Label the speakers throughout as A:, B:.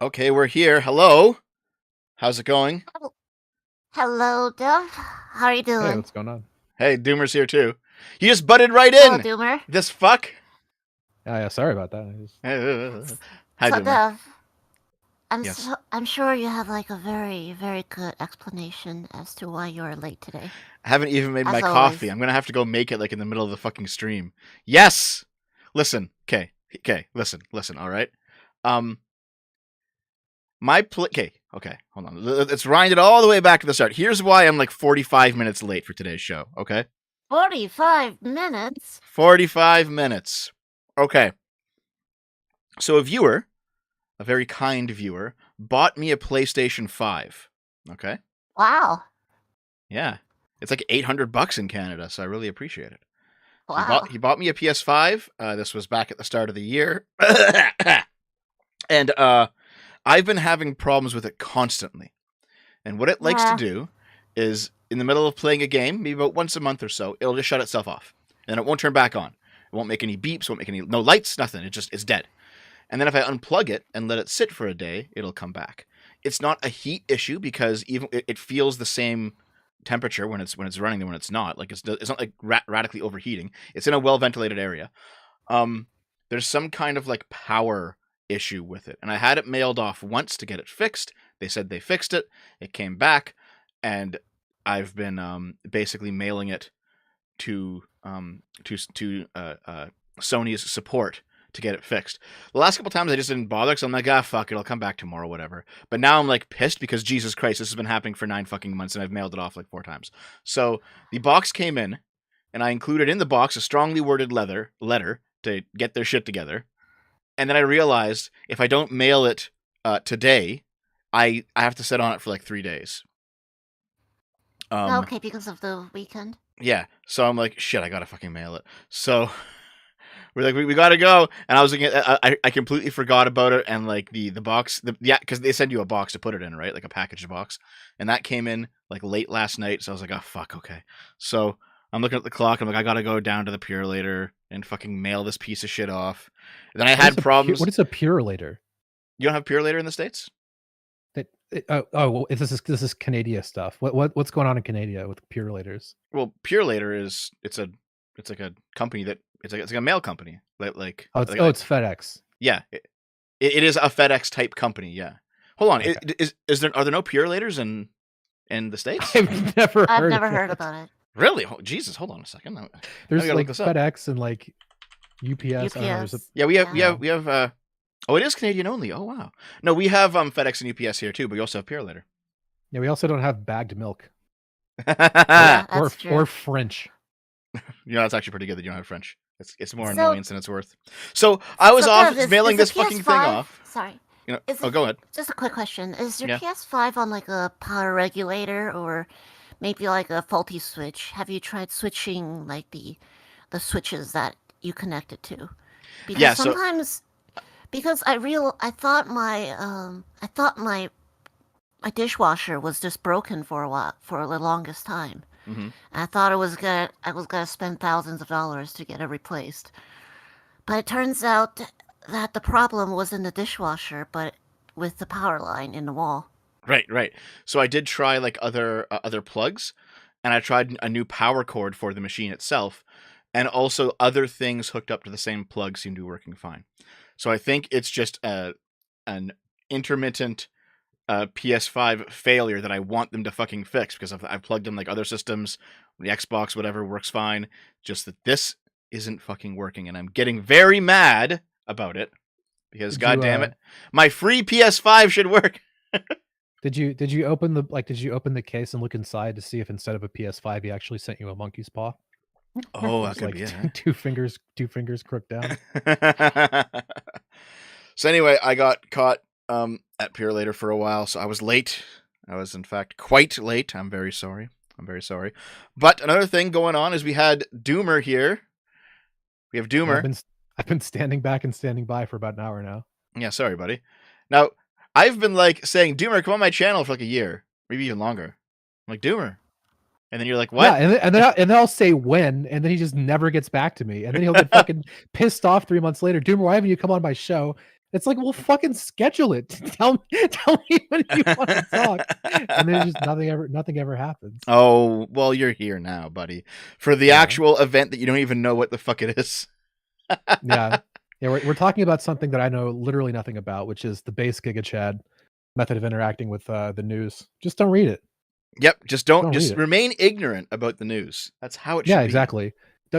A: Okay, we're here. Hello. How's it going?
B: Oh, hello, Dev. How are you
C: Hey,
B: doing?
C: what's going on?
A: Hey, Doomer's here too. He just butted right
B: Hello,
A: in.
B: Doomer.
A: This fuck.
C: Yeah, sorry about that.
A: Hi,
B: So,
A: Doomer.
B: Dev,
A: Yes.
B: I'm sure you have like a very good explanation as to why you're late today.
A: I haven't even made my
B: As
A: coffee.
B: always.
A: I'm gonna have to go make it like in the middle of the fucking stream. Yes. Listen. Okay. Listen. All right. Um. Okay. Hold on. Let's wind it all the way back to the start. Here's why I'm like 45 minutes late for today's show. Okay.
B: 45 minutes?
A: 45 minutes. Okay. So a very kind viewer, bought me a PlayStation 5. Okay?
B: Wow.
A: Yeah. It's like $800 in Canada, so I really appreciate it. So
B: Wow.
A: he bought me a PS5. This was back at the start of the year. And I've been having problems with it constantly. And what it likes to
B: Yeah.
A: do is in the middle of playing a game, maybe about once a month or so, it'll just shut itself off. And it won't turn back on. It won't make any beeps, won't make no lights, nothing. It's dead. And then if I unplug it and let it sit for a day, it'll come back. It's not a heat issue because even it feels the same temperature when it's running than when it's not. Like it's not like radically overheating. It's in a well ventilated area. There's some kind of like power issue with it, and I had it mailed off once to get it fixed. They said they fixed it. It came back, and I've been basically mailing it to Sony's support to get it fixed. The last couple times I just didn't bother because I'm like, fuck it, I'll come back tomorrow, whatever. But now I'm like pissed because Jesus Christ, this has been happening for 9 fucking months and I've mailed it off like 4 times. So the box came in, and I included in the box a strongly worded letter to get their shit together. And then I realized if I don't mail it today, I have to sit on it for like 3 days.
B: Okay, because of the weekend.
A: Yeah, so I'm like, shit, I gotta fucking mail it. So we're like, we gotta go. And I was looking at, I completely forgot about it. And like the box, because they send you a box to put it in, right? Like a packaged box. And that came in like late last night. So I was like, oh, fuck, okay. So I'm looking at the clock. I'm like, I gotta go down to the Purelator and fucking mail this piece of shit off. And then I had problems.
C: What is a Purelator?
A: You don't have Purelator in the States?
C: Well, this is Canada stuff. What's going on in Canada with Purelators?
A: Well, Purelator it's like a company that it's like a mail company. Like
C: it's FedEx.
A: Yeah, it is a FedEx type company. Yeah. Hold on.
C: Okay.
A: Are there no Purelators in the States?
C: I've never
B: heard about it.
A: Really? Jesus, hold on a second.
C: There's like FedEx and like UPS.
B: UPS.
A: Yeah, we have. Oh, it is Canadian only. Oh wow. No, we have FedEx and UPS here too, but we also have Purelator.
C: Yeah, we also don't have bagged milk.
B: Yeah, that's true.
C: Or French.
A: That's actually pretty good that you don't have French. It's more annoyance than it's worth. So I was off mailing this fucking thing off.
B: Sorry.
A: Go ahead.
B: Just a quick question. Is your PS5 on like a power regulator or maybe like a faulty switch? Have you tried switching like the switches that you connect it to? Because sometimes I thought my dishwasher was just broken for the longest time.
A: Mm-hmm.
B: I thought I was gonna spend thousands of dollars to get it replaced. But it turns out that the problem was in the dishwasher, but with the power line in the wall.
A: Right. So I did try like other plugs, and I tried a new power cord for the machine itself, and also other things hooked up to the same plug seem to be working fine. So I think it's just an intermittent PS5 failure that I want them to fucking fix because I've plugged in like other systems, the Xbox, whatever, works fine. Just that this isn't fucking working, and I'm getting very mad about it because goddamn it, my free PS5 should work.
C: Did you open the case and look inside to see if instead of a PS5 he actually sent you a monkey's paw?
A: Oh, that could
C: like
A: be it.
C: Two fingers crooked down.
A: So anyway, I got caught at Purelator for a while, so I was late. I was in fact quite late. I'm very sorry. But another thing going on is we had Doomer here. We have Doomer.
C: Yeah, I've been standing back and standing by for about an hour now.
A: Yeah, sorry, buddy. Now, I've been like saying, Doomer, come on my channel for like a year, maybe even longer. I'm like, Doomer. And then you're like, what?
C: Yeah, and then I'll say when, and then he just never gets back to me. And then he'll get fucking pissed off 3 months later. Doomer, why haven't you come on my show? It's like, well, fucking schedule it. tell me when you want to talk, and then just nothing ever happens.
A: Oh, well, you're here now, buddy, for the actual event that you don't even know what the fuck it is.
C: Yeah, we're talking about something that I know literally nothing about, which is the base GigaChad method of interacting with the news. Just don't read it.
A: Yep, just remain ignorant about the news. That's how it should be.
C: Yeah, exactly.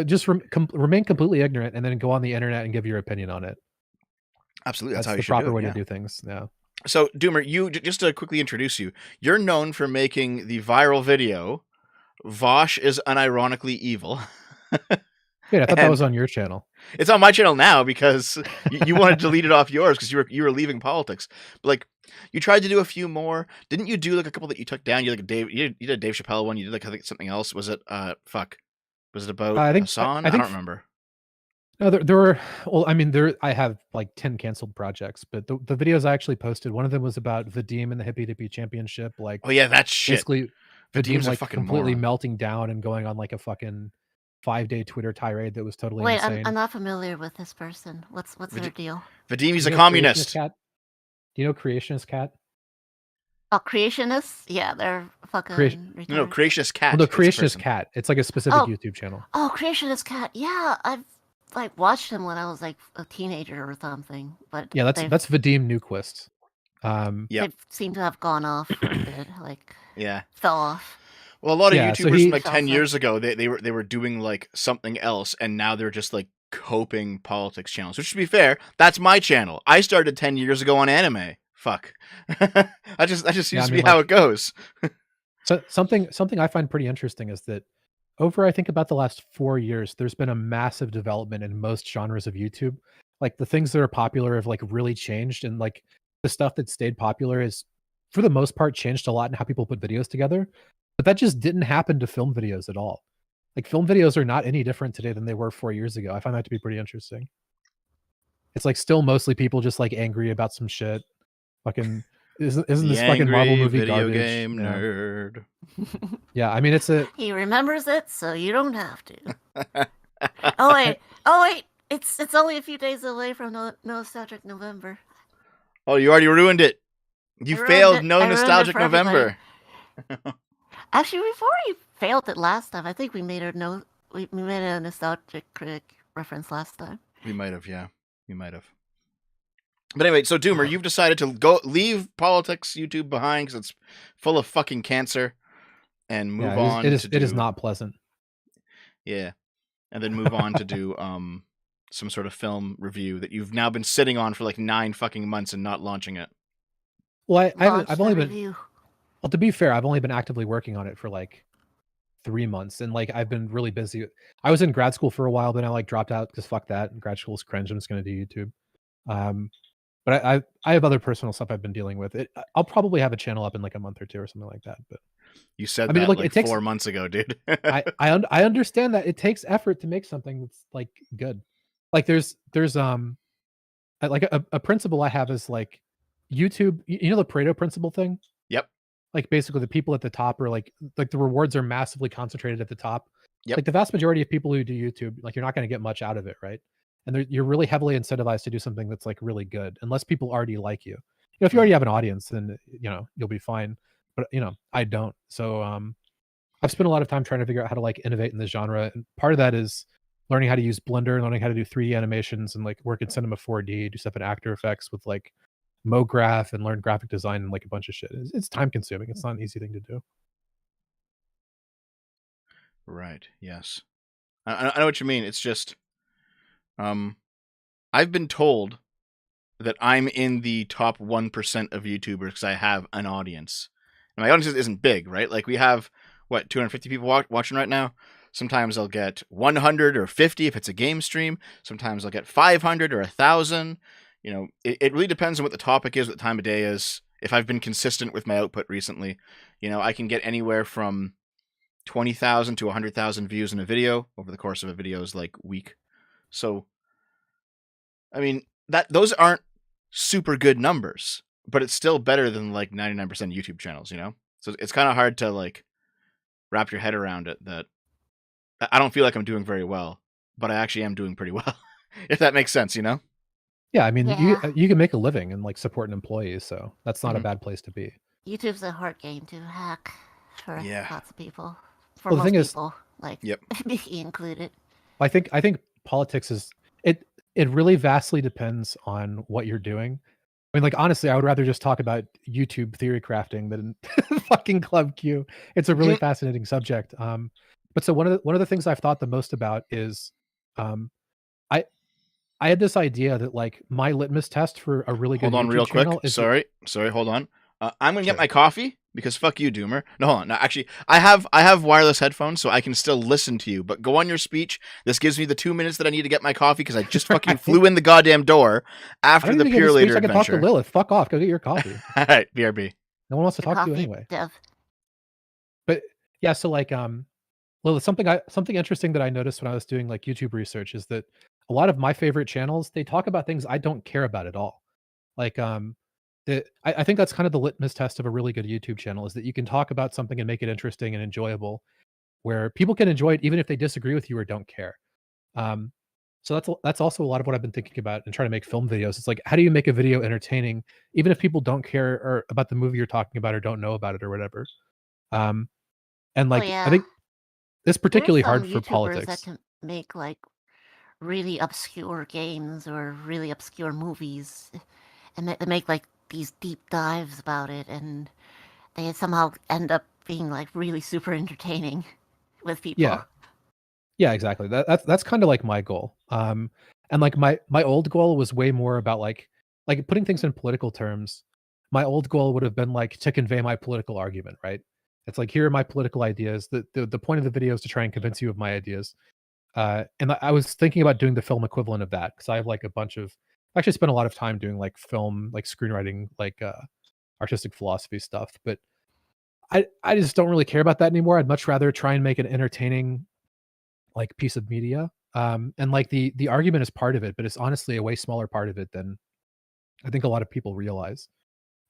C: Just remain completely ignorant, and then go on the internet and give your opinion on it.
A: Absolutely,
C: that's
A: how
C: the
A: you should
C: proper
A: do it,
C: way
A: yeah.
C: to do things. Yeah.
A: So, Doomer, you just to quickly introduce you, you're known for making the viral video "Vosh is unironically evil."
C: Wait, I thought that was on your channel.
A: It's on my channel now because you wanted to delete it off yours because you were leaving politics. But like, you tried to do a few more. Didn't you do like a couple that you took down? You like you did a Dave Chappelle one. You did like I think something else. Was it Was it about Hassan? I don't remember.
C: No, there were. Well, I mean, I have like 10 canceled projects, but the videos I actually posted, one of them was about Vadim and the Hippie Dippy Championship. Like,
A: oh yeah, that's shit.
C: Basically,
A: Vadim's
C: like
A: a fucking
C: completely
A: moron.
C: melting down and going on like a fucking 5-day Twitter tirade that was totally insane.
B: I'm not familiar with this person. What's their deal?
A: Vadim, he's a communist.
C: Do you know Creationist Cat?
B: Oh, Creationists? Yeah, they're fucking
A: No, Creationist Cat.
C: Well, the Creationist Cat. It's like a specific YouTube channel.
B: Oh, Creationist Cat. Yeah, I've like watched him when I was like a teenager or something. But
C: yeah, that's Vadim Newquist.
B: They seem to have gone off a bit, like fell off.
A: Well, a lot of YouTubers from like 10 years ago, they were doing like something else, and now they're just like coping politics channels. Which, to be fair, that's my channel. I started 10 years ago on anime. Fuck. that just seems to be how it goes.
C: So something I find pretty interesting is that over I think about the last 4 years, there's been a massive development in most genres of YouTube. Like the things that are popular have like really changed, and like the stuff that stayed popular is for the most part changed a lot in how people put videos together. But that just didn't happen to film videos at all. Like film videos are not any different today than they were 4 years ago. I find that to be pretty interesting. It's like still mostly people just like angry about some shit. Fucking isn't this fucking Marvel movie
A: video
C: garbage?
A: Game nerd.
C: Yeah, I mean
B: he remembers it, so you don't have to. oh wait, it's only a few days away from Nostalgic November.
A: Oh, you already ruined it. You failed No Nostalgic November.
B: Actually, before we failed it last time, I think we made a Nostalgic Critic reference last time.
A: We might have, yeah. We might have. But anyway, so Doomer, you've decided to leave politics YouTube behind because it's full of fucking cancer, and move on.
C: It is not pleasant.
A: Yeah, and then move on to do some sort of film review that you've now been sitting on for like 9 fucking months and not launching it.
C: Well, I've only been. Well, to be fair, I've only been actively working on it for like 3 months, and like I've been really busy. I was in grad school for a while, then I like dropped out because fuck that. Grad school's cringe. I'm just gonna do YouTube. But I have other personal stuff I've been dealing with. I'll probably have a channel up in like a month or 2 or something like that. But
A: you said that like 4 months ago, dude.
C: I understand that it takes effort to make something that's like good. Like there's like a principle I have is like YouTube. You know the Pareto principle thing?
A: Yep.
C: Like basically the people at the top are like the rewards are massively concentrated at the top.
A: Yep.
C: Like the vast majority of people who do YouTube, like you're not going to get much out of it, right? And you're really heavily incentivized to do something that's like really good, unless people already like you. You know, if you already have an audience, then you'll be fine. But I don't. So I've spent a lot of time trying to figure out how to like innovate in this genre, and part of that is learning how to use Blender, learning how to do 3D animations, and like work in Cinema 4D, do stuff in After Effects with like MoGraph, and learn graphic design and like a bunch of shit. It's time consuming. It's not an easy thing to do.
A: Right. Yes. I know what you mean. It's just, I've been told that I'm in the top 1% of YouTubers because I have an audience. And my audience isn't big, right? Like we have, 250 people watching right now? Sometimes I'll get 100 or 50 if it's a game stream. Sometimes I'll get 500 or 1,000. It really depends on what the topic is, what the time of day is. If I've been consistent with my output recently, I can get anywhere from 20,000 to 100,000 views in a video over the course of a video's like week. So, I mean, those aren't super good numbers, but it's still better than like 99% YouTube channels, So it's kind of hard to like wrap your head around it that I don't feel like I'm doing very well, but I actually am doing pretty well, if that makes sense,
C: Yeah, I mean,
B: Yeah.
C: you can make a living and like support an employee, so that's not a bad place to be.
B: YouTube's a hard game to hack for
A: Yeah.
B: lots of people. For
C: Well, the
B: most
C: thing is,
B: people, like
A: Yep.
B: me included.
C: I think politics is it really vastly depends on what you're doing. I mean, like honestly, I would rather just talk about YouTube theory crafting than fucking Club Q. It's a really fascinating subject. But so one of the things I've thought the most about is, um, I I had this idea that like my litmus test for a really good
A: Hold on
C: YouTube
A: real quick.
C: channel is
A: Sorry, hold on. I'm gonna
C: Sure.
A: get my coffee because fuck you, Doomer. No, hold on. No, actually, I have wireless headphones, so I can still listen to you. But go on your speech. This gives me the 2 minutes that I need to get my coffee because I just fucking
C: Right.
A: flew in the goddamn door
C: I
A: after
C: don't
A: the
C: even get a
A: Pure
C: speech.
A: Later
C: I can talk to
A: adventure.
C: Lilith. Fuck off. Go get your coffee.
A: All right, BRB.
C: No one wants to
B: Your
C: talk to you
B: coffee,
C: anyway.
B: Dev.
C: But yeah, so like Lilith, something interesting that I noticed when I was doing like YouTube research is that a lot of my favorite channels, they talk about things I don't care about at all. Like I think that's kind of the litmus test of a really good YouTube channel is that you can talk about something and make it interesting and enjoyable, where people can enjoy it even if they disagree with you or don't care. Um, so that's also a lot of what I've been thinking about and trying to make film videos. It's like, how do you make a video entertaining, even if people don't care or about the movie you're talking about or don't know about it or whatever? Um, and
B: Oh
C: like, I
B: yeah.
C: think it's
B: There are
C: particularly
B: some
C: hard for
B: YouTubers that
C: politics.
B: can make like really obscure games or really obscure movies, and they make like these deep dives about it, and they somehow end up being like really super entertaining with people.
C: Yeah, yeah, exactly. That's kind of like my goal. And like my old goal was way more about like putting things in political terms. My old goal would have been like to convey my political argument, right? It's like here are my political ideas. The point of the video is to try and convince you of my ideas. And I was thinking about doing the film equivalent of that because I have like a bunch of I actually spent a lot of time doing like film, like screenwriting, like artistic philosophy stuff. But I just don't really care about that anymore. I'd much rather try and make an entertaining like piece of media. And like the argument is part of it, but it's honestly a way smaller part of it than I think a lot of people realize.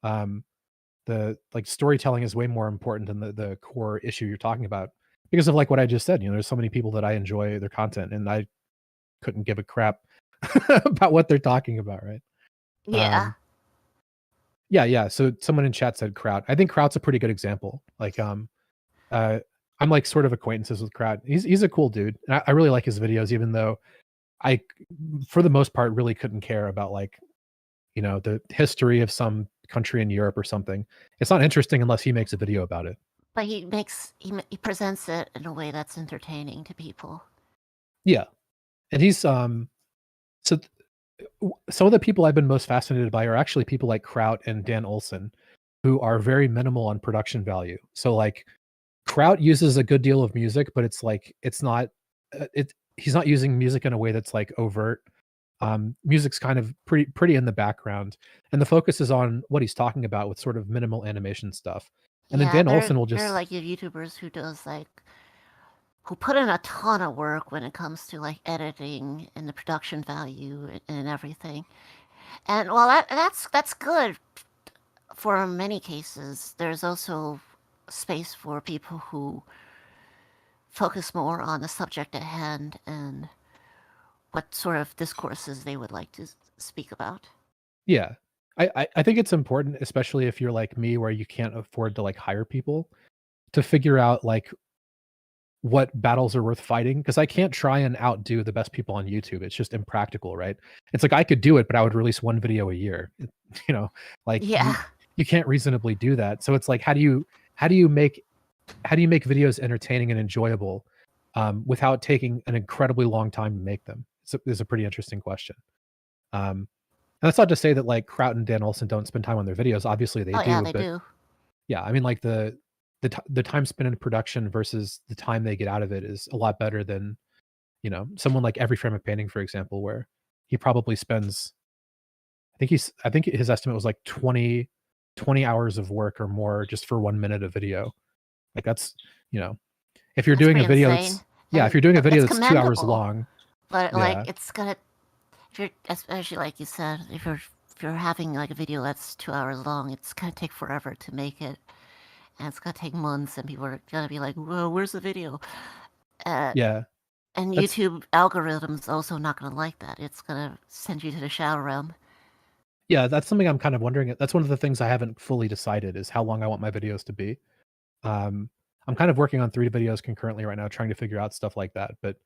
C: Um, the like storytelling is way more important than the core issue you're talking about because of like what I just said. You know, there's so many people that I enjoy their content, and I couldn't give a crap about what they're talking about, right?
B: Yeah.
C: Yeah. So someone in chat said Kraut. I think Kraut's a pretty good example. Like, I'm like sort of acquaintances with Kraut. He's a cool dude. And I really like his videos, even though I, for the most part, really couldn't care about like, you know, the history of some country in Europe or something. It's not interesting unless he makes a video about it.
B: But he presents it in a way that's entertaining to people.
C: Yeah, and he's so some of the people I've been most fascinated by are actually people like Kraut and Dan Olson, who are very minimal on production value. So like Kraut uses a good deal of music, but it's like it's not he's not using music in a way that's like overt. Music's kind of pretty in the background, and the focus is on what he's talking about with sort of minimal animation stuff. And then
B: Yeah,
C: Dan Olson will
B: there are
C: just
B: like YouTubers who put in a ton of work when it comes to like editing and the production value and everything. And while that's good for many cases, there's also space for people who focus more on the subject at hand and what sort of discourses they would like to speak about.
C: yeah. I think it's important, especially if you're like me, where you can't afford to like hire people to figure out like what battles are worth fighting because I can't try and outdo the best people on YouTube. It's just impractical, right? It's like I could do it, but I would release one video a year. You know, like
B: Yeah.
C: you can't reasonably do that. So it's like how do you make videos entertaining and enjoyable without taking an incredibly long time to make them? It's a pretty interesting question. And that's not to say that like Kraut and Dan Olson don't spend time on their videos. Obviously they
B: Oh
C: do,
B: yeah, they
C: but
B: do.
C: yeah, I mean like the time spent in production versus the time they get out of it is a lot better than, you know, someone like Every Frame of Painting, for example, where he probably spends I think his estimate was like 20 hours of work or more just for 1 minute of video. Like that's, you know, if you're
B: That's
C: doing a
B: pretty
C: video
B: insane.
C: if you're doing a video
B: It's
C: that's 2 hours
B: commendable.
C: long,
B: But
C: yeah.
B: like it's gonna if you're especially like you said, if you're having like a video that's 2 hours long, it's gonna take forever to make it. And it's gonna take months and people are gonna be like, whoa, where's the video? Uh,
C: Yeah.
B: And YouTube algorithm's also not going to like that. It's going to send you to the shadow realm.
C: Yeah, that's something I'm kind of wondering. That's one of the things I haven't fully decided is how long I want my videos to be. I'm kind of working on 3 videos concurrently right now, trying to figure out stuff like that. But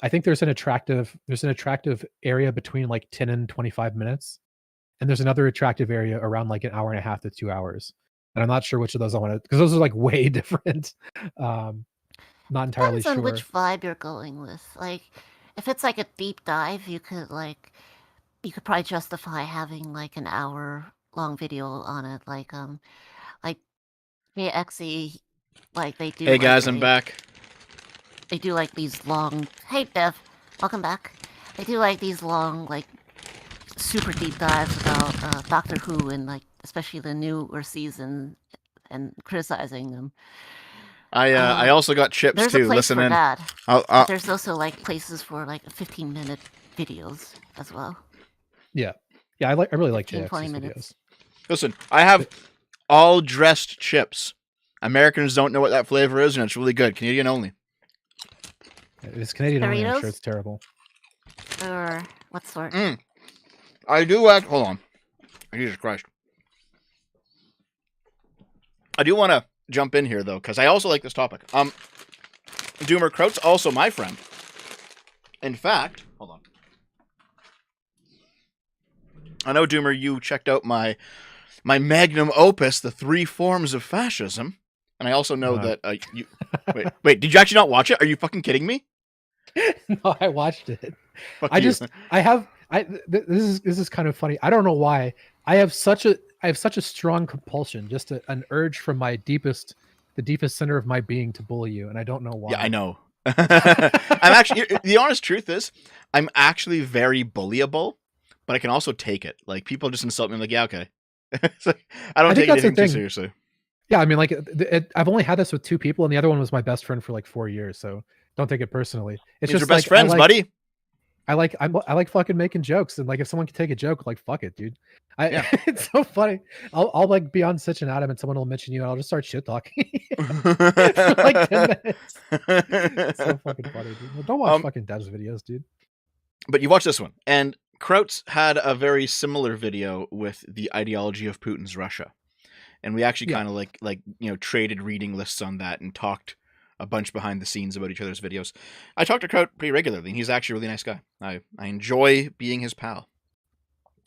C: I think there's an attractive area between like 10 and 25 minutes, and there's another attractive area around like an hour and a half to 2 hours. And I'm not sure which of those I want to, because those are like way different. Not entirely
B: Depends on
C: sure.
B: which vibe you're going with. Like, if it's like a deep dive, you could probably justify having like an hour-long video on it. Like VXE, like they do.
A: Hey guys, I'm back.
B: They do like these long. Hey Dev, welcome back. They do like these long, like super deep dives about Doctor Who and like especially the newer season and criticizing them.
A: I also got chips
B: there's
A: too.
B: a place
A: Listen
B: for
A: in.
B: that. There's also like places for like 15-minute videos as well.
C: Yeah, I really like
B: 15, 20
C: JX's
B: minutes.
C: videos.
A: Listen, I have all dressed chips. Americans don't know what that flavor is, and it's really good. Canadian only.
C: It's Canadian only. I'm
B: Doritos?
C: sure it's terrible.
B: Or what sort?
A: I do like. Hold on. Jesus Christ. I do want to jump in here though, because I also like this topic. Doomer Kraut's also my friend. In fact, hold on. I know, Doomer, you checked out my magnum opus, The 3 Forms of Fascism, and I also know that you. Wait, did you actually not watch it? Are you fucking kidding me?
C: No, I watched it.
A: Fuck
C: This
A: you.
C: is kind of funny. I don't know why. I have such a strong compulsion, just an urge from the deepest center of my being to bully you, and I don't know why.
A: Yeah, I know. I'm actually. The honest truth is, I'm actually very bullyable, but I can also take it. Like people just insult me. I'm like, yeah, okay. Like, I don't take anything too seriously.
C: Yeah, I mean, like I've only had this with 2 people, and the other one was my best friend for like 4 years. So don't take it personally. It's just
A: your best
C: like,
A: friends, buddy.
C: I like fucking making jokes, and like if someone can take a joke, like fuck it, dude.
A: Yeah.
C: It's so funny. I'll like be on such an atom, and someone will mention you, and I'll just start shit talking for like 10 minutes. It's so fucking funny, dude. Well, don't watch fucking Dev's videos, dude.
A: But you watch this one, and Kraut's had a very similar video with the ideology of Putin's Russia, and we actually kind of like traded reading lists on that and talked a bunch behind the scenes about each other's videos. I talk to Kraut pretty regularly, and he's actually a really nice guy. I enjoy being his pal.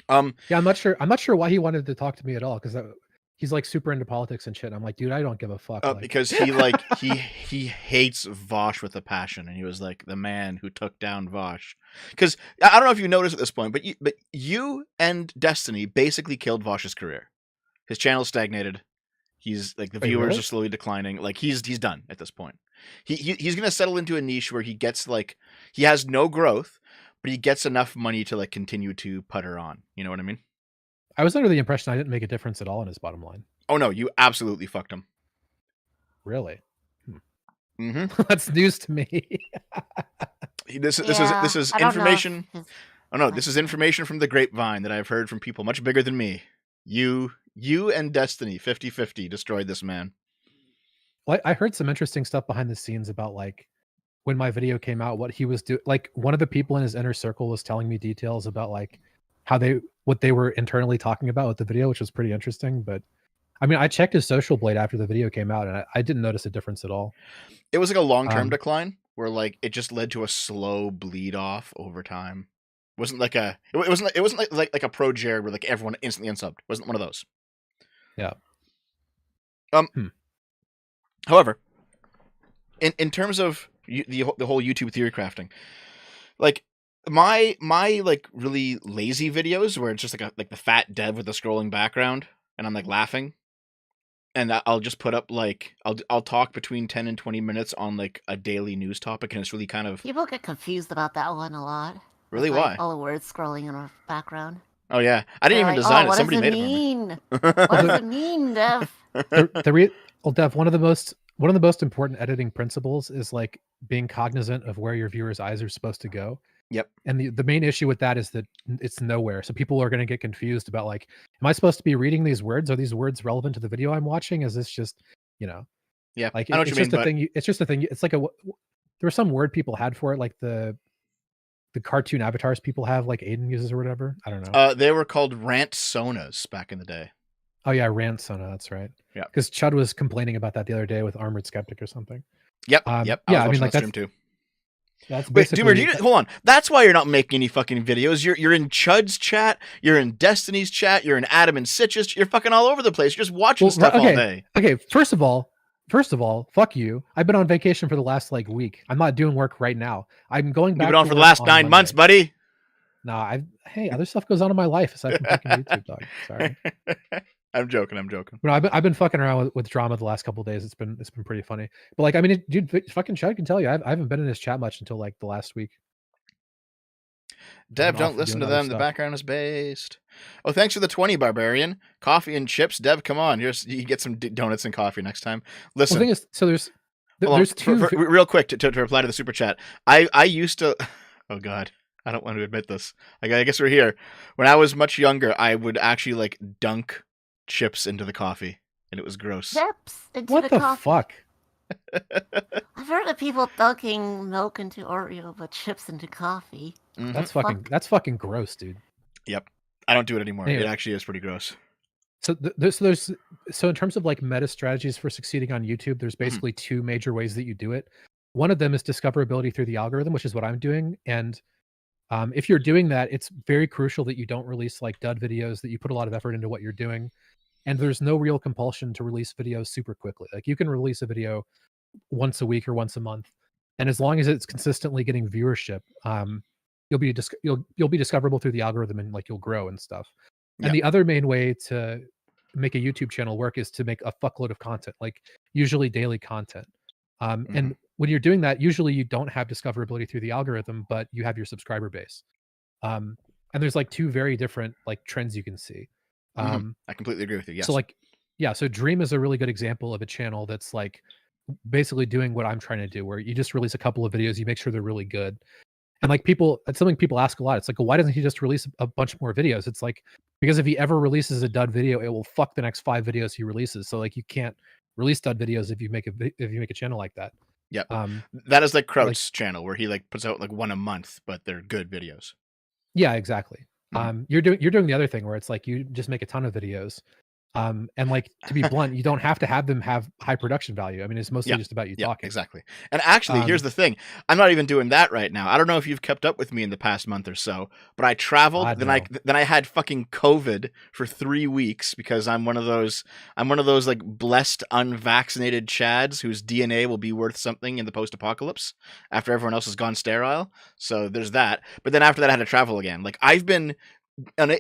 C: Yeah, I'm not sure why he wanted to talk to me at all, because he's like super into politics and shit. And I'm like, dude, I don't give a fuck.
A: Because he hates Vosh with a passion, and he was like the man who took down Vosh. Because I don't know if you noticed at this point, but you and Destiny basically killed Vosh's career. His channel stagnated. He's like the viewers are slowly declining. Like he's done at this point. He's gonna settle into a niche where he gets like he has no growth, but he gets enough money to like continue to putter on. You know what I mean?
C: I was under the impression I didn't make a difference at all in his bottom line.
A: Oh no, you absolutely fucked him.
C: Really?
A: Mm-hmm.
C: That's news to me.
A: This is information. Oh no, this is information from the grapevine that I've heard from people much bigger than me. You and Destiny 50-50 destroyed this man.
C: Well, I heard some interesting stuff behind the scenes about like when my video came out, what he was doing. Like one of the people in his inner circle was telling me details about like what they were internally talking about with the video, which was pretty interesting. But I mean, I checked his social blade after the video came out, and I didn't notice a difference at all.
A: It was like a long-term decline where like it just led to a slow bleed off over time. It wasn't like a pro Jared where like everyone instantly unsubbed. It wasn't one of those.
C: Yeah.
A: However, in terms of the whole YouTube theory crafting, like my like really lazy videos where it's just like the fat dev with the scrolling background and I'm like laughing, and I'll just put up like I'll talk between 10 and 20 minutes on like a daily news topic, and it's really kind of
B: people get confused about that one a lot.
A: Really,
B: with,
A: why?
B: All the words scrolling in our background.
A: Oh yeah, I didn't even design it. Somebody made it for me.
B: What does it mean, Dev?
C: Dev, one of the most important editing principles is like being cognizant of where your viewers' eyes are supposed to go.
A: Yep.
C: And the main issue with that is that it's nowhere. So people are going to get confused about like, am I supposed to be reading these words? Are these words relevant to the video I'm watching? Is this just,
A: Yeah.
C: like
A: I know what you mean,
C: it's just a thing. It's like there was some word people had for it, like the cartoon avatars people have, like Aiden uses or whatever. I don't know.
A: They were called rant sonas back in the day.
C: Oh yeah, Rant Sona, that's right.
A: Yeah.
C: Because Chud was complaining about that the other day with Armored Skeptic or something.
A: Yep.
C: Yeah,
A: I
C: mean,
A: watching
C: like
A: that stream too.
C: That's
A: Wait,
C: basically.
A: Doomer, hold on. That's why you're not making any fucking videos. You're in Chud's chat. You're in Destiny's chat. You're in Adam and Sitch's. You're fucking all over the place. You're just watching stuff all day.
C: Okay. First of all, fuck you. I've been on vacation for the last like week. I'm not doing work right now. I'm going back.
A: You've been on for the last 9 months, buddy.
C: No, hey, other stuff goes on in my life aside from fucking YouTube, dog. Sorry.
A: I'm joking.
C: No, I've been fucking around with drama the last couple of days. It's been pretty funny. But like, I mean, dude, fucking Chud can tell you, I haven't been in his chat much until like the last week.
A: Dev, don't listen to them. The background is based. Oh, thanks for the 20, Barbarian. Coffee and chips. Dev, come on. You get some donuts and coffee next time. Listen.
C: Well, the thing is, so there's two.
A: Real quick to reply to the super chat. I used to. Oh God. I don't want to admit this. I guess we're here. When I was much younger, I would actually like dunk chips into the coffee, and it was gross.
B: Chips into
C: what the
B: coffee.
C: Fuck?
B: I've heard of people dunking milk into Oreo, but chips into coffee.
A: Mm-hmm.
C: That's fucking gross, dude.
A: Yep, I don't do it anymore.
C: Anyway.
A: It actually is pretty gross.
C: So so in terms of like meta strategies for succeeding on YouTube, there's basically two major ways that you do it. One of them is discoverability through the algorithm, which is what I'm doing, and if you're doing that, it's very crucial that you don't release like dud videos, that you put a lot of effort into what you're doing. And there's no real compulsion to release videos super quickly. Like you can release a video once a week or once a month. And as long as it's consistently getting viewership, you'll be discoverable through the algorithm, and like you'll grow and stuff. And the other main way to make a YouTube channel work is to make a fuckload of content, like usually daily content. And when you're doing that, usually you don't have discoverability through the algorithm, but you have your subscriber base. And there's like two very different like trends you can see.
A: I completely agree with you. Yes.
C: So like, yeah, so Dream is a really good example of a channel that's like basically doing what I'm trying to do, where you just release a couple of videos, you make sure they're really good. And like it's something people ask a lot. It's like, well, why doesn't he just release a bunch more videos? It's like, because if he ever releases a dud video, it will fuck the next 5 videos he releases. So like, you can't release dud videos if you make a channel like that.
A: Yeah. That is like Kraut's channel, where he like puts out like one a month, but they're good videos.
C: Yeah, exactly. You're doing the other thing where it's like you just make a ton of videos. And like, to be blunt, you don't have to have them have high production value. I mean, it's mostly just about you talking.
A: Exactly. And actually, here's the thing. I'm not even doing that right now. I don't know if you've kept up with me in the past month or so, but I traveled. Then I had fucking COVID for 3 weeks because I'm one of those like blessed unvaccinated chads whose DNA will be worth something in the post-apocalypse after everyone else has gone sterile. So there's that. But then after that, I had to travel again. Like I've been. And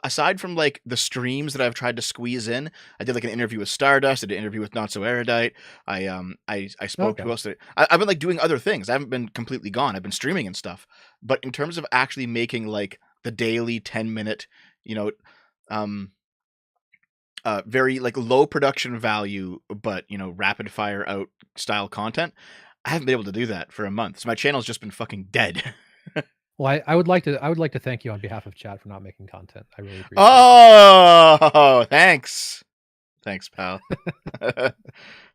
A: aside from like the streams that I've tried to squeeze in, I did like an interview with Stardust. I did an interview with Not So Erudite. I spoke to us. I've been like doing other things. I haven't been completely gone. I've been streaming and stuff. But in terms of actually making like the daily 10-minute, very like low production value, but rapid fire out style content, I haven't been able to do that for a month. So my channel's just been fucking dead.
C: Well, I would like to thank you on behalf of chat for not making content. I really appreciate
A: it. Oh, thanks, pal. Hold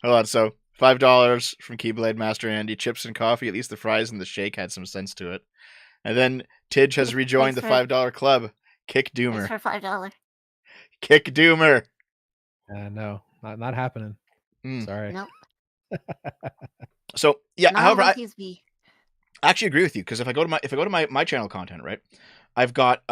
A: on. So $5 from Keyblade Master Andy, chips and coffee. At least the fries and the shake had some sense to it. And then Tidge has rejoined the $5 club. Kick Doomer.
B: Thanks for $5.
A: Kick Doomer.
C: No, not happening. Sorry.
B: Nope.
A: So yeah. However, I actually agree with you, because if I go to my channel content, right, I've got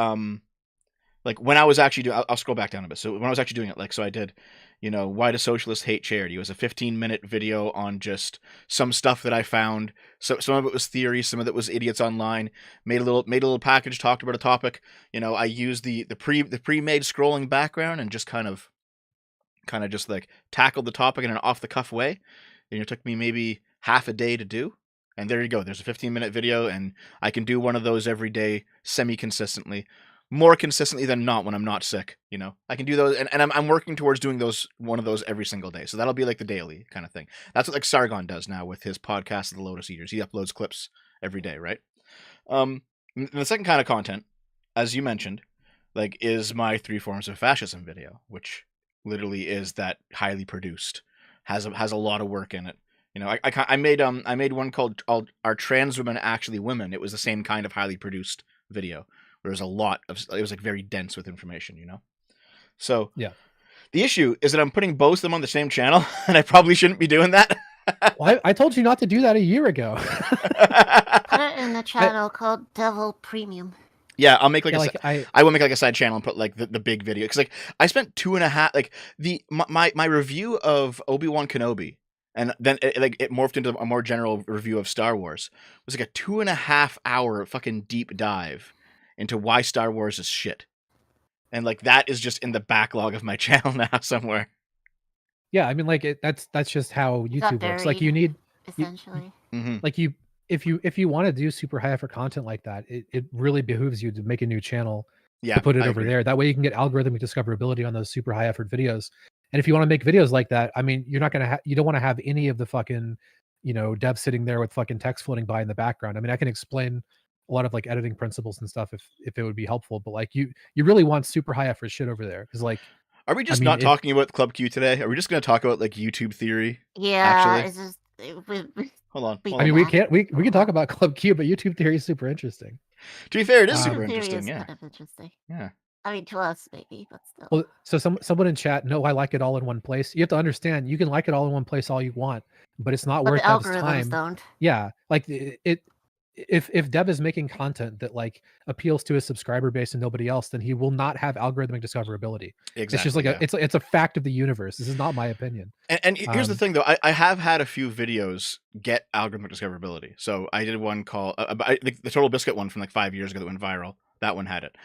A: like when I was actually doing, I'll scroll back down a bit. So when I was actually doing it, like, so I did, why do socialists hate charity? It was a 15-minute video on just some stuff that I found. So some of it was theory, some of it was idiots online. Made a little package, talked about a topic. I used the pre-made scrolling background and just kind of just like tackled the topic in an off the cuff way. And it took me maybe half a day to do. And there you go. There's a 15-minute video, and I can do one of those every day, semi-consistently, more consistently than not when I'm not sick. I can do those, and I'm working towards doing one of those every single day. So that'll be like the daily kind of thing. That's what like Sargon does now with his podcast, The Lotus Eaters. He uploads clips every day, right? And the second kind of content, as you mentioned, like, is my 3 forms of fascism video, which literally is that highly produced, has a lot of work in it. You know, I made one called "Are Trans Women Actually Women?" It was the same kind of highly produced video. There was a lot of it was like very dense with information. You know, so
C: Yeah.
A: the issue is that I'm putting both of them on the same channel, and I probably shouldn't be doing that.
C: Well, I told you not to do that a year ago.
B: Put it in a channel called Devil Premium.
A: Yeah, I'll make like
C: Yeah,
A: I will make like a side channel and put like the big video because like I spent 2.5 like my review of Obi-Wan Kenobi, and then it morphed into a more general review of Star Wars, was like a 2.5 hour fucking deep dive into why Star Wars is shit, and like that is just in the backlog of my channel now somewhere.
C: Yeah, I mean, like that's just how
B: It got
C: YouTube works. Like
B: buried,
C: you need
B: essentially.
C: like if you want to do super high effort content like that, it really behooves you to make a new channel
A: Yeah,
C: to put it
A: I
C: over
A: agree.
C: there. That way you can get algorithmic discoverability on those super high effort videos. And if you want to make videos like that, I mean, you're not gonna you don't want to have any of the fucking, devs sitting there with fucking text floating by in the background. I mean, I can explain a lot of like editing principles and stuff if it would be helpful, but like you really want super high effort shit over there because like
A: Are we just
C: mean,
A: not talking about Club Q today? Are we just going to talk about like YouTube theory?
B: Yeah,
A: Actually,
B: it's just
A: hold on.
B: We
C: I mean,
B: Yeah.
C: we can talk about Club Q, but YouTube theory is super interesting.
A: To be fair, it is
C: YouTube
A: super
B: theory
A: interesting.
B: is
A: Yeah,
B: kind of interesting.
A: yeah.
B: I mean, to us maybe, but still.
C: Well, so someone in chat, no, I like it all in one place. You have to understand, you can like it all in one place all you want, but it's not
B: But
C: worth
B: the
C: Dev's
B: algorithms
C: time.
B: don't.
C: Yeah, like if Dev is making content that like appeals to his subscriber base and nobody else, then he will not have algorithmic discoverability.
A: Exactly.
C: It's just like it's a fact of the universe. This is not my opinion.
A: And here's the thing, though. I have had a few videos get algorithmic discoverability. So I did one called the Total Biscuit one from like 5 years ago that went viral. That one had it.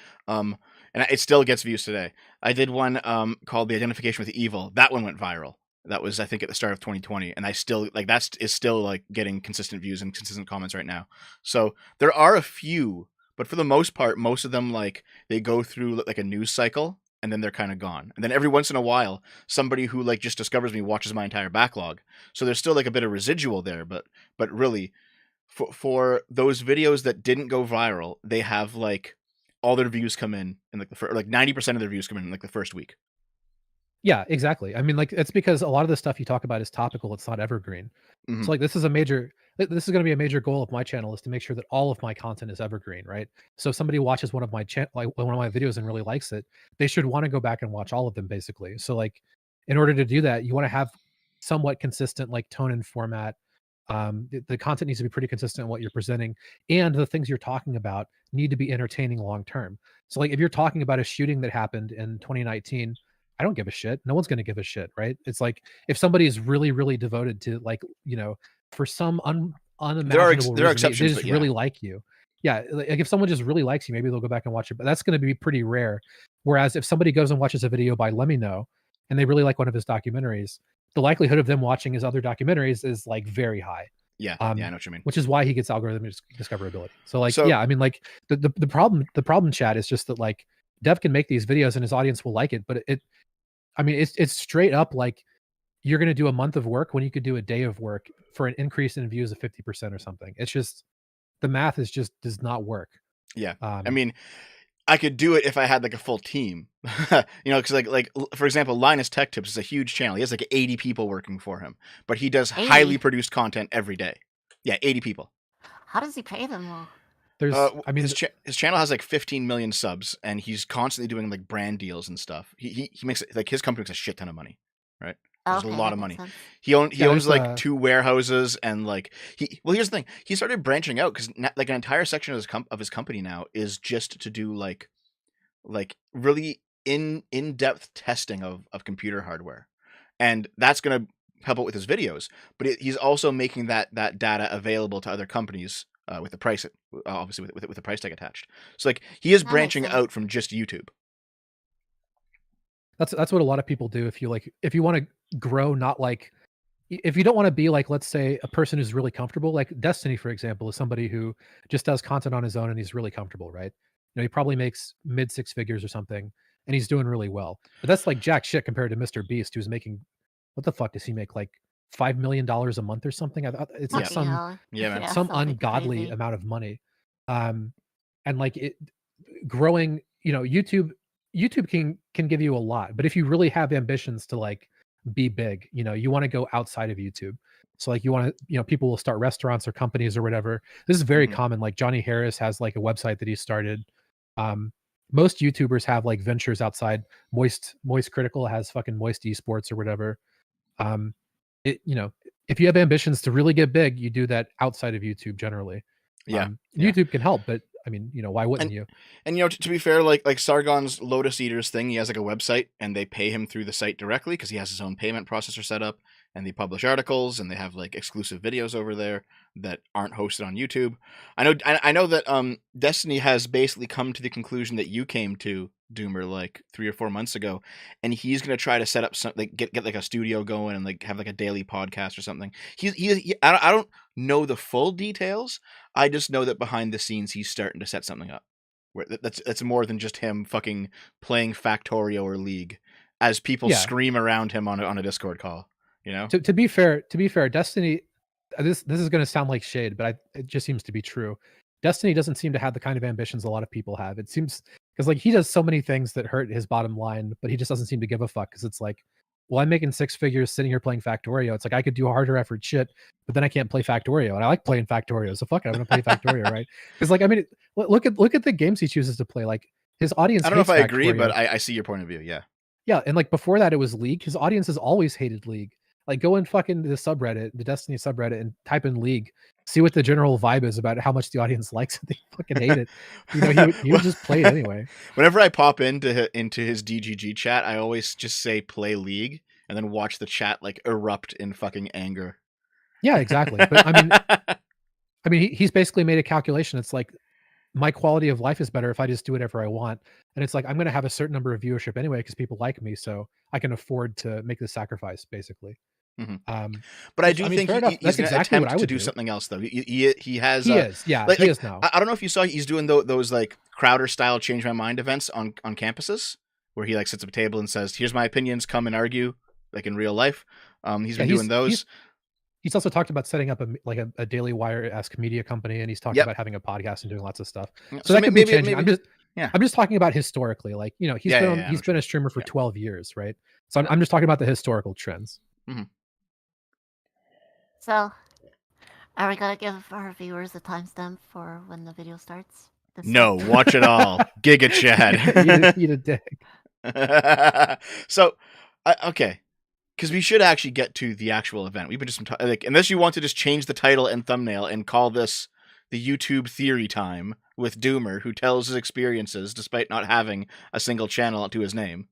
A: And it still gets views today. I did one called The Identification with Evil. That one went viral. That was, I think, at the start of 2020, and I still like that is still like getting consistent views and consistent comments right now. So there are a few, but for the most part, most of them like they go through like a news cycle and then they're kind of gone. And then every once in a while, somebody who like just discovers me watches my entire backlog. So there's still like a bit of residual there, but really, for those videos that didn't go viral, they have like all their views come in like like 90% of their views come in like the first week.
C: Yeah, exactly. I mean, like it's because a lot of the stuff you talk about is topical. It's not evergreen.
A: Mhm.
C: So like this is going to be a major goal of my channel is to make sure that all of my content is evergreen, right? So if somebody watches one of my one of my videos and really likes it, they should want to go back and watch all of them basically. So like in order to do that, you want to have somewhat consistent like tone and format. The content needs to be pretty consistent in what you're presenting, and the things you're talking about need to be entertaining long term. So like if you're talking about a shooting that happened in 2019, I don't give a shit. No one's going to give a shit, right? It's like if somebody is really, really devoted to like, for some unimaginable
A: there are
C: reason,
A: exceptions,
C: they just
A: but yeah.
C: really like you. Yeah, like if someone just really likes you, maybe they'll go back and watch it, but that's going to be pretty rare. Whereas if somebody goes and watches a video by Let Me Know and they really like one of his documentaries, the likelihood of them watching his other documentaries is like very high.
A: Yeah, I know what you mean.
C: Which is why he gets algorithmic discoverability. So like, yeah, I mean, like the problem, chat, is just that like Dev can make these videos and his audience will like it, but it's straight up like you're going to do a month of work when you could do a day of work for an increase in views of 50% or something. It's just the math is just does not work.
A: Yeah, I mean, I could do it if I had like a full team, because like for example, Linus Tech Tips is a huge channel. He has like 80 people working for him, but he does
B: 80?
A: highly produced content every day. Yeah, 80 people.
B: How does he pay them all?
A: His channel has like 15 million subs, and he's constantly doing like brand deals and stuff. He makes like his company makes a shit ton of money, right? There's a lot of money. He owns like 2 warehouses, and like here's the thing. He started branching out because like an entire section of his company now is just to do like really in-depth testing of computer hardware, and that's gonna help out with his videos. But he's also making that data available to other companies with the price, obviously with the price tag attached. So like he is branching out from just YouTube.
C: That's what a lot of people do. If you want to grow, not like if you don't want to be like, let's say, a person who's really comfortable, like Destiny, for example, is somebody who just does content on his own and he's really comfortable, right? He probably makes mid 6 figures or something and he's doing really well. But that's like jack shit compared to Mr. Beast, who's making, what the fuck does he make? Like $5 million a month or something? It's like some ungodly
B: crazy
C: amount of money. And like it growing, YouTube can give you a lot, but if you really have ambitions to like be big, you want to go outside of YouTube. So like you want to, people will start restaurants or companies or whatever. This is very
A: Mhm.
C: common. Like Johnny Harris has like a website that he started. Most YouTubers have like ventures outside. Moist Critical has fucking Moist Esports or whatever. Um, if you have ambitions to really get big, you do that outside of YouTube generally.
A: Yeah.
C: YouTube can help, but I mean, why wouldn't
A: And
C: you?
A: And to be fair, like Sargon's Lotus Eaters thing, he has like a website, and they pay him through the site directly because he has his own payment processor set up, and they publish articles, and they have like exclusive videos over there that aren't hosted on YouTube. I know that Destiny has basically come to the conclusion that you came to, Doomer, like 3 or 4 months ago, and he's gonna try to set up some like get like a studio going and like have like a daily podcast or something. I don't know the full details. I just know that behind the scenes he's starting to set something up. Where that's more than just him fucking playing Factorio or League, as people
C: Yeah.
A: scream around him on a Discord call.
C: To be fair, Destiny. This is going to sound like shade, but it just seems to be true. Destiny doesn't seem to have the kind of ambitions a lot of people have. It seems because like he does so many things that hurt his bottom line, but he just doesn't seem to give a fuck because it's like, well, I'm making 6 figures sitting here playing Factorio. It's like I could do harder effort shit, but then I can't play Factorio, and I like playing Factorio, so fuck it, I'm gonna play Factorio, right? Because like I mean, look at the games he chooses to play. Like his audience.
A: I don't know if I agree,
C: Factorio.
A: but I see your point of view. Yeah.
C: Yeah, and like before that, it was League. His audience has always hated League. Like go and fucking the subreddit, the Destiny subreddit, and type in League. See what the general vibe is about how much the audience likes it. They fucking hate it. He would just play it anyway.
A: Whenever I pop into his DGG chat, I always just say play League and then watch the chat like erupt in fucking anger.
C: Yeah, exactly. But I mean, he's basically made a calculation. It's like my quality of life is better if I just do whatever I want. And it's like I'm going to have a certain number of viewership anyway because people like me, so I can afford to make the sacrifice, basically.
A: Mm-hmm. But I do think he's going to attempt to do something else, though. He has. He
C: is now.
A: I don't know if you saw he's doing those like Crowder style change my mind events on campuses where he like sits at a table and says, "Here's my opinions. Come and argue," like in real life. He's been doing those.
C: He's also talked about setting up a Daily Wire-esque media company, and he's talked about having a podcast and doing lots of stuff. So that could be changing. I'm just talking about historically, like he's been a streamer for 12 years, right? So I'm just talking about the historical trends.
A: Mm-hmm.
B: So, are we gonna give our viewers a timestamp for when the video starts?
A: No, watch it all. Giga Chad.
C: Eat a dick.
A: So, okay. Because we should actually get to the actual event. We've been just like, unless you want to just change the title and thumbnail and call this the YouTube Theory Time with Doomer, who tells his experiences despite not having a single channel to his name.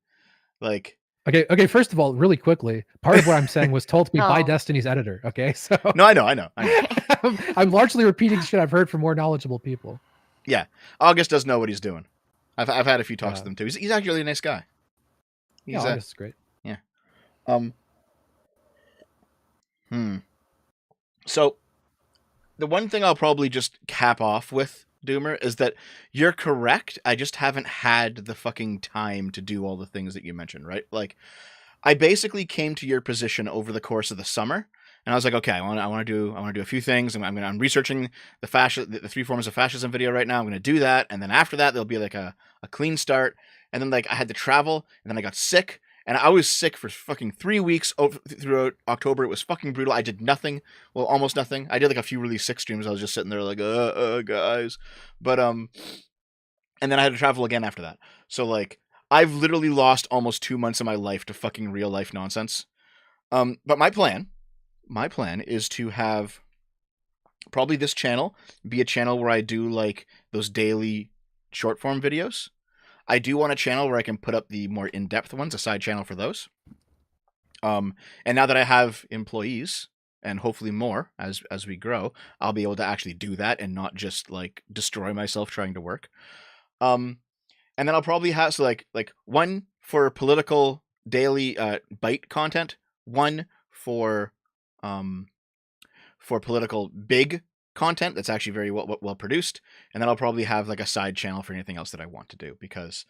A: Like,
C: okay. First of all, really quickly, part of what I'm saying was told to me by Destiny's editor. Okay, so
A: no, I know.
C: I'm largely repeating shit I've heard from more knowledgeable people.
A: Yeah, August does know what he's doing. I've had a few talks with him too. He's actually a really nice guy.
C: August is great.
A: Yeah. So, the one thing I'll probably just cap off with, Doomer, is that you're correct. I just haven't had the fucking time to do all the things that you mentioned, right? Like, I basically came to your position over the course of the summer, and I was like, okay, I want to do a few things. I'm researching the 3 forms of fascism video right now. I'm going to do that, and then after that, there'll be like a clean start, and then like I had to travel, and then I got sick. And I was sick for fucking 3 weeks throughout October. It was fucking brutal. I did nothing. Well, almost nothing. I did like a few really sick streams. I was just sitting there like, guys. But, and then I had to travel again after that. So, like, I've literally lost almost 2 months of my life to fucking real life nonsense. But my plan is to have probably this channel be a channel where I do, like, those daily short form videos. I do want a channel where I can put up the more in-depth ones, a side channel for those. And now that I have employees, and hopefully more as we grow, I'll be able to actually do that and not just like destroy myself trying to work. And then I'll probably have like one for political daily bite content, one for political big content that's actually very well produced, and then I'll probably have like a side channel for anything else that I want to do, because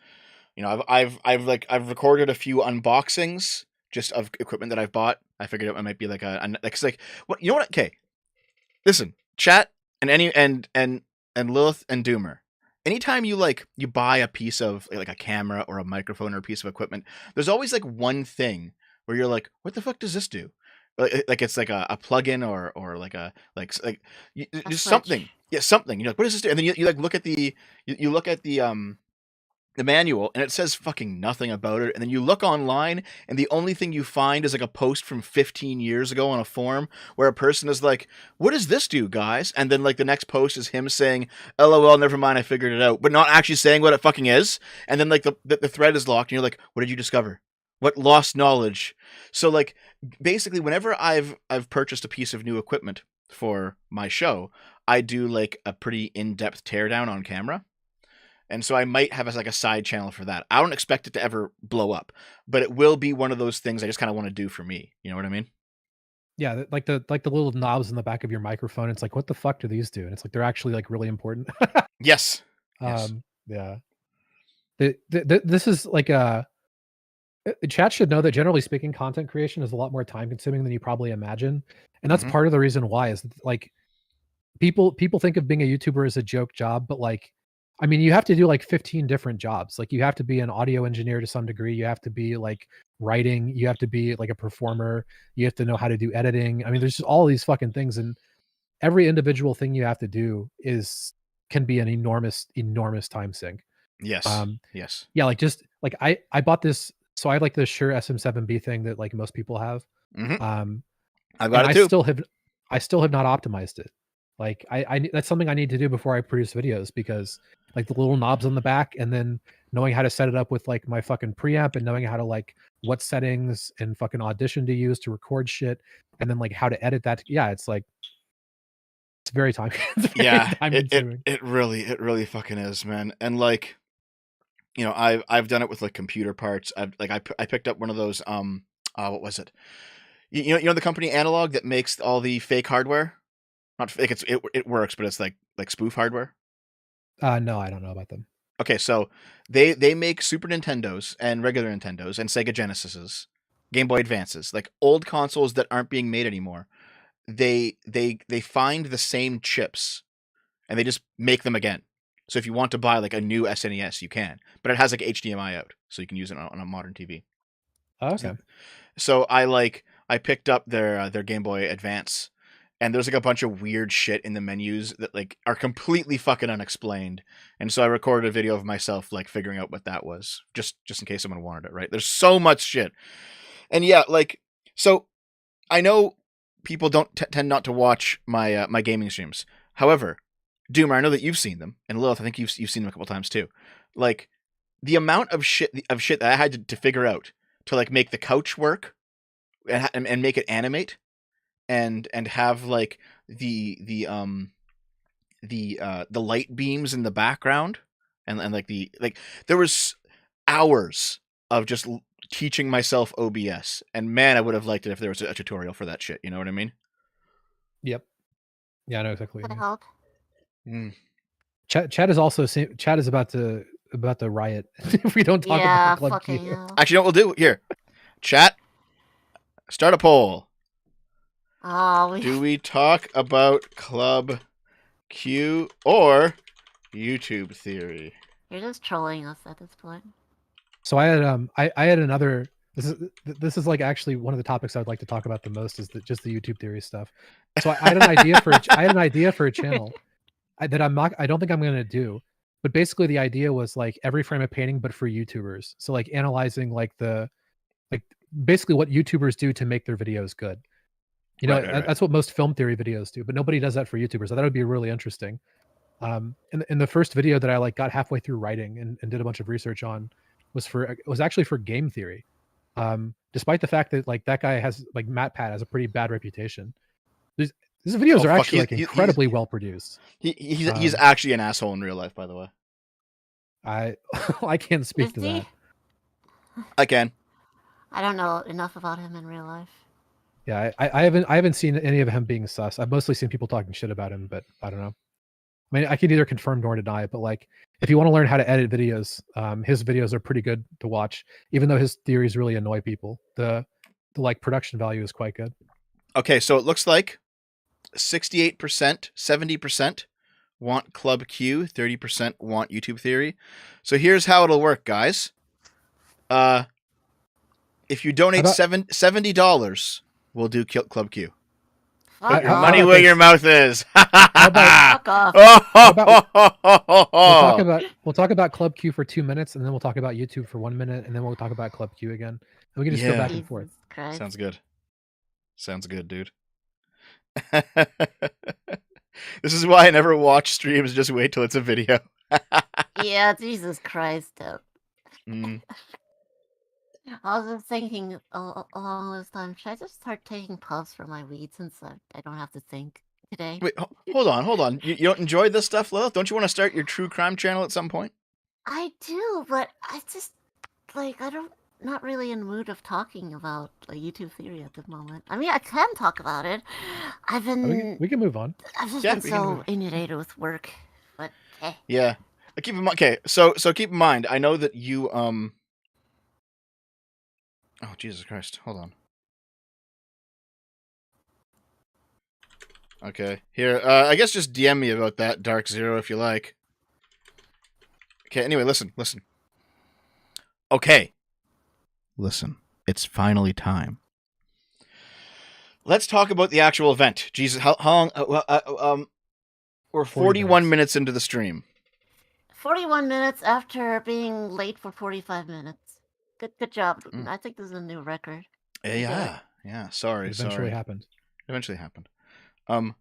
A: I've recorded a few unboxings just of equipment that I've bought. I figured it might be like what you know what? Okay, listen, chat and Lilith and Doomer. Anytime you buy a piece of like a camera or a microphone or a piece of equipment, there's always like one thing where you're like, what the fuck does this do? like it's like a plugin or like a
B: A
A: just
B: switch.
A: something. Yeah, something. You're like, what is this do? And then you like look at you look at the manual and it says fucking nothing about it, and then you look online and the only thing you find is like a post from 15 years ago on a forum where a person is like, what does this do, guys? And then like the next post is him saying, LOL, never mind, I figured it out, but not actually saying what it fucking is. And then like the thread is locked and you're like, what did you discover? What lost knowledge? So like basically whenever I've purchased a piece of new equipment for my show, I do like a pretty in-depth teardown on camera. And so I might have like a side channel for that. I don't expect it to ever blow up, but it will be one of those things I just kind of want to do for me. You know what I mean?
C: Yeah, like the little knobs in the back of your microphone. It's like, what the fuck do these do? And it's like they're actually like really important.
A: Yes. Yes.
C: Yeah. This is like chat should know that generally speaking, content creation is a lot more time consuming than you probably imagine, and that's
A: Mhm.
C: part of the reason why is like people think of being a YouTuber as a joke job, but like, I mean, you have to do like 15 different jobs. Like you have to be an audio engineer to some degree. You have to be like writing. You have to be like a performer. You have to know how to do editing. I mean, there's just all these fucking things, and every individual thing you have to do can be an enormous time sink.
A: Yes. Yes.
C: Yeah, like just like I bought this, so I have like the Shure SM7B thing that like most people have.
A: Mhm.
C: Um,
A: I've got
C: and
A: it too.
C: I still have not optimized it. Like that's something I need to do before I produce videos, because like the little knobs on the back, and then knowing how to set it up with like my fucking preamp, and knowing how to like what settings and fucking Audition to use to record shit, and then like how to edit that. Yeah, it's like it's very time. It's very
A: Yeah.
C: time consuming.
A: It really fucking is, man. And like, you know, I've done it with like computer parts. I picked up one of those what was it? You know the company Analog that makes all the fake hardware? Not fake, it works, but it's like spoof hardware.
C: No, I don't know about them.
A: Okay, so they make Super Nintendos and regular Nintendos and Sega Genesises, Game Boy Advances, like old consoles that aren't being made anymore. They find the same chips and they just make them again. So if you want to buy like a new SNES, you can, but it has like HDMI out, so you can use it on a modern TV.
C: Oh, okay.
A: So I picked up their Game Boy Advance, and there's like a bunch of weird shit in the menus that like are completely fucking unexplained. And so I recorded a video of myself like figuring out what that was, just in case someone wanted it. Right? There's so much shit, and yeah, like so I know people don't tend not to watch my my gaming streams. However, Doomer, I know that you've seen them, and Lilith, I think you've seen them a couple times too. Like the amount of shit that I had to figure out to like make the couch work and make it animate and have like the light beams in the background and like there was hours of just teaching myself OBS, and man, I would have liked it if there was a tutorial for that shit. You know what I mean?
C: Yep. Yeah, I know exactly what
B: Could
C: you mean.
B: help.
A: Mm.
C: Chat is also chat is about to riot if we don't talk
B: Yeah,
C: about Club
B: fucking
C: Q.
B: hell.
A: Actually, you know what we'll do here? Chat, start a poll.
B: Oh,
A: Do we talk about Club Q or YouTube theory?
B: you're just trolling us at this point.
C: So I had another. This is like actually one of the topics I'd like to talk about the most is just the YouTube theory stuff. So I had an idea for a channel that I don't think I'm gonna do, but basically the idea was like every frame of painting, but for YouTubers. So like analyzing like basically what YouTubers do to make their videos good. You know,
A: Right.
C: that's what most film theory videos do, but nobody does that for YouTubers. I thought it would be really interesting. In the first video that I like got halfway through writing and did a bunch of research on was actually for game theory. Despite the fact that like that guy has like MatPat has a pretty bad reputation. These videos are actually like incredibly well produced.
A: He's actually an asshole in real life, by the way.
C: I can't speak to that.
A: I can.
B: I don't know enough about him in real life.
C: Yeah, I haven't seen any of him being sus. I've mostly seen people talking shit about him, but I don't know. I mean, I can neither confirm nor deny it, but like, if you want to learn how to edit videos, his videos are pretty good to watch, even though his theories really annoy people. The like production value is quite good.
A: Okay, so it looks like 68%, 70% want Club Q, 30% want YouTube theory. So here's how it'll work, guys. If you donate $70, we'll do Club Q.
B: Fuck
C: how
B: off.
A: Money
C: about
A: where
C: this?
A: your mouth is.
B: Fuck off.
C: We'll talk about Club Q for 2 minutes, and then we'll talk about YouTube for 1 minute, and then we'll talk about Club Q again. And we can just go
A: Yeah.
C: back and forth.
B: Jesus Christ.
A: Sounds good. Sounds good, dude. This is why I never watch streams. Just wait till it's a video.
B: Yeah, Jesus Christ.
A: Mm.
B: I was just thinking along this time, should I just start taking puffs for my weed since I don't have to think today?
A: Wait, hold on. You don't enjoy this stuff, Lilith? Don't you want to start your true crime channel at some point?
B: I do, but I just, like, not really in the mood of talking about a YouTube theory at the moment. I mean, I can talk about it. I've been,
C: We can move on.
B: I've just
A: Yeah,
B: been
A: we can
B: so
A: move.
B: inundated with work, but hey.
A: Yeah. Keep in mind. Okay, so keep in mind. I know that you Oh, Jesus Christ! Hold on. Okay, here. I guess just DM me about that Dark Zero if you like. Okay. Anyway, listen. Okay. Listen. It's finally time. Let's talk about the actual event. Jesus, how long? We're 41 minutes into the stream.
B: 41 minutes after being late for 45 minutes. Good job. I think this is a new record.
A: Yeah. Sorry.
C: It eventually happened.
A: Eventually happened. $10.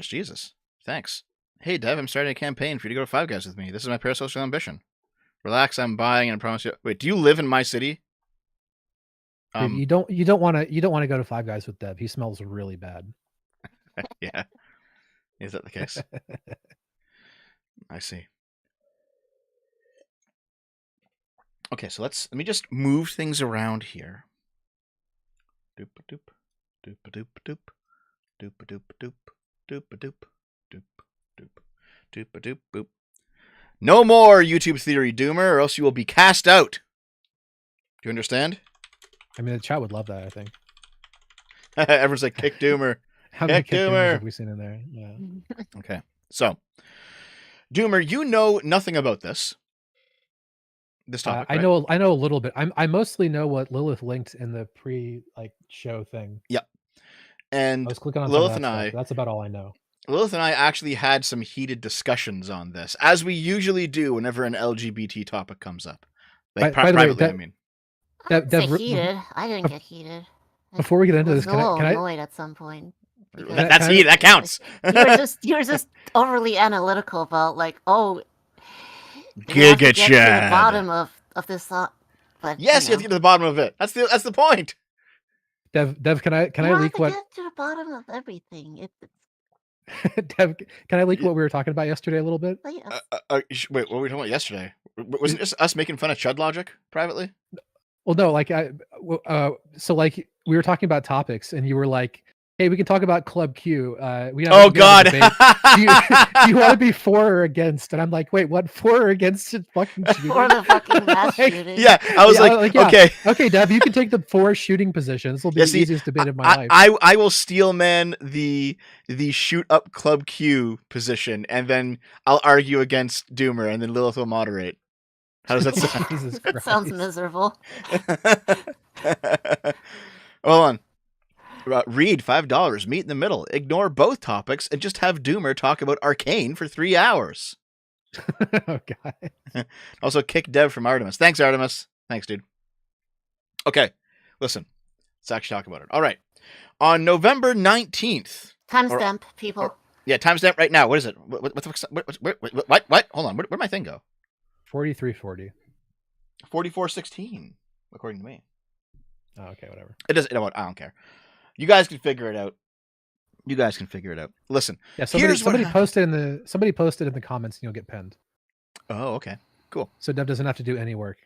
A: Jesus. Thanks. Hey, Dev, I'm starting a campaign for you to go to Five Guys with me. This is my parasocial ambition. Relax, I'm buying and I promise you. Wait, do you live in my city?
C: Dude, you don't want to go to Five Guys with Dev. He smells really bad.
A: Yeah. Is that the case? I see. Okay, so let me just move things around here. Doop doop doop doop doop doop doop doop doop doop doop doop doop doop boop. No more YouTube theory, Doomer, or else you will be cast out. Do you understand?
C: I mean, the chat would love that, I think.
A: Everyone's like, kick Doomer.
C: How many
A: Kick
C: kick
A: Doomer.
C: Doomers have we seen in there? Yeah.
A: Okay, so Doomer, you know nothing about this. This topic,
C: I
A: right?
C: know a little bit. I mostly know what Lilith linked in the show thing.
A: Yep.
C: I
A: And
C: was clicking on
A: Lilith
C: some of that
A: and
C: stuff. That's about all I know.
A: Lilith and I actually had some heated discussions on this, as we usually do whenever an LGBT topic comes up. Like,
C: By the way,
A: privately, I mean.
B: I didn't say heated. I didn't get heated.
C: Before we get into this,
B: I was
C: can I
B: annoyed at some point.
A: That's heat. That counts.
B: You were just overly analytical about like, oh,
A: Giga
B: get to the
A: Chad.
B: bottom of this song. But
A: Yes, you have to get to the bottom of it. That's the point.
C: Dev, can I leak what?
B: Get to the bottom of everything.
C: Dev, can I leak what we were talking about yesterday a little bit?
B: Yes.
A: Wait, what were we talking about yesterday? Wasn't it just us making fun of Chud Logic privately?
C: Well, no, so like we were talking about topics, and you were like, "Hey, we can talk about Club Q."
A: Oh God!
C: Do you want to be for or against? And I'm like, "Wait, what? For or against fucking shooting?"
B: For the fucking mass shooting.
A: Yeah, I was
C: okay, Dev, you can take the for shooting position. This will be the easiest debate of my life.
A: I will steel man the shoot up Club Q position, and then I'll argue against Doomer, and then Lilith will moderate. How does that sound?
C: Jesus
B: That
C: Christ.
B: sounds miserable.
A: Hold on. Read $5. Meet in the middle. Ignore both topics and just have Doomer talk about Arcane for 3 hours.
C: Oh God.
A: Also, kick Dev from Artemis. Thanks, Artemis. Thanks, dude. Okay, listen. Let's actually talk about it. All right. On November 19th.
B: Timestamp, people.
A: Yeah, timestamp right now. What is it? What the fuck? What? Hold on. Where'd my thing go?
C: 4340.
A: 4416, according to me.
C: Oh, okay, whatever.
A: It doesn't. You know what? I don't care. You guys can figure it out. Listen.
C: Yeah, somebody posted in the comments, and you'll get pinned.
A: Oh, okay. Cool.
C: So Dev doesn't have to do any work.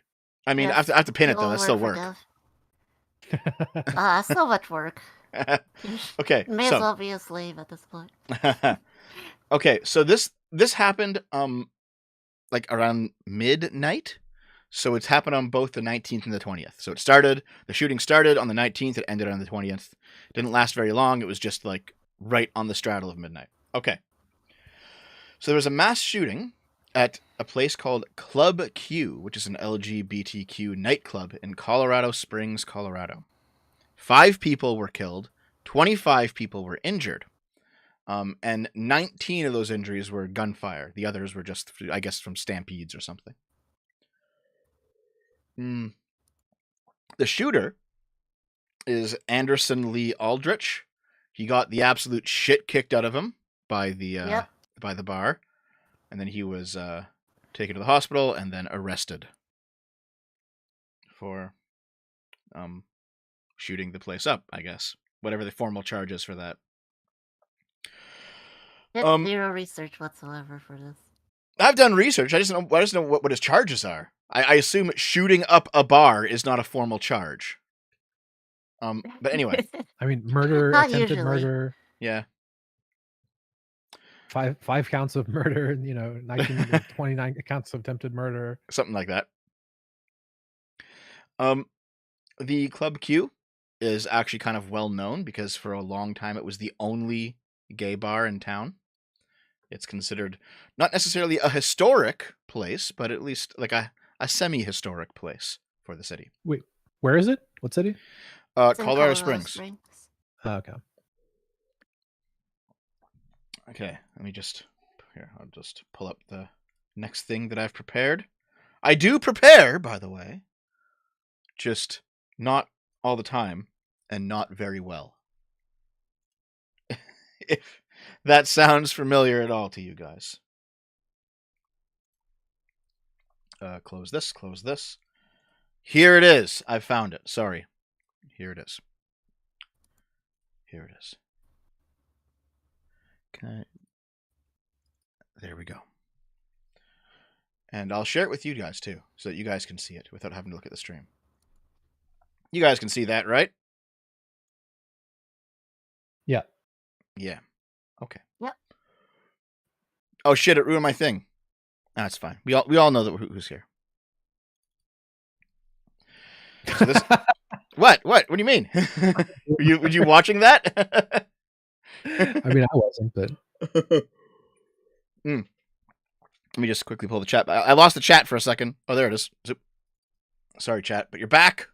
A: I mean,
B: Yes,
A: I have to pin it though.
B: all
A: That's still
B: for
A: work.
B: Dev. So much work.
A: Okay.
B: May as well be a slave at this point.
A: Okay, so this happened like around midnight. So it's happened on both the 19th and the 20th. So the shooting started on the 19th, it ended on the 20th. Didn't last very long. It was just like right on the straddle of midnight. Okay. So there was a mass shooting at a place called Club Q, which is an LGBTQ nightclub in Colorado Springs, Colorado. 5 people were killed, 25 people were injured, and 19 of those injuries were gunfire. The others were just, I guess, from stampedes or something. The shooter is Anderson Lee Aldrich. He got the absolute shit kicked out of him by the bar, and then he was taken to the hospital and then arrested for shooting the place up, I guess. Whatever the formal charge is for that.
B: Zero research whatsoever for this.
A: I've done research. I just know what his charges are. I assume shooting up a bar is not a formal charge. But anyway.
C: I mean, murder,
B: Not
C: attempted
B: usually.
C: murder.
A: Yeah.
C: 5 counts of murder, 19 29 counts of attempted murder.
A: Something like that. The Club Q is actually kind of well known because for a long time it was the only gay bar in town. It's considered not necessarily a historic place, but at least like a semi-historic place for the city.
C: Wait, where is it? What city?
A: Colorado Springs.
C: Oh, okay.
A: Okay, let me I'll just pull up the next thing that I've prepared. I do prepare, by the way. Just not all the time and not very well. If that sounds familiar at all to you guys. Close this. Here it is. I found it. Sorry. Here it is. Okay. There we go. And I'll share it with you guys too, so that you guys can see it without having to look at the stream. You guys can see that, right?
C: Yeah.
A: Yeah. Okay.
B: Yep.
A: Oh shit! It ruined my thing. That's fine. We all know that who's here. So this. What? What do you mean? Were you watching that?
C: I mean, I wasn't, but.
A: Let me just quickly pull the chat. I lost the chat for a second. Oh, there it is. Zoop. Sorry, chat, but you're back.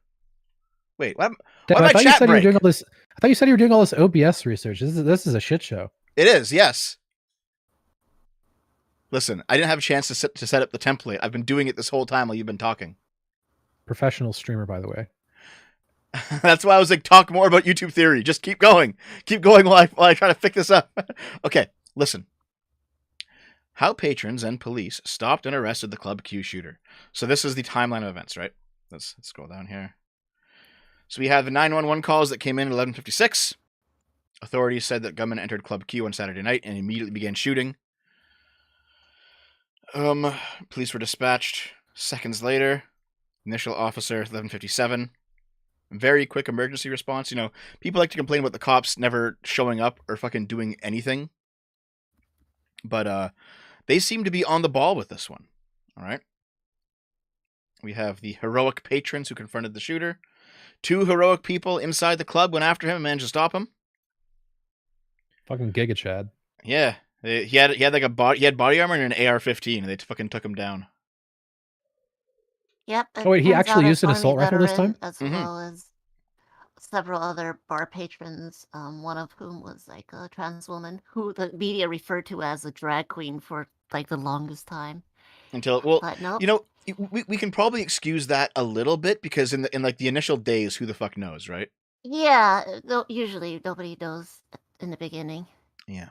A: Wait, what?
C: I thought you said you were doing all this. I thought you said you were doing all this OBS research. This is a shit show.
A: It is, yes. Listen, I didn't have a chance to set up the template. I've been doing it this whole time while you've been talking.
C: Professional streamer, by the way.
A: That's why I was like, talk more about YouTube theory. Just keep going. Keep going while I try to pick this up. Okay, listen. How patrons and police stopped and arrested the Club Q shooter. So this is the timeline of events, right? Let's scroll down here. So we have the 911 calls that came in at 11:56. Authorities said that gunmen entered Club Q on Saturday night and immediately began shooting. Police were dispatched seconds later. Initial officer, 11:57. Very quick emergency response. People like to complain about the cops never showing up or fucking doing anything. But they seem to be on the ball with this one. All right. We have the heroic patrons who confronted the shooter. 2 heroic people inside the club went after him and managed to stop him.
C: Fucking Giga Chad.
A: Yeah. He had body armor and an AR-15, and they fucking took him down.
B: Yep.
C: Oh wait, he actually used an assault rifle this time?
B: As well as several other bar patrons, one of whom was like a trans woman who the media referred to as a drag queen for like the longest time.
A: But
B: nope.
A: We can probably excuse that a little bit because in like the initial days, who the fuck knows, right?
B: Yeah, usually nobody knows in the beginning.
A: Yeah.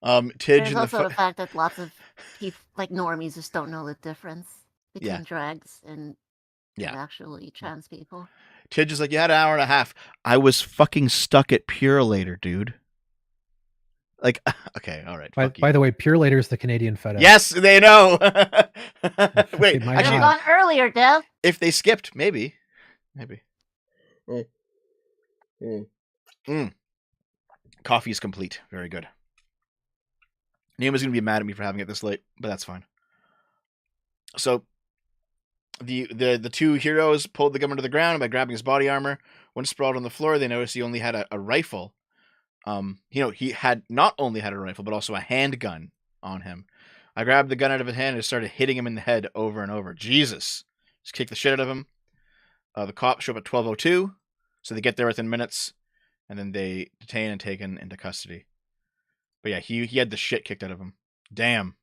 A: Tidge.
B: There's also the fact that lots of people, like normies, just don't know the difference between drags and actually trans people.
A: Tidge is like, you had an hour and a half. I was fucking stuck at Pure Later, dude. Like, okay, all right.
C: By the way, Pure Later is the Canadian FedEx.
A: Yes, they know. Wait,
B: I should have gone earlier, Dev.
A: If they skipped, maybe. Coffee is complete. Very good. Nima's going to be mad at me for having it this late, but that's fine. So, the 2 heroes pulled the gunman to the ground by grabbing his body armor. When sprawled on the floor, they noticed he only had a rifle. He had not only had a rifle, but also a handgun on him. I grabbed the gun out of his hand and started hitting him in the head over and over. Jesus. Just kicked the shit out of him. The cops show up at 12:02. So they get there within minutes, and then they detain and taken into custody. But yeah, he had the shit kicked out of him. Damn.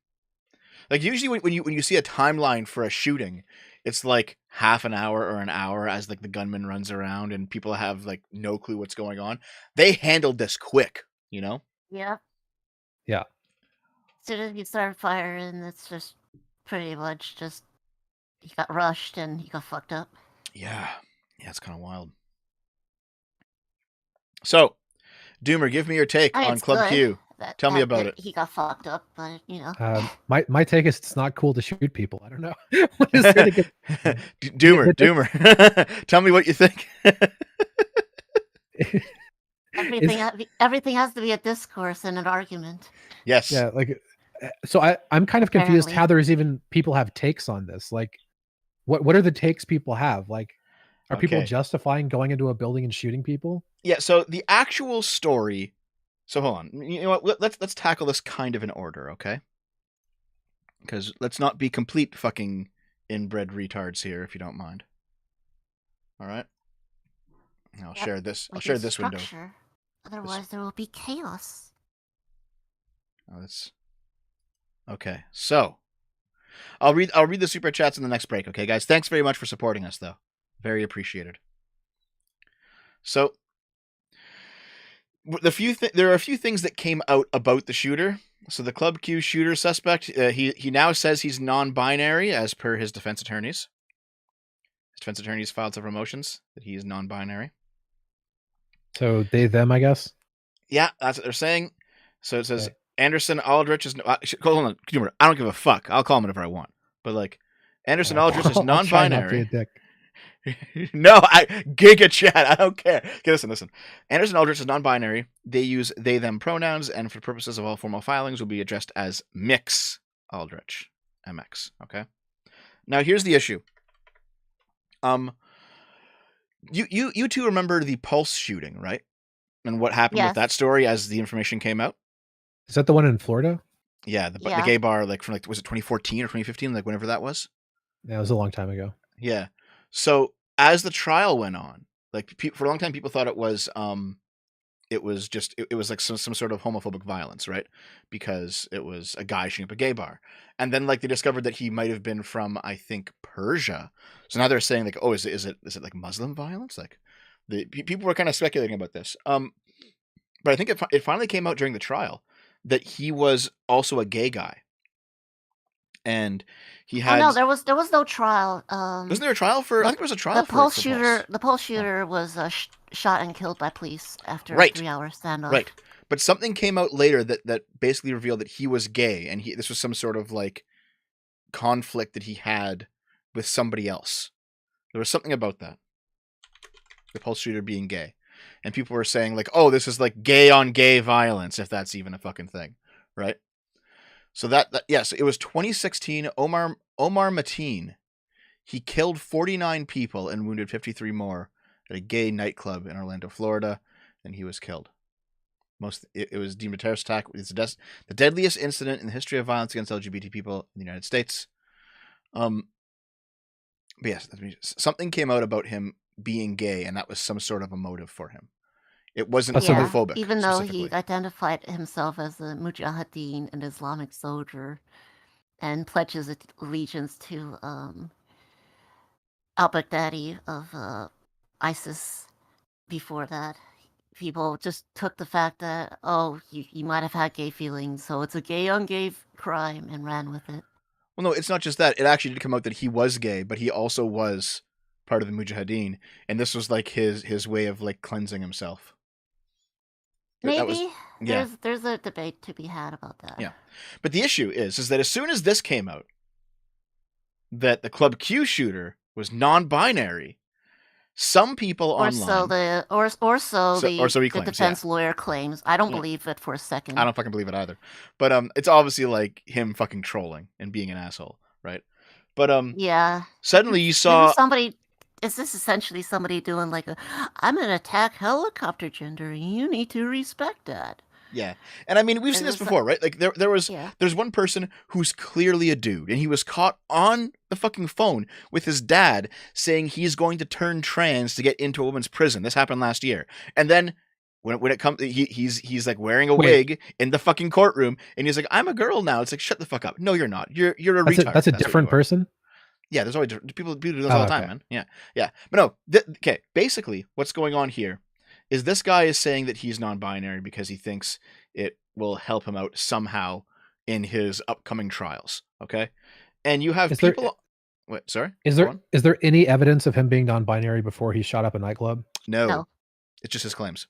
A: Like usually when you see a timeline for a shooting, it's like half an hour or an hour as like the gunman runs around and people have like no clue what's going on. They handled this quick, you know?
B: Yep.
C: Yeah.
B: As soon as you start firing, it's just pretty much just he got rushed and he got fucked up.
A: Yeah. Yeah, it's kind of wild. So, Doomer, give me your take on Club Q. Tell me about it.
B: He got fucked up, but you know.
C: My take is it's not cool to shoot people. I don't know. What is there to get...
A: Doomer. Tell me what you think.
B: Everything has to be a discourse and an argument.
A: Yes.
C: Yeah, like so I'm kind of confused how there's even people have takes on this. Like what are the takes people have? Like are people justifying going into a building and shooting people?
A: Yeah, so the actual story. So hold on. You know what? Let's tackle this kind of in order, okay? Because let's not be complete fucking inbred retards here, if you don't mind. All right. I'll share this. I'll share this window.
B: Otherwise, there will be chaos.
A: Oh, that's okay. So I'll read the super chats in the next break. Okay, guys. Thanks very much for supporting us, though. Very appreciated. So there are a few things that came out about the shooter. So the Club Q shooter suspect, he now says he's non-binary as per his defense attorneys. His defense attorneys filed several motions that he is non-binary.
C: So they, them, I guess?
A: Yeah, that's what they're saying. So it says Anderson Aldrich is... hold on, I don't give a fuck. I'll call him whatever I want. But like, Anderson Aldrich is non-binary. No, Giga Chat. I don't care. Okay, listen. Anderson Aldrich is non-binary. They use they them pronouns, and for purposes of all formal filings, will be addressed as Mix Aldrich, MX. Okay. Now here's the issue. You two remember the Pulse shooting, right? And what happened with that story as the information came out?
C: Is that the one in Florida?
A: Yeah, the gay bar, like from was it 2014 or 2015, like whenever that was?
C: Yeah, it was a long time ago.
A: Yeah. So as the trial went on, like for a long time, people thought it was like some sort of homophobic violence, right? Because it was a guy shooting up a gay bar, and then like they discovered that he might have been from, I think, Persia. So now they're saying like, oh, is it like Muslim violence? Like the people were kind of speculating about this. But I think it finally came out during the trial that he was also a gay guy. And he had...
B: Oh, no, there was no trial.
A: Wasn't there a trial for... I think there was a trial
B: for Pulse. The Pulse shooter was shot and killed by police after a 3-hour standoff.
A: Right. But something came out later that basically revealed that he was gay, and this was some sort of like conflict that he had with somebody else. There was something about that. The Pulse shooter being gay. And people were saying like, oh, this is like gay on gay violence, if that's even a fucking thing. Right? So yes, it was 2016. Omar Mateen, he killed 49 people and wounded 53 more at a gay nightclub in Orlando, Florida, and he was killed. It was deemed a terrorist attack. It's the deadliest incident in the history of violence against LGBT people in the United States. But yes, something came out about him being gay, and that was some sort of a motive for him. It wasn't homophobic.
B: Even though he identified himself as a Mujahideen, an Islamic soldier, and pledges allegiance to al-Baghdadi of ISIS before that. People just took the fact that, oh, you might have had gay feelings, so it's a gay-on-gay crime, and ran with it.
A: Well, no, it's not just that. It actually did come out that he was gay, but he also was part of the Mujahideen, and this was like his way of like cleansing himself.
B: Maybe there's a debate to be had about that.
A: Yeah, but the issue is that as soon as this came out, that the Club Q shooter was non-binary, some people online,
B: the defense lawyer claims. I don't believe it for a second.
A: I don't fucking believe it either. But it's obviously like him fucking trolling and being an asshole, right? But suddenly you saw
B: somebody. Is this essentially somebody doing like I'm an attack helicopter gender, and you need to respect that?
A: Yeah. And I mean, we've seen this before, right? Like there's one person who's clearly a dude, and he was caught on the fucking phone with his dad saying he's going to turn trans to get into a woman's prison. This happened last year. And then when it comes, he's like wearing a wig in the fucking courtroom, and he's like, I'm a girl now. It's like, shut the fuck up. No, you're not. You're a retard.
C: That's a different person?
A: Yeah, there's always people do this all the time, man. Yeah. But no, okay. Basically, what's going on here is this guy is saying that he's non-binary because he thinks it will help him out somehow in his upcoming trials. Okay, and you have people. Wait, sorry.
C: Is there any evidence of him being non-binary before he shot up a nightclub?
A: No. It's just his claims.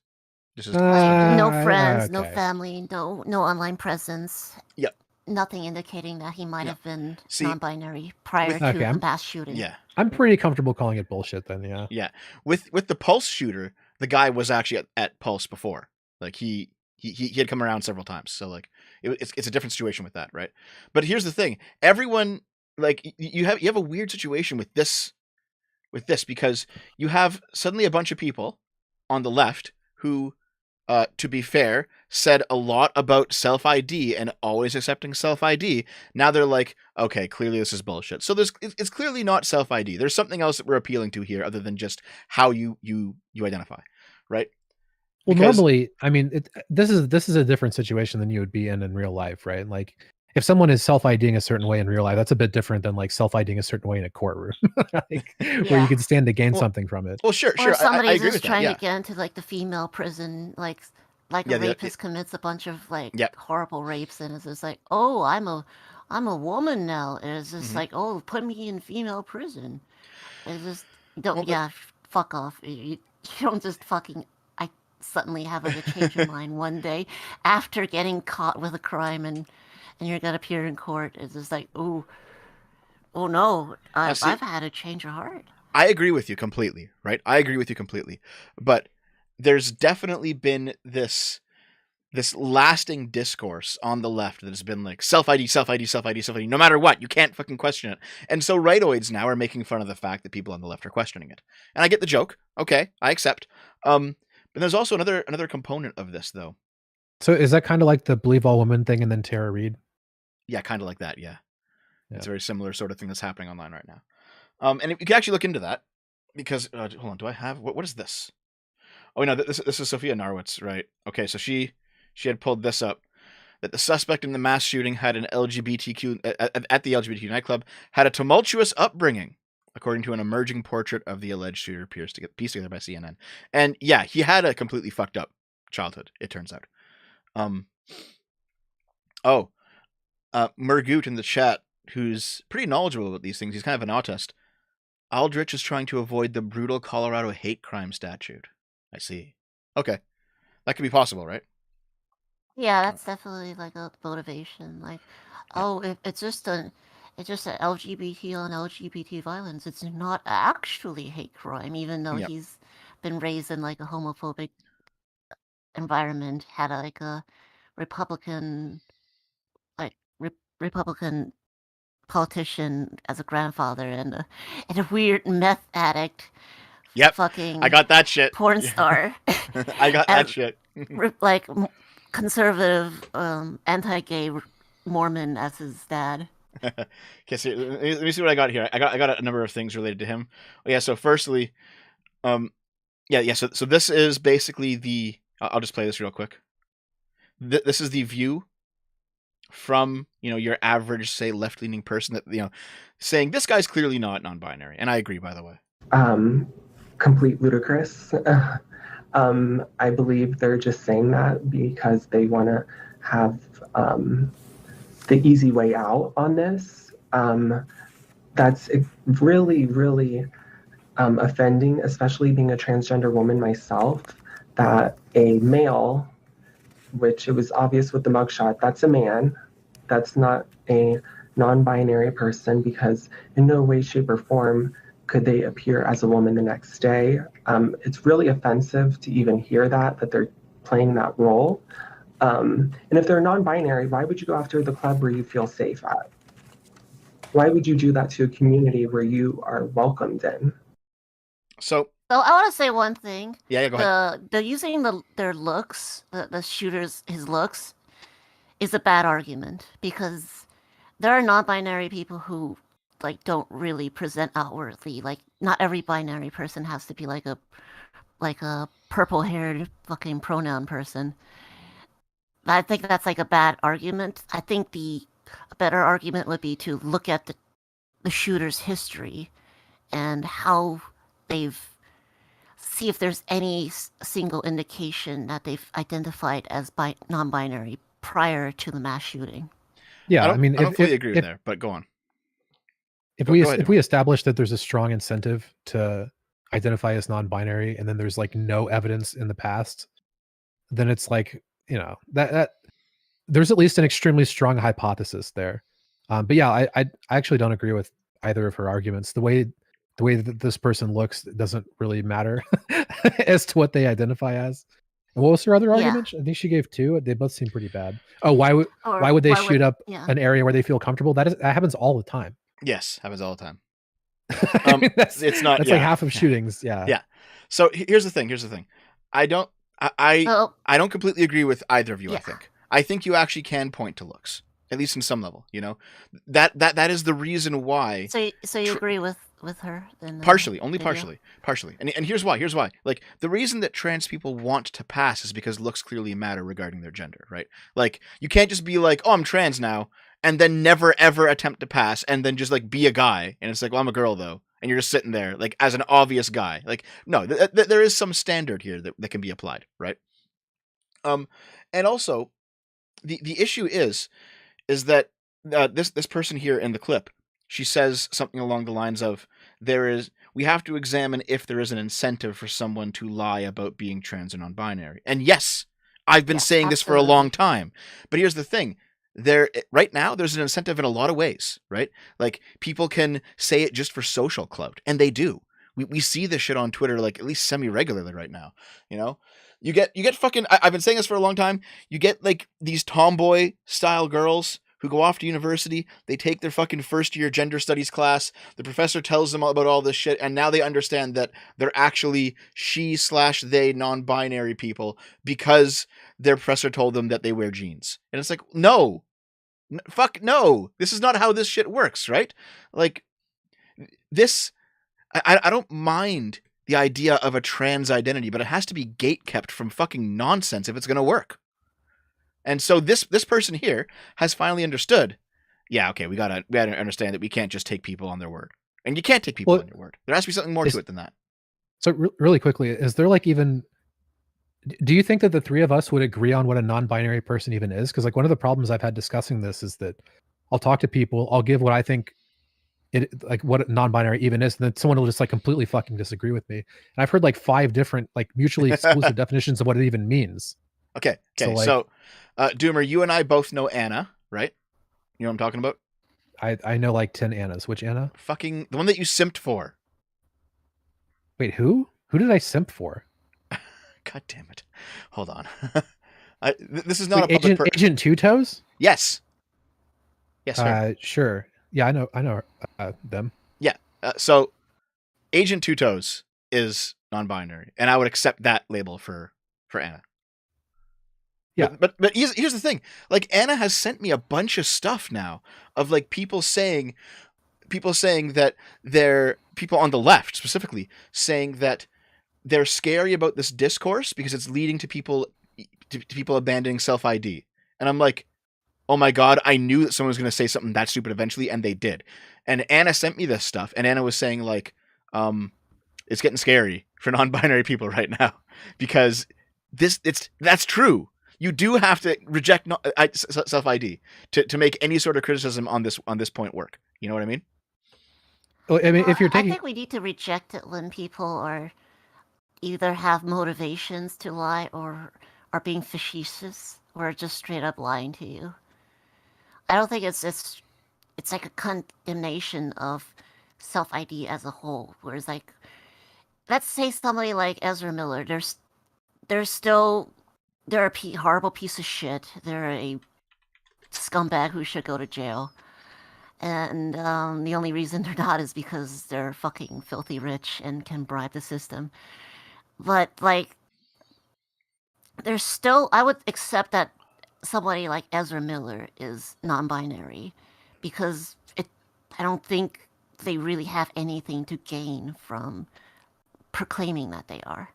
B: No friends, no family, no online presence.
A: Yep.
B: Nothing indicating that he might have been non-binary prior to the mass shooting.
A: Yeah.
C: I'm pretty comfortable calling it bullshit then, yeah.
A: Yeah. With the Pulse shooter, the guy was actually at Pulse before. Like he had come around several times. So like it's a different situation with that, right? But here's the thing. Everyone, like, you have a weird situation with this because you have suddenly a bunch of people on the left who, to be fair, said a lot about self-ID and always accepting self-ID. Now they're like, okay, clearly this is bullshit. So it's clearly not self-ID. There's something else that we're appealing to here other than just how you identify, right?
C: Well, normally, I mean, this is a different situation than you would be in real life, right? Like, if someone is self-IDing a certain way in real life, that's a bit different than like self-IDing a certain way in a courtroom, where you can stand to gain something from it.
A: Well, sure.
B: Or somebody's
A: just
B: trying to get into like the female prison, like a rapist commits a bunch of like horrible rapes, and it's just like, oh, I'm a woman now, and it's just like, oh, put me in female prison. It's just fuck off. You don't just fucking suddenly have a change of mind one day after getting caught with a crime and you're gonna appear in court. It's just like, oh no, I've had a change of heart.
A: I agree with you completely, right? But there's definitely been this lasting discourse on the left that has been like self-ID, no matter what, you can't fucking question it. And so rightoids now are making fun of the fact that people on the left are questioning it. And I get the joke. Okay, I accept. But there's also another component of this though.
C: So is that kind of like the believe all women thing and then Tara Reid? Yeah,
A: kind of like that. Yeah. It's a very similar sort of thing that's happening online right now. And you can actually look into that because hold on, do I have what is this? Oh no, this is Sophia Narwitz, right? Okay, so she had pulled this up that the suspect in the mass shooting had an LGBTQ at the LGBTQ nightclub had a tumultuous upbringing, according to an emerging portrait of the alleged shooter pieced together by CNN. And yeah, he had a completely fucked up childhood, it turns out. Murgoot in the chat, who's pretty knowledgeable about these things, he's kind of an autist. Aldrich is trying to avoid the brutal Colorado hate crime statute. I see. Okay. That could be possible, right?
B: Yeah, that's definitely like a motivation. Like, it's just an LGBT on LGBT violence. It's not actually hate crime, even though he's been raised in like a homophobic environment, had like a Republican politician as a grandfather and a weird meth addict.
A: Yep.
B: Fucking
A: I got that shit.
B: Porn star.
A: I got that shit.
B: Like conservative, anti-gay Mormon as his dad.
A: Okay, so let me see what I got here. I got a number of things related to him. Yeah, so firstly, so this is basically I'll just play this real quick. This is the view from, your average, say, left-leaning person that, saying this guy's clearly not non-binary. And I agree, by the way.
D: Complete ludicrous. I believe they're just saying that because they want to have the easy way out on this. That's really, really offending, especially being a transgender woman myself, that a male, which it was obvious with the mugshot, that's a man. That's not a non-binary person, because in no way, shape, or form could they appear as a woman the next day. It's really offensive to even hear that they're playing that role. And if they're non-binary, why would you go after the club where you feel safe at? Why would you do that to a community where you are welcomed in?
A: So
B: So I want to say one thing.
A: Yeah, go ahead.
B: The using their looks, the shooters, his looks, is a bad argument because there are non-binary people who like don't really present outwardly. Like not every binary person has to be like a purple-haired fucking pronoun person. I think that's like a bad argument. I think a better argument would be to look at the shooter's history and how they've see if there's any single indication that they've identified as non-binary prior to the mass shooting.
C: Yeah,
A: I don't fully agree with there, but go on.
C: If we establish that there's a strong incentive to identify as non-binary, and then there's like no evidence in the past, then it's like, you know, that there's at least an extremely strong hypothesis there. But yeah, I actually don't agree with either of her arguments. The way that this person looks doesn't really matter as to what they identify as. And what was her other argument? I think she gave 2. They both seem pretty bad. Oh, why would they shoot up an area where they feel comfortable? That happens all the time.
A: Yes, happens all the time.
C: I mean, that's like half of shootings. Yeah.
A: Yeah. So here's the thing. I don't completely agree with either of you.
B: Yeah.
A: I think you actually can point to looks, at least in some level. You know, that is the reason why.
B: So you agree with her? Then
A: partially, only partially. And here's why. Like, the reason that trans people want to pass is because looks clearly matter regarding their gender, right? Like, you can't just be like, oh, I'm trans now, and then never ever attempt to pass, and then just like be a guy, and it's like, well, I'm a girl though, and you're just sitting there like as an obvious guy. Like, no, there is some standard here that can be applied, right? And also, the issue is that this person here in the clip, she says something along the lines of, we have to examine if there is an incentive for someone to lie about being trans or non-binary. And yes, I've been saying this for a long time. But here's the thing. Right now, there's an incentive in a lot of ways, right? Like, people can say it just for social clout, and they do. We see this shit on Twitter, like, at least semi-regularly right now, you know? You get fucking, I've been saying this for a long time, you get, like, these tomboy-style girls who go off to university, they take their fucking first-year gender studies class, the professor tells them about all this shit, and now they understand that they're actually she/they non-binary people because their professor told them that they wear jeans. And it's like, no. Fuck no. This is not how this shit works, right? Like, this, I don't mind the idea of a trans identity, but it has to be gatekept from fucking nonsense if it's going to work. And so this person here has finally understood, yeah, okay, we gotta understand that we can't just take people on their word. And you can't take people on your word. There has to be something more to it than that.
C: So really quickly, is there like even, do you think that the three of us would agree on what a non-binary person even is? Because like one of the problems I've had discussing this is that I'll talk to people, I'll give what I think what non-binary even is, and then someone will just like completely fucking disagree with me. And I've heard like 5 different like mutually exclusive definitions of what it even means.
A: Okay. So Doomer, you and I both know Anna, right? You know what I'm talking about?
C: I know like 10 Annas. Which Anna?
A: Fucking the one that you simped for.
C: Wait, who? Who did I simp for?
A: God damn it! Hold on. This is not a
C: public Agent Two Toes.
A: Yes. Yes, sir.
C: Sure. Yeah, I know them.
A: Yeah. So, Agent Two Toes is non-binary, and I would accept that label for Anna.
C: Yeah.
A: But here's the thing. Like, Anna has sent me a bunch of stuff now of like people saying that people on the left specifically saying that they're scary about this discourse because it's leading to people abandoning self-ID. And I'm like, oh my God, I knew that someone was going to say something that stupid eventually, and they did. And Anna sent me this stuff, and Anna was saying like, it's getting scary for non-binary people right now because that's true. You do have to reject self-ID to make any sort of criticism on this point work. You know what I mean?
C: Well, I mean, if you're taking,
B: I think we need to reject it when people are either have motivations to lie or are being facetious or just straight up lying to you. I don't think it's like a condemnation of self-ID as a whole. Whereas like, let's say somebody like Ezra Miller, they're a horrible piece of shit. They're a scumbag who should go to jail. And the only reason they're not is because they're fucking filthy rich and can bribe the system. But like, there's still, I would accept that somebody like Ezra Miller is non-binary, because I don't think they really have anything to gain from proclaiming that they are.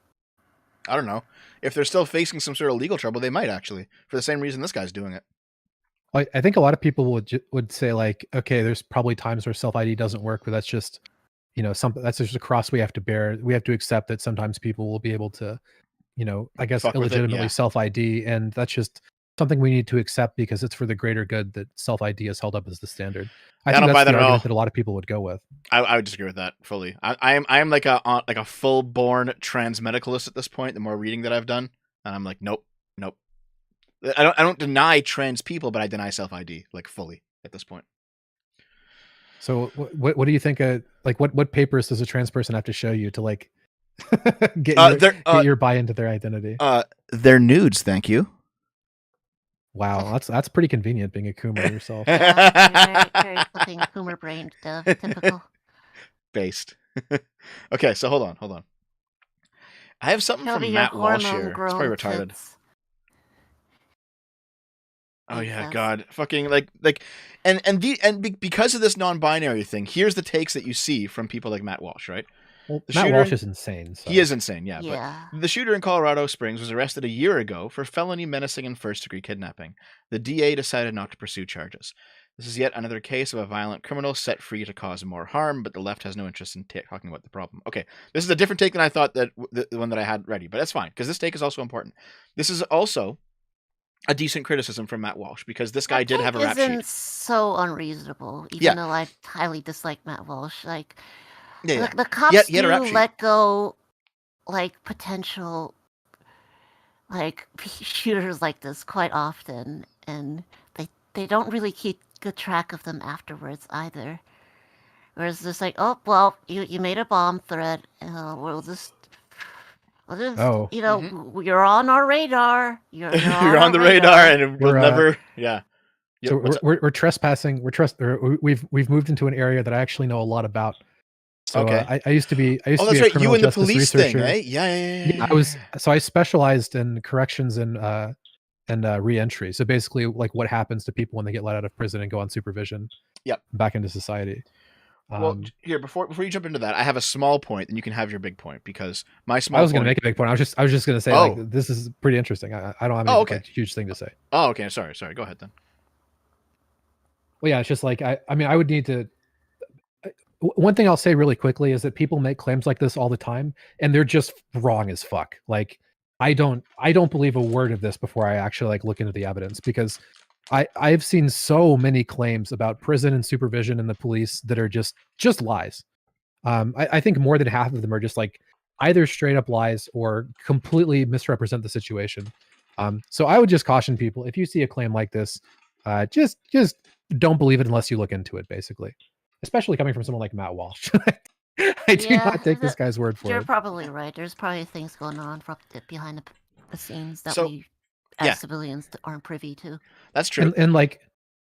A: I don't know. If they're still facing some sort of legal trouble, they might actually, for the same reason this guy's doing it.
C: I think a lot of people would say like, okay, there's probably times where self ID doesn't work, but that's just, something that's just a cross we have to bear. We have to accept that sometimes people will be able to, I guess
A: Fuck with it,
C: illegitimately
A: yeah.
C: self ID, and that's just something we need to accept because it's for the greater good that self ID is held up as the standard. I think
A: don't buy
C: that's
A: that
C: the
A: at all.
C: argument that a lot of people would go with.
A: I would disagree with that fully. I am like a full born trans medicalist at this point. The more reading that I've done, and I'm like, nope. I don't deny trans people, but I deny self ID like fully at this point.
C: So what do you think? Like what papers does a trans person have to show you to like get your buy into their identity?
A: Their nudes, thank you.
C: Wow, that's pretty convenient being a Coomer yourself.
B: Yeah, very fucking Coomer brained, typical.
A: Based. Okay, so hold on. I have something from Matt Walsh here. It's probably retarded.
B: Tits.
A: Oh yeah, God, fucking like, because of this non-binary thing, here's the takes that you see from people like Matt Walsh, right?
C: Well, Matt Walsh is insane. So.
A: He is insane, yeah. But the shooter in Colorado Springs was arrested a year ago for felony menacing and first-degree kidnapping. The DA decided not to pursue charges. This is yet another case of a violent criminal set free to cause more harm, but the left has no interest in talking about the problem. Okay, this is a different take than I thought that the one that I had ready, but that's fine because this take is also important. This is also a decent criticism from Matt Walsh because this guy did have a rap sheet.
B: Isn't so unreasonable, even though I highly dislike Matt Walsh. Like, the cops do let go, like, potential, like, shooters like this quite often, and they don't really keep good track of them afterwards either. Whereas it's like, oh well, you made a bomb threat, we'll just you're on our radar. You're
A: on the radar, and we'll never. Yeah.
C: So we're trespassing. We've moved into an area that I actually know a lot about. So
A: okay.
C: I used to be.
A: That's right.
C: A criminal
A: you and the
C: justice
A: police
C: researcher.
A: thing, eh? Yeah.
C: I specialized in corrections and re-entry. So basically, like what happens to people when they get let out of prison and go on supervision.
A: Yep.
C: Back into society.
A: Well, here before you jump into that, I have a small point, and you can have your big point because my small.
C: I was going to make a big point. I was just going to say like this is pretty interesting. I don't have any huge thing to say.
A: Oh, okay. Sorry. Go ahead then.
C: Well, yeah, it's just like I mean, I would need to. One thing I'll say really quickly is that people make claims like this all the time, and they're just wrong as fuck. Like I don't believe a word of this before I actually like look into the evidence because I've seen so many claims about prison and supervision and the police that are just lies. I think more than half of them are just like either straight up lies or completely misrepresent the situation. So I would just caution people, if you see a claim like this, just don't believe it unless you look into it, basically. Especially coming from someone like Matt Walsh. I do not take this guy's word for it.
B: You're probably right. There's probably things going on behind the scenes that we as civilians aren't privy to.
A: That's true.
C: And like,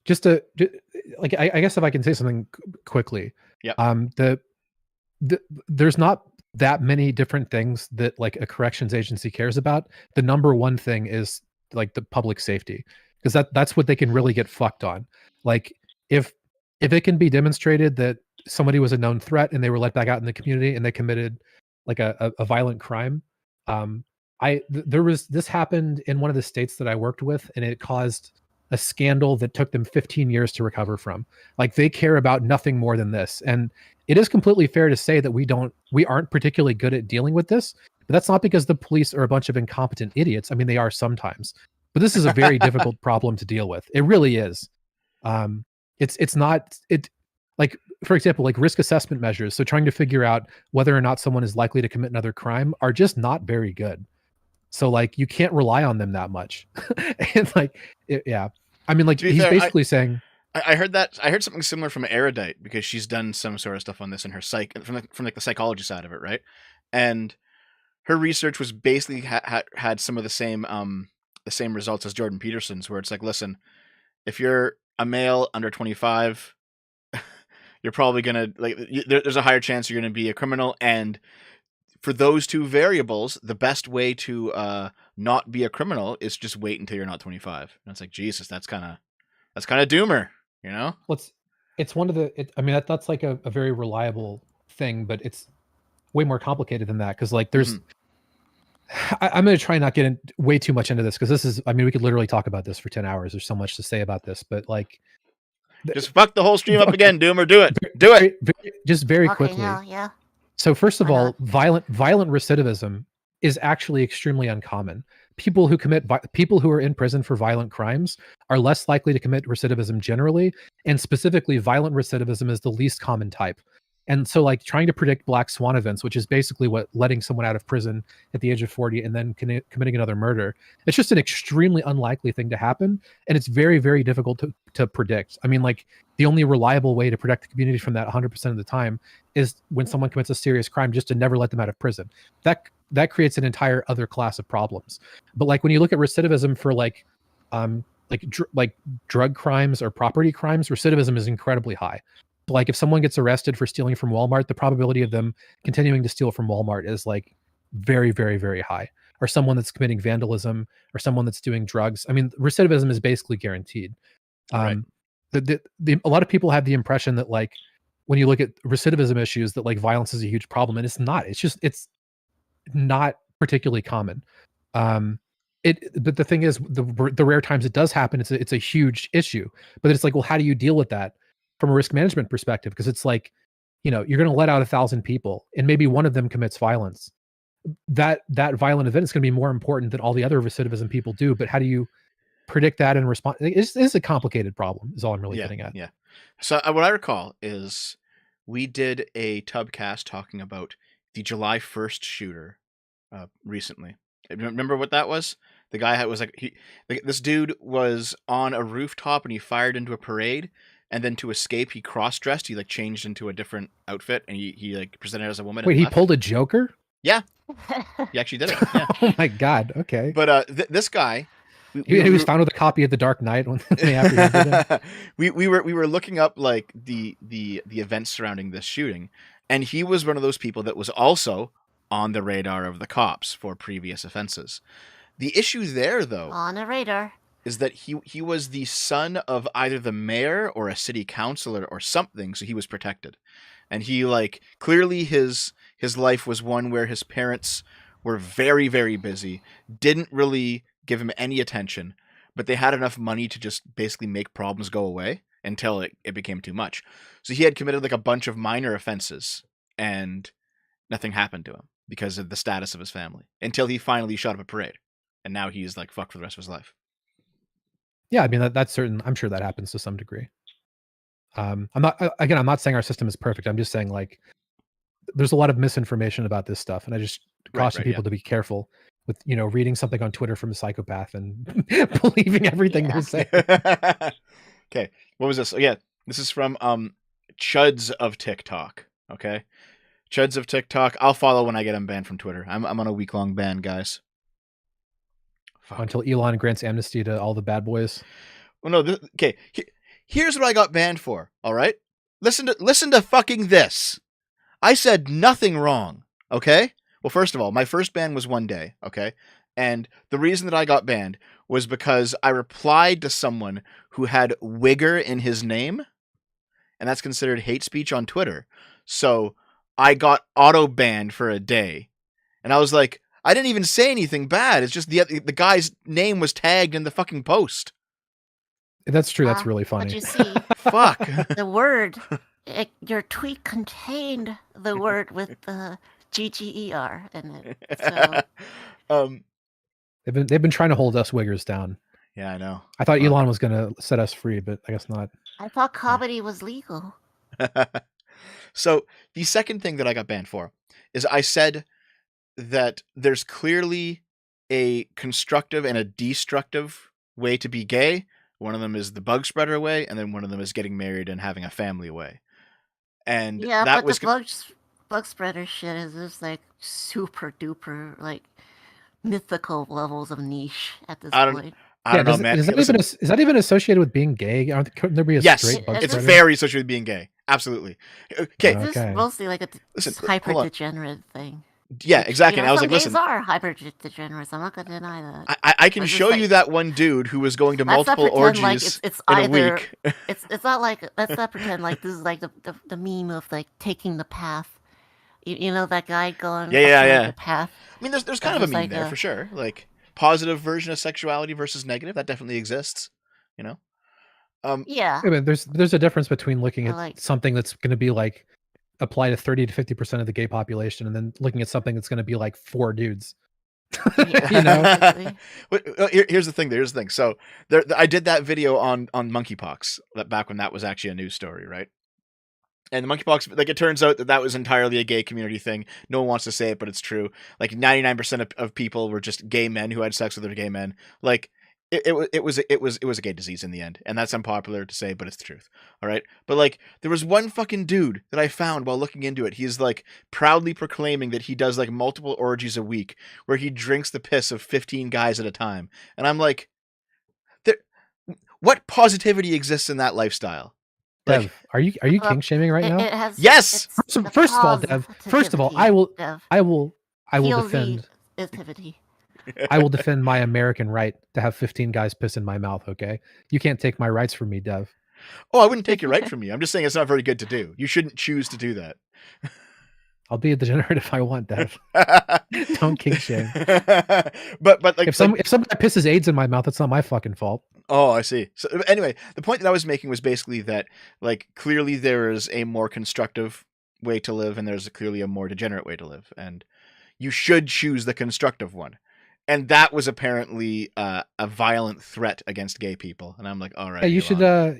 C: I guess if I can say something quickly, there's not that many different things that like a corrections agency cares about. The number one thing is like the public safety, because that's what they can really get fucked on. Like if it can be demonstrated that somebody was a known threat and they were let back out in the community and they committed like a violent crime, this happened in one of the states that I worked with, and it caused a scandal that took them 15 years to recover from. Like they care about nothing more than this. And it is completely fair to say that we aren't particularly good at dealing with this, but that's not because the police are a bunch of incompetent idiots. I mean, they are sometimes, but this is a very difficult problem to deal with. It really is. It's not like, for example, like risk assessment measures. So trying to figure out whether or not someone is likely to commit another crime are just not very good. So like you can't rely on them that much. And like, I mean, like he's basically saying.
A: I heard something similar from Erudite because she's done some sort of stuff on this in her from like the psychology side of it, right? And her research was basically had some of the same results as Jordan Peterson's, where it's like, listen, if you're a male under 25, you're probably gonna there's a higher chance you're gonna be a criminal. And for those two variables, the best way to not be a criminal is just wait until you're not 25. And it's like, Jesus, that's kind of doomer, you know?
C: Well, it's one of the. I mean, that's like a very reliable thing, but it's way more complicated than that because like there's. I'm going to try not get way too much into this because this is. I mean, we could literally talk about this for 10 hours. There's so much to say about this, but like,
A: just fuck the whole stream up again, Doomer. Do it. Do it.
C: Just very
B: Okay,
C: quickly.
B: yeah.
C: So first of
B: Why
C: all,
B: not?
C: violent recidivism is actually extremely uncommon. People who are in prison for violent crimes are less likely to commit recidivism generally, and specifically violent recidivism is the least common type. And so like trying to predict black swan events, which is basically what letting someone out of prison at the age of 40 and then committing another murder, it's just an extremely unlikely thing to happen. And it's very, very difficult to predict. I mean, like the only reliable way to protect the community from that 100% of the time is when someone commits a serious crime, just to never let them out of prison. That creates an entire other class of problems. But like when you look at recidivism for like drug crimes or property crimes, recidivism is incredibly high. Like if someone gets arrested for stealing from Walmart, the probability of them continuing to steal from Walmart is like very, very, very high. Or someone that's committing vandalism or someone that's doing drugs. I mean, recidivism is basically guaranteed.
A: Right.
C: A lot of people have the impression that like when you look at recidivism issues that like violence is a huge problem, and it's not. It's not particularly common. But the thing is, the rare times it does happen, it's a huge issue. But it's like, well, how do you deal with that from a risk management perspective? Because it's like, you know, you're going to let out 1,000 people, and maybe one of them commits violence. That violent event is going to be more important than all the other recidivism people do. But how do you predict that and respond? It's a complicated problem. Is all I'm really getting at.
A: Yeah. So what I recall is we did a TubCast talking about the July 1st shooter recently. Remember what that was? The guy was like this dude was on a rooftop and he fired into a parade, and then to escape he cross-dressed. He like changed into a different outfit and he like presented as a woman.
C: Wait, he pulled a Joker?
A: Yeah, he actually did it. Yeah.
C: Oh my God. Okay.
A: But this guy.
C: He was found with a copy of The Dark Knight when they apprehended him.
A: we were looking up like the events surrounding this shooting, and he was one of those people that was also on the radar of the cops for previous offenses. The issue there, though,
B: On a radar.
A: is that he was the son of either the mayor or a city councilor or something, so he was protected. And he like clearly his life was one where his parents were very, very busy, didn't really give him any attention, but they had enough money to just basically make problems go away until it became too much. So he had committed like a bunch of minor offenses and nothing happened to him because of the status of his family until he finally shot up a parade. And now he's like fucked for the rest of his life.
C: Yeah, I mean that's certain. I'm sure that happens to some degree. I'm not saying our system is perfect. I'm just saying like there's a lot of misinformation about this stuff, and I just caution people to be careful with, you know, reading something on Twitter from a psychopath and believing everything they say.
A: Okay, what was this? Oh, yeah, this is from Chuds of TikTok. Okay, Chuds of TikTok. I'll follow when I get him banned from Twitter. I'm on a week-long ban, guys.
C: Until Elon grants amnesty to all the bad boys.
A: Well, no. Okay, here's what I got banned for. All right, listen to fucking this. I said nothing wrong. Okay. Well, first of all, my first ban was 1 day. Okay, and the reason that I got banned was because I replied to someone who had "wigger" in his name, and that's considered hate speech on Twitter. So I got auto banned for a day, and I was like, I didn't even say anything bad. It's just the guy's name was tagged in the fucking post.
C: That's true. That's really funny.
B: But you see,
A: Fuck.
B: the word, your tweet contained the word with the GGER in it. So
C: They've been trying to hold us wiggers down.
A: Yeah, I know.
C: I thought Elon was going to set us free, but I guess not.
B: I thought comedy was legal.
A: So the second thing that I got banned for is I said that there's clearly a constructive and a destructive way to be gay. One of them is the bug spreader way, and then one of them is getting married and having a family way. And
B: Yeah,
A: that
B: but
A: was
B: the bug spreader shit is just like super duper like mythical levels of niche at this point.
A: I don't know, man.
C: Is that even associated with being gay? Couldn't there be a
A: yes,
C: straight bug
A: it's
C: spreader?
A: very associated with being gay. Absolutely. Okay.
B: This is
C: Okay.
B: mostly like a
A: Listen,
B: hyper
A: hold on.
B: degenerate thing.
A: Yeah,
B: Which,
A: exactly. And I was
B: some
A: like,
B: gays
A: listen,
B: are hyper degenerates. I'm not gonna deny that.
A: I can
B: But
A: show
B: just
A: you
B: like,
A: that one dude who was going to
B: let's not
A: multiple
B: pretend
A: orgies
B: like it's
A: in a
B: either.
A: week.
B: It's not like, let's not pretend like this is like the meme of like taking the path. You know that guy going
A: Yeah,
B: up
A: yeah,
B: to,
A: yeah.
B: like, the path.
A: I mean, there's kind
B: It's
A: of a
B: just
A: meme
B: like
A: there for sure. Like positive version of sexuality versus negative. That definitely exists. You know.
B: Yeah.
C: I mean, there's a difference between looking
B: I
C: at
B: like-
C: something that's going to be like apply to 30 to 50% of the gay population, and then looking at something that's going to be like 4 dudes.
B: Yeah,
C: You know?
B: basically.
A: Here's the thing. Here's the thing. So I did that video on monkeypox back when that was actually a news story, right? And the monkeypox, like, it turns out that was entirely a gay community thing. No one wants to say it, but it's true. Like 99% of people were just gay men who had sex with other gay men. Like it was a gay disease in the end, and that's unpopular to say, but it's the truth. All right, but like there was one fucking dude that I found while looking into it. He's like proudly proclaiming that he does like multiple orgies a week, where he drinks the piss of 15 guys at a time, and I'm like, what positivity exists in that lifestyle? Like,
C: Dev, are you
B: Well,
C: kink shaming right now?
B: It has,
A: Yes!
B: it's the
C: First of all, Dev. First of all, I will
B: POV
C: defend.
B: activity.
C: I will defend my American right to have 15 guys piss in my mouth. Okay, you can't take my rights from me, Dev.
A: Oh, I wouldn't take your right from you. I'm just saying it's not very good to do. You shouldn't choose to do that.
C: I'll be a degenerate if I want, Dev. Don't kink shame.
A: but like
C: If some guy pisses AIDS in my mouth, it's not my fucking fault.
A: Oh, I see. So anyway, the point that I was making was basically that, like, clearly there is a more constructive way to live, and there's clearly a more degenerate way to live, and you should choose the constructive one. And that was apparently a violent threat against gay people, and I'm like, all right.
C: Yeah, you should go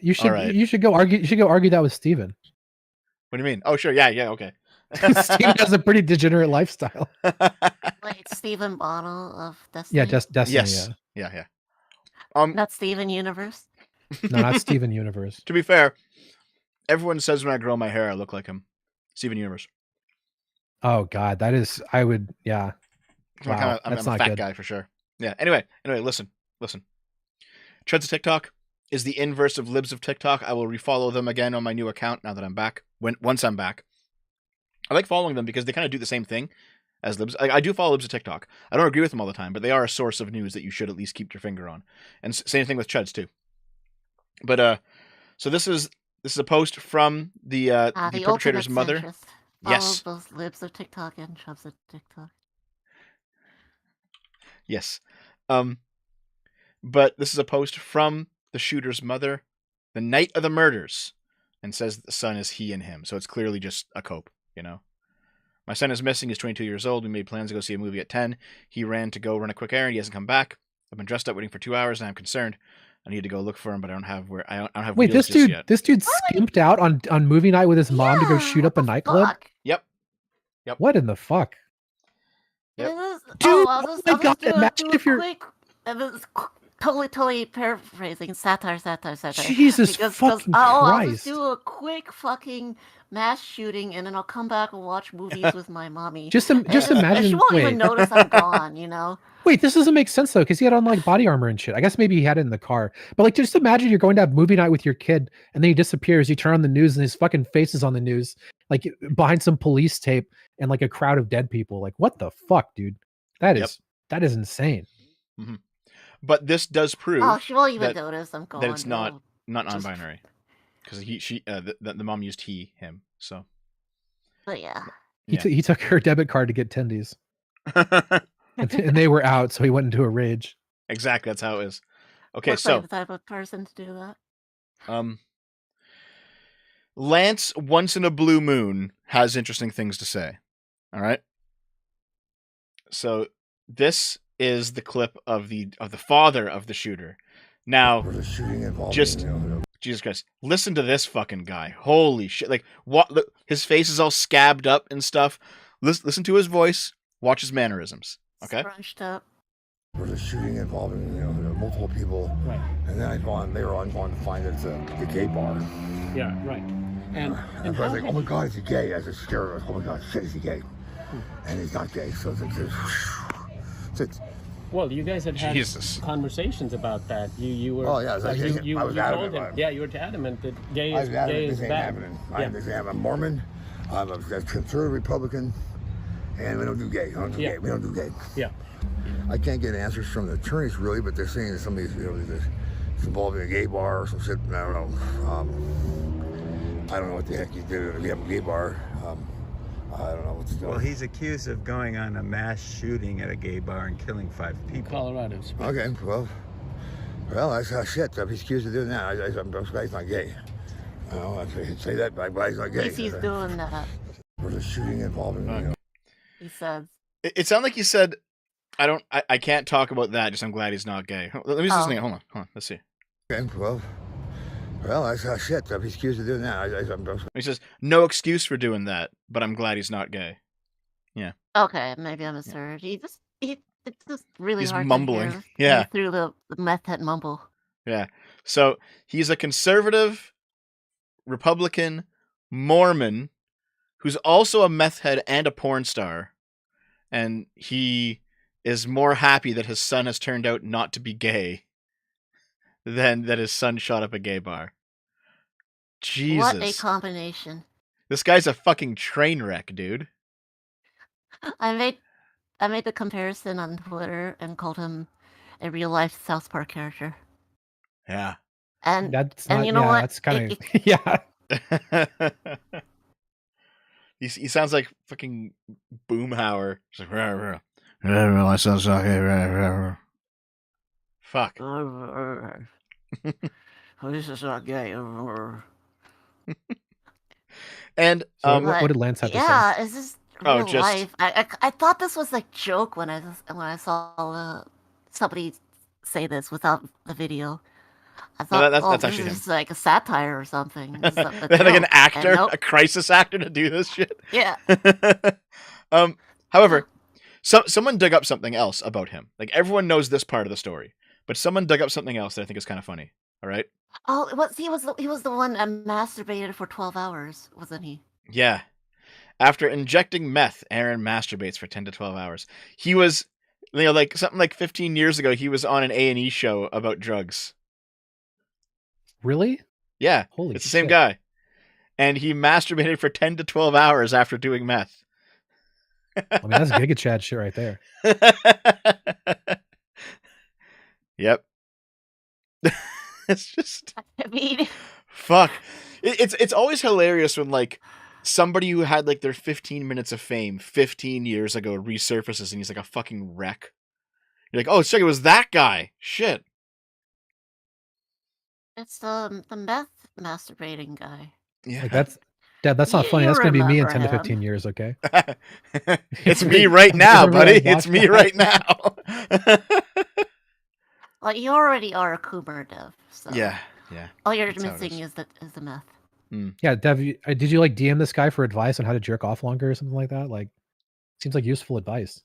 C: argue. You should go argue that with Steven.
A: What do you mean? Oh, sure, yeah, okay.
C: Steven has a pretty degenerate lifestyle.
B: Like Stephen Bottle of Destiny.
C: Yeah, just Destiny.
A: Yes. Yeah.
B: Not Steven Universe.
C: No, not Steven Universe.
A: To be fair, everyone says when I grow my hair, I look like him. Steven Universe.
C: Oh God, that is. I would. Yeah. Wow,
A: I'm
C: that's
A: a
C: not
A: fat
C: good.
A: guy for sure. Yeah. Anyway, listen. Treads of TikTok is the inverse of libs of TikTok. I will refollow them again on my new account now that I'm back. Once I'm back, I like following them because they kind of do the same thing as libs. I do follow libs of TikTok. I don't agree with them all the time, but they are a source of news that you should at least keep your finger on. And same thing with Treads too. But so this is a post from the perpetrator's mother. Yes.
B: All of those libs of TikTok and chubs of TikTok.
A: Yes. But this is a post from the shooter's mother the night of the murders, and says that the son is he and him. So it's clearly just a cope, you know. My son is missing. He's 22 years old. We made plans to go see a movie at 10. He ran to go run a quick errand. He hasn't come back. I've been dressed up waiting for 2 hours, and I'm concerned. I need to go look for him, but I don't have where. I don't have.
C: Wait,
A: wheels
C: this dude,
A: yet.
C: this dude skimped out on movie night with his mom to go shoot up a nightclub.
B: Fuck?
A: Yep.
C: What in the fuck?
A: Yep.
C: Dude, oh my God, imagine if you're-
B: Quick, totally paraphrasing satire.
C: Jesus fucking
B: I'll
C: Christ.
B: just do a quick fucking mass shooting, and then I'll come back and watch movies with my mommy.
C: Just
B: And
C: imagine.
B: she won't
C: Wait,
B: even notice I'm gone. You know.
C: wait, this doesn't make sense though, because he had on like body armor and shit. I guess maybe he had it in the car, but like, just imagine you're going to have movie night with your kid, and then he disappears. You turn on the news, and his fucking face is on the news, like behind some police tape, and like a crowd of dead people. Like, what the fuck, dude? That is insane.
A: Mm-hmm. But this does prove.
B: Oh, she won't even notice I'm gone.
A: that it's not
B: It'll
A: non-binary, because the mom used him. So.
B: But yeah.
C: He took her debit card to get tendies, and they were out, so he went into a rage.
A: Exactly, that's how it is. Okay,
B: Looks
A: so
B: like the type of person to do that.
A: Lance, once in a blue moon, has interesting things to say. All right. So this is the clip of the father of the shooter. Now, just Jesus Christ, listen to this fucking guy. Holy shit! Like, what? Look, his face is all scabbed up and stuff. Listen to his voice. Watch his mannerisms. Okay.
B: Scrunched up.
E: There was a shooting involving multiple people,
F: Right.
E: and then they were on going to find it's a gay bar.
F: Yeah, right. And
E: I was like, oh my God, is he gay? As a scared, oh my God, shit, is he gay? And he's not gay, so it's
F: Well, you guys had
A: Jesus.
F: conversations about that. You were.
E: Oh, yeah, I was
F: you
E: adamant
F: told him.
E: about it.
F: Yeah, you were adamant that gay
E: I
F: is
E: was adamant this
F: is
E: ain't
F: bad.
E: happening.
F: Yeah.
E: I'm a Mormon. I'm a conservative Republican, and we don't do gay.
F: Yeah.
E: We don't do gay.
F: Yeah.
E: I can't get answers from the attorneys really, but they're saying that somebody's it's involving a gay bar or some shit. I don't know. I don't know what the heck he did. If you have a gay bar, I don't know what's going on.
G: Well, he's accused of going on a mass shooting at a gay bar and killing 5 people.
F: Colorado.
E: Okay, well, that's shit. If he's accused of doing that, I'm glad he's not gay. I say that, but I'm glad he's not gay.
B: If he's doing that,
E: There's a shooting involving,
B: he says.
A: It sounded like he said, I can't talk about that, just I'm glad he's not gay. Let me just think. Hold on. Let's see.
E: Okay, well, that's shit. If he's accused of doing that,
A: He says, no excuse for doing that, but I'm glad he's not gay. Yeah.
B: Okay, maybe I misheard. It's just really
A: He's
B: hard
A: mumbling.
B: to hear
A: Yeah.
B: through the meth head mumble.
A: Yeah. So he's a conservative, Republican, Mormon, who's also a meth head and a porn star. And he is more happy that his son has turned out not to be gay than that his son shot up a gay bar. Jesus.
B: What a combination.
A: This guy's a fucking train wreck, dude.
B: I made the comparison on Twitter and called him a real life South Park character.
A: Yeah.
B: And
C: That's
B: and
C: not,
B: you know
C: yeah,
B: what?
C: that's kind of yeah.
A: He sounds like fucking Boomhauer. He's like, rah, rah. My son's not gay. Rah, rah, rah. Fuck.
B: This is not gay.
A: And
C: So
B: But,
C: what did Lance have to say?
B: yeah, is this
A: Oh,
B: real
A: just-
B: life? I thought this was like joke when I saw somebody say this without the video. I thought,
A: that's
B: this
A: actually
B: is like a satire or something. It's a
A: they had like an
B: joke.
A: actor,
B: And nope.
A: a crisis actor to do this shit.
B: Yeah.
A: However, someone dug up something else about him. Like everyone knows this part of the story, but someone dug up something else that I think is kind of funny. All right.
B: Oh, he was the one that masturbated for 12 hours, wasn't he?
A: Yeah. After injecting meth, Aaron masturbates for 10 to 12 hours. He was, like something like 15 years ago, he was on an A&E show about drugs.
C: Really?
A: Yeah.
C: Holy
A: It's the same
C: shit.
A: guy. And he masturbated for 10 to 12 hours after doing meth.
C: I mean, that's Giga Chad shit right there.
A: Yep. It's just
B: I mean,
A: fuck. It's always hilarious when like somebody who had like their 15 minutes of fame 15 years ago resurfaces and he's like a fucking wreck. You're like, oh, check, it was that guy. Shit.
B: it's the meth masturbating guy.
A: Yeah.
C: Like that's not
B: You-
C: funny.
B: you
C: That's gonna be me in
B: remember
C: 10 to
B: him.
C: 15 years, okay?
A: It's me right now,
C: Remember
A: buddy.
C: that
A: It's me
C: watch
A: right now.
B: Well, you already are a Coomer Dev, so
A: Yeah.
B: all you're
A: That's how it
B: missing
A: is.
B: is the meth.
C: Yeah, Dev, did you like DM this guy for advice on how to jerk off longer or something like that? Like, seems like useful advice.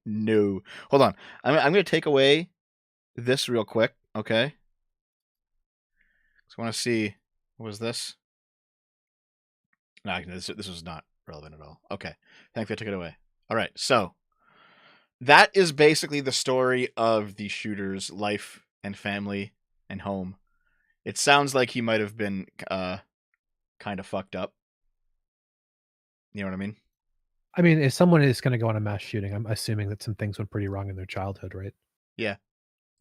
A: No. Hold on. I'm going to take away this real quick, okay? Just want to see. What was this? No, this was not relevant at all. Okay. Thankfully I took it away. All right. So, that is basically the story of the shooter's life and family and home. It sounds like he might have been kind of fucked up. You know what I mean?
C: I mean, if someone is going to go on a mass shooting, I'm assuming that some things went pretty wrong in their childhood, right?
A: Yeah.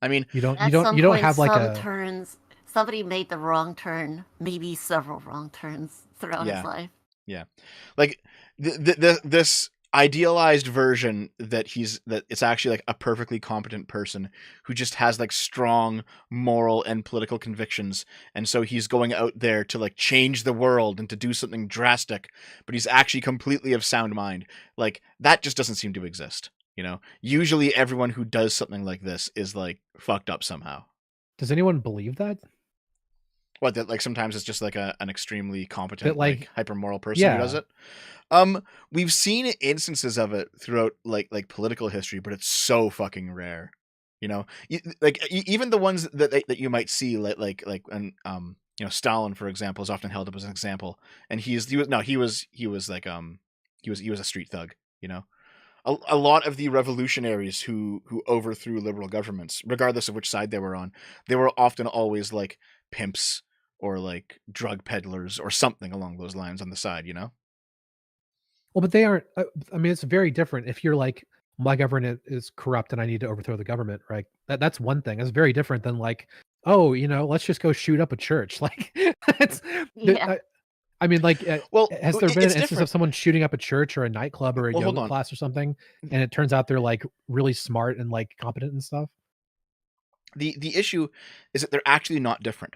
A: I mean,
C: You don't
B: At
C: you don't
B: some
C: you don't
B: point,
C: have like
B: some
C: a
B: turns. Somebody made the wrong turn, maybe several wrong turns throughout
A: Yeah.
B: his life.
A: like this idealized version that it's actually like a perfectly competent person who just has like strong moral and political convictions, and so he's going out there to like change the world and to do something drastic, but he's actually completely of sound mind. Like that just doesn't seem to exist. Usually everyone who does something like this is like fucked up somehow.
C: Does anyone believe that?
A: What, that like sometimes it's just like an extremely competent,
C: That, like-
A: like hyper moral person
C: Yeah.
A: who does it. We've seen instances of it throughout like political history, but it's so fucking rare. Even the ones that you might see like and Stalin, for example, is often held up as an example, and he was a street thug. a lot of the revolutionaries who overthrew liberal governments, regardless of which side they were on, they were often always like pimps or like drug peddlers or something along those lines on the side, you know?
C: Well, but they aren't. I mean, it's very different. If you're like, my government is corrupt and I need to overthrow the government, right? That's one thing. It's very different than like, oh, let's just go shoot up a church. Like, it's.
B: Yeah.
C: I mean, like,
A: Well,
C: has there been an
A: it's
C: instance
A: different.
C: of someone shooting up a church or a nightclub or a
A: Well, hold
C: yoga
A: on.
C: class or something, and it turns out they're like really smart and like competent and stuff?
A: The issue is that they're actually not different.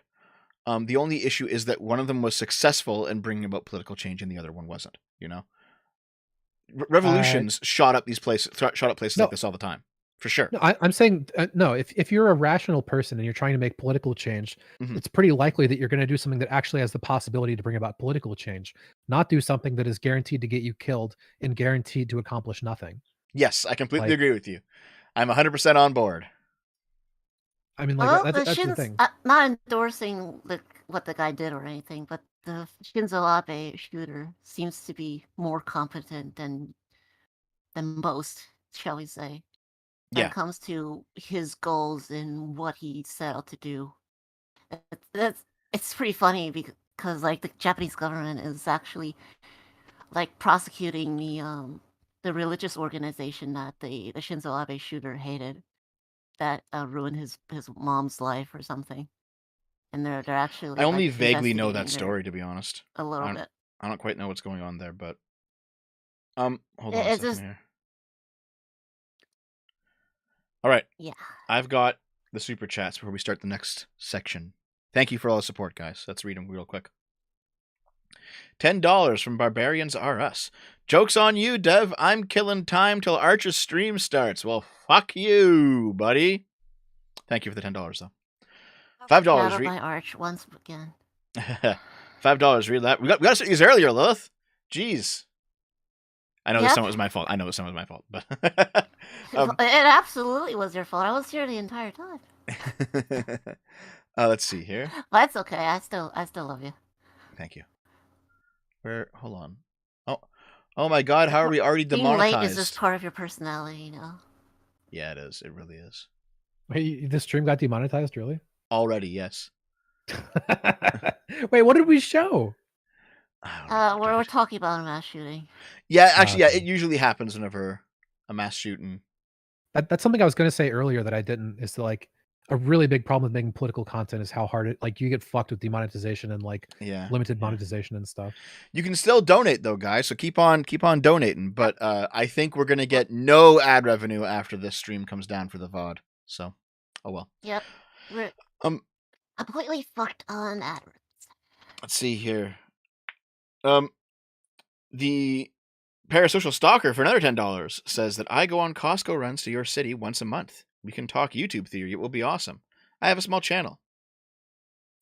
A: The only issue is that one of them was successful in bringing about political change and the other one wasn't, you know? Revolutions shot up places
C: No.
A: like this all the time, for sure.
C: No, I'm saying no. If you're a rational person and you're trying to make political change,
A: Mhm.
C: it's pretty likely that you're going to do something that actually has the possibility to bring about political change, not do something that is guaranteed to get you killed and guaranteed to accomplish nothing.
A: Yes, I completely
C: Like-
A: agree with you. I'm 100% on board.
C: I mean, like
B: Well,
C: that's the
B: Shin's
C: thing.
B: not endorsing what the guy did or anything, but the Shinzo Abe shooter seems to be more competent than most, shall we say, when
A: Yeah.
B: it comes to his goals and what he set out to do. It's pretty funny because like the Japanese government is actually like prosecuting the religious organization that the Shinzo Abe shooter hated, that ruined his mom's life or something. And they're actually
A: I only
B: like,
A: vaguely know that
B: investigating
A: story, to be honest.
B: a little bit.
A: I don't quite know what's going on there, but hold on a
B: It's
A: second
B: just
A: here. All right,
B: yeah.
A: I've got the super chats before we start the next section. Thank you for all the support, guys. Let's read them real quick. $10 from Barbarians R Us. Joke's on you, Dev. I'm killing time till Archer's stream starts. Well, fuck you, buddy. Thank you for the $10, though. $5.
B: Shadow by Arch once again.
A: $5. Read that. We got to start these earlier, Lilith. Jeez. I know this
B: Yep.
A: time it was my fault. But
B: It absolutely was your fault. I was here the entire time.
A: let's see here.
B: But it's okay. I still love you.
A: Thank you. Hold on. Oh my God! How are we already
B: Being
A: demonetized?
B: late is just part of your personality, you know.
A: Yeah, it is. It really is.
C: Wait, this stream got demonetized, really?
A: Already, yes.
C: Wait, what did we show?
B: We're talking about a mass shooting.
A: Yeah, actually, yeah.
C: Okay.
A: It usually happens whenever a mass shooting.
C: That's something I was going to say earlier that I didn't. Is to like a really big problem with making political content is how hard you get fucked with demonetization and like limited monetization and stuff.
A: You can still donate though, guys. So keep on donating. But I think we're gonna get no ad revenue after this stream comes down for the VOD. So, oh well.
B: Yep. We're completely fucked on AdWords.
A: Let's see here. The Parasocial Stalker for another $10 says that I go on Costco runs to your city once a month. We can talk YouTube theory. It will be awesome. I have a small channel.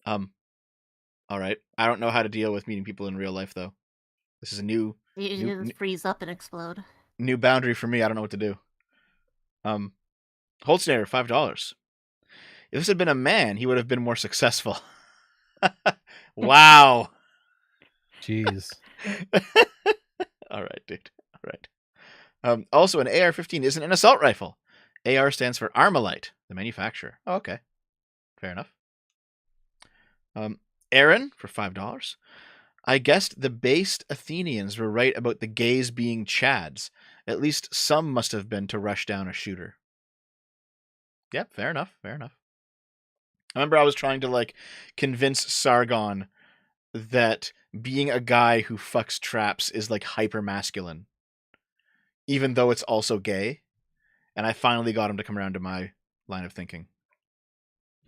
A: All right. I don't know how to deal with meeting people in real life though. This is a new
B: You just freeze up and explode.
A: new boundary for me. I don't know what to do. Holtzner, $5. If this had been a man, he would have been more successful. Wow.
C: Jeez.
A: All right, dude. All right. Also, an AR-15 isn't an assault rifle. AR stands for Armalite, the manufacturer. Oh, okay. Fair enough. Aaron, for $5. I guessed the based Athenians were right about the gays being Chads. At least some must have been to rush down a shooter. Yep, fair enough. I remember I was trying to convince Sargon that being a guy who fucks traps is hyper masculine, even though it's also gay. And I finally got him to come around to my line of thinking.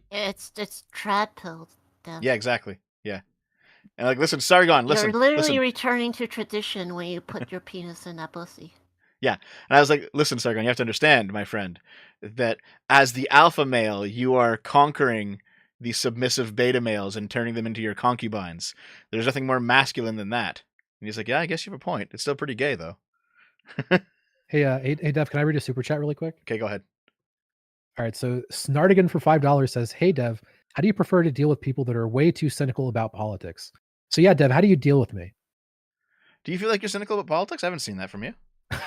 B: It's trad pills. Dev.
A: Yeah, exactly. Yeah. And listen, Sargon, listen.
B: You're literally
A: listen.
B: returning to tradition when you put your penis in that pussy.
A: Yeah. And I was like, listen, Sargon, you have to understand, my friend, that as the alpha male, you are conquering the submissive beta males and turning them into your concubines. There's nothing more masculine than that. And he's like, yeah, I guess you have a point. It's still pretty gay, though.
C: Hey, Dev, can I read a super chat really quick?
A: Okay, go ahead.
C: All right, so Snardigan for $5 says, hey, Dev, how do you prefer to deal with people that are way too cynical about politics? So yeah, Dev, how do you deal with me?
A: Do you feel like you're cynical about politics? I haven't seen that from you.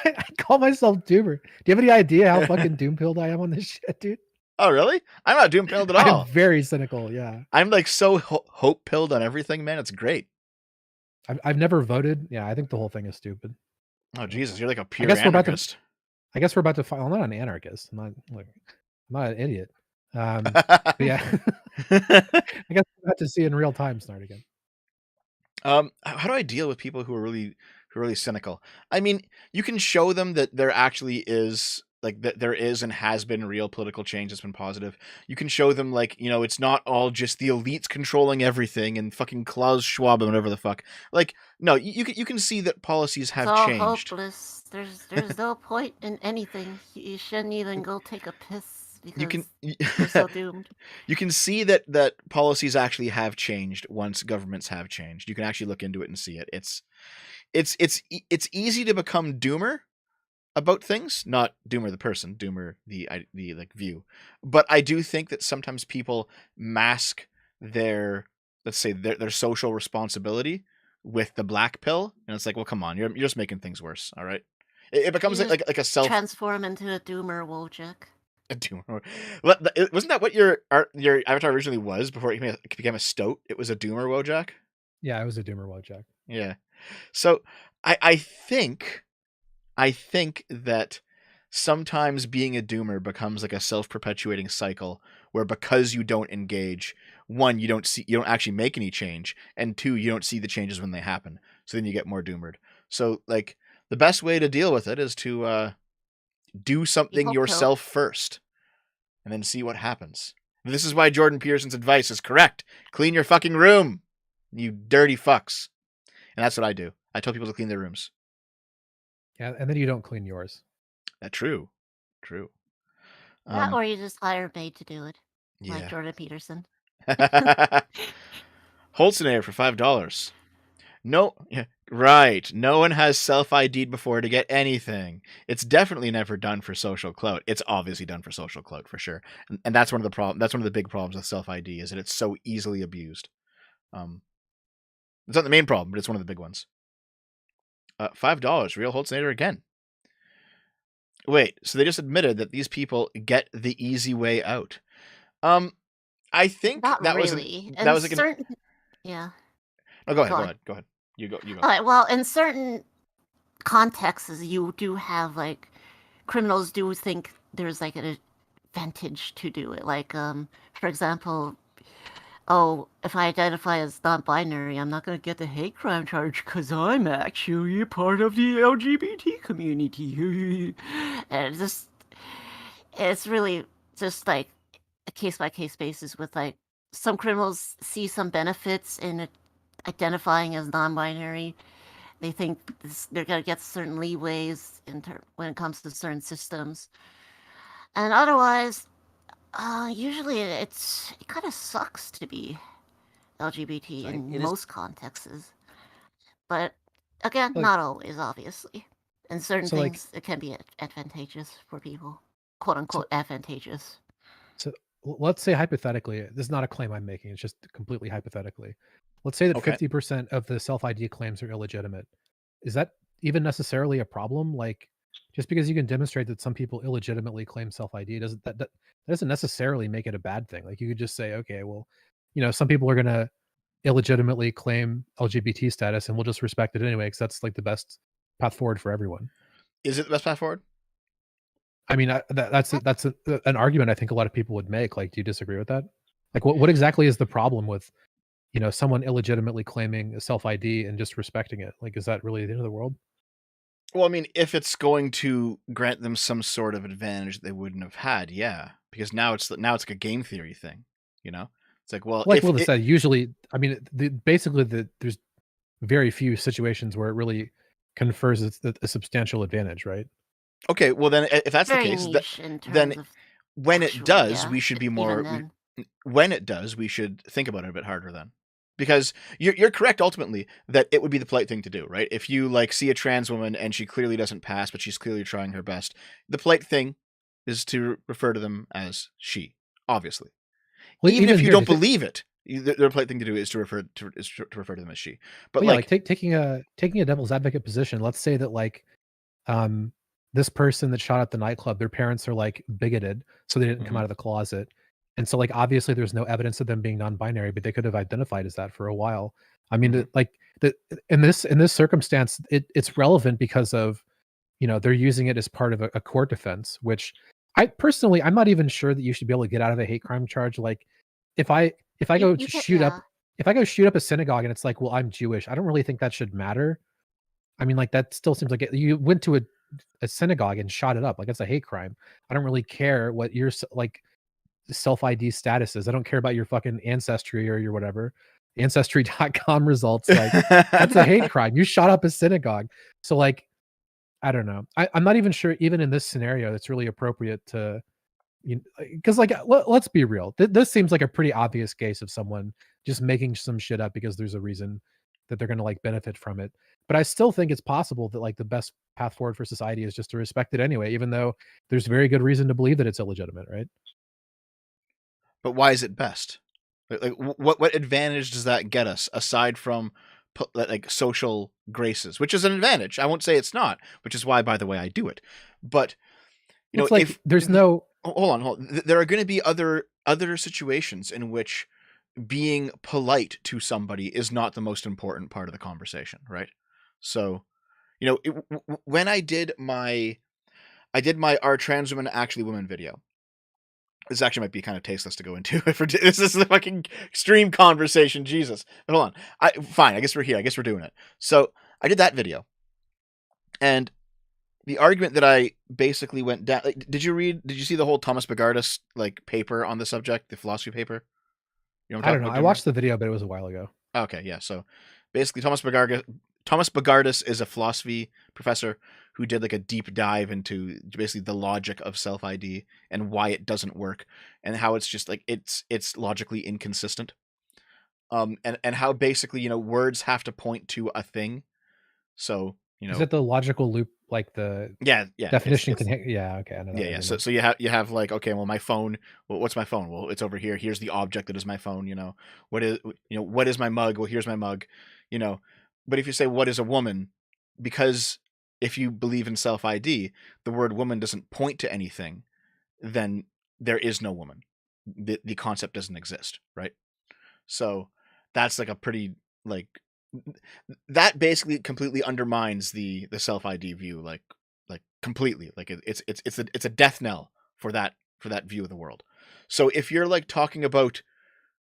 C: I call myself Doomer. Do you have any idea how fucking doom-pilled I am on this shit, dude?
A: Oh, really? I'm not doom-pilled at all.
C: I'm very cynical, yeah.
A: I'm like so hope-pilled on everything, man. It's great.
C: I've never voted. Yeah, I think the whole thing is stupid.
A: Oh, Jesus. You're like a
C: I
A: pure
C: guess
A: anarchist.
C: I guess we're about to find. I'm not an anarchist. I'm not an idiot. But yeah, I guess we're about to see in real time start again.
A: How do I deal with people who are really cynical? I mean, you can show them that there actually is that there is and has been real political change that's been positive. You can show them it's not all just the elites controlling everything and fucking Klaus Schwab and whatever the fuck. No, you can see that policies have
B: it's all
A: changed.
B: hopeless. There's no point in anything. You shouldn't even go take a piss because you're so doomed.
A: You can see that policies actually have changed once governments have changed. You can actually look into it and see it. It's easy to become doomer about things, not doomer the person, doomer the view. But I do think that sometimes people mask their, let's say, their social responsibility with the black pill, and it's like, well, come on, you're just making things worse. All right, it becomes like a self
B: transform into a doomer, Wojak.
A: A doomer. Wasn't that what your avatar originally was before it became a stoat? It was a doomer, Wojak.
C: Yeah, I was a doomer, Wojak.
A: Yeah, so I think that sometimes being a doomer becomes like a self-perpetuating cycle where because you don't engage, one, you don't actually make any change, and two, you don't see the changes when they happen. So then you get more doomered. So the best way to deal with it is to do something yourself first and then see what happens. This is why Jordan Peterson's advice is correct. Clean your fucking room, you dirty fucks. And that's what I do. I tell people to clean their rooms.
C: Yeah, and then you don't clean yours.
A: True.
B: That or you just hire a maid to do it, like
A: Yeah.
B: Jordan Peterson.
A: Holtzinator for $5. No, right. No one has self-ID'd before to get anything. It's definitely never done for social clout. It's obviously done for social clout for sure, and that's one of the big problems with self-ID is that it's so easily abused. It's not the main problem, but it's one of the big ones. $5. Real Holtzinator again. Wait, so they just admitted that these people get the easy way out. I think
B: Not
A: that
B: really.
A: was
B: yeah.
A: Oh, go ahead. You go.
B: All right. Well, in certain contexts, you do have criminals do think there's an advantage to do it. For example, if I identify as non-binary, I'm not going to get the hate crime charge because I'm actually a part of the LGBT community. And it's really just a case-by-case basis with some criminals see some benefits in identifying as non-binary. They think they're going to get certain leeways when it comes to certain systems. And otherwise, usually it kind of sucks to be LGBT in most contexts. But again, not always, obviously. In certain things, it can be advantageous for people. Quote unquote advantageous.
C: So let's say hypothetically, this is not a claim I'm making, it's just completely hypothetically. Let's say that 50% of the self-ID claims are illegitimate. Is that even necessarily a problem? Just because you can demonstrate that some people illegitimately claim self-ID, that doesn't necessarily make it a bad thing. You could just say, okay, well, some people are going to illegitimately claim LGBT status and we'll just respect it anyway because that's the best path forward for everyone.
A: Is it the best path forward?
C: I mean, that's an argument I think a lot of people would make. Do you disagree with that? What exactly is the problem with someone illegitimately claiming a self-ID and just respecting it? Is that really the end of the world?
A: Well, I mean, if it's going to grant them some sort of advantage they wouldn't have had, yeah, because now it's like a game theory thing, It's
C: Will said, usually, I mean, there's very few situations where it really confers a substantial advantage, right?
A: Okay, well then, if that's the case, then when it does, we should be more. When it does, we should think about it a bit harder then. Because you're correct ultimately that it would be the polite thing to do, right? If you see a trans woman and she clearly doesn't pass, but she's clearly trying her best, the polite thing is to refer to them as she, obviously. Well, even if you don't believe it, the polite thing to do is to refer to them as she. But
C: taking a devil's advocate position, let's say that this person that shot at the nightclub, their parents are like bigoted, so they didn't come
A: Mhm.
C: out of the closet. And so like obviously there's no evidence of them being non-binary, but they could have identified as that for a while. I mean,
A: Mhm.
C: like in this circumstance, it's relevant because of, they're using it as part of a court defense, which I'm not even sure that you should be able to get out of a hate crime charge. Like if I
B: You
C: go
B: you
C: to
B: can
C: shoot up
B: yeah.
C: if I go shoot up a synagogue and it's like, well, I'm Jewish, I don't really think that should matter. I mean, like that still seems like you went to a synagogue and shot it up. Like that's a hate crime. I don't really care what your like self ID status is. I don't care about your fucking ancestry or your whatever ancestry.com results. Like that's a hate crime. You shot up a synagogue. So like, I don't know. I'm not even sure even in this scenario it's really appropriate to, because like let's be real. This seems like a pretty obvious case of someone just making some shit up because there's a reason that they're going to like benefit from it. But I still think it's possible that like the best path forward for society is just to respect it anyway, even though there's very good reason to believe that it's illegitimate, right?
A: But why is it best? Like what advantage does that get us aside from like social graces, which is an advantage? I won't say it's not, which is why, by the way, I do it. But
C: It's like
A: if
C: there's no
A: hold on, there are going to be other situations in which being polite to somebody is not the most important part of the conversation, right? So, when I did my "Are trans women actually women?" video. This actually might be kind of tasteless to go into. This is the fucking extreme conversation, Jesus. But hold on. Fine, I guess we're here. I guess we're doing it. So I did that video, and the argument that I basically went down. Like, did you see the whole Thomas Bogardus like paper on the subject, the philosophy paper? You know what
C: I
A: I'm
C: don't
A: talking
C: know.
A: about,
C: I
A: Doomer?
C: watched the video, but it was a while ago.
A: Okay, yeah. So basically, Thomas Bogardus is a philosophy professor who did like a deep dive into basically the logic of self ID and why it doesn't work, and how it's just like it's logically inconsistent. And how basically words have to point to a thing. So
C: Is it the logical loop, like the
A: yeah,
C: definition
A: it's
C: yeah, okay, I know that
A: yeah.
C: argument.
A: So you have like, okay, well, my phone. Well, what's my phone? Well, it's over here. Here's the object that is my phone. What is my mug? Well, here's my mug. You know, but if you say what is a woman, because if you believe in self ID, the word woman doesn't point to anything, then there is no woman. The concept doesn't exist, right? So that's like a pretty like that basically completely undermines the self ID view, like completely. Like it's a death knell for that view of the world. So if you're like talking about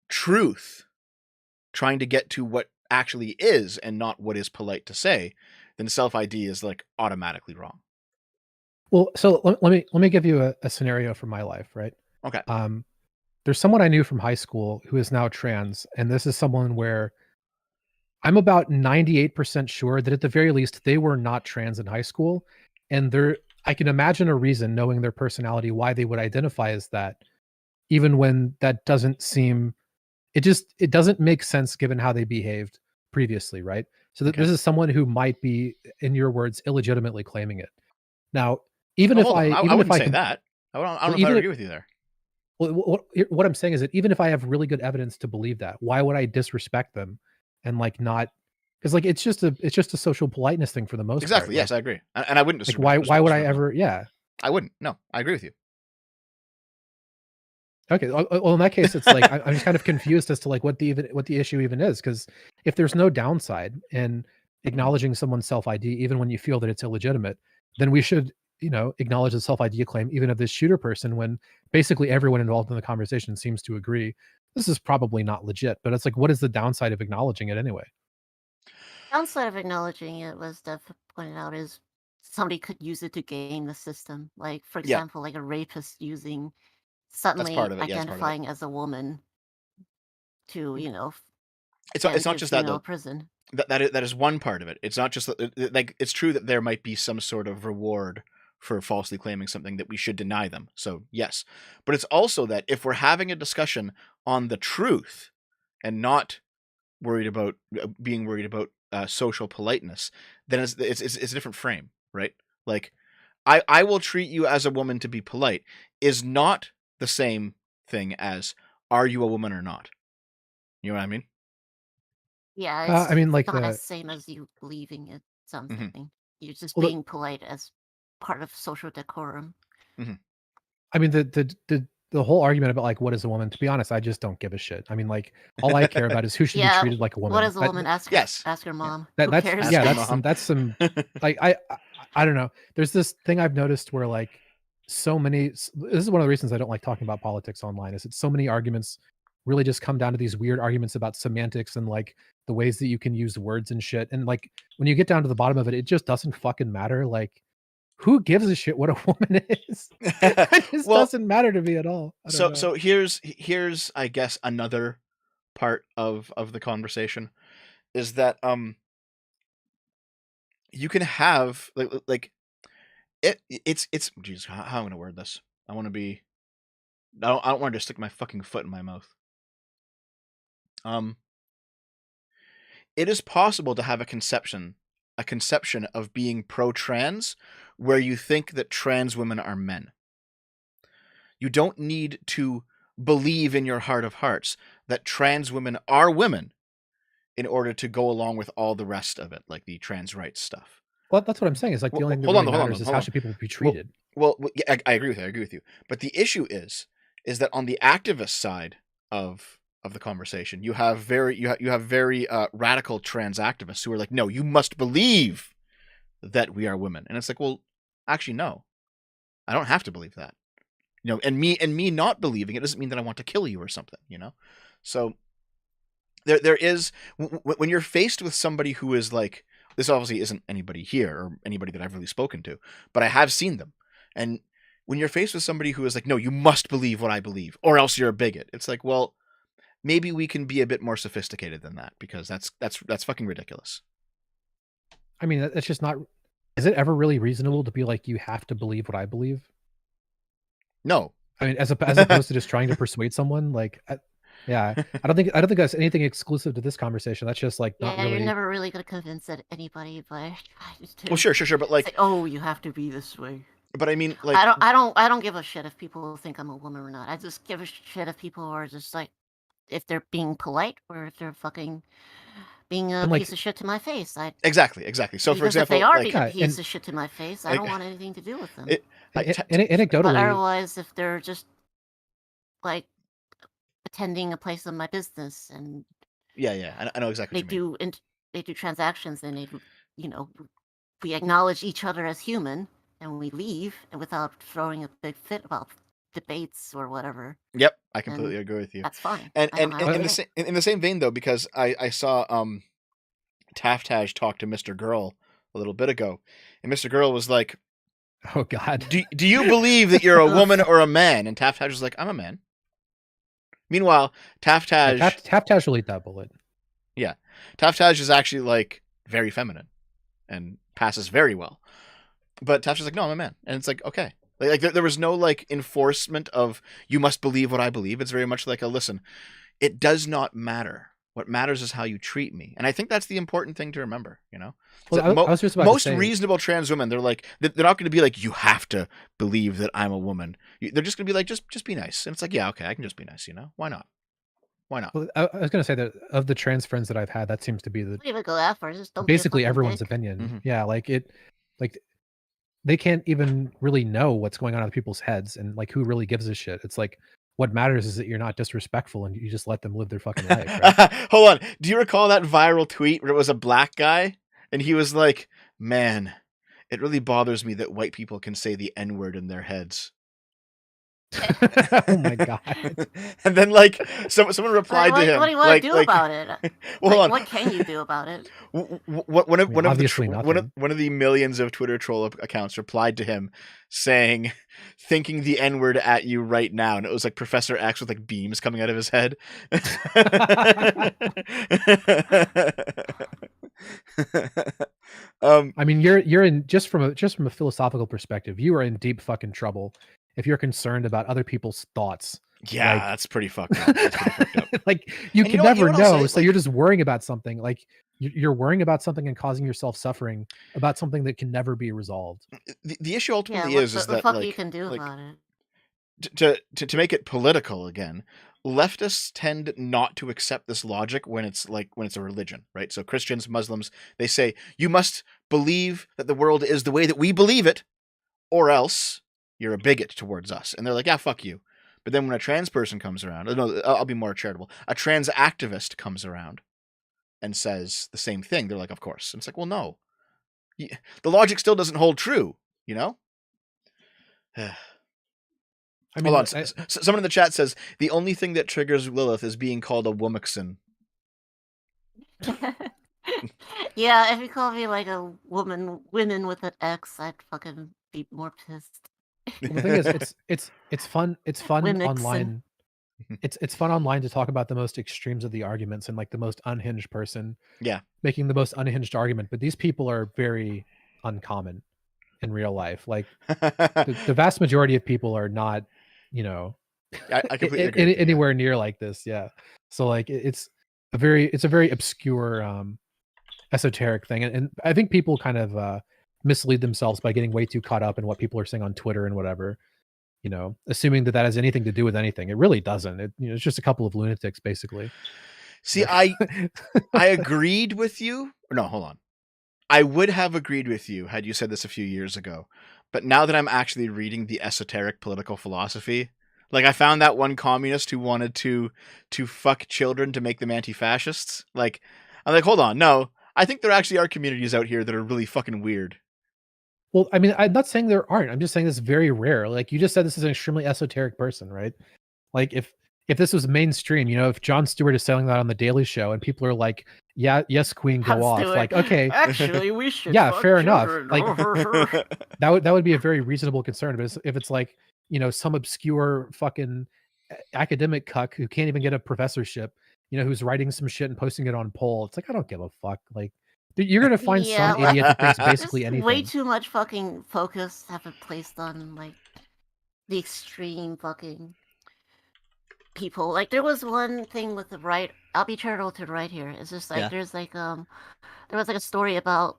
A: truth, trying to get to what actually is and not what is polite to say, then self ID is like automatically wrong.
C: Well, so let me give you a scenario from my life, right?
A: Okay.
C: There's someone I knew from high school who is now trans, and this is someone where I'm about 98% sure that at the very least they were not trans in high school, and I can imagine a reason, knowing their personality, why they would identify as that, even when that doesn't seem it doesn't make sense given how they behaved previously, right? So that
A: Okay.
C: this is someone who might be, in your words, illegitimately claiming it. Now, even
A: No,
C: if
A: hold on.
C: I
A: I
C: even if
A: wouldn't
C: I
A: say
C: can,
A: that. I don't
C: well,
A: know if I
C: even if
A: agree with you there.
C: well, what I'm saying is that even if I have really good evidence to believe that, why would I disrespect them and like not? Because like it's just a social politeness thing for the most part.
A: Exactly. Yes, I agree. And I wouldn't
C: Like
A: disrespect.
C: why would I
A: Disrespect them.
C: ever? Yeah.
A: I wouldn't. No, I agree with you.
C: Okay. Well, in that case, it's like I'm just kind of confused as to like what the issue even is. Because if there's no downside in acknowledging someone's self ID, even when you feel that it's illegitimate, then we should acknowledge the self ID claim even of this shooter person when basically everyone involved in the conversation seems to agree this is probably not legit. But it's like, what is the downside of acknowledging it anyway?
B: Downside of acknowledging it was pointed out is somebody could use it to game the system. Like, for
A: Yeah,
B: example, like a rapist using
A: that's part
B: suddenly
A: of it. Yeah, that's part of it.
B: identifying as a woman to,
A: It's
B: get
A: not
B: into
A: just that
B: female
A: though.
B: prison.
A: That is one part of it. It's not just like it's true that there might be some sort of reward for falsely claiming something that we should deny them. So yes, but it's also that if we're having a discussion on the truth and not worried about being worried about social politeness, then it's a different frame, right? Like I will treat you as a woman to be polite is not the same thing as are you a woman or not. You know what I mean?
B: Yeah,
C: I
B: it's
C: mean, like
B: not as
C: the
B: same as you believing it's
A: hmm
B: something. You're just
C: Well,
B: being polite as part of social decorum.
C: I mean, the whole argument about like what is a woman? To be honest, I just don't give a shit. I mean, like all I care about is who should be
B: Yeah,
C: treated like a woman.
B: what is a
C: That-
B: woman? Ask
A: Yes.
B: ask your mom.
C: that-
B: Who
C: that's
B: cares?
C: yeah,
A: Ask your
C: that's some like I don't know. There's this thing I've noticed where like so many. This is one of the reasons I don't like talking about politics online. Is that so many arguments really just come down to these weird arguments about semantics and like the ways that you can use words and shit. And like when you get down to the bottom of it, it just doesn't fucking matter. Like who gives a shit what a woman is? It just
A: Well,
C: doesn't matter to me at all. I don't know.
A: So here's I guess another part of the conversation is that you can have like it's Jesus, how am I gonna word this? I want to be I don't want to just stick my fucking foot in my mouth. It is possible to have a conception of being pro-trans where you think that trans women are men. You don't need to believe in your heart of hearts that trans women are women in order to go along with all the rest of it, like the trans rights stuff.
C: Well, that's what I'm saying. Is like the only thing that really matters is how should people be treated.
A: Well, yeah, I agree with you. I agree with you. But the issue is that on the activist side of the conversation, you have very radical trans activists who are like, no, you must believe that we are women, and it's like, well, actually, no, I don't have to believe that. You know, and me not believing it doesn't mean that I want to kill you or something. You know, so there is when you're faced with somebody who is like, this obviously isn't anybody here or anybody that I've really spoken to, but I have seen them. And when you're faced with somebody who is like, no, you must believe what I believe or else you're a bigot. It's like, well, maybe we can be a bit more sophisticated than that, because that's fucking ridiculous.
C: I mean, that's just not. Is it ever really reasonable to be like, you have to believe what I believe?
A: No.
C: I mean, as opposed to just trying to persuade someone, like, yeah, I don't think that's anything exclusive to this conversation. That's just like not
B: Yeah,
C: really.
B: you're never really gonna convince anybody by trying to.
A: Well, sure, but like,
B: say, oh, you have to be this way.
A: but I mean, like,
B: I don't give a shit if people think I'm a woman or not. I just give a shit if people are just like, if they're being polite or if they're fucking being a
C: like-
B: piece of shit to my face.
A: exactly. So, for
B: Because if
A: example,
B: they are
A: like,
B: being a
C: Yeah,
B: piece
C: and-
B: of shit to my face, I
A: like,
B: don't want anything to do with them.
A: Like,
C: Anecdotally,
B: But otherwise, if they're just like attending a place of my business and
A: yeah, I know exactly what you mean.
B: they do transactions and they, we acknowledge each other as human and we leave and without throwing a big fit about debates or whatever.
A: Yep, I completely agree with you.
B: That's fine.
A: And
B: I don't have
A: in the same vein though, because I saw Taftaj talk to Mr. Girl a little bit ago, and Mr. Girl was like,
C: oh god,
A: do you believe that you're a woman or a man? And Taftaj was like, I'm a man. Meanwhile, Taftaj
C: Taftaj will eat that bullet.
A: Yeah, Taftaj is actually like very feminine and passes very well, but Taftaj's like, no, I'm a man, and it's like, okay, like there was no like enforcement of you must believe what I believe. It's very much like a listen. It does not matter. What matters is how you treat me, and I think that's the important thing to remember. You know,
C: Well, I was just about
A: most
C: to say,
A: reasonable trans women, they're like, they're not going to be like, you have to believe that I'm a woman. They're just going to be like, just be nice, and it's like, yeah, okay, I can just be nice. You know, why not? Why not?
C: Well, I was going to say that of the trans friends that I've had, that seems to be the
B: Don't even go that far. Just don't be a
C: basically
B: fucking
C: everyone's
B: dick.
C: opinion.
A: Mhm.
C: Yeah, like they can't even really know what's going on in people's heads, and like who really gives a shit. It's like what matters is that you're not disrespectful and you just let them live their fucking life. Right?
A: Hold on. Do you recall that viral tweet where it was a black guy and he was like, "Man, it really bothers me that white people can say the N-word in their heads."
C: Oh my god.
A: And then like someone replied
B: what,
A: to him.
B: What do you want to do about it?
A: Well, hold on.
B: What can you do about it?
A: One of the
C: obviously nothing.
A: one of the millions of Twitter troll accounts replied to him saying, "Thinking the N-word at you right now," and it was like Professor X with like beams coming out of his head.
C: I mean, you're in just from a philosophical perspective, you are in deep fucking trouble if you're concerned about other people's thoughts.
A: Yeah,
C: Like-
A: that's pretty fucked up. That's pretty fucked up.
C: Like you
A: And
C: can
A: you know what-
C: never
A: what I'll
C: know,
A: say,
C: so
A: like-
C: you're just worrying about something. Like you're worrying about something and causing yourself suffering about something that can never be resolved.
A: The issue
B: Yeah,
A: ultimately
B: what
A: is
B: the
A: that
B: fuck
A: like
B: you can do
A: like,
B: about it?
A: to make it political again, leftists tend not to accept this logic when it's a religion, right? So Christians, Muslims, they say you must believe that the world is the way that we believe it, or else you're a bigot towards us. And they're like, yeah, fuck you. But then when a trans person comes around, no, I'll be more charitable. A trans activist comes around and says the same thing. They're like, of course. And it's like, well, no. The logic still doesn't hold true, you know?
C: I mean,
A: Hold on. Someone in the chat says, the only thing that triggers Lilith is being called a womaxon.
B: Yeah, if you call me like a women with an X, I'd fucking be more pissed.
C: the thing is, it's fun. It's fun
B: Women
C: online. It's fun online to talk about the most extremes of the arguments and like the most unhinged person.
A: Yeah.
C: Making the most unhinged argument, but these people are very uncommon in real life. Like the vast majority of people are not, you know,
A: I completely agree
C: anywhere near like this. Yeah. So like it's a very obscure esoteric thing, and I think people kind of mislead themselves by getting way too caught up in what people are saying on Twitter and whatever, you know, assuming that has anything to do with anything. It really doesn't. It's just a couple of lunatics basically.
A: See, I agreed with you. No, hold on. I would have agreed with you had you said this a few years ago. But now that I'm actually reading the esoteric political philosophy, like I found that one communist who wanted to fuck children to make them anti-fascists. Like, I'm like, hold on, no. I think there actually are communities out here that are really fucking weird.
C: Well, I mean, I'm not saying there aren't. I'm just saying this is very rare. Like you just said, this is an extremely esoteric person, right? Like if this was mainstream, you know, if Jon Stewart is selling that on the Daily Show and people are like, yeah, yes, Queen, go off. Like, okay,
B: actually, we should.
C: Yeah, fair enough.
B: children.
C: Like that would be a very reasonable concern. But if it's like, you know, some obscure fucking academic cuck who can't even get a professorship, you know, who's writing some shit and posting it on poll, it's like, I don't give a fuck. Like, you're gonna find some idiot that thinks basically
B: Just
C: anything.
B: way too much fucking focus have been placed on like the extreme fucking people. Like there was one thing with the right. I'll be charitable to the right here. It's just like there's like there was like a story about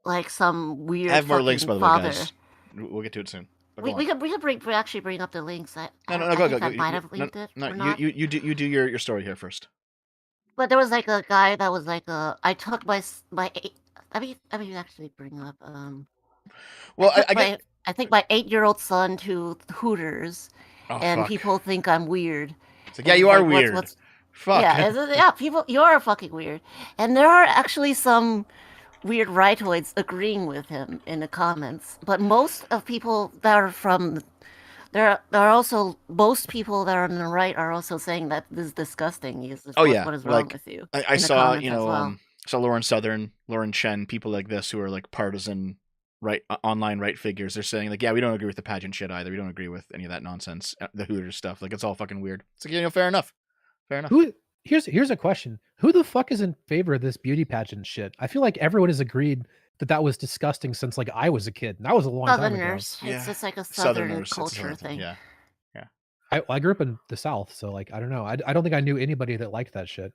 B: like some weird.
A: I have more links, by the way,
B: father.
A: guys. We'll get to it soon.
B: We could actually bring up the links.
A: No,
B: I
A: go.
B: might have linked it.
A: No,
B: or not.
A: you do your story here first.
B: But there was like a guy that was like I took my let me actually bring up
A: Well,
B: I think my 8-year-old son to Hooters, and
A: fuck.
B: people think I'm weird.
A: It's like, yeah, you are weird. Fuck.
B: Yeah, people, you are fucking weird. And there are actually some weird rightoids agreeing with him in the comments. But most of people that are from there are also most people that are on the right are also saying that this is disgusting. What is wrong with you?
A: I saw, you know, saw Lauren Southern, Lauren Chen, people like this who are like partisan right online right figures. They're saying like, yeah, we don't agree with the pageant shit either. We don't agree with any of that nonsense, the Hooters stuff. Like it's all fucking weird. It's like, you know, fair enough.
C: Here's a question. Who the fuck is in favor of this beauty pageant shit? I feel like everyone has agreed that was disgusting since like I was a kid. And that was a long time ago.
B: Southerners. It's just like a Southern culture thing.
A: Yeah.
C: I grew up in the South, so like I don't know. I don't think I knew anybody that liked that shit.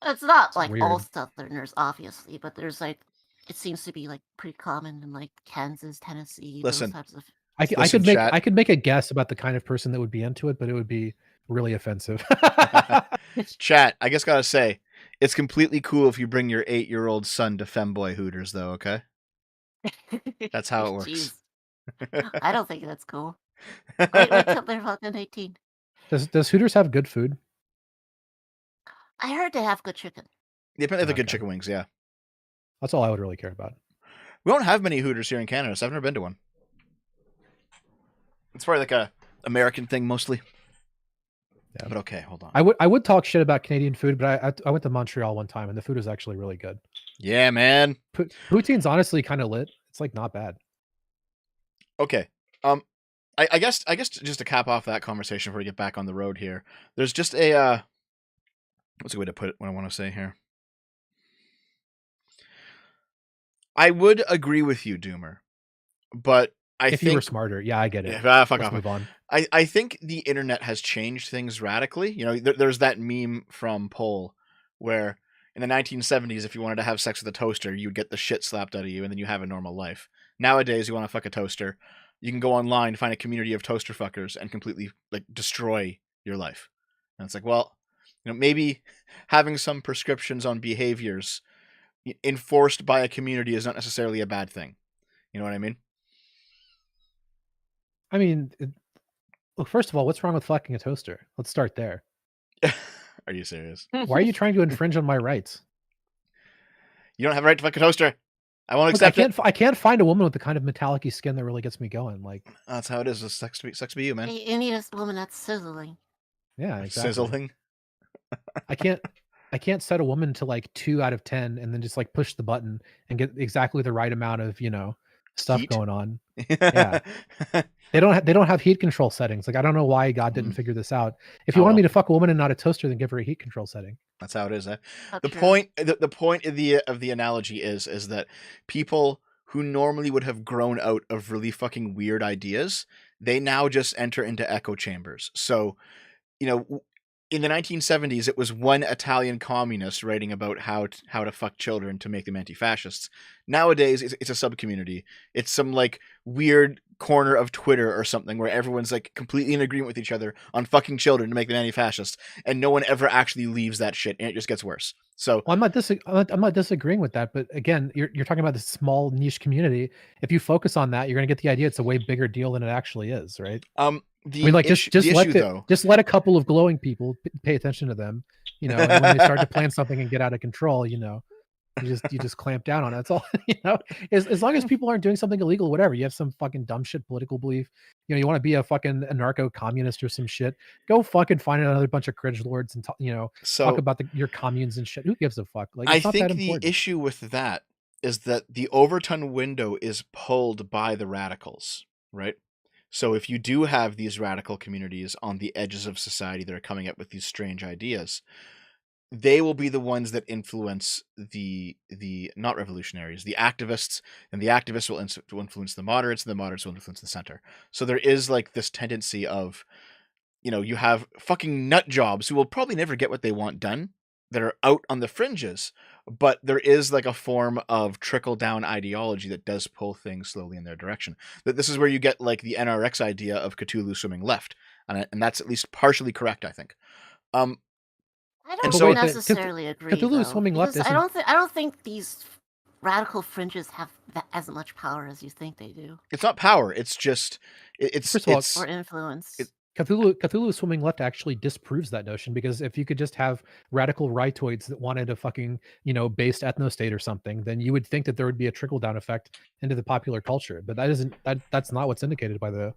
B: It's not like all Southerners, obviously, but there's like it seems to be like pretty common in like Kansas, Tennessee, those types of.
C: I could make a guess about the kind of person that would be into it, but it would be really offensive.
A: Chat, I just gotta say, it's completely cool if you bring your 8-year-old son to femboy Hooters, though. Okay, that's how it works.
B: I don't think that's cool. Wait till they're fucking 18.
C: Does Hooters have good food?
B: I heard they have good chicken.
A: They apparently have the good chicken wings. Yeah,
C: that's all I would really care about.
A: We don't have many Hooters here in Canada, so I've never been to one. It's probably like a American thing mostly. Yeah. But okay, hold on.
C: I would talk shit about Canadian food, but I went to Montreal one time and the food is actually really good.
A: Yeah, man.
C: Poutine's honestly kind of lit. It's like not bad.
A: Okay. I guess just to cap off that conversation before we get back on the road here, there's just a what's a way to put it? What I want to say here. I would agree with you, Doomer, but
C: if you were smarter, yeah, I get it.
A: Fuck
C: Let's
A: off.
C: Move on.
A: I think the internet has changed things radically. You know, there's that meme from Poll where in the 1970s, if you wanted to have sex with a toaster, you'd get the shit slapped out of you, and then you have a normal life. Nowadays, you want to fuck a toaster, you can go online, find a community of toaster fuckers, and completely like destroy your life. And it's like, well, you know, maybe having some prescriptions on behaviors enforced by a community is not necessarily a bad thing. You know what I mean?
C: I mean, look, first of all, what's wrong with fucking a toaster? Let's start there.
A: Are you serious?
C: Why are you trying to infringe on my rights?
A: You don't have a right to fuck a toaster. I won't
C: Look,
A: accept it.
C: I can't find a woman with the kind of metallic-y skin that really gets me going. Like,
A: That's how it is. It sucks to be you, man.
B: You need a woman that's sizzling.
C: yeah, exactly.
A: Sizzling.
C: I can't set a woman to like 2 out of 10 and then just like push the button and get exactly the right amount of, stuff
A: Heat?
C: going on. Yeah. They don't have heat control settings. Like, I don't know why God didn't figure this out. If you wanted me to fuck a woman and not a toaster, then give her a heat control setting.
A: That's how it is.
B: That's
A: The
B: true.
A: point of the analogy is that people who normally would have grown out of really fucking weird ideas, they now just enter into echo chambers. So, in the 1970s, it was one Italian communist writing about how to fuck children to make them anti-fascists. Nowadays, it's a sub-community. It's some like weird corner of Twitter or something where everyone's like completely in agreement with each other on fucking children to make them anti-fascists, and no one ever actually leaves that shit, and it just gets worse. So
C: Well, I'm not disagreeing with that, but again, you're talking about this small niche community. If you focus on that, you're going to get the idea it's a way bigger deal than it actually is, right? Just let a couple of glowing people pay attention to them, and when they start to plan something and get out of control, you just clamp down on it. That's all. As long as people aren't doing something illegal, whatever. You have some fucking dumb shit political belief, you want to be a fucking anarcho-communist or some shit, go fucking find another bunch of cringe lords and talk about your communes and shit. Who gives a fuck? Like, it's not that important.
A: The issue with that is that the Overton window is pulled by the radicals, right? So if you do have these radical communities on the edges of society that are coming up with these strange ideas, they will be the ones that influence the not revolutionaries, the activists, and the activists will influence the moderates, and the moderates will influence the center. So there is like this tendency of, you have fucking nut jobs who will probably never get what they want done, that are out on the fringes, but there is like a form of trickle down ideology that does pull things slowly in their direction. That this is where you get like the NRX idea of Cthulhu swimming left, and that's at least partially correct, I think.
B: I don't necessarily agree.
C: Cthulhu swimming left.
B: I don't think these radical fringes have as much power as you think they do.
A: It's not power. It's just
B: or influence.
C: Cthulhu swimming left actually disproves that notion, because if you could just have radical rightoids that wanted a fucking based ethno-state or something, then you would think that there would be a trickle-down effect into the popular culture. But that's not what's indicated by the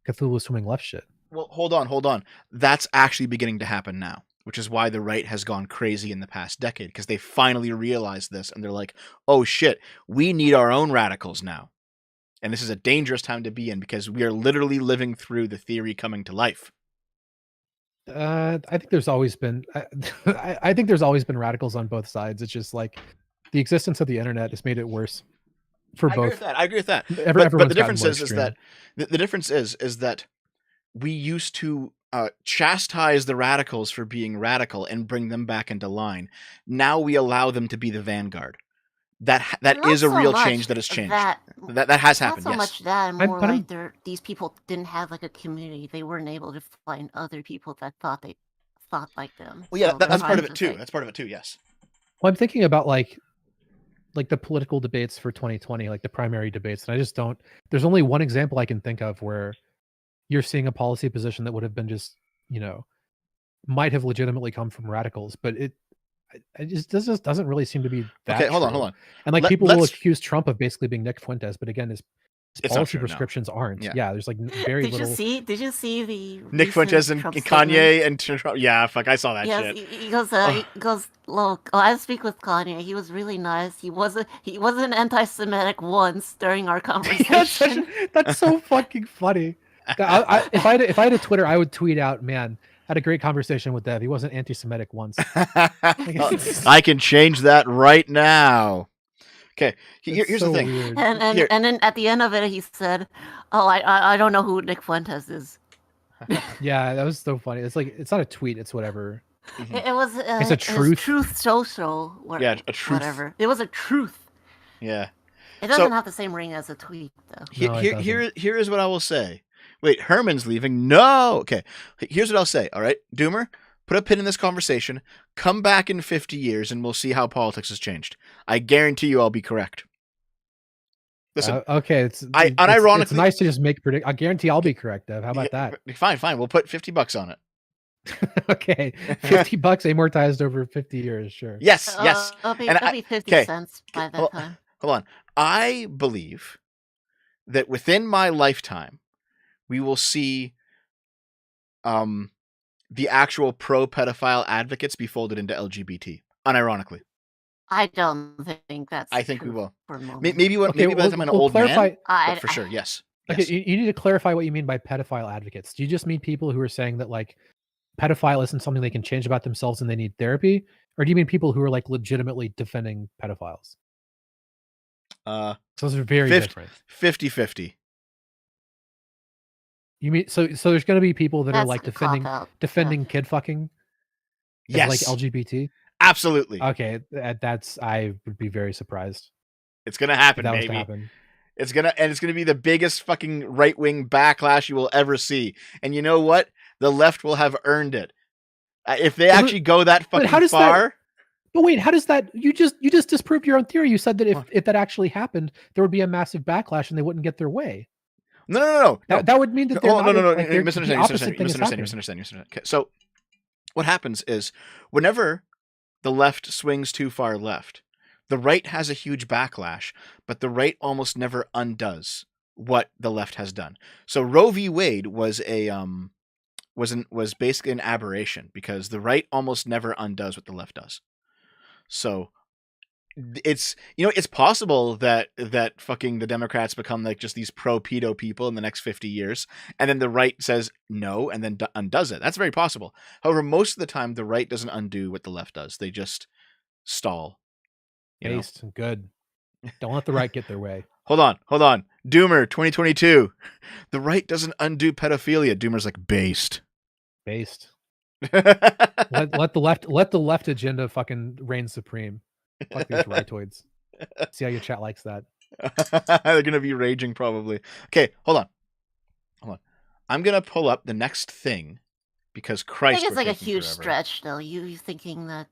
C: Cthulhu swimming left shit.
A: Well, hold on. That's actually beginning to happen now, which is why the right has gone crazy in the past decade, because they finally realized this, and they're like, oh shit, we need our own radicals now. And this is a dangerous time to be in, because we are literally living through the theory coming to life.
C: I think there's always been I think there's always been radicals on both sides. It's just like the existence of the internet has made it worse for both.
A: I agree with that. But the difference is that the difference is that we used to chastise the radicals for being radical and bring them back into line. Now we allow them to be the vanguard. That is a real change that has changed. That has happened.
B: Not so much that, more
C: I'm-
B: like these people didn't have like a community. They weren't able to find other people that thought like them.
A: Well, yeah,
B: So
A: that's
B: they're
A: part of
B: trying
A: it
B: to
A: too.
B: say-
A: That's part of it too. Yes.
C: Well, I'm thinking about like the political debates for 2020, like the primary debates, and I just don't. There's only one example I can think of where you're seeing a policy position that would have been just, might have legitimately come from radicals, but this just doesn't really seem to be that.
A: Okay, hold
C: true.
A: on.
C: And like people
A: let's-
C: will accuse Trump of basically being Nick Fuentes, but again, his
A: It's not
C: policy
A: true, no.
C: prescriptions aren't.
A: Yeah.
C: Yeah, there's like very
B: Did
C: little.
B: you see the
A: Nick
B: recent
A: Fuentes and
B: Trump
A: Kanye and Trump. Yeah, fuck, I saw that
B: Yes,
A: shit.
B: he goes, look, I speak with Kanye. He was really nice. He wasn't anti-Semitic once during our conversation.
C: That's so fucking funny. If I had a Twitter, I would tweet out, man, had a great conversation with Dev. He wasn't anti-Semitic once.
A: I can change that right now. Okay, here's
C: so
A: the thing.
C: weird.
B: And then at the end of it, he said, "Oh, I don't know who Nick Fuentes is."
C: Yeah, that was so funny. It's like, it's not a tweet, it's whatever.
B: It was.
C: It's a truth.
B: Truth social.
A: Yeah, a truth.
B: Whatever. It was a truth.
A: Yeah.
B: It doesn't
A: So-
B: have the same ring as a tweet, though.
C: No, it doesn't.
A: Here is what I will say. Wait, Herman's leaving? No. Okay. Here's what I'll say. All right, Doomer, put a pin in this conversation, come back in 50 years, and we'll see how politics has changed. I guarantee you I'll be correct. Listen,
C: okay, it's
A: unironically,
C: nice to just make predict. I guarantee I'll be correct, Dev. How about that?
A: Fine. We'll put $50 on it.
C: Okay, $50 amortized over 50 years, sure.
A: Yes.
B: It'll be 50 cents by that time.
A: Hold on. I believe that within my lifetime, we will see the actual pro-pedophile advocates be folded into LGBT, unironically.
B: I don't think that's.
A: I think we
B: true
A: will.
B: For a moment.
A: Maybe by the time I'm an old man, but for sure, yes.
C: Okay, you need to clarify what you mean by pedophile advocates. Do you just mean people who are saying that like pedophile isn't something they can change about themselves and they need therapy, or do you mean people who are like legitimately defending pedophiles? So those are very different.
A: 50-50.
C: You mean so there's going to be people that are like defending kid fucking?
A: Yes.
C: Like LGBT?
A: Absolutely.
C: Okay, I would be very surprised.
A: It's gonna happen,
C: that was
A: baby.
C: to happen.
A: It's gonna be the biggest fucking right-wing backlash you will ever see. And you know what? The left will have earned it. If they actually go that fucking far.
C: But wait, how does that? You just disproved your own theory. You said that if that actually happened, there would be a massive backlash and they wouldn't get their way.
A: No.
C: That would mean that they're
A: You misunderstand. Okay, so what happens is whenever the left swings too far left, the right has a huge backlash, but the right almost never undoes what the left has done. So Roe v. Wade was was basically an aberration because the right almost never undoes what the left does. So it's possible that fucking the Democrats become like just these pro-pedo people in the next 50 years, and then the right says no and then undoes it. That's very possible. However, most of the time the right doesn't undo what the left does. They just stall.
C: Based. Good. Don't let the right get their way.
A: Hold on. Doomer 2022. The right doesn't undo pedophilia. Doomer's like based.
C: let the left agenda fucking reign supreme. Fuck these rightoids. See how your chat likes that.
A: They're gonna be raging probably. Okay, hold on. I'm gonna pull up the next thing because Christ.
B: I think it's like a huge
A: forever.
B: stretch, though. You thinking that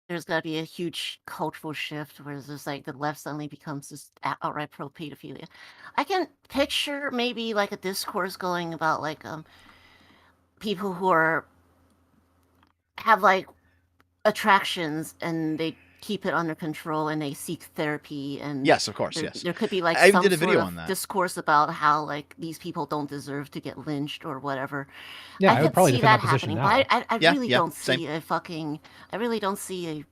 B: there's got to be a huge cultural shift where it's just like the left suddenly becomes just outright pro pedophilia. I can picture maybe like a discourse going about like people who have like attractions and they keep it under control and they seek therapy, and
A: yes, of course, yes.
B: There could be like
A: I
B: some
A: did a video
B: sort
A: on that.
B: discourse about how like these people don't deserve to get lynched or whatever.
C: Yeah,
B: I
C: would probably
B: see
C: defend
B: that
C: that position
B: happening,
C: now.
B: but I really don't see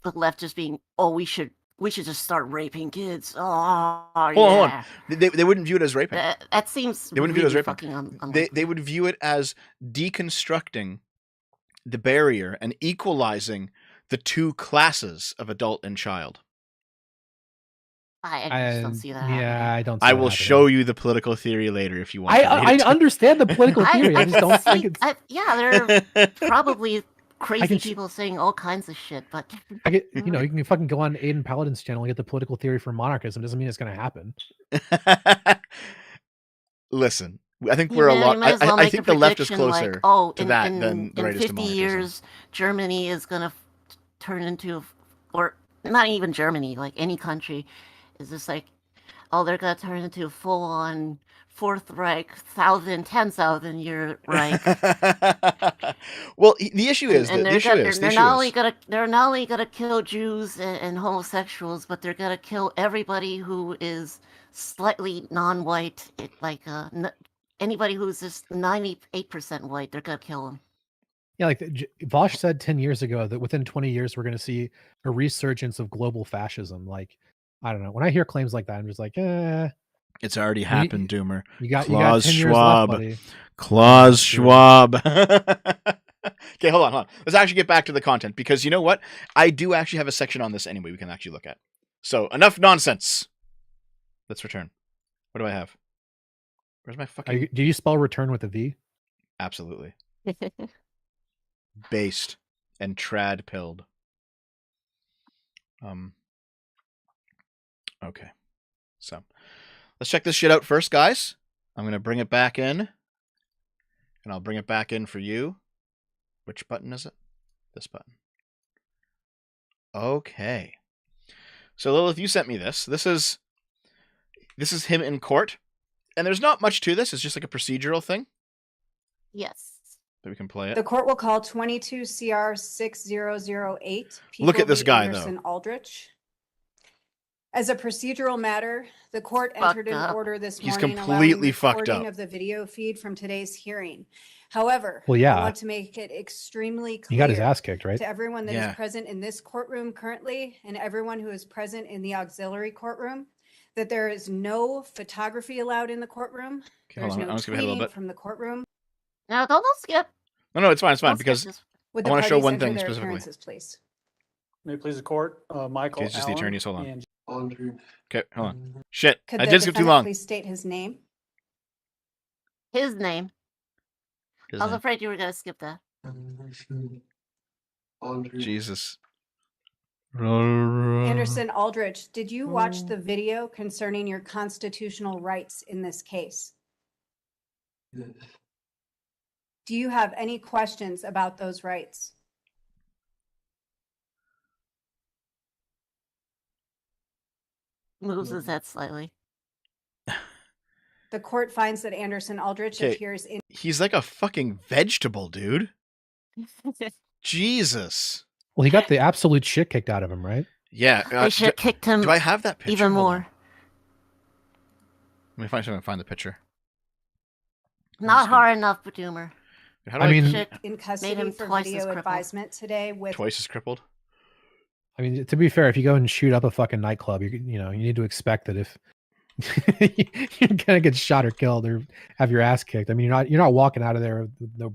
B: the left just being, oh, we should just start raping kids. Oh,
A: Hold
B: yeah.
A: on. They wouldn't view it as raping.
B: That seems
A: They wouldn't
B: really
A: view it as raping.
B: fucking
A: They would view it as deconstructing the barrier and equalizing the two classes of adult and child.
B: I just don't see that happening.
C: Yeah, I don't see
A: I
C: that
A: will
C: happening.
A: show you the political theory later if you want.
C: I understand the political theory. I just don't think it's.
B: there are probably crazy people saying all kinds of shit, but
C: you can fucking go on Aiden Paladin's channel and get the political theory for monarchism. Doesn't mean it's going to happen.
A: Listen, I think we're a lot. I think the left is closer to that than the right is to monarchism.
B: In 50 years, Germany is going to turn into, or not even Germany, like any country, is just like, oh, they're going to turn into a full-on Fourth Reich, 10,000 year Reich.
A: Well, the issue is
B: they're not only gonna kill Jews and homosexuals, but they're gonna kill everybody who is slightly non-white. Anybody who's just 98% white, they're gonna kill them.
C: Yeah, like Vosh said 10 years ago that within 20 years we're going to see a resurgence of global fascism. Like, I don't know. When I hear claims like that, I'm just like,
A: It's already happened, Doomer.
C: You got 10
A: Klaus
C: years
A: Schwab.
C: left, buddy.
A: Klaus Schwab. Okay, hold on. Let's actually get back to the content because you know what? I do actually have a section on this anyway we can actually look at. So, enough nonsense. Let's return. What do I have? Where's my fucking...
C: Do you spell return with a V?
A: Absolutely. Based and trad pilled. Okay. So, let's check this shit out first, guys. I'm going to bring it back in. And I'll bring it back in for you. Which button is it? This button. Okay. So Lilith, you sent me this. This is him in court, and there's not much to this. It's just like a procedural thing
B: Yes.
A: that we can play it.
H: The court will call 22 CR 6008.
A: Look at this
H: v.
A: guy,
H: Anderson
A: though.
H: Aldrich. As a procedural matter, the court
B: Fucked
H: entered an
B: up.
H: order this
A: He's
H: morning
A: completely
H: allowing
A: fucked
H: recording
A: up.
H: of the video feed from today's hearing. However,
C: Well, yeah.
H: I want to make it extremely clear
C: He got his ass kicked, right?
H: to everyone that is
A: Yeah.
H: present in this courtroom currently and everyone who is present in the auxiliary courtroom that there is no photography allowed in the courtroom.
A: Okay,
H: There's
A: hold on.
H: no
A: I'm just gonna hit a little
H: tweeting
A: bit.
H: from the courtroom.
B: No, don't skip.
A: No, it's fine. It's fine
B: Don't skip
A: because
B: this.
H: Would
A: I
H: the
A: wanna show
H: parties
A: one
H: enter
A: thing
H: their
A: specifically.
H: appearances, please?
I: May it please the court, Michael
A: Okay, it's just the
I: Allen
A: attorneys. Hold on.
I: and
A: Okay, hold on. Shit,
H: Could
A: I
H: the
A: did skip too
H: defendant
A: long.
H: please state his name?
B: His name.
A: His
B: I was
A: name.
B: afraid you were gonna skip that.
A: Jesus.
H: Anderson Aldrich, did you watch the video concerning your constitutional rights in this case? Do you have any questions about those rights?
B: Moves his head slightly.
H: The court finds that Anderson Aldrich
A: Okay.
H: appears in
A: He's like a fucking vegetable, dude. Jesus.
C: Well, he got the absolute shit kicked out of him, right?
A: Yeah.
B: They should have kicked him
A: do I have that picture?
B: even
A: Hold on.
B: more.
A: Let me find the picture.
B: Not hard enough, Doomer.
A: How do
C: I mean,
B: Shit.
H: in
B: Made
H: custody
B: him
H: for
B: twice as
H: video
B: crippled.
H: advisement today with
A: twice as crippled.
C: I mean, to be fair, if you go and shoot up a fucking nightclub, you need to expect that if you're gonna get shot or killed or have your ass kicked. I mean, you're not walking out of there with no.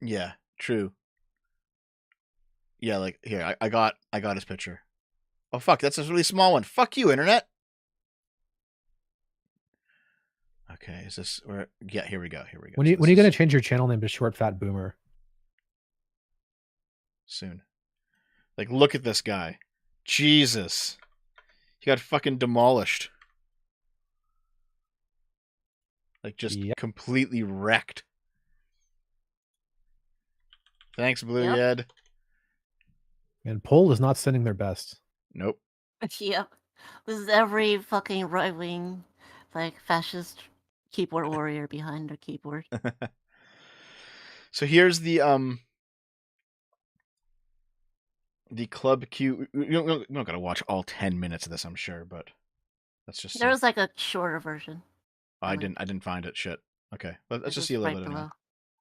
A: Yeah, true. Yeah, like here, I got his picture. Oh fuck, that's a really small one. Fuck you, internet. Okay, is this where? Yeah, here we go.
C: When are you gonna change your channel name to Short Fat Boomer?
A: Soon? Like, look at this guy. Jesus, he got fucking demolished. Like, just
C: Yep.
A: completely wrecked. Thanks, Blue
B: Yep.
A: Yed.
C: And Poll is not sending their best.
A: Nope.
B: Yep. This is every fucking right wing, like fascist keyboard warrior behind their keyboard.
A: So here's the Club Q. You don't gotta watch all 10 minutes of this, I'm sure, but that's just.
B: There was like a shorter version.
A: I didn't find it. Shit. Okay, let's
B: It's
A: just see a little
B: right
A: bit of it.
B: below.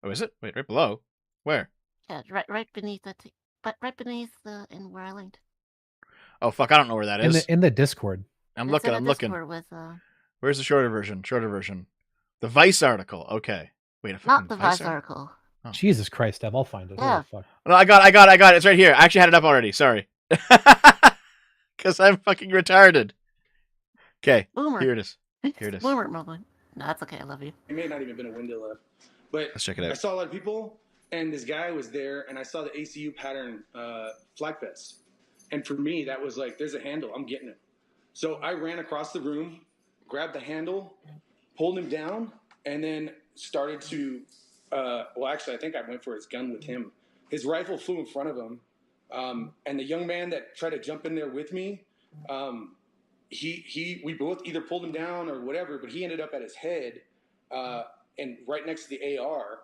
A: Oh, is it? Wait, right below. Where?
B: Yeah, right beneath but right beneath the in where I linked.
A: Oh fuck, I don't know where that
C: In
A: is.
C: the Discord.
A: I'm
B: It's
A: looking.
B: in a
A: I'm looking.
B: Discord with
A: Where's the shorter version? The Vice article. Okay. Wait, a fucking
B: not the Vice
A: article?
B: article.
A: Oh.
C: Jesus Christ, Dev, I'll find it.
B: Yeah.
C: Holy fuck.
A: No, I got it. It's right here. I actually had it up already. Sorry. Because I'm fucking retarded. Okay,
B: Boomer.
A: here it is. Here it is.
B: Boomer moment. No, that's okay. I love you.
J: It may not even been a window left, but
A: Let's check it
J: I
A: out.
J: saw a lot of people, and this guy was there, and I saw the ACU pattern flag vest, and for me that was like, there's a handle, I'm getting it. So I ran across the room, grabbed the handle, pulled him down, and then started to. Well, actually, I think I went for his gun with him. His rifle flew in front of him, and the young man that tried to jump in there with me. We both either pulled him down or whatever, but he ended up at his head and right next to the AR.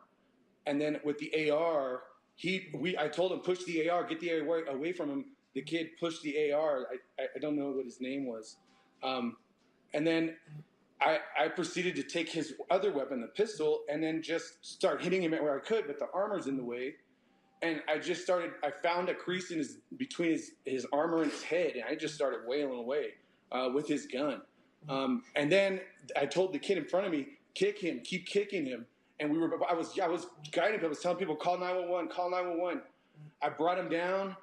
J: And then with the AR, I told him, push the AR, get the AR away from him. The kid pushed the AR. I don't know what his name was. And then I proceeded to take his other weapon, the pistol, and then just start hitting him where I could, but the armor's in the way. And I found a crease between his armor and his head, and I just started wailing away with his gun. And then I told the kid in front of me, kick him, keep kicking him. And I was guiding him. I was telling people, call 911, call 911. I brought him down.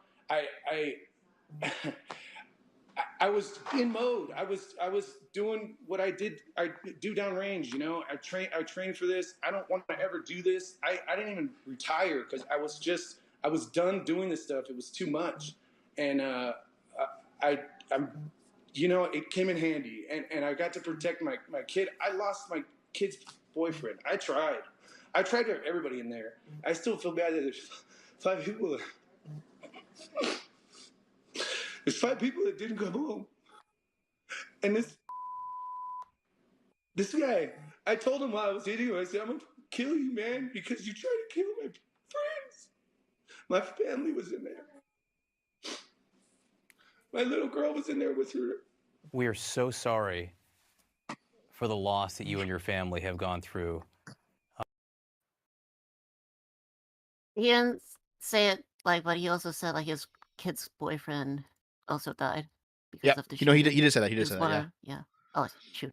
J: I was in mode. I was doing what I do downrange, you know. I trained for this. I don't want to ever do this. I didn't even retire because I was done doing this stuff. It was too much. And I'm you know, it came in handy, and I got to protect my kid. I lost my kid's boyfriend. I tried. I tried to have everybody in there. I still feel bad that there's 5 people. There's 5 people that didn't come home. And this guy, I told him while I was hitting him, I said, I'm going to kill you, man, because you tried to kill my friends. My family was in there. My little girl was in there with her.
K: We are so sorry for the loss that you and your family have gone through.
B: He didn't say it like, but he also said like his kid's boyfriend also died because of the
A: You know, he
B: shooting.
A: did say that. He did say that.
B: Yeah. Oh shoot.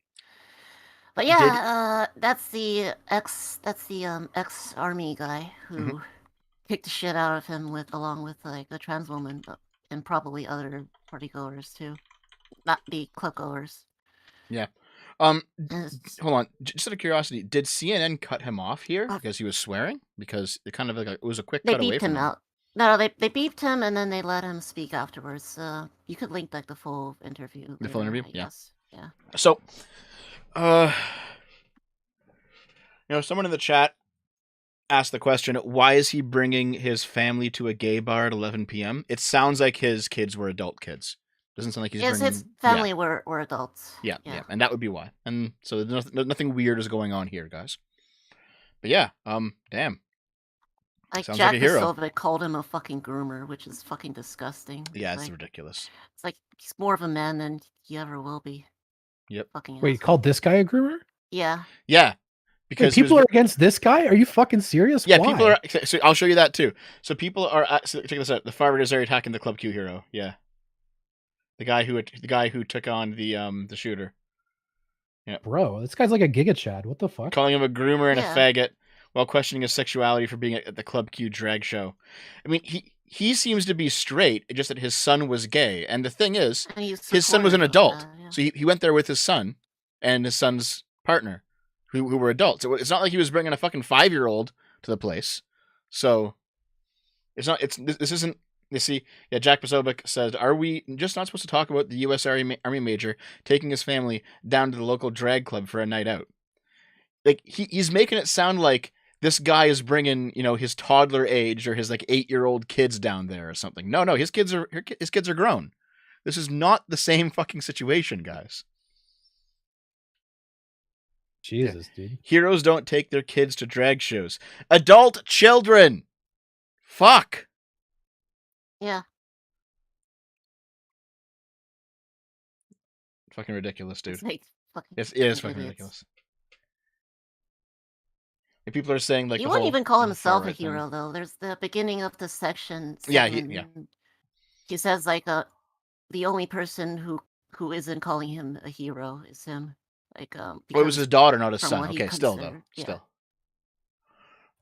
B: But yeah, that's the ex-army guy who kicked the shit out of him along with like a trans woman and probably other partygoers too, not the clubgoers.
A: Yeah. Hold on. Just out of curiosity, did CNN cut him off here because he was swearing? Because it kind of like it was a quick
B: They
A: cut away
B: beeped
A: from
B: him out. No, they beeped him and then they let him speak afterwards. You could link like the full interview.
A: The full interview,
B: yeah.
A: Yeah. So, you know, someone in the chat asked the question, why is he bringing his family to a gay bar at 11 p.m.? It sounds like his kids were adult kids. Doesn't sound like he's bringing...
B: his family were adults.
A: Yeah, and that would be why. And so nothing weird is going on here, guys. But yeah, damn.
B: Like
A: sounds
B: Jack
A: like a hero.
B: Silva called him a fucking groomer, which is fucking disgusting.
A: Yeah,
B: it's
A: it's
B: like,
A: ridiculous.
B: It's like he's more of a man than he ever will be.
A: Yep.
B: Fucking
C: Wait, you called this guy a groomer?
B: Yeah.
A: Yeah. Because
C: people are against this guy? Are you fucking serious?
A: Yeah,
C: Why?
A: people are. So I'll show you that too. So people are. So check this out. The far-righters are attacking the Club Q hero. Yeah. The guy who took on the shooter. Yeah.
C: Bro, this guy's like a Giga Chad. What the fuck?
A: Calling him a groomer and a faggot while questioning his sexuality for being at the Club Q drag show. I mean, he seems to be straight, just that his son was gay. And the thing is, his son was an adult. So he went there with his son and his son's partner, who were adults. It's not like he was bringing a fucking 5-year-old to the place. So this isn't. You see, yeah, Jack Posobiec says, are we just not supposed to talk about the U.S. Army major taking his family down to the local drag club for a night out? Like, he's making it sound like this guy is bringing, you know, his toddler age or his, like, 8-year-old kids down there or something. No, his kids are grown. This is not the same fucking situation, guys.
C: Jesus, dude.
A: Heroes don't take their kids to drag shows. Adult children! Fuck!
B: Yeah.
A: Fucking ridiculous, dude.
B: It's like fucking
A: It is fucking ridiculous. And people are saying like
B: he wouldn't even call himself a hero though. There's the beginning of the section.
A: Yeah,
B: he says like the only person who isn't calling him a hero is him. Like
A: well, it was his daughter, not his son. Okay, still though, still.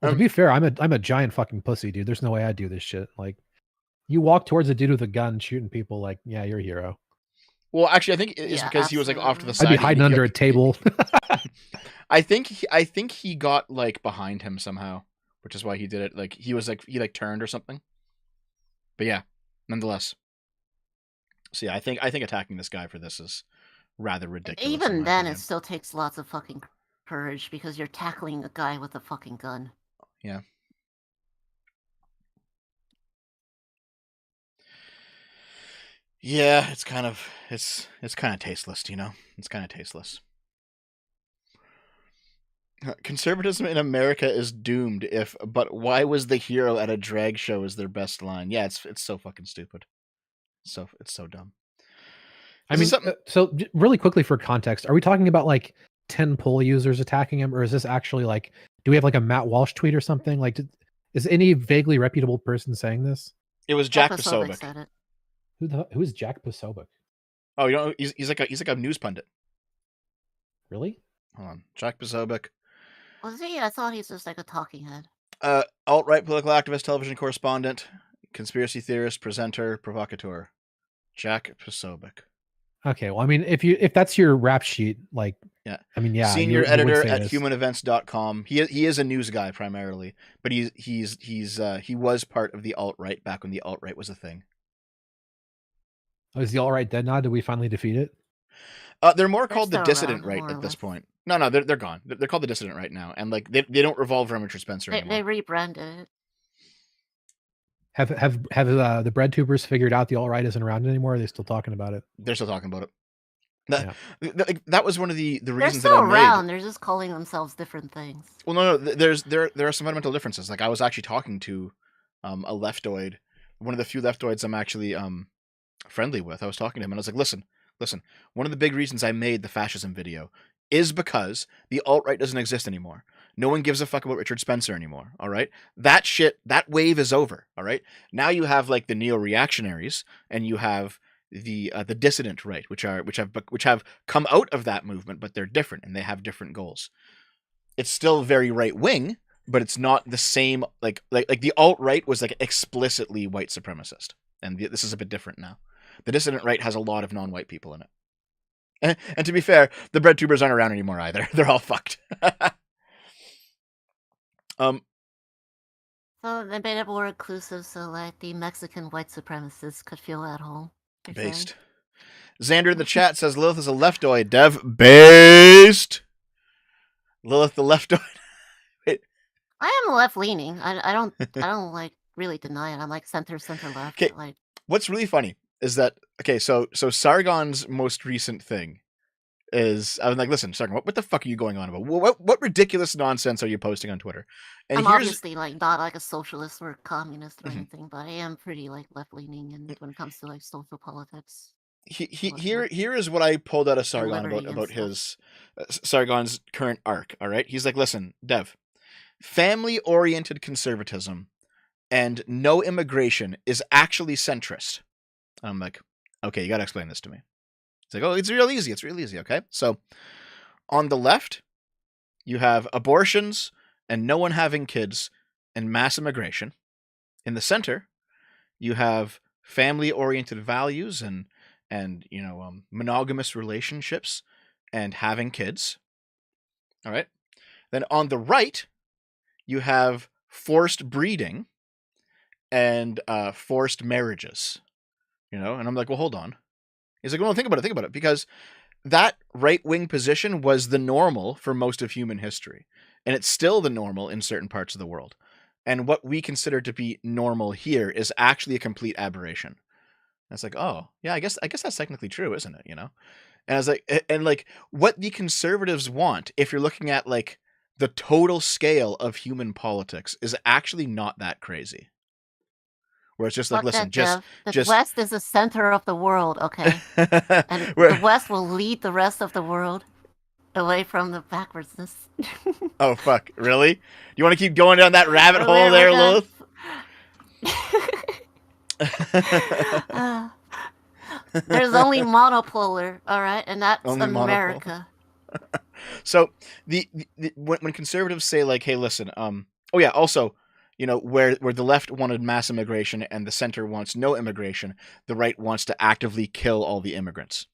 C: Well, to be fair, I'm a giant fucking pussy, dude. There's no way I'd do this shit. Like, you walk towards a dude with a gun shooting people, like, yeah, you're a hero.
A: Well, actually, I think it's because he was like off to the side.
C: I'd be hiding under a table.
A: I think he got like behind him somehow, which is why he did it. Like he turned or something. But yeah, nonetheless. So yeah, I think attacking this guy for this is rather ridiculous.
B: Even then, it still takes lots of fucking courage because you're tackling a guy with a fucking gun.
A: Yeah. Yeah, it's kind of tasteless, you know? It's kind of tasteless. Conservatism in America is doomed but why was the hero at a drag show is their best line? Yeah, it's so fucking stupid. It's so dumb.
C: I mean, so really quickly for context, are we talking about like 10 poll users attacking him, or is this actually like, do we have like a Matt Walsh tweet or something? Like, is any vaguely reputable person saying this?
A: It was Jack Posobiec.
C: Who is Jack Posobiec?
A: Oh, you know, he's like a news pundit.
C: Really?
A: Hold on, Jack Posobiec.
B: Was he? I thought he's just like a talking head.
A: Alt-right political activist, television correspondent, conspiracy theorist, presenter, provocateur. Jack Posobiec.
C: Okay, well, I mean, if that's your rap sheet, like,
A: yeah,
C: I mean, yeah,
A: senior editor at humanevents.com. He is a news guy primarily, but he was part of the alt-right back when the alt-right was a thing.
C: Oh, is the alt-right dead now? Did we finally defeat it?
A: They're more
B: They're
A: called the
B: still
A: Dissident
B: around,
A: Right
B: more or
A: at this
B: less.
A: point. No, they're gone. They're called the Dissident Right now, and like they don't revolve around Richard Spencer anymore.
B: They rebranded it.
C: Have the bread tubers figured out the alt-right isn't around anymore? Or are they still talking about it?
A: They're still talking about it. That was one of the
B: They're
A: reasons
B: still
A: that I
B: around.
A: made.
B: They're just calling themselves different things.
A: Well, no, there are some fundamental differences. Like I was actually talking to a leftoid, one of the few leftoids I'm actually friendly with. I was talking to him and I was like, listen. One of the big reasons I made the fascism video is because the alt-right doesn't exist anymore. No one gives a fuck about Richard Spencer anymore. All right, that wave is over. All right, now you have like the neo-reactionaries and you have the dissident right, which have come out of that movement, but they're different and they have different goals. It's still very right wing, but it's not the same. Like the alt-right was like explicitly white supremacist, and this is a bit different now. The dissident right has a lot of non-white people in it. And to be fair, the bread tubers aren't around anymore either. They're all fucked.
B: So they made it more inclusive, so like the Mexican white supremacists could feel at home.
A: Based. Xander in the chat says Lilith is a leftoid. Dev based. Lilith the leftoid.
B: I am left leaning. I don't like really deny it. I'm like center left.
A: Okay.
B: Like
A: What's really funny is that so Sargon's most recent thing is I was like, listen, Sargon, what the fuck are you going on about? What ridiculous nonsense are you posting on Twitter? And
B: I'm
A: here's
B: obviously like not like a socialist or communist or anything, but I am pretty like left leaning and when it comes to like social politics.
A: here is what I pulled out of Sargon
B: liberty
A: about
B: and
A: his Sargon's current arc. All right, he's like, listen, Dev, family-oriented conservatism and no immigration is actually centrist. I'm like, okay, you got to explain this to me. It's like, oh, it's real easy. It's real easy. Okay, so on the left, you have abortions and no one having kids and mass immigration. In the center, you have family-oriented values and monogamous relationships and having kids. All right. Then on the right, you have forced breeding and forced marriages. And I'm like, well, hold on. He's like, well, think about it, because that right-wing position was the normal for most of human history, and it's still the normal in certain parts of the world. And what we consider to be normal here is actually a complete aberration. And it's like, oh, yeah, I guess that's technically true, isn't it? And I was like, and like what the conservatives want, if you're looking at like the total scale of human politics, is actually not that crazy. Where it's just like, listen,
B: the West is the center of the world, okay? And the West will lead the rest of the world away from the backwardsness.
A: Oh, fuck. Really? You want to keep going down that rabbit hole there, Lilith?
B: There's only monopolar, all right? And that's only America.
A: So when conservatives say like, hey, listen, oh yeah, also, where the left wanted mass immigration and the center wants no immigration, the right wants to actively kill all the immigrants.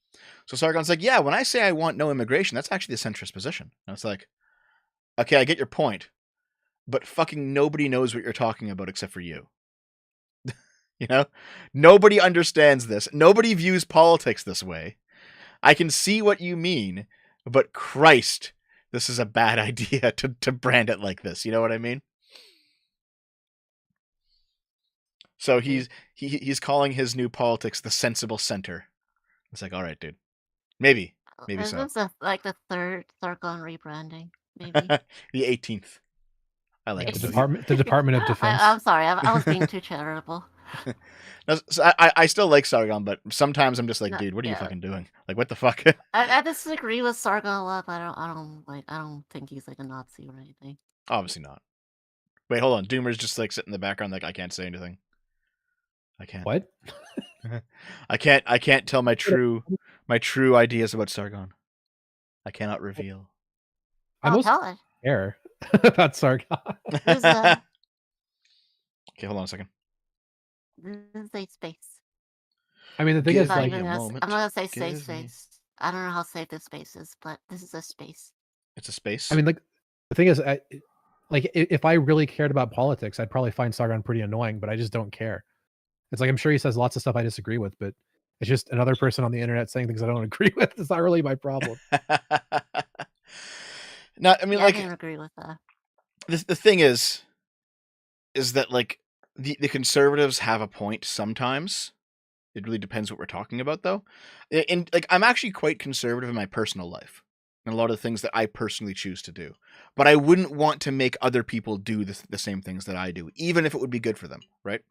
A: So Sargon's like, yeah, when I say I want no immigration, that's actually the centrist position. And it's like, okay, I get your point, but fucking nobody knows what you're talking about except for you. Nobody understands this. Nobody views politics this way. I can see what you mean, but Christ, this is a bad idea to brand it like this. You know what I mean? So he's calling his new politics the sensible center. It's like, all right, dude. Maybe so.
B: This is like the third Sargon rebranding, maybe.
A: The 18th. I like
C: the Department of Defense.
B: I'm sorry, I was being too charitable.
A: No, so I still like Sargon, but sometimes I'm just like, dude, what are you fucking doing? Like, what the fuck?
B: I disagree with Sargon a lot, but I don't think he's like a Nazi or anything.
A: Obviously not. Wait, hold on. Doomer's just like sitting in the background, like I can't say anything. I can't.
C: What?
A: I can't tell my true ideas about Sargon. I cannot reveal.
C: I most care about Sargon.
A: Okay, hold on a second.
B: This is a space.
C: I mean, the thing is, like,
B: I'm gonna say safe space. I don't know how safe this space is, but this is a space.
A: It's a space.
C: I mean, like, the thing is, like, if I really cared about politics, I'd probably find Sargon pretty annoying, but I just don't care. It's like, I'm sure he says lots of stuff I disagree with, but It's just another person on the internet saying things I don't agree with. It's not really my problem.
A: No, I mean,
B: Yeah,
A: like,
B: I can agree with that.
A: the thing is that like the conservatives have a point sometimes. It really depends what we're talking about, though. And like, I'm actually quite conservative in my personal life and a lot of things that I personally choose to do. But I wouldn't want to make other people do the same things that I do, even if it would be good for them, right?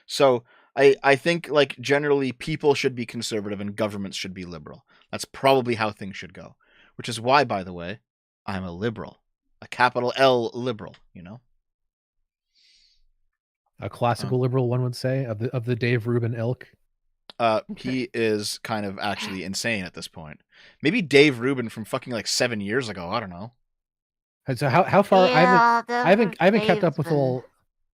A: So I think like generally people should be conservative and governments should be liberal. That's probably how things should go. Which is why, by the way, I'm a liberal, a capital L liberal. You know.
C: A classical liberal, one would say, of the Dave Rubin ilk.
A: He is kind of actually insane at this point. Maybe Dave Rubin from fucking like 7 years ago. I don't know.
C: And so how far?
B: Yeah,
C: I haven't kept
B: Dave's
C: up with
B: been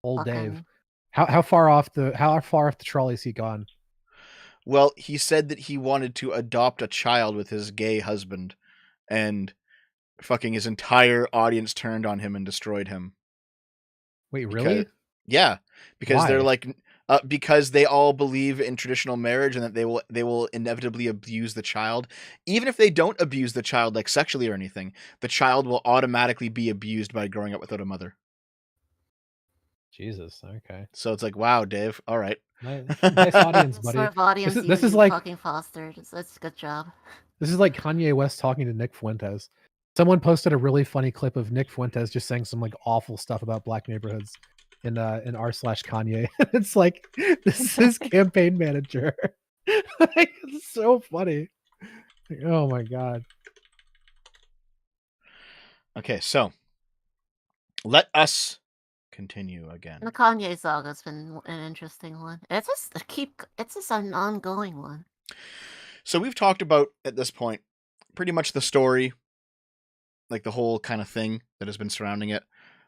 C: old Dave.
B: fucking-
C: How far off the trolley has he gone?
A: Well, he said that he wanted to adopt a child with his gay husband, and fucking his entire audience turned on him and destroyed him.
C: Wait, really?
A: Yeah, because they're
C: Why?
A: like, because they all believe in traditional marriage and that they will inevitably abuse the child. Even if they don't abuse the child like sexually or anything, the child will automatically be abused by growing up without a mother.
C: Jesus. Okay.
A: So it's like, wow, Dave. All right.
C: Nice audience, buddy.
B: Sort of audience
C: This is
B: you
C: like
B: fucking fostered. That's a good job.
C: This is like Kanye West talking to Nick Fuentes. Someone posted a really funny clip of Nick Fuentes just saying some like awful stuff about black neighborhoods in r/Kanye. It's like, this is his campaign manager. Like, it's so funny. Like, oh my god.
A: Okay, so let us continue again.
B: The Kanye saga's been an interesting one. It's just an ongoing one.
A: So we've talked about at this point pretty much the story, like the whole kind of thing that has been surrounding it.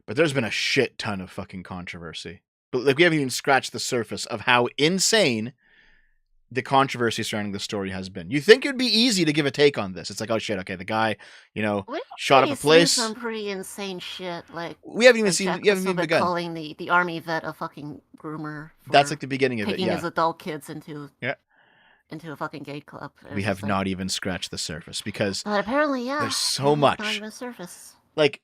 A: But there's been a shit ton of fucking controversy. But like, we haven't even scratched the surface of how insane the controversy surrounding the story has been. You think it would be easy to give a take on this? It's like, oh shit, okay, the guy, shot up a place.
B: Some pretty insane shit. Like,
A: we haven't even
B: like
A: seen.
B: Jack
A: You haven't
B: was
A: even begun.
B: calling the army vet a fucking groomer.
A: That's like the beginning of it.
B: Taking
A: Yeah.
B: his adult kids into
A: into
B: a fucking gay club.
A: We have not even scratched the surface because
B: But apparently, yeah,
A: there's so much.
B: Not even surface.
A: Like,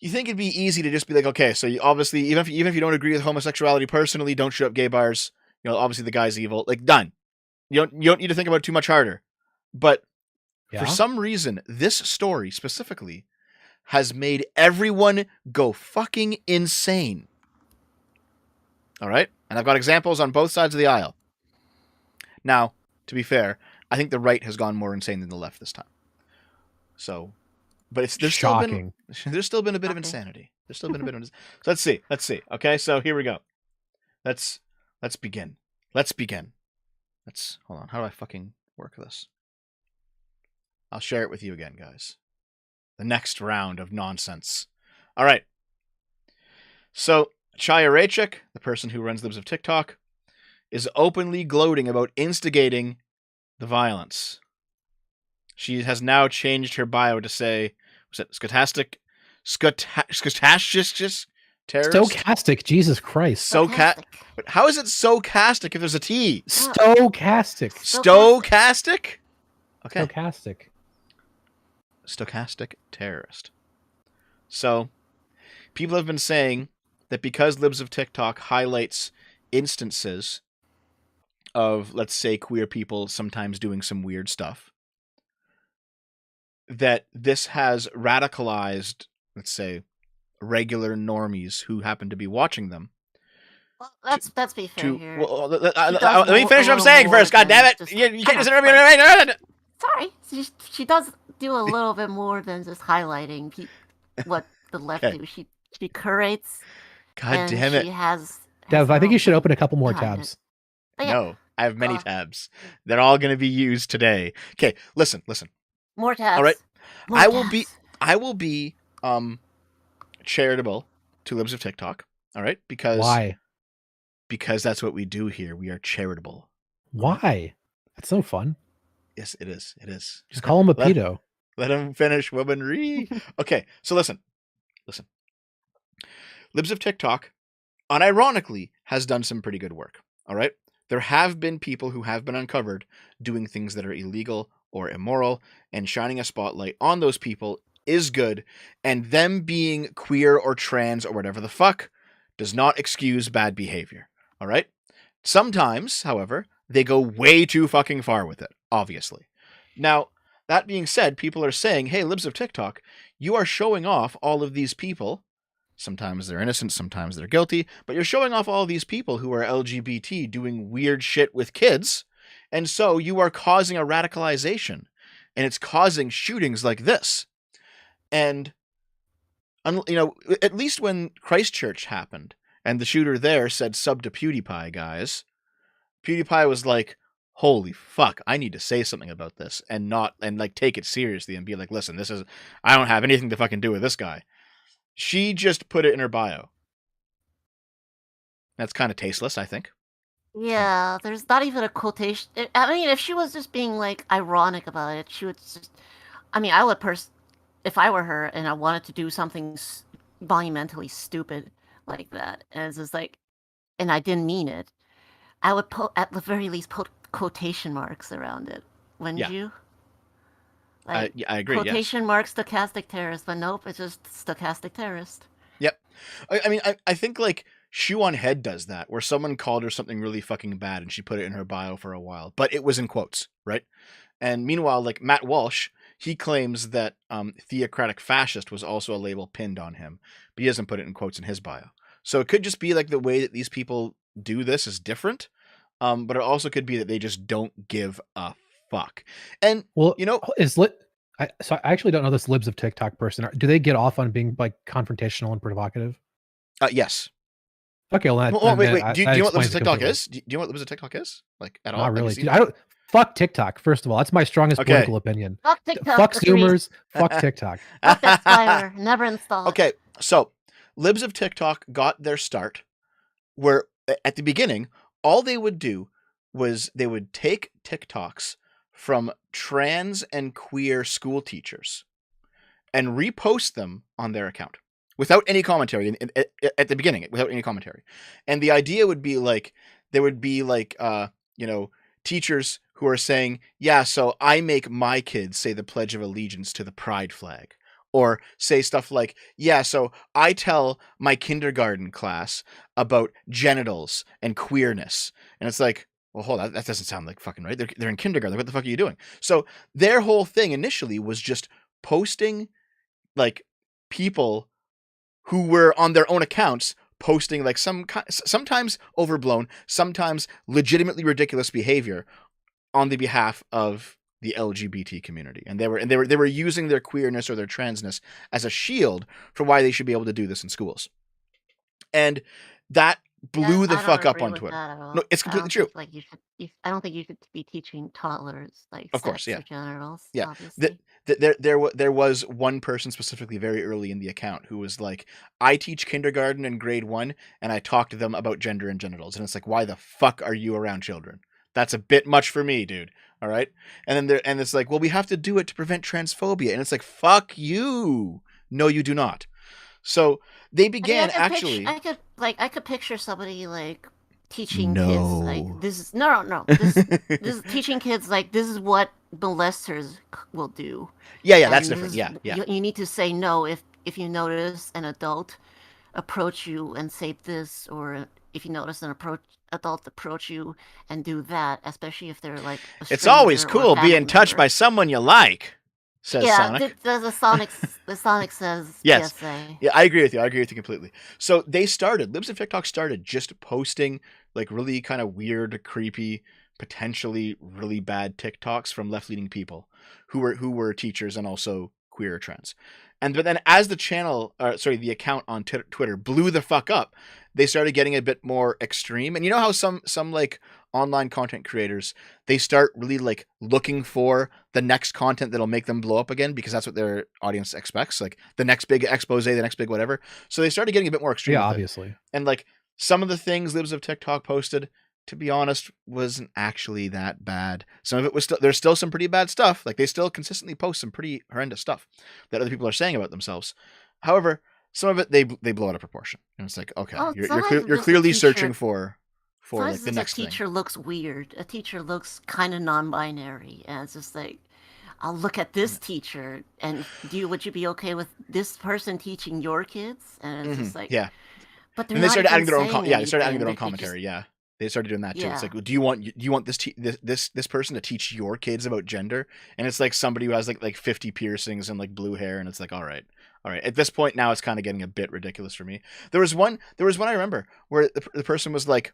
A: you think it'd be easy to just be like, okay, so you obviously, even if you don't agree with homosexuality personally, don't shoot up gay bars. Obviously the guy's evil. Like, done. You don't need to think about it too much harder. But for some reason, this story specifically has made everyone go fucking insane. All right? And I've got examples on both sides of the aisle. Now, to be fair, I think the right has gone more insane than the left this time. So, but there's
C: shocking.
A: There's still been a bit of insanity. There's still been a bit of. So let's see. Okay, so here we go. Let's begin. Hold on. How do I fucking work this? I'll share it with you again, guys. The next round of nonsense. All right. So Chaya Raichik, the person who runs Libs of TikTok, is openly gloating about instigating the violence. She has now changed her bio to say, was it stochastic terrorist?
C: Stochastic, Jesus Christ.
A: But how is it stochastic if there's a T?
C: Stochastic.
A: Stochastic? Okay. Stochastic terrorist. So, people have been saying that because Libs of TikTok highlights instances of, let's say, queer people sometimes doing some weird stuff, that this has radicalized, let's say, regular normies who happen to be watting them.
B: Well, let's be fair here.
A: Well, let me finish what I'm saying first. God damn it! You can't just interrupt me.
B: Sorry, she does do a little bit more than just highlighting what the left do. She curates.
A: God damn it!
B: She has.
C: Dev, I think you should open a couple more tabs.
A: No, I have many tabs. They're all going to be used today. Okay, listen.
B: More tabs.
A: All right,
B: More
A: I will be charitable to Libs of TikTok. All right, because
C: why?
A: Because that's what we do here. We are charitable.
C: Why? That's so fun.
A: Yes, it is. It is.
C: Just call him a pedo.
A: Let him finish, womanry. Okay, so listen. Libs of TikTok, unironically, has done some pretty good work. All right, There have been people who have been uncovered doing things that are illegal or immoral, and shining a spotlight on those people is good, and them being queer or trans or whatever the fuck does not excuse bad behavior. All right? Sometimes, however, they go way too fucking far with it, obviously. Now, that being said, people are saying, hey, libs of TikTok, you are showing off all of these people. Sometimes they're innocent, sometimes they're guilty, but you're showing off all these people who are LGBT doing weird shit with kids, and so you are causing a radicalization, and it's causing shootings like this. And, at least when Christchurch happened, and the shooter there said sub to PewDiePie, guys, PewDiePie was like, holy fuck, I need to say something about this and take it seriously and be like, listen, I don't have anything to fucking do with this guy. She just put it in her bio. That's kind of tasteless, I think.
B: Yeah, there's not even a quotation. I mean, if she was just being like ironic about it, she would just. I mean, I would if I were her and I wanted to do something monumentally stupid like that, and it's just like, and I didn't mean it, I would at the very least put quotation marks around it, wouldn't you? Like,
A: I agree.
B: Quotation marks, stochastic terrorist, but nope, it's just stochastic terrorist.
A: Yep. I mean, I think like Shoe on Head does that, where someone called her something really fucking bad and she put it in her bio for a while, but it was in quotes, right? And meanwhile, like Matt Walsh, he claims that theocratic fascist was also a label pinned on him, but he doesn't put it in quotes in his bio. So it could just be like the way that these people do this is different, but it also could be that they just don't give a fuck. And
C: well, so I actually don't know this libs of TikTok person. Do they get off on being like confrontational and provocative?
A: Yes.
C: Okay, well,
A: wait. Do you know what libs of TikTok is? Do you know what libs of TikTok is? Like at all?
C: Not really. Dude, I don't. Fuck TikTok. First of all, that's my strongest political opinion.
B: Fuck TikTok.
C: Fuck Zoomers. Fuck TikTok.
B: Fuck Aspire. Never install it.
A: Okay, so libs of TikTok got their start where at the beginning, all they would do was they would take TikToks from trans and queer school teachers and repost them on their account without any commentary at the beginning, without any commentary. And the idea would be like, there would be like, teachers who are saying, yeah, so I make my kids say the Pledge of Allegiance to the pride flag. Or say stuff like, yeah, so I tell my kindergarten class about genitals and queerness. And it's like, well, hold on, that doesn't sound like fucking right. They're in kindergarten. What the fuck are you doing? So their whole thing initially was just posting like people who were on their own accounts posting like sometimes overblown, sometimes legitimately ridiculous behavior on the behalf of the LGBT community. And they were using their queerness or their transness as a shield for why they should be able to do this in schools. And that blew the fuck up on Twitter. No, it's completely true.
B: I don't think you should be teaching toddlers like
A: of course,
B: sex or genitals.
A: Yeah.
B: Obviously.
A: There was one person specifically very early in the account who was like, I teach kindergarten and grade 1 and I talk to them about gender and genitals. And it's like, why the fuck are you around children? That's a bit much for me, dude. All right. And then it's like, well, we have to do it to prevent transphobia. And it's like, fuck you. No, you do not. So they began
B: I could picture somebody like teaching kids like this is this is teaching kids like this is what molesters will do.
A: Yeah, that's different. Yeah.
B: You need to say no if you notice an adult approach you and say this, or if you notice an adult approach you and do that, especially if they're like
A: it's always cool being touched by someone you like. Says Sonic.
B: The Sonic says
A: yes.
B: PSA.
A: Yeah, I agree with you completely. So libs of TikTok started just posting like really kind of weird, creepy, potentially really bad TikToks from left-leaning people who were teachers and also queer or trans. But then as the account on Twitter blew the fuck up, they started getting a bit more extreme. And you know how some like online content creators, they start really like looking for the next content that'll make them blow up again because that's what their audience expects, like the next big expose, the next big whatever. So they started getting a bit more extreme.
C: Yeah, obviously.
A: And like some of the things libs of TikTok posted, to be honest, wasn't actually that bad. Some of it was there's still some pretty bad stuff. Like they still consistently post some pretty horrendous stuff that other people are saying about themselves. However, some of it they blow out of proportion, and it's like, okay, you're clearly searching for for like the
B: Sometimes a
A: next thing.
B: teacher looks weird. A teacher looks kind of non-binary, and it's just like, I'll look at this teacher, and would you be okay with this person teaching your kids? And it's just like,
A: Yeah.
B: but they're
A: And they
B: not
A: started
B: even
A: adding their own.
B: saying
A: They started adding
B: anything.
A: their own
B: They just-
A: commentary. Yeah, they started doing that too. It's
B: Yeah.
A: like, do you want this person to teach your kids about gender? And it's like somebody who has like 50 piercings and like blue hair, and it's like, all right. At this point now, it's kind of getting a bit ridiculous for me. There was one I remember where the person was like,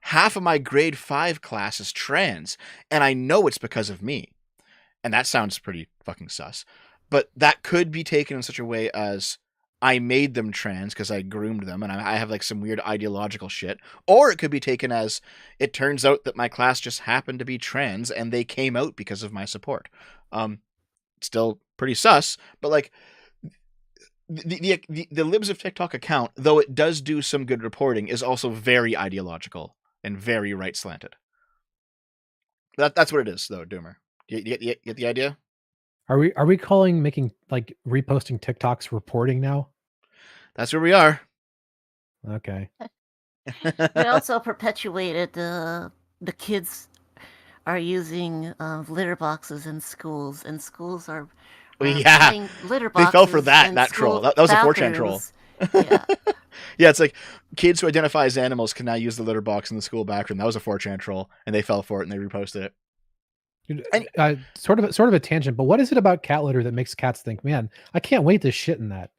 A: half of my grade 5 class is trans, and I know it's because of me. And that sounds pretty fucking sus. But that could be taken in such a way as I made them trans because I groomed them and I have like some weird ideological shit. Or it could be taken as it turns out that my class just happened to be trans and they came out because of my support. Still pretty sus, but like the Libs of TikTok account, though it does do some good reporting, is also very ideological and very right slanted. That's what it is, though, Doomer. You get the idea?
C: Are we calling making like reposting TikToks reporting now?
A: That's where we are.
C: Okay.
B: It also perpetuated the kids are using litter boxes in schools, and schools are putting litter boxes.
A: They fell for that
B: in
A: troll.
B: school
A: That was a 4chan troll.
B: bathrooms. Yeah.
A: Yeah, it's like kids who identify as animals can now use the litter box in the school bathroom. That was a 4chan troll, and they fell for it and they reposted it.
C: Sort of a tangent, but what is it about cat litter that makes cats think, man, I can't wait to shit in that?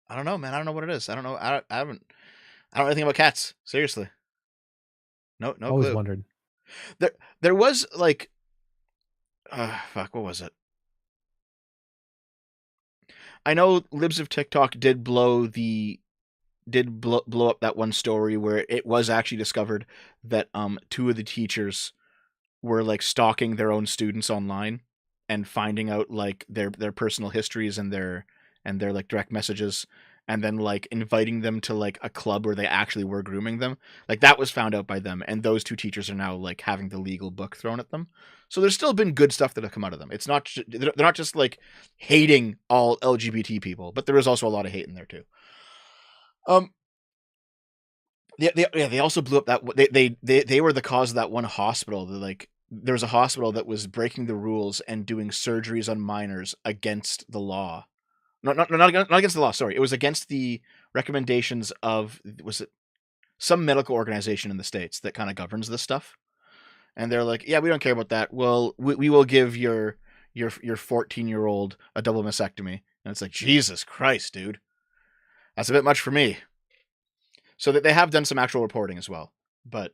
A: I don't know, man. I don't know what it is. I don't know. I don't know anything about cats. Seriously. No
C: Always
A: clue.
C: wondered.
A: There was like, what was it? I know Libs of TikTok did blow up that one story where it was actually discovered that 2 of the teachers were like stalking their own students online and finding out like their personal histories and their like direct messages, and then like inviting them to like a club where they actually were grooming them. Like that was found out by them, and those 2 teachers are now like having the legal book thrown at them. So there's still been good stuff that have come out of them. It's not they're not just like hating all LGBT people, but there is also a lot of hate in there too. They also blew up that they were the cause of that one hospital. There was a hospital that was breaking the rules and doing surgeries on minors against the law. Not against the law. Sorry, it was against the recommendations of, was it some medical organization in the States that kind of governs this stuff? And they're like, yeah, we don't care about that. Well, we will give your 14-year-old a double mastectomy. And it's like, Jesus Christ, dude, that's a bit much for me. So that they have done some actual reporting as well, but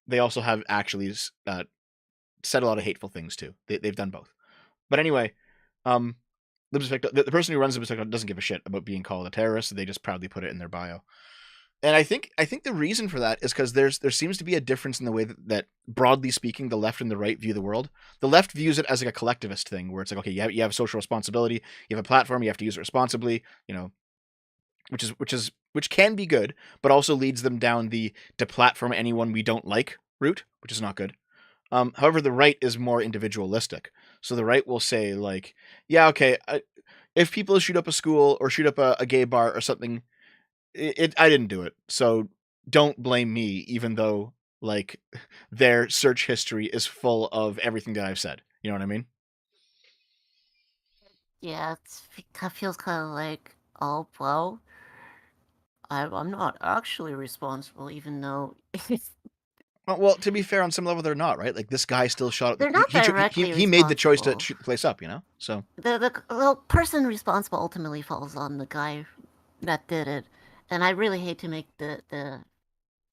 A: they also have actually said a lot of hateful things too. They've done both. But anyway, the person who runs Libs of TikTok doesn't give a shit about being called a terrorist. They just proudly put it in their bio. And I think the reason for that is because there seems to be a difference in the way that broadly speaking, the left and the right view the world. The left views it as like a collectivist thing where it's like, okay, you have social responsibility, you have a platform, you have to use it responsibly, which can be good, but also leads them down the deplatform anyone we don't like route, which is not good. However, the right is more individualistic. So the right will say like, yeah, okay, if people shoot up a school or shoot up a gay bar or something, I didn't do it. So don't blame me, even though like their search history is full of everything that I've said. You know what I mean?
B: Yeah, it feels kind of like, oh, well, I'm not actually responsible, even though
A: Well, to be fair, on some level, they're not, right? Like this guy still shot.
B: they're not directly
A: he made the choice to
B: responsible.
A: shoot the place up, So
B: The person responsible ultimately falls on the guy that did it, and I really hate to make the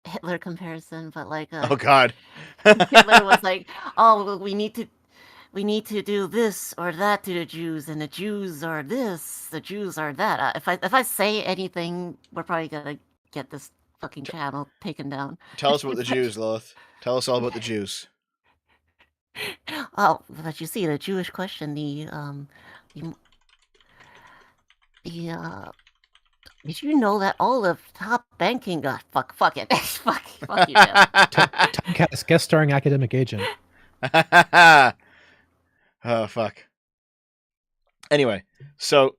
B: Hitler comparison, but like,
A: oh god,
B: Hitler was like, oh, we need to do this or that to the Jews, and the Jews are this, the Jews are that. If I say anything, we're probably gonna get this fucking channel taken down.
A: Tell us about the Jews, Lilith. Tell us all about the Jews.
B: Oh, but you see, the Jewish question, did you know that all of top banking got fuck it. fuck you, man.
C: TubCast guest starring academic agent.
A: Oh fuck. Anyway, so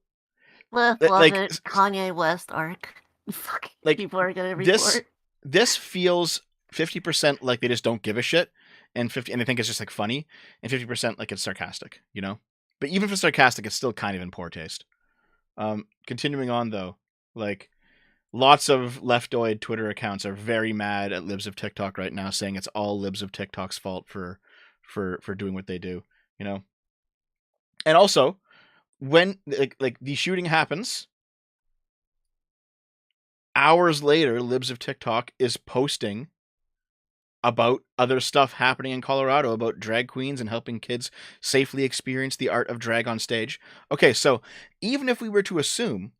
B: Well,
A: like
B: the Kanye West arc. Fuck,
A: like
B: people are gonna report.
A: this feels 50% like they just don't give a shit, and they think it's just like funny, and 50% like it's sarcastic, you know. But even if it's sarcastic, it's still kind of in poor taste. Continuing on though, like lots of leftoid Twitter accounts are very mad at libs of TikTok right now, saying it's all libs of TikTok's fault for doing what they do, you know. And also, when like the shooting happens, hours later, libs of TikTok is posting about other stuff happening in Colorado, about drag queens and helping kids safely experience the art of drag on stage. Okay, so even if we were to assume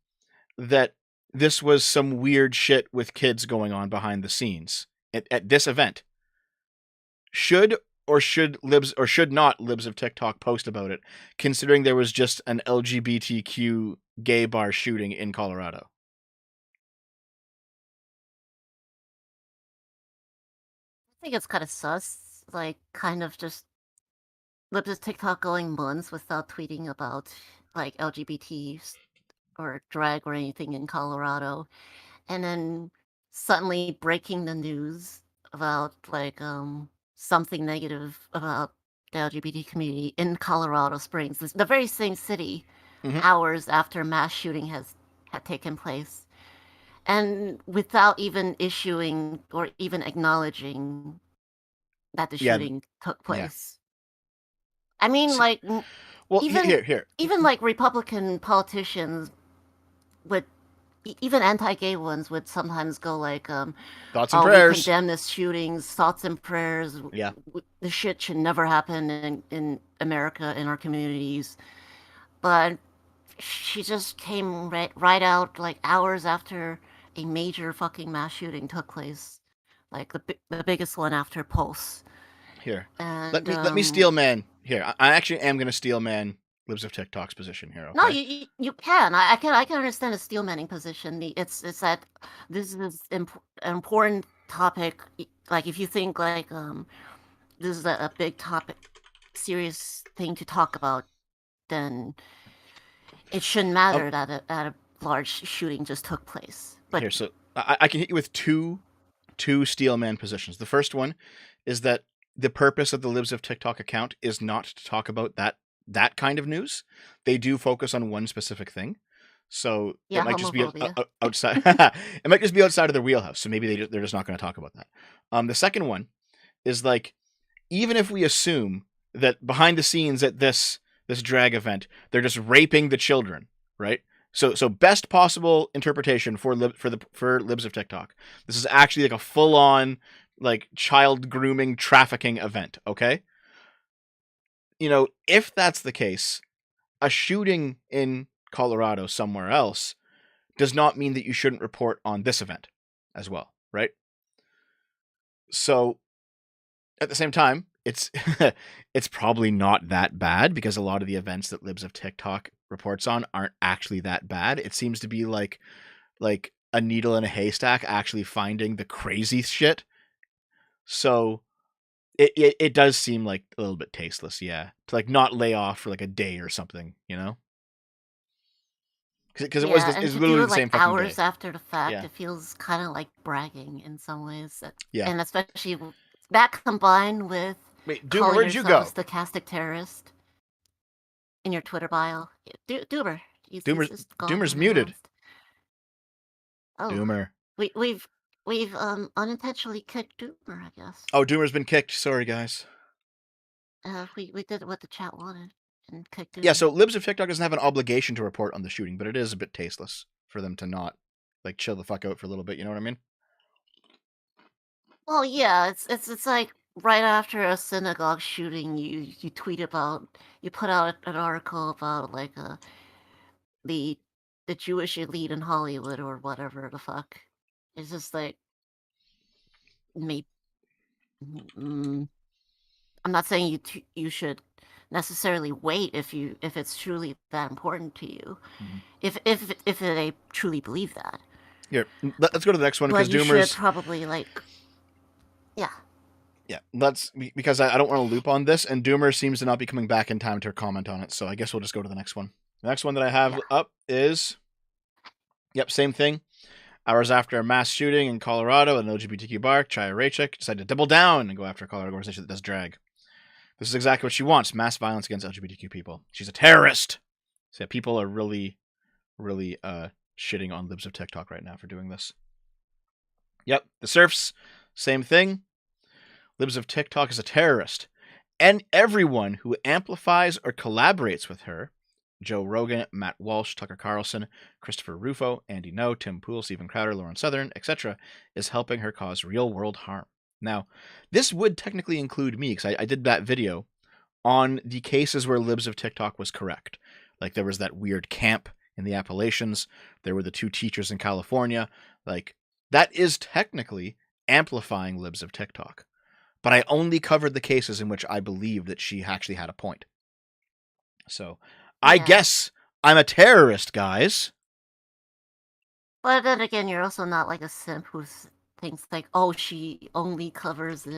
A: that this was some weird shit with kids going on behind the scenes at this event, should not libs of TikTok post about it, considering there was just an LGBTQ gay bar shooting in Colorado?
B: I think it's kind of sus, like kind of just libs of TikTok going months without tweeting about like LGBT or drag or anything in Colorado, and then suddenly breaking the news about like something negative about the LGBT community in Colorado Springs, the very same city, hours after mass shooting had taken place, and without even issuing or even acknowledging that the shooting took place. I mean, like,
A: well,
B: even even like Republican politicians would, even anti-gay ones would sometimes go like,
A: thoughts and prayers.
B: We condemn this shootings, thoughts and prayers.
A: Yeah,
B: the shit should never happen in America, in our communities. But she just came right out like hours after a major fucking mass shooting took place, like the biggest one after Pulse.
A: Here,
B: and,
A: let me steel man. Here, I actually am gonna steel man libs of TikTok's position here. Okay?
B: No, you can. I can understand the steel manning position. It's that this is an important topic. Like if you think like this is a big topic, serious thing to talk about, then it shouldn't matter that a large shooting just took place. But
A: here, so I can hit you with two steel man positions. The first one is that the purpose of the libs of TikTok account is not to talk about that kind of news. They do focus on one specific thing, so it might just be outside. It might just be outside of their wheelhouse. So maybe they're just not going to talk about that. The second one is like, even if we assume that behind the scenes at this drag event, they're just raping the children, right? So best possible interpretation for libs of TikTok. This is actually like a full on like child grooming trafficking event. Okay. You know, if that's the case, a shooting in Colorado somewhere else does not mean that you shouldn't report on this event as well, right? So at the same time, it's it's probably not that bad, because a lot of the events that libs of TikTok reports on aren't actually that bad. It seems to be like a needle in a haystack actually finding the crazy shit. So it does seem like a little bit tasteless, yeah, to like not lay off for like a day or something, you know? Because it was literally the same fucking
B: hours
A: day.
B: After the fact, it feels kind of like bragging in some ways.
A: Yeah,
B: and especially that combined with
A: Doomer, where did you go?
B: Stochastic terrorist in your Twitter bio. Doomer.
A: Doomer's muted.
B: Oh,
A: Doomer.
B: We've unintentionally kicked Doomer, I guess.
A: Oh, Doomer's been kicked. Sorry, guys.
B: We did what the chat wanted and kicked Doomer.
A: Yeah, so libs of TikTok doesn't have an obligation to report on the shooting, but it is a bit tasteless for them to not like chill the fuck out for a little bit. You know what I mean?
B: Well, yeah, it's like right after a synagogue shooting, you tweet about, you put out an article about like the Jewish elite in Hollywood or whatever the fuck. It's just like, maybe I'm not saying you should necessarily wait if it's truly that important to you, if they truly believe that.
A: Here, let's go to the next one, because
B: Doomer's should probably like, yeah.
A: Let's, because I don't want to loop on this, and Doomer seems to not be coming back in time to comment on it, so I guess we'll just go to the next one. The next one that I have up is, same thing. Hours after a mass shooting in Colorado at an LGBTQ bar, Chaya Raichik decided to double down and go after a Colorado organization that does drag. This is exactly what she wants: mass violence against LGBTQ people. She's a terrorist. So yeah, people are really, really shitting on libs of TikTok right now for doing this. Yep, the serfs, same thing. Libs of TikTok is a terrorist. And everyone who amplifies or collaborates with her, Joe Rogan, Matt Walsh, Tucker Carlson, Christopher Rufo, Andy No, Tim Pool, Stephen Crowder, Lauren Southern, etc., is helping her cause real-world harm. Now, this would technically include me, because I did that video on the cases where libs of TikTok was correct. Like, there was that weird camp in the Appalachians. There were the 2 teachers in California. Like, that is technically amplifying libs of TikTok. But I only covered the cases in which I believed that she actually had a point. So, I guess I'm a terrorist, guys.
B: But then again, you're also not like a simp who thinks like, oh, she only covers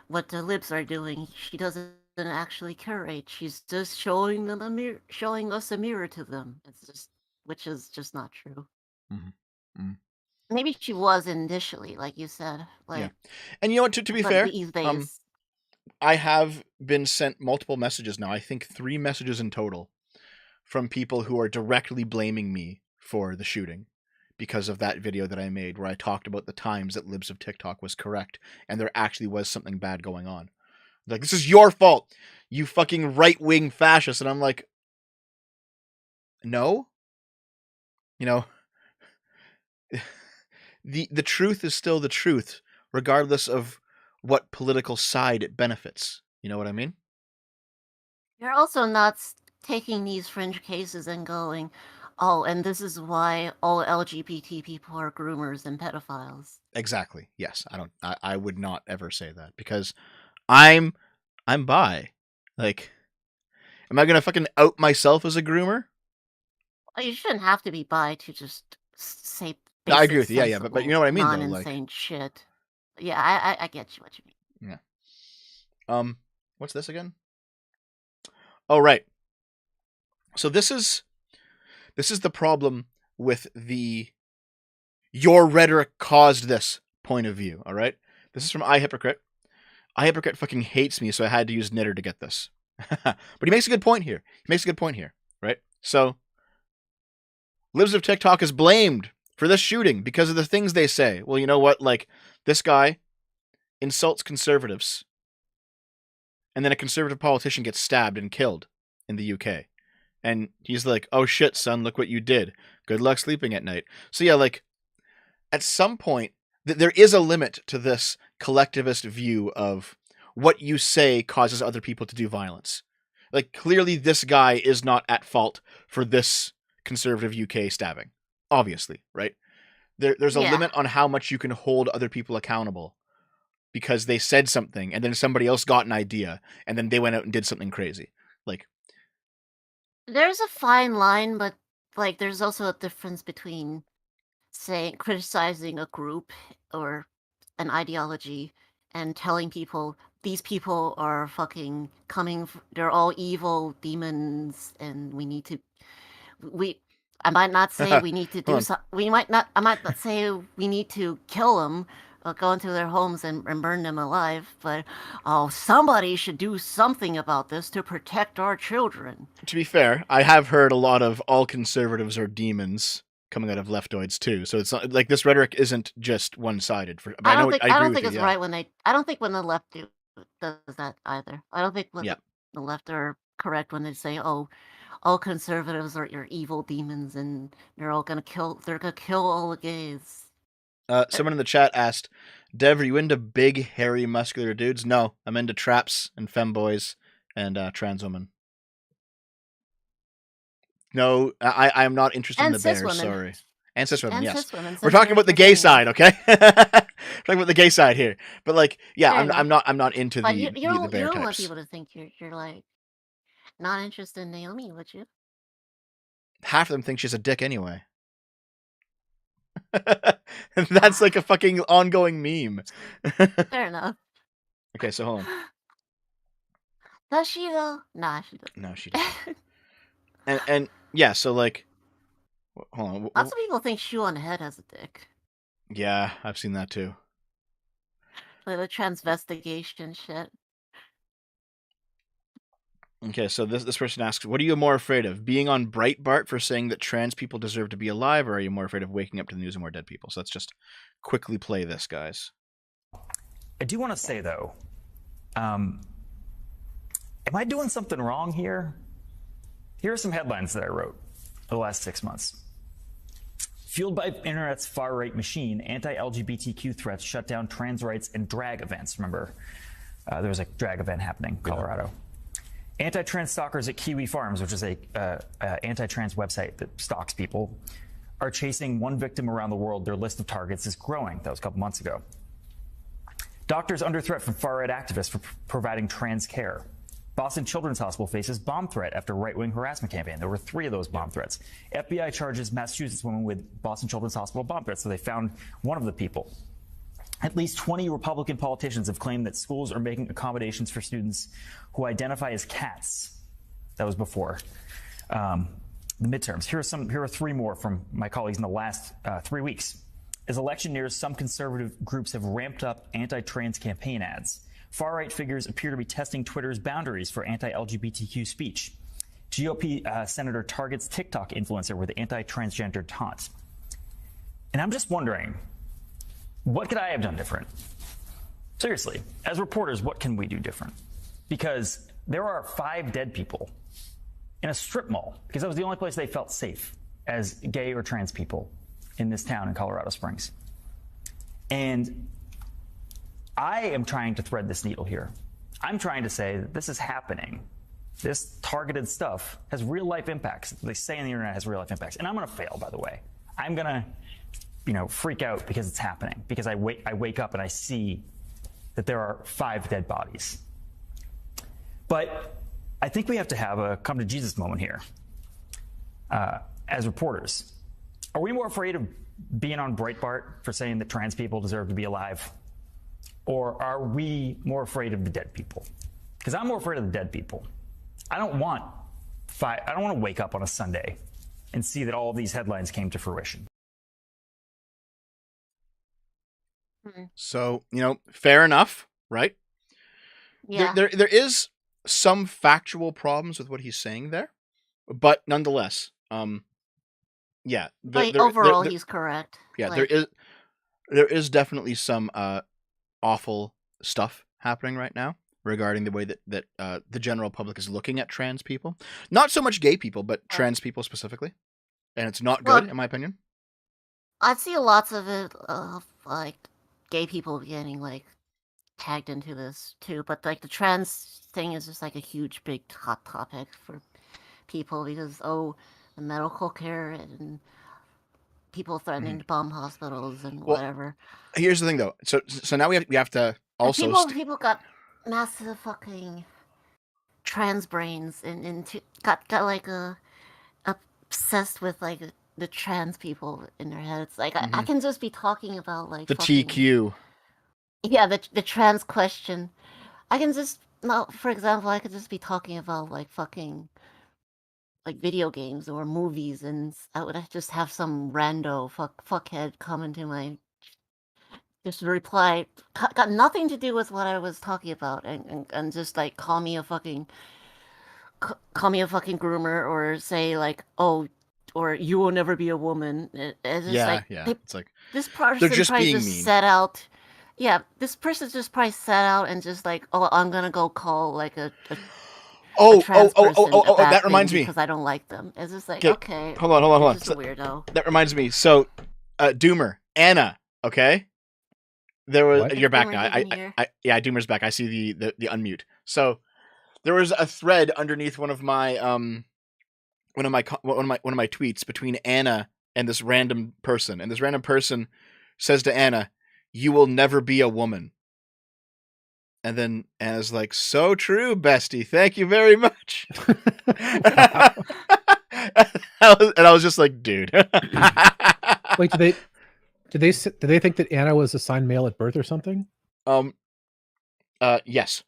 B: what the libs are doing. She doesn't actually curate. She's just showing them showing us a mirror to them. It's just, which is just not true.
A: Mm-hmm. Mm-hmm.
B: Maybe she was initially, like you said. Like,
A: yeah. And you know what? To be fair,
B: these days,
A: I have been sent multiple messages now. I think 3 messages in total from people who are directly blaming me for the shooting because of that video that I made where I talked about the times that libs of TikTok was correct and there actually was something bad going on. Like, this is your fault, you fucking right-wing fascist. And I'm like, no. You know, the truth is still the truth, regardless of what political side it benefits. You know what I mean?
B: you're also not taking these fringe cases and going, oh, and this is why all LGBT people are groomers and pedophiles.
A: Exactly. Yes. I would not ever say that because I'm bi. Like, am I gonna fucking out myself as a groomer?
B: Well, you shouldn't have to be bi to just say
A: No, I agree with you. Yeah, but you know what I mean, though.
B: Non-insane shit. Yeah, I get you what you mean.
A: Yeah. What's this again? Oh, right. So this is the problem with the your rhetoric caused this point of view. All right. This is from iHypocrite. iHypocrite fucking hates me, so I had to use Knitter to get this. But he makes a good point here. Right? So, libs of TikTok is blamed for this shooting because of the things they say. Well, you know what? Like, this guy insults conservatives, and then a conservative politician gets stabbed and killed in the UK. And he's like, oh shit, son, look what you did. Good luck sleeping at night. So yeah, like, at some point, there is a limit to this collectivist view of what you say causes other people to do violence. Like, clearly this guy is not at fault for this conservative UK stabbing. Obviously, right? There's a limit on how much you can hold other people accountable because they said something and then somebody else got an idea and then they went out and did something crazy. Like,
B: there's a fine line, but like there's also a difference between saying criticizing a group or an ideology and telling people these people are fucking they're all evil demons and I might not say we need to do I might not say we need to kill them or go into their homes and burn them alive, but somebody should do something about this to protect our children.
A: To be fair, I have heard a lot of all conservatives are demons coming out of leftoids too. So it's not like this rhetoric isn't just one-sided.
B: I don't think it's right when I don't think when the left does that either. I don't think the left are correct when they say, "Oh, all conservatives are your evil demons, and they're gonna kill all the gays."
A: Someone in the chat asked, "Dev, are you into big, hairy, muscular dudes?" No, I'm into traps and femboys and trans women. No, I am not interested in the bears.
B: Women.
A: Sorry, and cis women. Yes,
B: women,
A: we're talking about the gay side, okay? We're talking about the gay side here. But like, yeah, I'm not into the bear
B: you don't
A: types.
B: want people to think you're like not interested in Naomi, would you?
A: Half of them think she's a dick anyway. That's like a fucking ongoing meme.
B: Fair enough.
A: Okay, so hold on.
B: Does she though? Nah, she doesn't.
A: No, she doesn't. and yeah, so like, Hold on.
B: Lots of people think shoe on head has a dick.
A: Yeah, I've seen that too.
B: Like the transvestigation shit.
A: Okay, so this person asks, what are you more afraid of? Being on Breitbart for saying that trans people deserve to be alive, or are you more afraid of waking up to the news of more dead people? So let's just quickly play this, guys.
L: I do want to say, though, am I doing something wrong here? Here are some headlines that I wrote for the last 6 months. Fueled by internet's far-right machine, anti-LGBTQ threats shut down trans rights and drag events. Remember, there was a drag event happening in Colorado. Anti-trans stalkers at Kiwi Farms, which is a anti-trans website that stalks people, are chasing one victim around the world. Their list of targets is growing. That was a couple months ago. Doctors under threat from far-right activists for providing trans care. Boston Children's Hospital faces bomb threat after right-wing harassment campaign. There were 3 of those bomb threats. FBI charges Massachusetts woman with Boston Children's Hospital bomb threats, so they found one of the people. At least 20 Republican politicians have claimed that schools are making accommodations for students who identify as cats. That was before the midterms. Here are 3 more from my colleagues in the last 3 weeks. As election nears, some conservative groups have ramped up anti-trans campaign ads. Far-right figures appear to be testing Twitter's boundaries for anti-LGBTQ speech. GOP senator targets TikTok influencer with anti-transgender taunt. And I'm just wondering, what could I have done different? Seriously, as reporters, what can we do different? Because there are 5 dead people in a strip mall, because that was the only place they felt safe as gay or trans people in this town in Colorado Springs. And I am trying to thread this needle here. I'm trying to say that this is happening. This targeted stuff has real life impacts. They say on the internet has real life impacts. And I'm going to fail, by the way. I'm going to freak out because it's happening, because I wake up and I see that there are 5 dead bodies. But I think we have to have a come to Jesus moment here. As reporters, are we more afraid of being on Breitbart for saying that trans people deserve to be alive? Or are we more afraid of the dead people? Because I'm more afraid of the dead people. I don't want to wake up on a Sunday and see that all of these headlines came to fruition.
A: So, fair enough, right?
B: Yeah.
A: There is some factual problems with what he's saying there, but nonetheless, yeah.
B: Overall, he's correct.
A: Yeah, there is definitely some awful stuff happening right now regarding the way that the general public is looking at trans people. Not so much gay people, but trans people specifically, and it's not good, in my opinion.
B: I see lots of it of gay people getting tagged into this too, but the trans thing is just a huge big hot topic for people because the medical care and people threatening to bomb hospitals and whatever.
A: Here's the thing though. So now we have to also
B: people got massive fucking trans brains and got obsessed with the trans people in their heads. I can just be talking about
A: the TQ.
B: Yeah, the trans question. I can just for example, I could just be talking about fucking video games or movies, and I would just have some rando fuckhead come into my just reply got nothing to do with what I was talking about, and just call me a fucking groomer or say or you will never be a woman. It's just
A: it's
B: this person
A: they're just
B: probably
A: being
B: just
A: mean.
B: set out. Yeah, this person just probably set out and just I'm gonna go call a trans person a bad
A: that reminds
B: thing
A: me
B: because I don't like them. It's just okay.
A: Hold on.
B: Just a weirdo.
A: That reminds me. So, Doomer, Anna, okay. There was
C: What?
A: you're back
B: Doomer,
A: now. Doomer's back. I see the unmute. So, there was a thread underneath one of my tweets between Anna and this random person, and this random person says to Anna, "You will never be a woman." And then Anna's like, "So true, bestie. Thank you very much." And I was just like, dude.
C: Wait, did they think that Anna was assigned male at birth or something?
A: Yes.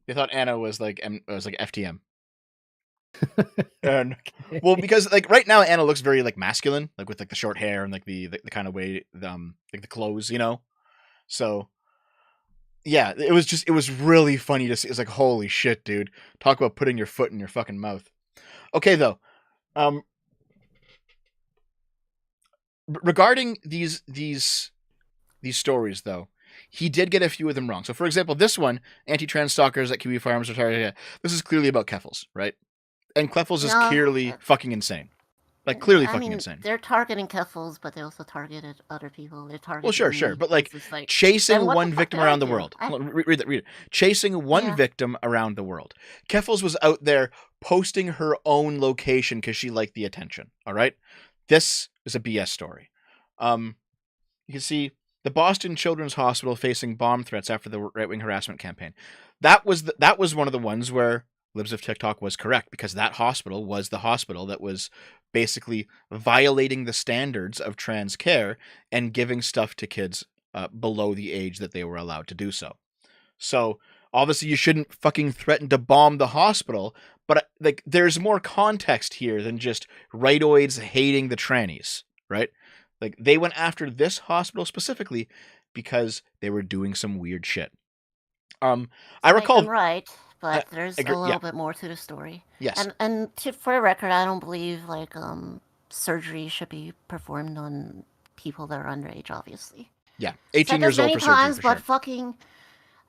A: They thought Anna was like FTM. And well, because like right now Anna looks very like masculine, like with like the short hair and like the kind of way like the clothes, you know. So yeah, it was really funny to see. It's like, holy shit, dude! Talk about putting your foot in your fucking mouth. Okay, though, regarding these stories, though, he did get a few of them wrong. So, for example, this one, anti-trans stalkers at Kiwi Farms are targeted. This is clearly about Keffels, right? And Keffels is
B: No,
A: clearly fucking insane. Like, clearly
B: I
A: fucking
B: mean,
A: insane.
B: they're targeting Keffels, but they also targeted other people. They're targeting.
A: Well, sure,
B: me.
A: but like
B: It's just like,
A: chasing
B: then what
A: one
B: the fuck
A: victim
B: did I
A: around the
B: do?
A: world. Read it. Chasing one
B: Yeah.
A: victim around the world. Keffels was out there posting her own location because she liked the attention. All right, this is a BS story. You can see the Boston Children's Hospital facing bomb threats after the right-wing harassment campaign. That was one of the ones where Libs of TikTok was correct, because that hospital was the hospital that was basically violating the standards of trans care and giving stuff to kids below the age that they were allowed to do so. So obviously you shouldn't fucking threaten to bomb the hospital, but like there's more context here than just rightoids hating the trannies, right? Like they went after this hospital specifically because they were doing some weird shit. I recall
B: right, but there's
A: agree,
B: a little bit more to the story.
A: Yes.
B: And for the record, I don't believe like surgery should be performed on people that are underage, obviously.
A: Yeah, 18 years
B: many
A: old for surgery,
B: times,
A: for
B: but
A: sure.
B: fucking,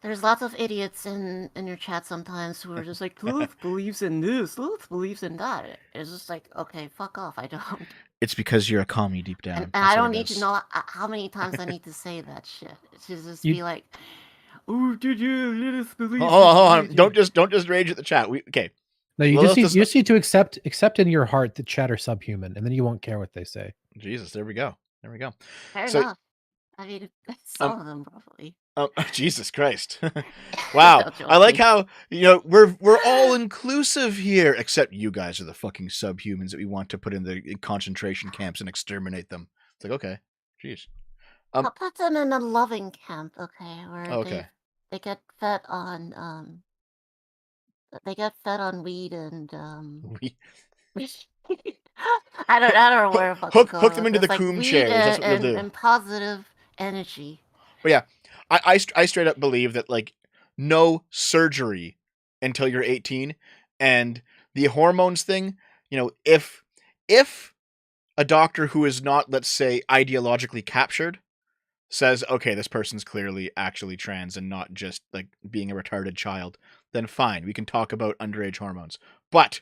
B: there's lots of idiots in your chat sometimes who are just like, Lilith believes in this, Lilith believes in that. It's just like, okay, fuck off, I don't.
A: It's because you're a commie deep down.
B: And I don't need to know how many times I need to say that shit. It should just be like, oh, did you Lilith believe?
A: Hold on. Don't just rage at the chat. Okay.
C: No, you just need to accept in your heart that chat are subhuman, and then you won't care what they say.
A: Jesus, there we go.
B: Fair enough. I mean, some of them probably.
A: Oh, Jesus Christ! Wow, I like how we're all inclusive here, except you guys are the fucking subhumans that we want to put in the concentration camps and exterminate them. It's like, okay, jeez.
B: I'll put them in a loving camp, okay, where
A: okay.
B: they get fed on weed and I don't know where
A: hook them into the coom chairs. That's what you'll do.
B: And positive energy.
A: But yeah, I straight up believe that like no surgery until you're 18, and the hormones thing. If a doctor who is not, let's say, ideologically captured says, okay, this person's clearly actually trans and not just like being a retarded child, then fine, we can talk about underage hormones. But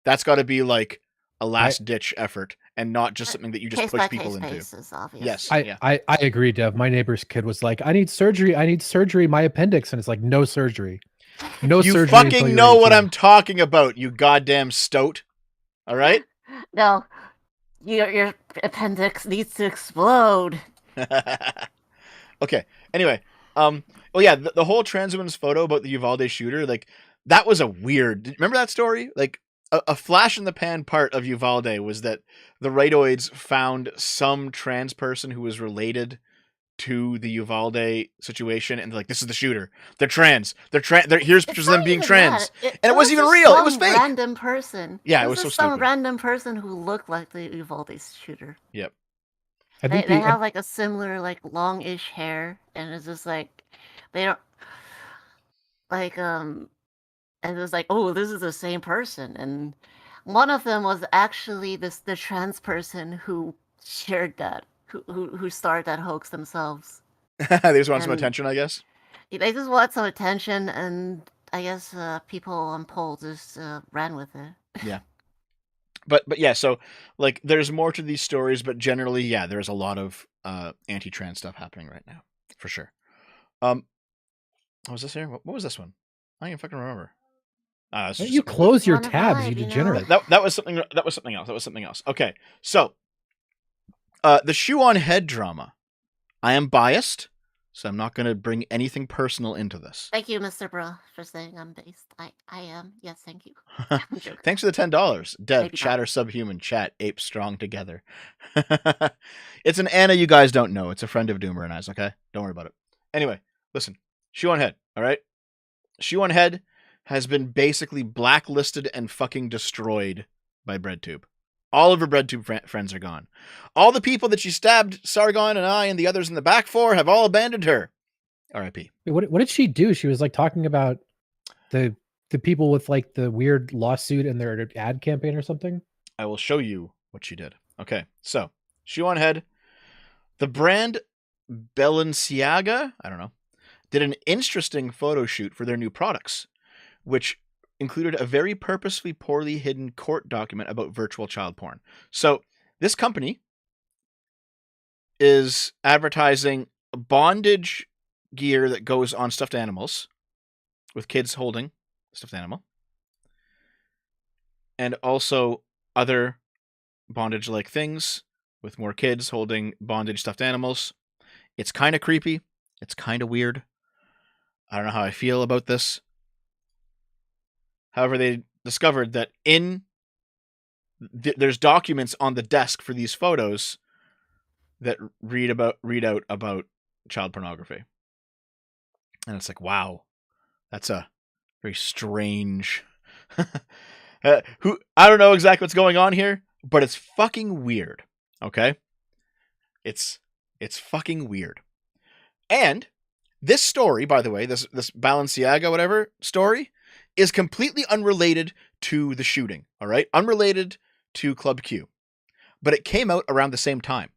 A: that's got to be like a last ditch effort and not just something that you just push people into. Yes.
C: I agree, Dev. My neighbor's kid was like, I need surgery, my appendix. And it's like, no surgery. No surgery.
A: You fucking know what I'm talking about, you goddamn stoat. All right?
B: No. Your appendix needs to explode.
A: Okay. Anyway, well, yeah, the whole trans woman's photo about the Uvalde shooter, like that was a weird. Remember that story? Like a flash in the pan part of Uvalde was that the rightoids found some trans person who was related to the Uvalde situation, and they're like, this is the shooter. They're trans. Here's pictures of them being trans. And it wasn't even real. It was fake.
B: Random person.
A: Yeah, it was so stupid.
B: Some random person who looked like the Uvalde shooter.
A: Yep.
B: They have like a similar like longish hair, and it's just like they don't like and it was like, oh, this is the same person, and one of them was actually the trans person who shared that, who started that hoax themselves.
A: They just want some attention, I guess.
B: They just want some attention, and I guess people on polls just ran with it.
A: Yeah. But yeah, so like there's more to these stories, but generally, yeah, there's a lot of anti-trans stuff happening right now, for sure. What was this here? What was this one? I don't even fucking remember.
C: You close your tabs, you degenerate.
A: That was something else. Okay, so the shoe on head drama. I am biased, so I'm not going to bring anything personal into this.
B: Thank you, Mr. Bro, for saying I'm based. I am. Yes, thank you.
A: Thanks for the $10. Dev, chat or subhuman, chat, ape strong together. It's an Anna you guys don't know. It's a friend of Doomer and I's, okay? Don't worry about it. Anyway, listen. Shoe on head, all right? Shoe on head has been basically blacklisted and fucking destroyed by BreadTube. All of her BreadTube friends are gone. All the people that she stabbed Sargon and I and the others in the back for have all abandoned her. R.I.P.
C: What did she do? She was like talking about the people with like the weird lawsuit in their ad campaign or something.
A: I will show you what she did. Okay, so Shoe on Head, the brand Balenciaga, I don't know, did an interesting photo shoot for their new products, which included a very purposefully poorly hidden court document about virtual child porn. So this company is advertising bondage gear that goes on stuffed animals with kids holding stuffed animal, and also other bondage-like things with more kids holding bondage stuffed animals. It's kind of creepy. It's kind of weird. I don't know how I feel about this. However, they discovered that there's documents on the desk for these photos that read out about child pornography. And it's like, wow, that's a very strange... I don't know exactly what's going on here, but it's fucking weird. Okay? It's fucking weird. And this story, by the way, this Balenciaga whatever story, is completely unrelated to the shooting, all right? Unrelated to Club Q. But it came out around the same time.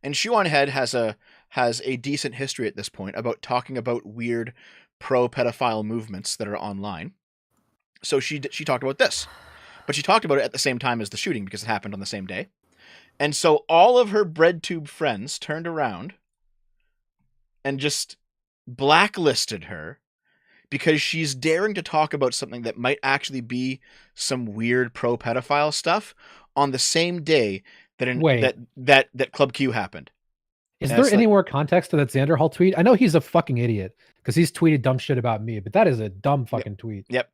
A: And Shoe on Head has a decent history at this point about talking about weird pro-pedophile movements that are online. So she talked about this. But she talked about it at the same time as the shooting because it happened on the same day. And so all of her BreadTube friends turned around and just blacklisted her because she's daring to talk about something that might actually be some weird pro-pedophile stuff on the same day that Club Q happened.
C: Is there any more context to that Xander Hall tweet? I know he's a fucking idiot because he's tweeted dumb shit about me, but that is a dumb fucking tweet.
A: Yep.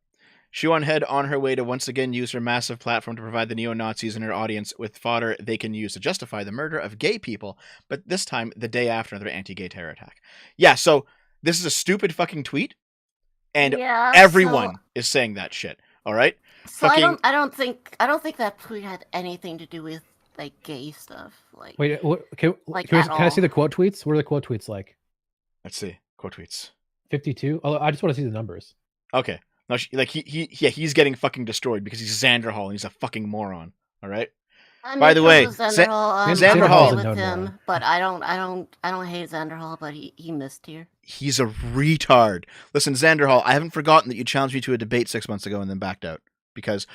A: Shoe on Head on her way to once again use her massive platform to provide the neo-Nazis and her audience with fodder they can use to justify the murder of gay people, but this time the day after another anti-gay terror attack. Yeah, so this is a stupid fucking tweet, and everyone is saying that shit. All right.
B: So fucking... I don't think that tweet had anything to do with like gay stuff. Like
C: wait, what, can I see the quote tweets? What are the quote tweets like?
A: Let's see quote tweets.
C: 52. Oh, I just want to see the numbers.
A: Okay. No, he's getting fucking destroyed because he's Xander Hall and he's a fucking moron. All right. By the way,
B: Xander Hall with him, but I don't hate Xander Hall, but he missed here.
A: He's a retard. Listen, Xander Hall, I haven't forgotten that you challenged me to a debate 6 months ago and then backed out because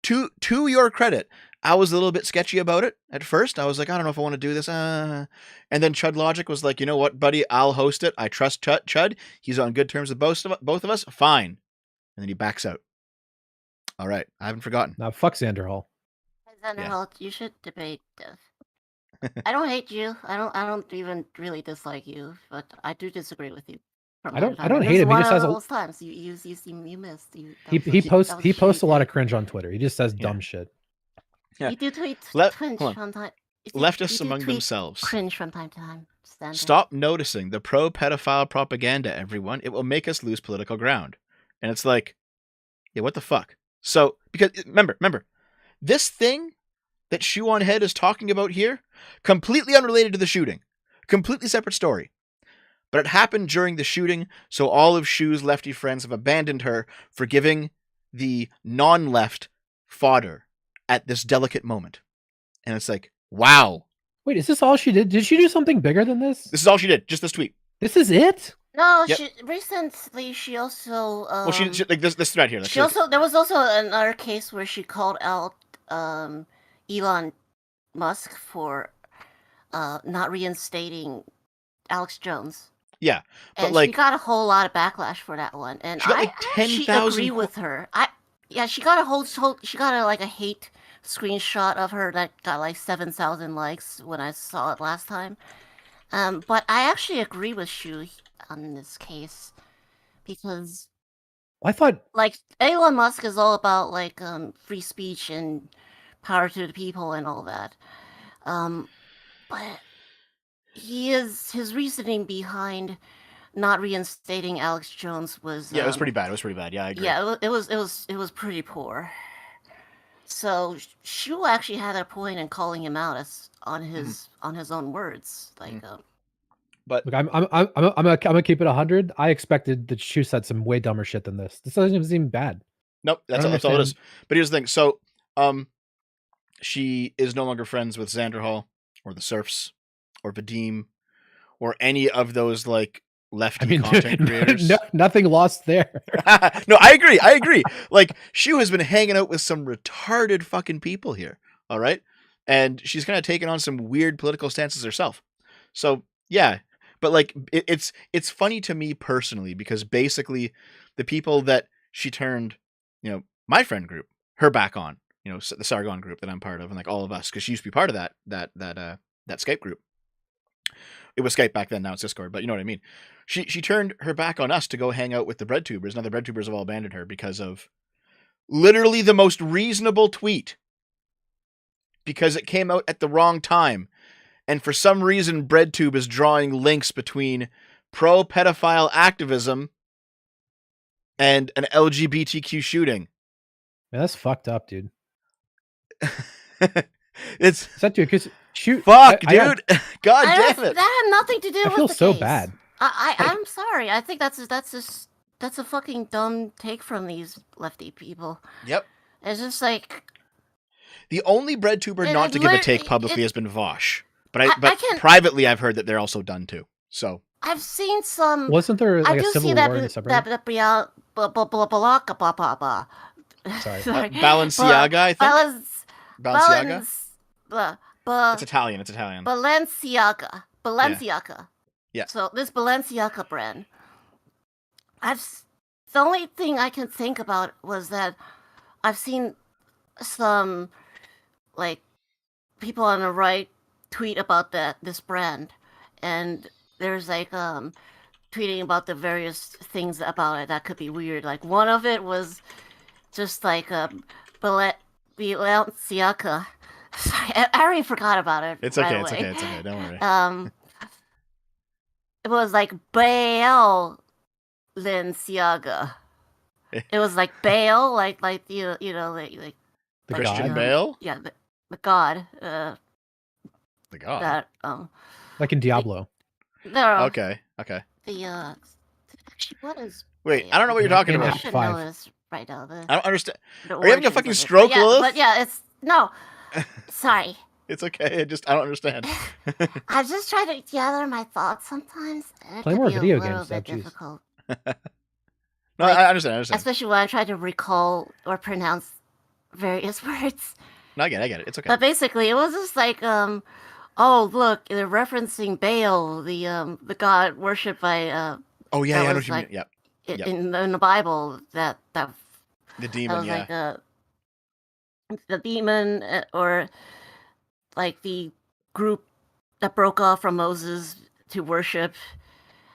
A: to your credit, I was a little bit sketchy about it at first. I was like, I don't know if I want to do this. And then Chud Logic was like, you know what, buddy, I'll host it. I trust Chud. He's on good terms with both of us. Fine. And then he backs out. All right. I haven't forgotten.
C: Now, fuck Xander Hall.
B: Xander Hall, you should debate this. I don't hate you. I don't even really dislike you, but I do disagree with you.
C: I don't hate him. He just has
B: those times you missed.
C: He posts a lot of cringe on Twitter. He just says dumb shit.
B: Yeah. You do tweet cringe from time.
A: Leftists among themselves.
B: Cringe from time to time.
A: Stop noticing the pro-pedophile propaganda, everyone. It will make us lose political ground. And it's like, yeah, what the fuck? So, because remember, this thing that Shoe on Head is talking about here, completely unrelated to the shooting. Completely separate story. But it happened during the shooting, so all of Shoe's lefty friends have abandoned her for giving the non-left fodder at this delicate moment. And it's like, wow.
C: Wait, is this all she did? Did she do something bigger than this?
A: This is all she did. Just this tweet.
C: This is it?
B: No, recently she also...
A: well, she like this thread here.
B: There was also another case where she called out Elon Musk for not reinstating Alex Jones.
A: Yeah, but
B: and she got a whole lot of backlash for that one, and I agree with her. She got a hate screenshot of her that got like 7,000 likes when I saw it last time. But I actually agree with Shu on this case because
C: I thought
B: like Elon Musk is all about like free speech and power to the people and all that. But his reasoning behind not reinstating Alex Jones was
A: Yeah, it was pretty bad. It was pretty bad. Yeah, I agree.
B: Yeah, it was pretty poor. So Shu actually had a point in calling him out on his own words. Like,
A: But
C: look, I'm gonna keep it 100. I expected that Shu said some way dumber shit than this. This doesn't even seem bad.
A: nope, that's all it is. But here's the thing. So, she is no longer friends with Xanderhal or the Serfs or Vadim or any of those like lefty content creators.
C: Nothing lost there.
A: No, I agree. Like, Shu has been hanging out with some retarded fucking people here. All right. And she's kind of taken on some weird political stances herself. So yeah, but like, it's funny to me personally, because basically the people that she turned, my friend group, her back on, the Sargon group that I'm part of, and like all of us, because she used to be part of that Skype group. It was Skype back then, now it's Discord, but you know what I mean. She turned her back on us to go hang out with the breadtubers. Now the breadtubers have all abandoned her because of literally the most reasonable tweet. Because it came out at the wrong time. And for some reason, BreadTube is drawing links between pro-pedophile activism and an LGBTQ shooting.
C: Man, that's fucked up, dude.
A: It's
C: that dude, because shoot,
A: fuck, dude. God damn it.
B: That had nothing to do with
C: I feel
B: the
C: so
B: case.
C: bad.
B: I'm sorry. I think that's a fucking dumb take from these lefty people.
A: Yep.
B: It's just like,
A: the only breadtuber not to give a take publicly has been Vosh, but privately I've heard that they're also done too. So
B: I've seen some.
C: Wasn't there like
B: I
C: a
B: do
C: civil
B: see
C: war in the suburbs?
B: Sorry.
A: Balenciaga, I think. Balenciaga. It's Italian.
B: Balenciaga.
A: Yeah.
B: So this Balenciaga brand, the only thing I can think about was that I've seen some like people on the right tweet about this brand, and there's like tweeting about the various things about it that could be weird. Like one of it was just like Balenciaga. Sorry, I already forgot about it.
A: It's okay. It's okay. Don't worry.
B: It was like Balenciaga. It was like Baal, like like
A: the
B: like
A: Christian Bale.
B: Yeah, the god.
A: The god.
B: That
C: like in Diablo.
A: Okay.
B: The actually, what is?
A: Wait, I don't know what you're talking about.
B: I should know this right now.
A: I don't understand. Are you having a fucking stroke, Lilith?
B: But yeah, it's no. Sorry.
A: It's okay. I don't understand.
B: I just try to gather my thoughts sometimes.
C: Play more video
B: games.
C: games,
B: Difficult.
A: No, I understand.
B: Especially when I try to recall or pronounce various words.
A: No, I get it. It's okay.
B: But basically, it was just like, oh look, they're referencing Baal, the god worshipped by.
A: Oh yeah, I know what you mean. Yep.
B: In the Bible, that
A: the demon,
B: that was like the demon, or like the group that broke off from Moses to worship.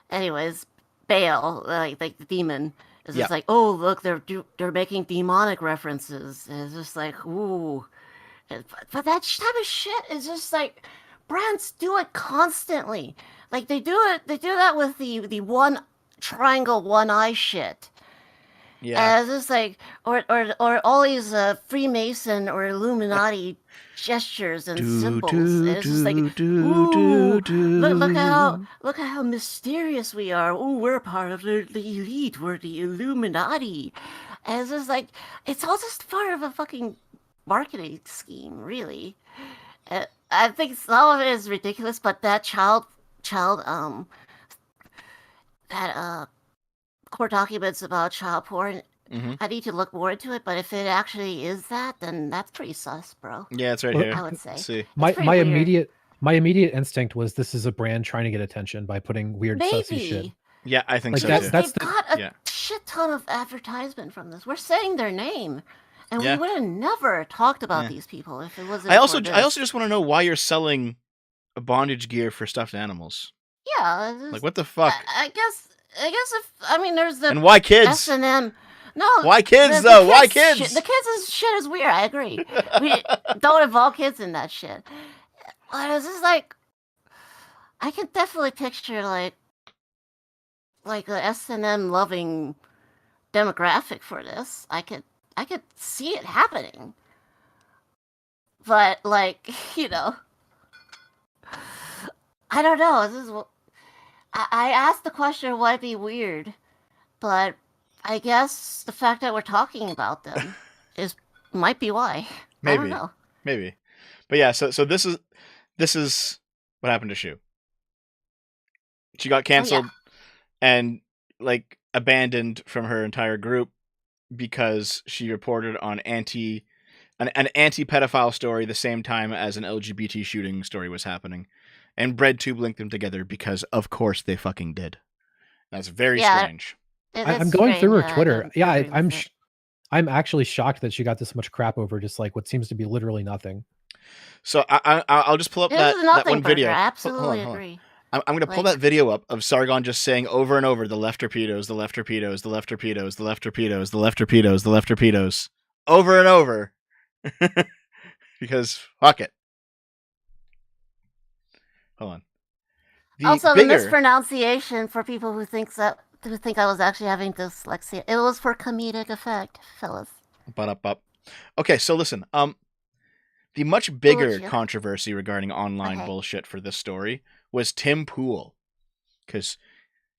B: Anyways, Baal, like the demon, is just like, oh look, they're making demonic references. And it's just like, ooh, but that type of shit is just like, brands do it constantly. Like they do that with the one triangle, one eye shit. Yeah, and it's just like, or all these Freemason or Illuminati gestures and symbols. It's just like, ooh, look at how mysterious we are. Ooh, we're part of the elite. We're the Illuminati. And it's just like, it's all just part of a fucking marketing scheme, really. I think some of it is ridiculous, but that court documents about child porn, I need to look more into it, but if it actually is that, then that's pretty sus, bro.
A: Yeah, it's right here.
B: I would say.
A: Let's see.
C: My immediate instinct was this is a brand trying to get attention by putting weird sussy shit.
A: Yeah, I think
C: like
A: so.
C: They've
B: got a shit ton of advertisement from this. We're saying their name. And we would have never talked about these people if it wasn't.
A: I also just want to know why you're selling bondage gear for stuffed animals.
B: Yeah.
A: Like what the fuck?
B: I guess there's the
A: and why kids?
B: S&M. No.
A: Why kids though? Why kids?
B: The kids' shit is weird. I agree. We don't involve kids in that shit. But it's just like, I can definitely picture like like a S&M loving demographic for this. I could see it happening. But like, you know, I don't know. This is what I asked the question, would it be weird? But I guess the fact that we're talking about them might be why. I don't know.
A: Maybe. But yeah, so this is what happened to Shu. She got canceled and like abandoned from her entire group because she reported on an anti-pedophile story the same time as an LGBT shooting story was happening. And BreadTube linked them together because of course they fucking did. That's very strange.
C: I'm going through her Twitter. I'm actually shocked that she got this much crap over just like what seems to be literally nothing.
A: So I'll just pull up that one video.
B: I absolutely agree.
A: I'm going to pull that video up of Sargon just saying over and over, the left torpedoes, the left torpedoes, the left torpedoes, the left torpedoes, the left torpedoes, the left torpedoes, over and over. Because fuck it. Hold on.
B: The mispronunciation for people who think I was actually having dyslexia. It was for comedic effect, fellas.
A: Okay, so listen. The much bigger controversy regarding online bullshit for this story was Tim Pool, because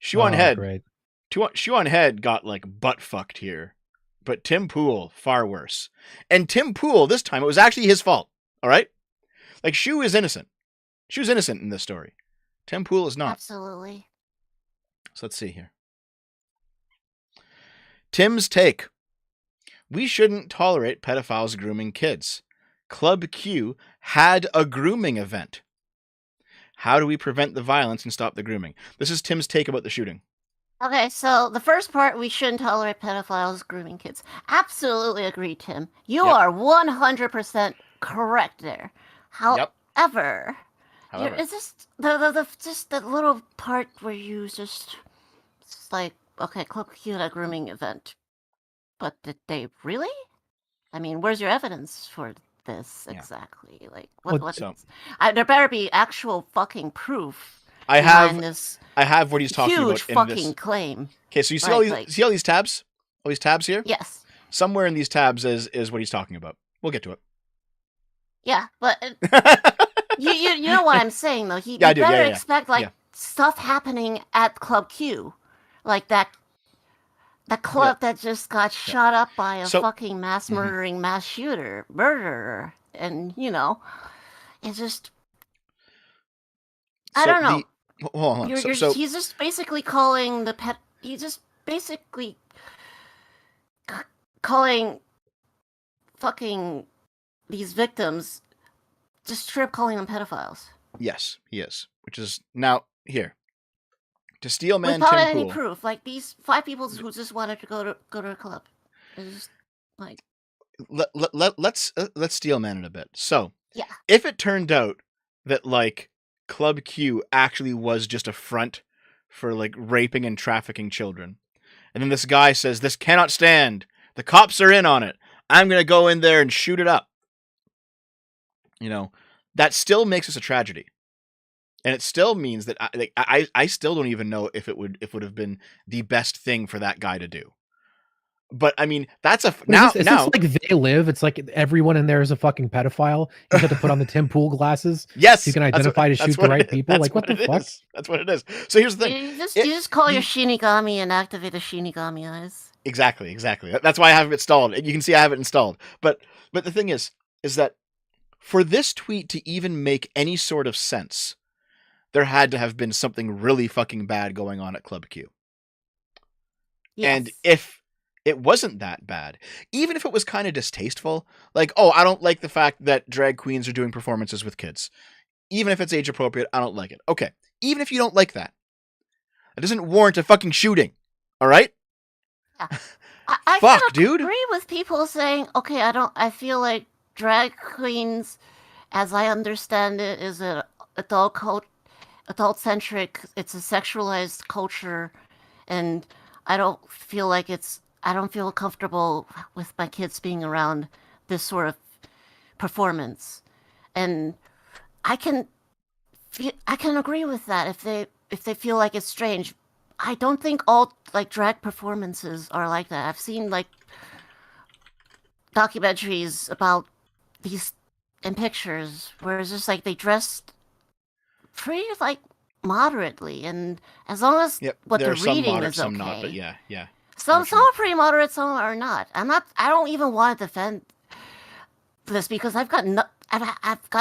A: Shuan Head got like butt fucked here, but Tim Pool far worse. And Tim Pool this time it was actually his fault. All right, like Shu is innocent. She was innocent in this story. Tim Pool is not.
B: Absolutely.
A: So let's see here. Tim's take: we shouldn't tolerate pedophiles grooming kids. Club Q had a grooming event. How do we prevent the violence and stop the grooming? This is Tim's take about the shooting.
B: Okay, so the first part, we shouldn't tolerate pedophiles grooming kids. Absolutely agree, Tim. You are 100% correct there. However, it's just the little part where you just like, okay, Club Q had a grooming event. But did they really? I mean, where's your evidence for this exactly? Like, there better be actual fucking proof.
A: I have what he's talking about.
B: Huge fucking claim.
A: Okay, so you see all these tabs? All these tabs here?
B: Yes.
A: Somewhere in these tabs is what he's talking about. We'll get to it.
B: Yeah, but you know what I'm saying though. You better expect stuff happening at Club Q, like that club that just got shot up by a fucking mass murdering murderer, and you know, it's just I don't know.
A: Hold on.
B: He's just basically calling the pet. He's just basically calling fucking these victims, just straight up calling them pedophiles.
A: Yes, he is. Which is now here to steel man
B: without
A: Tim
B: any
A: Pool.
B: proof. Like these 5 people who just wanted to go to a club. It's just like
A: let's steel man it a bit. So
B: yeah,
A: if it turned out that like Club Q actually was just a front for like raping and trafficking children, and then this guy says this cannot stand, the cops are in on it, I'm gonna go in there and shoot it up, you know, that still makes this a tragedy, and it still means that I still don't even know if it would have been the best thing for that guy to do. But I mean, that's now
C: like They Live. It's like everyone in there is a fucking pedophile. You have to put on the Tim Pool glasses.
A: Yes,
C: so you can identify to shoot the right people. Like what the fuck?
A: That's what it is. So here's the thing:
B: you just call your Shinigami and activate the Shinigami eyes.
A: Exactly. That's why I have it installed. You can see I have it installed. But the thing is that for this tweet to even make any sort of sense, there had to have been something really fucking bad going on at Club Q. Yes. And if it wasn't that bad, even if it was kind of distasteful, like, oh, I don't like the fact that drag queens are doing performances with kids. Even if it's age appropriate, I don't like it. Okay. Even if you don't like that, it doesn't warrant a fucking shooting. All right?
B: Yeah. I
A: Fuck,
B: kind of
A: dude.
B: agree with people saying, okay, I feel like drag queens, as I understand it, is an adult-centric, it's a sexualized culture, and I don't feel comfortable with my kids being around this sort of performance. And I can agree with that if they feel like it's strange. I don't think all like drag performances are like that. I've seen like documentaries about these and pictures where it's just like they dressed pretty like moderately, and as long as what
A: there
B: they're
A: are some
B: reading
A: moderate,
B: is
A: some
B: okay.
A: not, but yeah.
B: Some are pretty moderate, some are not. I don't even want to defend this because I've got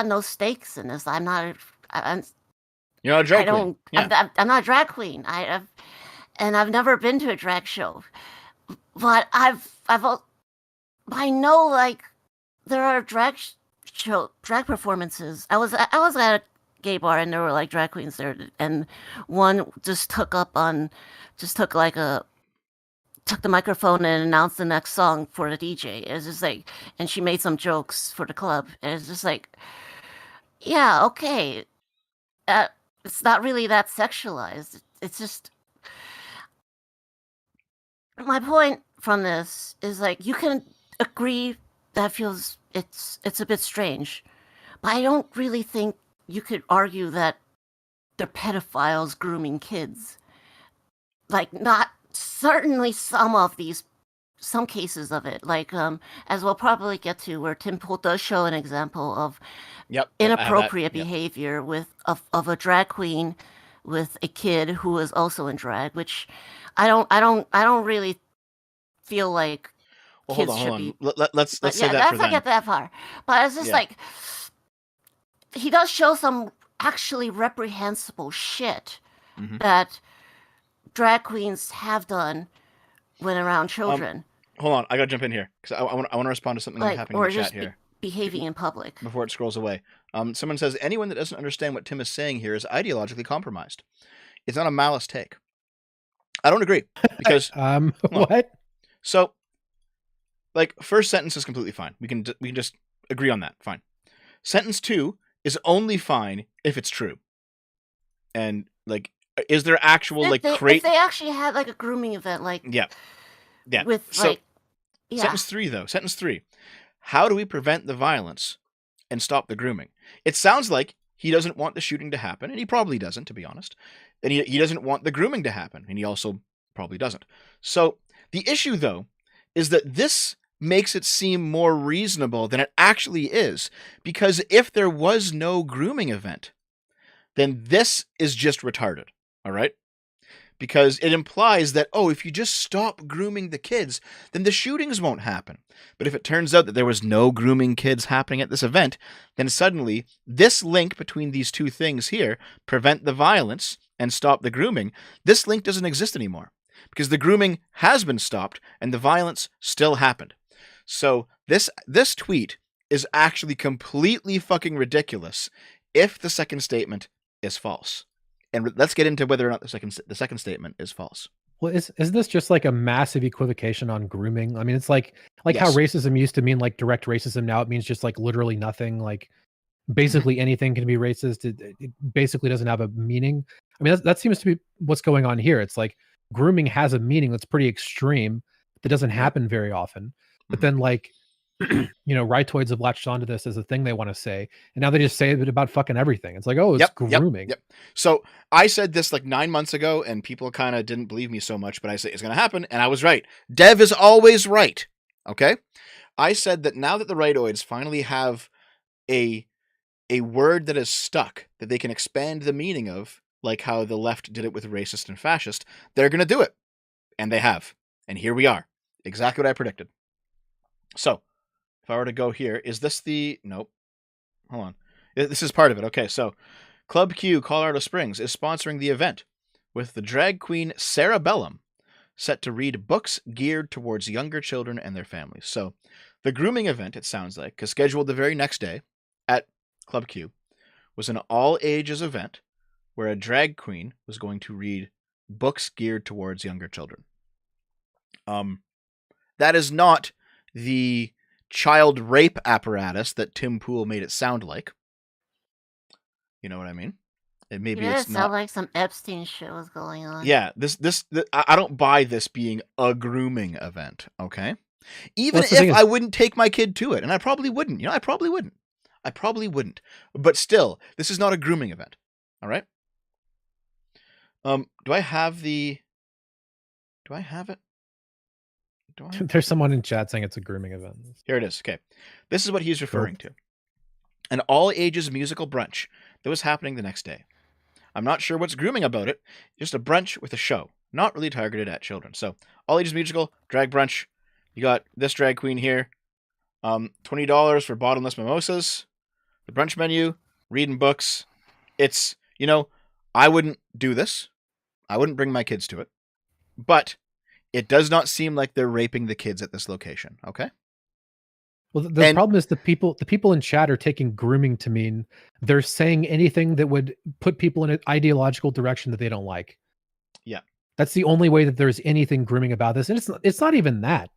B: no stakes in this. I'm not.
A: You're not a drag queen.
B: I'm not a drag queen. I've never been to a drag show, but I know like there are drag performances. I was at a gay bar and there were like drag queens there, and one just took the microphone and announced the next song for the DJ. It's just like, and she made some jokes for the club, and it's just like, yeah, okay, it's not really that sexualized. It's just my point from this is like you can agree that feels it's a bit strange, but I don't really think you could argue that they're pedophiles grooming kids. Like, not certainly some cases of it, like as we'll probably get to, where Tim Pool does show an example of inappropriate behavior of a drag queen with a kid who is also in drag, which I don't really feel like
A: Well,
B: kids
A: hold on.
B: be.
A: Let's say that
B: let's
A: for
B: not
A: then.
B: get that far. But it's just like he does show some actually reprehensible shit that drag queens have done when around children.
A: Hold on, I gotta jump in here because I want to respond to something that's happening in the chat here.
B: Behaving in public
A: before it scrolls away. Someone says anyone that doesn't understand what Tim is saying here is ideologically compromised. It's not a malice take. I don't agree because
C: what?
A: So, like, first sentence is completely fine. We can just agree on that. Fine. Sentence 2 is only fine if it's true. And like, is there actual if
B: they actually had like a grooming event, like
A: yeah.
B: with
A: so,
B: like
A: Sentence 3 though. Sentence 3. How do we prevent the violence and stop the grooming? It sounds like he doesn't want the shooting to happen, and he probably doesn't, to be honest. And he doesn't want the grooming to happen, and he also probably doesn't. So the issue, though, is that this makes it seem more reasonable than it actually is, because if there was no grooming event, then this is just retarded, all right? Because it implies that, if you just stop grooming the kids, then the shootings won't happen. But if it turns out that there was no grooming kids happening at this event, then suddenly this link between these two things here, prevent the violence and stop the grooming, this link doesn't exist anymore. Because the grooming has been stopped and the violence still happened. So this tweet is actually completely fucking ridiculous if the second statement is false. And let's get into whether or not the second statement is false.
C: Well, is this just like a massive equivocation on grooming? I mean, it's like
A: Yes.
C: how racism used to mean like direct racism. Now it means just like literally nothing. Like basically anything can be racist. It basically doesn't have a meaning. I mean, that seems to be what's going on here. It's like grooming has a meaning that's pretty extreme that doesn't happen very often. But then like, rightoids have latched onto this as a thing they want to say. And now they just say it about fucking everything. It's like, it's grooming.
A: Yep. So I said this like 9 months ago and people kind of didn't believe me so much, but I said it's going to happen. And I was right. Dev is always right. Okay. I said that now that the rightoids finally have a word that is stuck that they can expand the meaning of, like how the left did it with racist and fascist, they're going to do it. And they have. And here we are. Exactly what I predicted. So if I were to go here, is this nope. Hold on. This is part of it. Okay, so Club Q Colorado Springs is sponsoring the event with the drag queen Sarah Bellum set to read books geared towards younger children and their families. So the grooming event, it sounds like, is scheduled the very next day at Club Q, was an all-ages event where a drag queen was going to read books geared towards younger children. That is not the child rape apparatus that Tim Pool made it sound like. You know what I mean?
B: It sound like some Epstein shit was going on.
A: Yeah, I don't buy this being a grooming event, okay? Even if I wouldn't take my kid to it, and I probably wouldn't. I probably wouldn't. But still, this is not a grooming event. All right? Do I have the Do I have it? Do I?
C: There's someone in chat saying it's a grooming event.
A: Here it is. Okay. This is what he's referring to. An all-ages musical brunch that was happening the next day. I'm not sure what's grooming about it. Just a brunch with a show. Not really targeted at children. So, all-ages musical, drag brunch. You got this drag queen here. $20 for bottomless mimosas. The brunch menu. Reading books. It's, I wouldn't do this. I wouldn't bring my kids to it. But it does not seem like they're raping the kids at this location, okay?
C: Well, the problem is the people in chat are taking grooming to mean they're saying anything that would put people in an ideological direction that they don't like.
A: Yeah.
C: That's the only way that there's anything grooming about this. And it's not even that.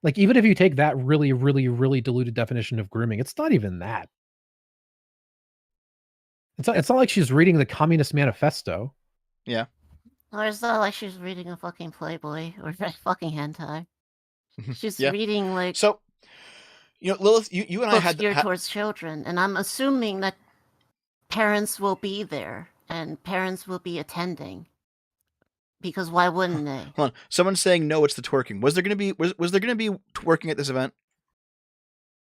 C: Like, even if you take that really, really, really diluted definition of grooming, it's not even that. It's not like she's reading the Communist Manifesto.
A: Yeah.
B: Or it's not like she's reading a fucking Playboy or a fucking hentai. She's reading like
A: so. Lilith, you and I had
B: geared towards children, and I'm assuming that parents will be there and parents will be attending. Because why wouldn't they?
A: Hold on. Someone's saying no, it's the twerking. Was there going to be twerking at this event?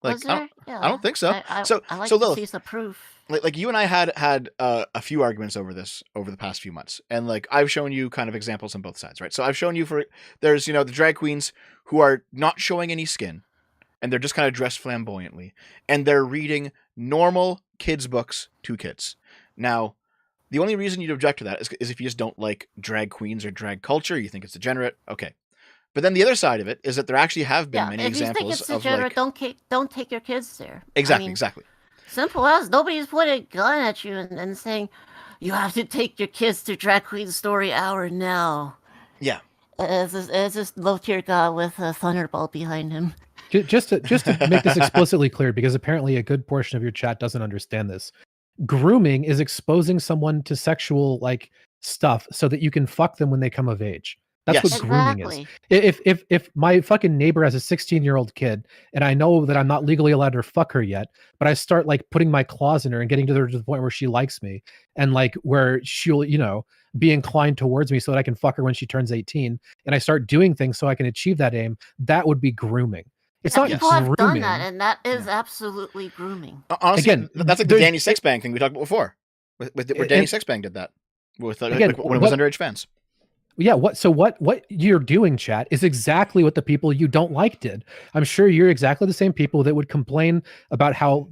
A: Like,
B: was there? Yeah.
A: I don't think so.
B: I like to
A: Lilith,
B: see some proof.
A: Like you and I had a few arguments over this over the past few months, and like I've shown you kind of examples on both sides, right? So I've shown you there's the drag queens who are not showing any skin, and they're just kind of dressed flamboyantly, and they're reading normal kids' books to kids. Now, the only reason you'd object to that is if you just don't like drag queens or drag culture, you think it's degenerate, okay. But then the other side of it is that there actually have been many examples
B: if you think it's degenerate, don't take your kids there.
A: Exactly.
B: Simple as nobody's putting a gun at you and saying you have to take your kids to Drag Queen Story Hour now.
A: Yeah.
B: As this low-tier guy with a thunderbolt behind him.
C: Just to make this explicitly clear, because apparently a good portion of your chat doesn't understand this. Grooming is exposing someone to sexual stuff so that you can fuck them when they come of age. That's what grooming is. If my fucking neighbor has a 16-year-old kid and I know that I'm not legally allowed to fuck her yet, but I start putting my claws in her and getting to the point where she likes me and where she'll, be inclined towards me so that I can fuck her when she turns 18, and I start doing things so I can achieve that aim, that would be grooming. It's not
B: people
C: grooming.
B: Have done that, and that is absolutely grooming.
A: Honestly, again, that's like the Danny Sixbang thing we talked about before. Where Danny Sixbang did that with when it was underage fans.
C: Yeah, what you're doing, chat, is exactly what the people you don't like did. I'm sure you're exactly the same people that would complain about how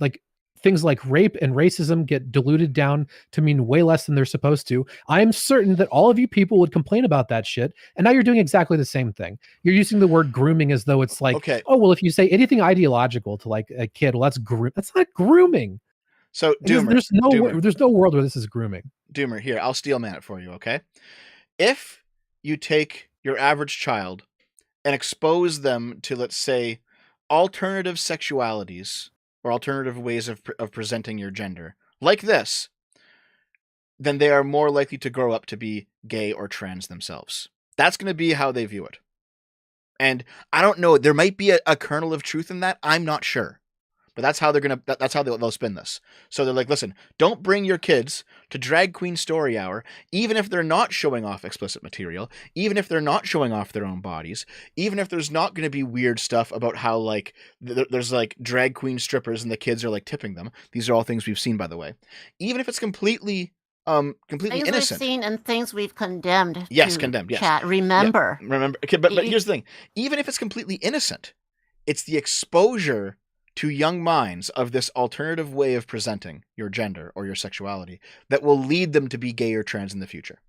C: things like rape and racism get diluted down to mean way less than they're supposed to. I'm certain that all of you people would complain about that shit, and now you're doing exactly the same thing. You're using the word grooming as though it's
A: okay.
C: Oh, well, if you say anything ideological to a kid, well, that's That's not grooming.
A: So, Doomer,
C: there's no world where this is grooming.
A: Doomer, here, I'll steel man it for you, okay? If you take your average child and expose them to, let's say, alternative sexualities or alternative ways of presenting your gender, like this, then they are more likely to grow up to be gay or trans themselves. That's going to be how they view it. And I don't know, there might be a kernel of truth in that. I'm not sure. But that's how they'll spin this. So they're like, listen, don't bring your kids to Drag Queen Story Hour, even if they're not showing off explicit material, even if they're not showing off their own bodies, even if there's not going to be weird stuff about how there's drag queen strippers and the kids are tipping them. These are all things we've seen, by the way. Even if it's completely things innocent.
B: Things we've seen and things we've condemned.
A: Yes, condemned. Yes.
B: Chat, remember.
A: Yeah, remember. Okay, but here's the thing. Even if it's completely innocent, it's the exposure to young minds of this alternative way of presenting your gender or your sexuality that will lead them to be gay or trans in the future.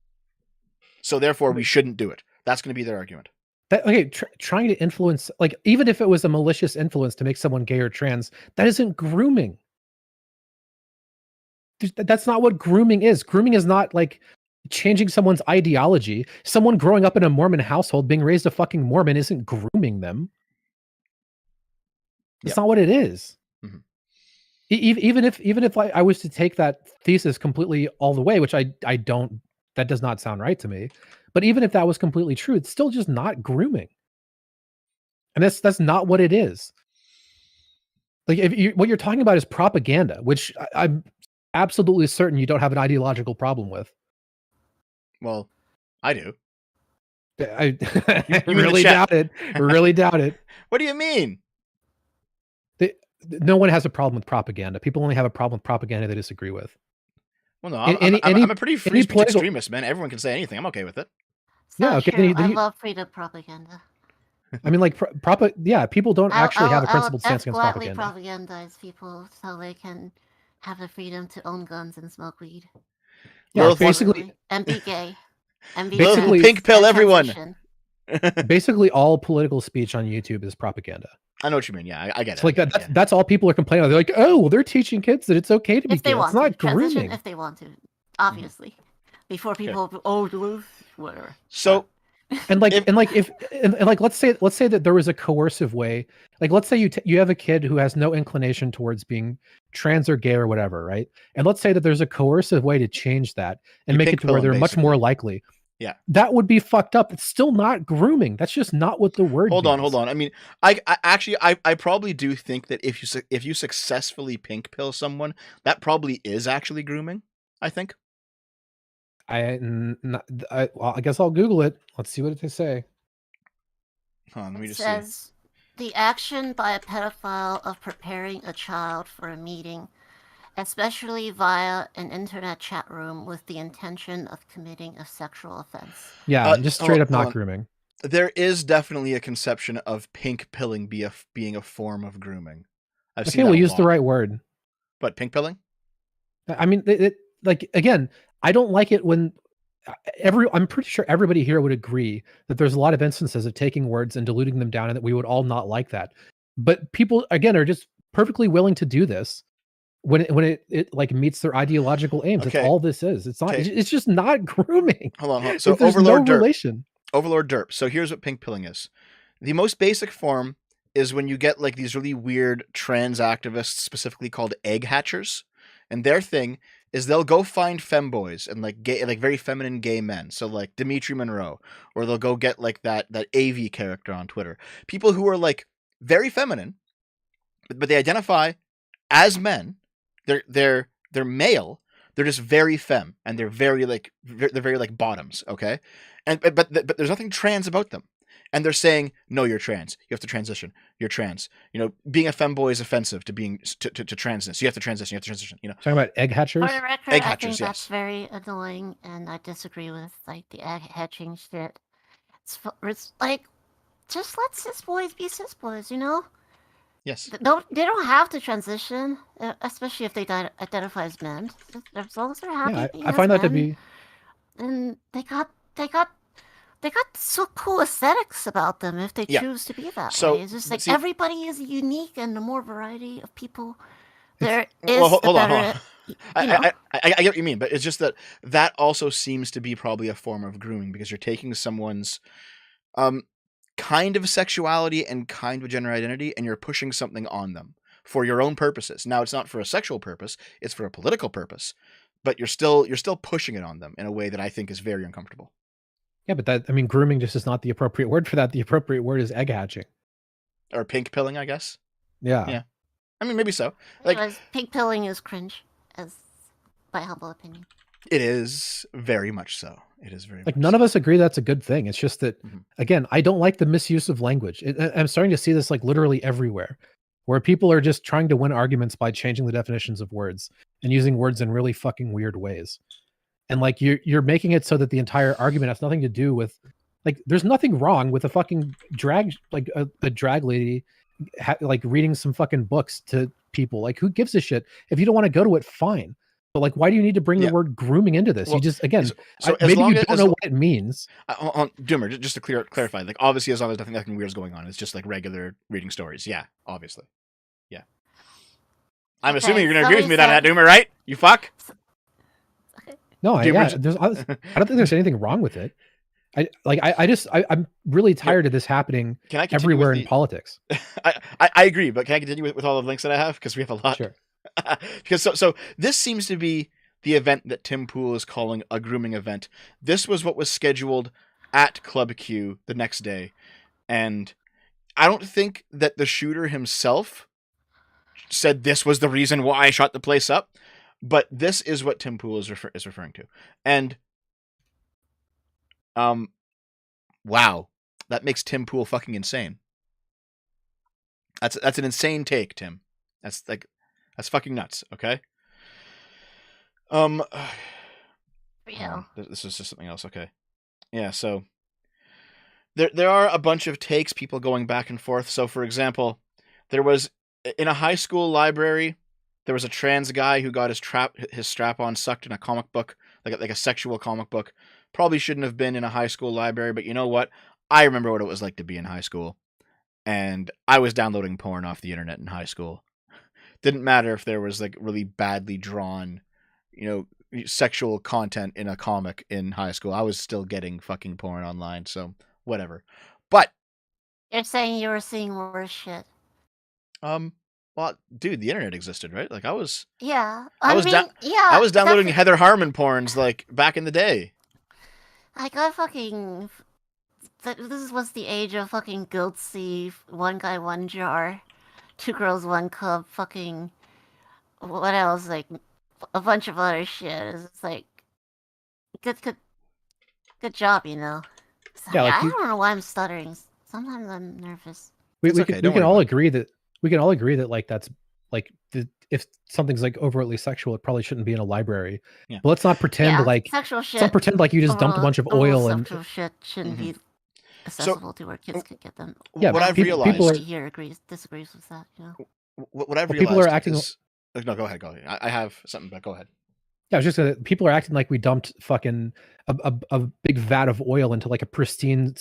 A: So therefore, we shouldn't do it. That's going to be their argument.
C: Trying to influence, even if it was a malicious influence to make someone gay or trans, that isn't grooming. That's not what grooming is. Grooming is not changing someone's ideology. Someone growing up in a Mormon household being raised a fucking Mormon isn't grooming them. That's not what it is.
A: Mm-hmm.
C: Even if I was to take that thesis completely all the way, which I don't, that does not sound right to me. But even if that was completely true, it's still just not grooming. And that's not what it is. What you're talking about is propaganda, which I'm absolutely certain you don't have an ideological problem with.
A: Well, I do.
C: I
A: You mean the
C: really
A: chat?
C: doubt it. Really doubt it.
A: What do you mean?
C: No one has a problem with propaganda. People only have a problem with propaganda they disagree with.
A: Well, no,
C: Any-
A: I'm a pretty free speech
C: political-
A: extremist, man. Everyone can say anything. I'm okay with it.
B: It's not
C: okay,
B: true.
C: then
B: I
C: you-
B: love freedom propaganda.
C: I mean, like, people don't actually have a principled stance against
B: I'll gladly
C: propaganda.
B: propagandize people so they can have the freedom to own guns and smoke weed.
C: Yeah, basically,
B: and be gay. And be
C: Basically-
B: trans
A: pink pill
B: and
A: everyone.
B: transition.
C: basically all political speech on YouTube is propaganda.
A: I know what you mean. Yeah, I get it.
C: So like that's all people are complaining about. They're like, oh, well, they're teaching kids that it's okay to be
B: If they
C: gay.
B: want
C: It's not
B: to transition,
C: grooming.
B: if they want to, obviously, before people whatever.
A: So
C: And like, let's say that there was a coercive way. Like, let's say you have a kid who has no inclination towards being trans or gay or whatever, right? And let's say that there's a coercive way to change that and
A: You
C: make it
A: pink
C: to where
A: pill 'em,
C: they're much more
A: basically.
C: likely.
A: Yeah.
C: That would be fucked up. It's still not grooming. That's just not what the word
A: Hold
C: means.
A: on. I mean, I actually probably do think that if you successfully pink pill someone, that probably is actually grooming. I think.
C: Well, I guess I'll Google it. Let's see what they say.
A: Hold on, let me
B: It
A: just see.
B: says the action by a pedophile of preparing a child for a meeting, especially via an internet chat room with the intention of committing a sexual offense.
C: Yeah, just straight up
A: hold
C: not
A: on.
C: grooming.
A: There is definitely a conception of pink pilling being a form of grooming. I've seen
C: Okay,
A: that
C: we'll
A: a
C: use the
A: lot.
C: right word.
A: But pink pilling?
C: I mean, like, again, I don't like it when I'm pretty sure everybody here would agree that there's a lot of instances of taking words and diluting them down and that we would all not like that. But people, again, are just perfectly willing to do this when it like meets their ideological aims.
A: Okay.
C: That's all this is. It's not,
A: Okay.
C: it's just not grooming.
A: Hold on. So
C: There's
A: Overlord
C: no
A: Derp.
C: relation.
A: Overlord Derp. So here's what pink pilling is. The most basic form is when you get like these really weird trans activists, specifically called egg hatchers, and their thing is they'll go find femboys and like gay, like very feminine gay men. So like Dimitri Monroe, or they'll go get like that AV character on Twitter. People who are like very feminine, but they identify as men. They're male. They're just very femme, and they're very like bottoms. Okay, and but there's nothing trans about them. And they're saying, no, you're trans. You have to transition. You're trans. You know, being a femboy is offensive to being to transness. You have to transition. You have to transition. You know,
C: Talking about egg hatchers.
B: For the record,
A: Egg
B: I
A: hatchers,
B: think that's
A: yes.
B: very annoying, and I disagree with like the egg hatching shit. It's like, just let cis boys be cis boys, you know?
A: Yes.
B: They don't have to transition, especially if they identify as men. As long as they're happy.
C: Yeah,
B: being
C: I
B: as
C: find that to
B: men,
C: be.
B: And they got so cool aesthetics about them if they
A: Yeah.
B: choose to be that
A: So,
B: way. It's just
A: but
B: like
A: see-
B: everybody is unique, and the more variety of people there is,
A: Well, hold
B: the
A: on.
B: better.
A: I get what you mean, but it's just that also seems to be probably a form of grooming, because you're taking someone's kind of sexuality and kind of gender identity, and you're pushing something on them for your own purposes. Now, it's not for a sexual purpose; it's for a political purpose. But you're still pushing it on them in a way that I think is very uncomfortable.
C: Yeah, but grooming just is not the appropriate word for that. The appropriate word is egg hatching.
A: Or pink pilling, I guess.
C: Yeah.
A: Yeah. I mean, maybe so. Like,
B: Anyways, pink pilling is cringe, as my humble opinion.
A: it is very much so. It is very
C: Like,
A: much
C: none
A: so.
C: of us agree that's a good thing. It's just that, again, I don't like the misuse of language. I'm starting to see this like literally everywhere, where people are just trying to win arguments by changing the definitions of words and using words in really fucking weird ways. And like you're making it so that the entire argument has nothing to do with, like, there's nothing wrong with a fucking drag, like a drag lady like reading some fucking books to people. Like, who gives a shit? If you don't want to go to it, fine. But like, why do you need to bring the word grooming into this?
A: Well,
C: you just, again,
A: so as
C: maybe
A: long
C: you
A: as-
C: don't know what it means.
A: On Doomer, just to clarify, like, obviously, as long as nothing weird is going on, it's just like regular reading stories. Yeah, obviously. Yeah. I'm
B: Okay,
A: assuming you're going to agree with me
B: somebody
A: on that, Doomer, right? You fuck?
C: No,
A: Doomer
C: yeah,
A: just-
C: I don't think there's anything wrong with it. I'm really tired of this happening
A: Can I continue
C: everywhere
A: with
C: in
A: the-
C: politics.
A: I agree, but can I continue with all the links that I have? Because we have a lot.
C: Sure.
A: Because so this seems to be the event that Tim Pool is calling a grooming event. This was what was scheduled at Club Q the next day. And I don't think that the shooter himself said this was the reason why I shot the place up, but this is what Tim Pool is referring to. And Wow. That makes Tim Pool fucking insane. That's an insane take, Tim. That's fucking nuts, okay?
B: Yeah.
A: This is just something else, okay. Yeah, so there are a bunch of takes, people going back and forth. So for example, there was in a high school library, there was a trans guy who got his strap-on sucked in a comic book, like a sexual comic book. Probably shouldn't have been in a high school library, but you know what? I remember what it was like to be in high school. And I was downloading porn off the internet in high school. Didn't matter if there was like really badly drawn, sexual content in a comic in high school. I was still getting fucking porn online, so whatever. But
B: you're saying you were seeing worse shit.
A: Well, dude, the internet existed, right? Like I was
B: I
A: was downloading Heather Harmon porns like back in the day.
B: I got fucking. This was the age of fucking Guilty, one guy, one jar, two girls, one cup, fucking. What else? Like a bunch of other shit. It's like good job, Sorry,
C: Yeah, like
B: I don't know why I'm stuttering. Sometimes I'm nervous.
C: We can all agree that like that's like if something's like overtly sexual, it probably shouldn't be in a library.
A: Yeah.
C: But let's not pretend like
B: sexual shit.
C: Let's not pretend like you just dumped a bunch of oil and
B: sexual shit shouldn't be accessible to where kids could get them.
C: Yeah,
A: what I've realized
B: people here disagrees with that.
A: What I've realized
C: people are acting.
A: No, go ahead. I have something, but go ahead.
C: Yeah, I was just gonna. People are acting like we dumped fucking a big vat of oil into like a pristine,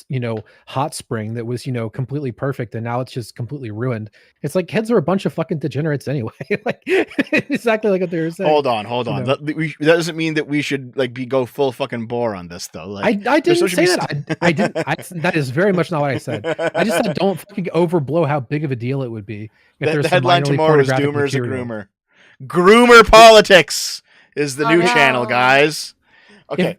C: hot spring that was, completely perfect, and now it's just completely ruined. It's like kids are a bunch of fucking degenerates anyway. Like exactly like what they were saying.
A: Hold on. That doesn't mean that we should like go full fucking bore on this though. Like
C: I didn't say that. I didn't. That is very much not what I said. I just said don't fucking overblow how big of a deal it would be if there's
A: the headline tomorrow is "Doomer's a
C: material.
A: groomer." Groomer politics is the new channel, guys. Okay,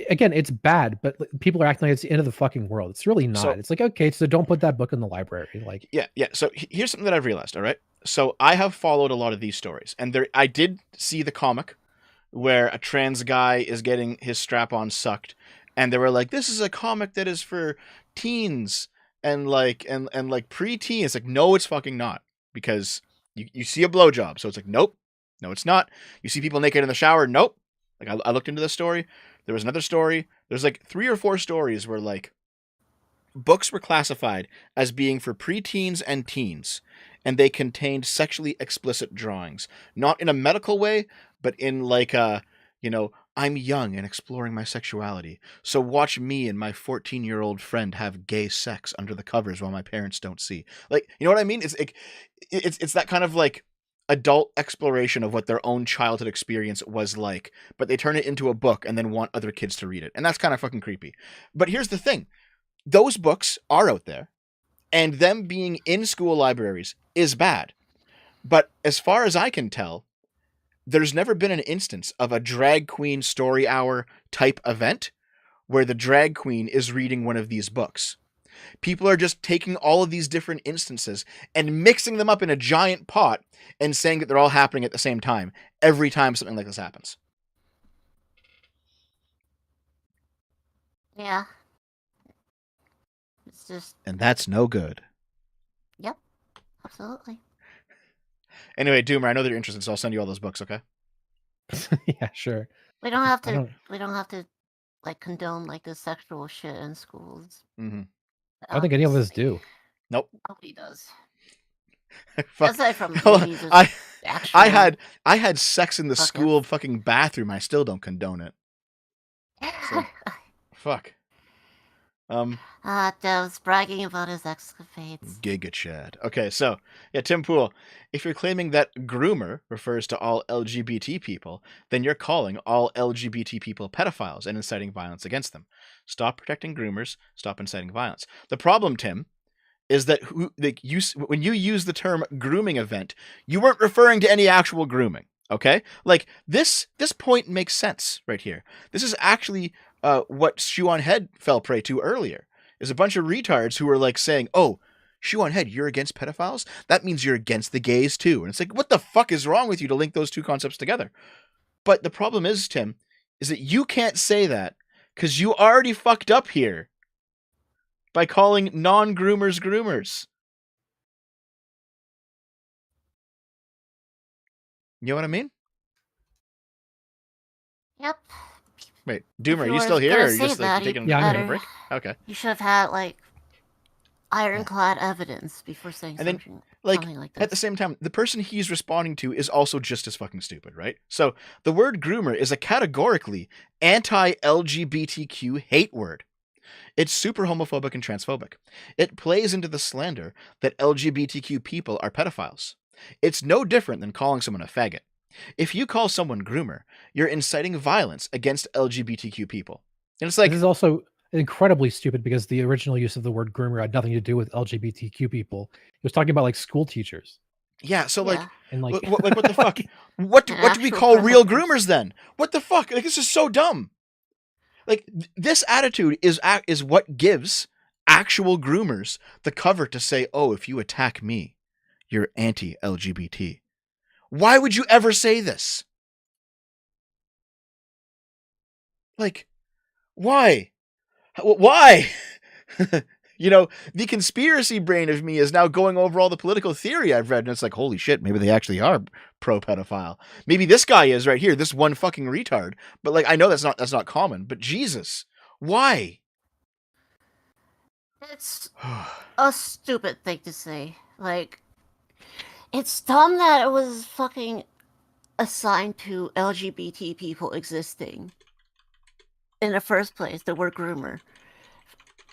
C: again, it's bad, but people are acting like it's the end of the fucking world. It's really not.
A: So,
C: it's like, okay, so don't put that book in the library. Like,
A: yeah. So here's something that I've realized. All right, so I have followed a lot of these stories, and I did see the comic where a trans guy is getting his strap-on sucked, and they were like, "This is a comic that is for teens and like pre-teens." Like, no, it's fucking not, because you see a blowjob, so it's like, nope, no, it's not. You see people naked in the shower, nope. Like I looked into the story. There was another story. There's like 3 or 4 stories where like books were classified as being for preteens and teens, and they contained sexually explicit drawings, not in a medical way, but in like I'm young and exploring my sexuality, so watch me and my 14-year-old friend have gay sex under the covers while my parents don't see. Like, you know what I mean? It's that kind of like adult exploration of what their own childhood experience was like, but they turn it into a book and then want other kids to read it. And that's kind of fucking creepy. But here's the thing. Those books are out there, and them being in school libraries is bad. But as far as I can tell, there's never been an instance of a drag queen story hour type event where the drag queen is reading one of these books. People are just taking all of these different instances and mixing them up in a giant pot and saying that they're all happening at the same time every time something like this happens.
B: Yeah. It's just...
A: And that's no good.
B: Yep. Absolutely.
A: Anyway, Doomer, I know that you're interested, so I'll send you all those books, okay?
C: Yeah, sure.
B: We don't have to like condone like the sexual shit in schools.
A: Mm-hmm.
C: I don't think any of us do.
A: Nope.
B: Nobody does.
A: Aside from I had sex in the school fucking bathroom. I still don't condone it. So, fuck.
B: Dev's bragging about his escapades.
A: Giga Chad. Okay, so yeah, Tim Pool, if you're claiming that groomer refers to all LGBT people, then you're calling all LGBT people pedophiles and inciting violence against them. Stop protecting groomers. Stop inciting violence. The problem, Tim, is that when you use the term grooming event, you weren't referring to any actual grooming. Okay, like this point makes sense right here. This is actually what Shoe on Head fell prey to earlier. Is a bunch of retards who were like saying, "Oh, Shoe on Head, you're against pedophiles? That means you're against the gays too." And it's like, what the fuck is wrong with you to link those two concepts together? But the problem is, Tim, is that you can't say that because you already fucked up here by calling non-groomers groomers. You know what I mean?
B: Yep.
A: Wait, Doomer, are
B: If
A: you still here, or are you
B: say
A: just
B: that,
A: taking
B: you
A: a
B: better-
A: break? Okay.
B: You should have had like ironclad evidence before saying
A: And then,
B: something
A: like,
B: like this.
A: at the same time, the person he's responding to is also just as fucking stupid, right? So the word groomer is a categorically anti-LGBTQ hate word. It's super homophobic and transphobic. It plays into the slander that LGBTQ people are pedophiles. It's no different than calling someone a faggot. If you call someone groomer, you're inciting violence against LGBTQ people. And it's like,
C: this is also incredibly stupid because the original use of the word groomer had nothing to do with LGBTQ people. It was talking about like school teachers.
A: yeah, so like,
C: And like,
A: what the fuck? What do we call real groomers then? What the fuck? Like, this is so dumb. Like, this attitude is what gives actual groomers the cover to say, oh, if you attack me, you're anti-LGBT. Why would you ever say this? Like, why? Why? You know, the conspiracy brain of me is now going over all the political theory I've read, and it's like, holy shit, maybe they actually are pro-pedophile. Maybe this guy is right here, this one fucking retard. But like, I know that's not common, but Jesus, why?
B: It's a stupid thing to say. Like, it's dumb that it was fucking assigned to LGBT people existing in the first place, the word groomer.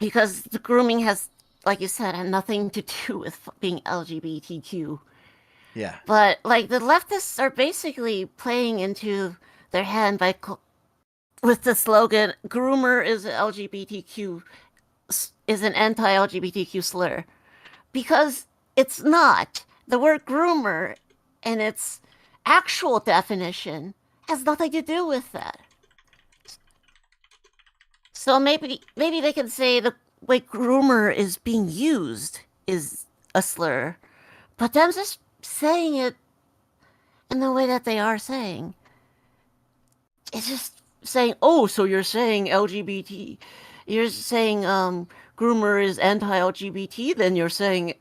B: Because the grooming has, like you said, had nothing to do with being LGBTQ.
A: Yeah.
B: But, like, the leftists are basically playing into their hand by with the slogan, groomer is LGBTQ, is an anti-LGBTQ slur. Because it's not. The word groomer and its actual definition has nothing to do with that. So maybe they can say the way groomer is being used is a slur, but them just saying it in the way that they are saying, it's just saying, oh, so you're saying LGBT, you're saying groomer is anti-LGBT, then you're saying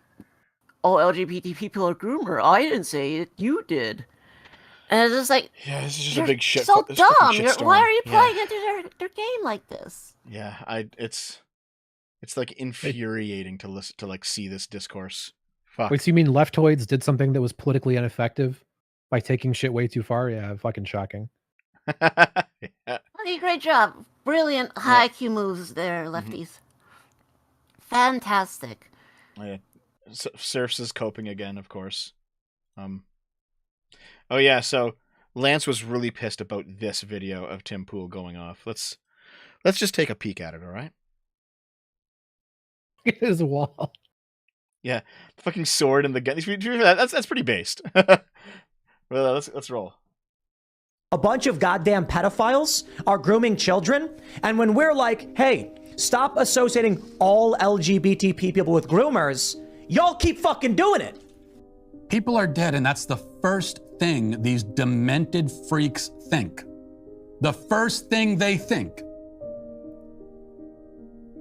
B: all LGBT people are groomer. I didn't say it, you did. And it's just like,
A: yeah, this is just a big shit.
B: So
A: this
B: dumb.
A: fucking shitstorm.
B: Why are you
A: Yeah.
B: playing into their game like this?
A: Yeah, it's like infuriating to listen to, like, see this discourse. Fuck.
C: wait, so you mean leftoids did something that was politically ineffective by taking shit way too far? Yeah, fucking shocking.
B: Hey, great job. Brilliant high IQ moves there, lefties. Fantastic.
A: Yeah. Surfs is coping again, of course. Oh yeah, so Lance was really pissed about this video of Tim Pool going off. Let's just take a peek at it, all right?
C: It is a wall.
A: Yeah, the fucking sword and the gun. That's pretty based. Well, let's roll.
M: A bunch of goddamn pedophiles are grooming children, and when we're like, hey, stop associating all LGBT people with groomers, y'all keep fucking doing it.
N: People are dead, and that's the first thing these demented freaks think. The first thing they think.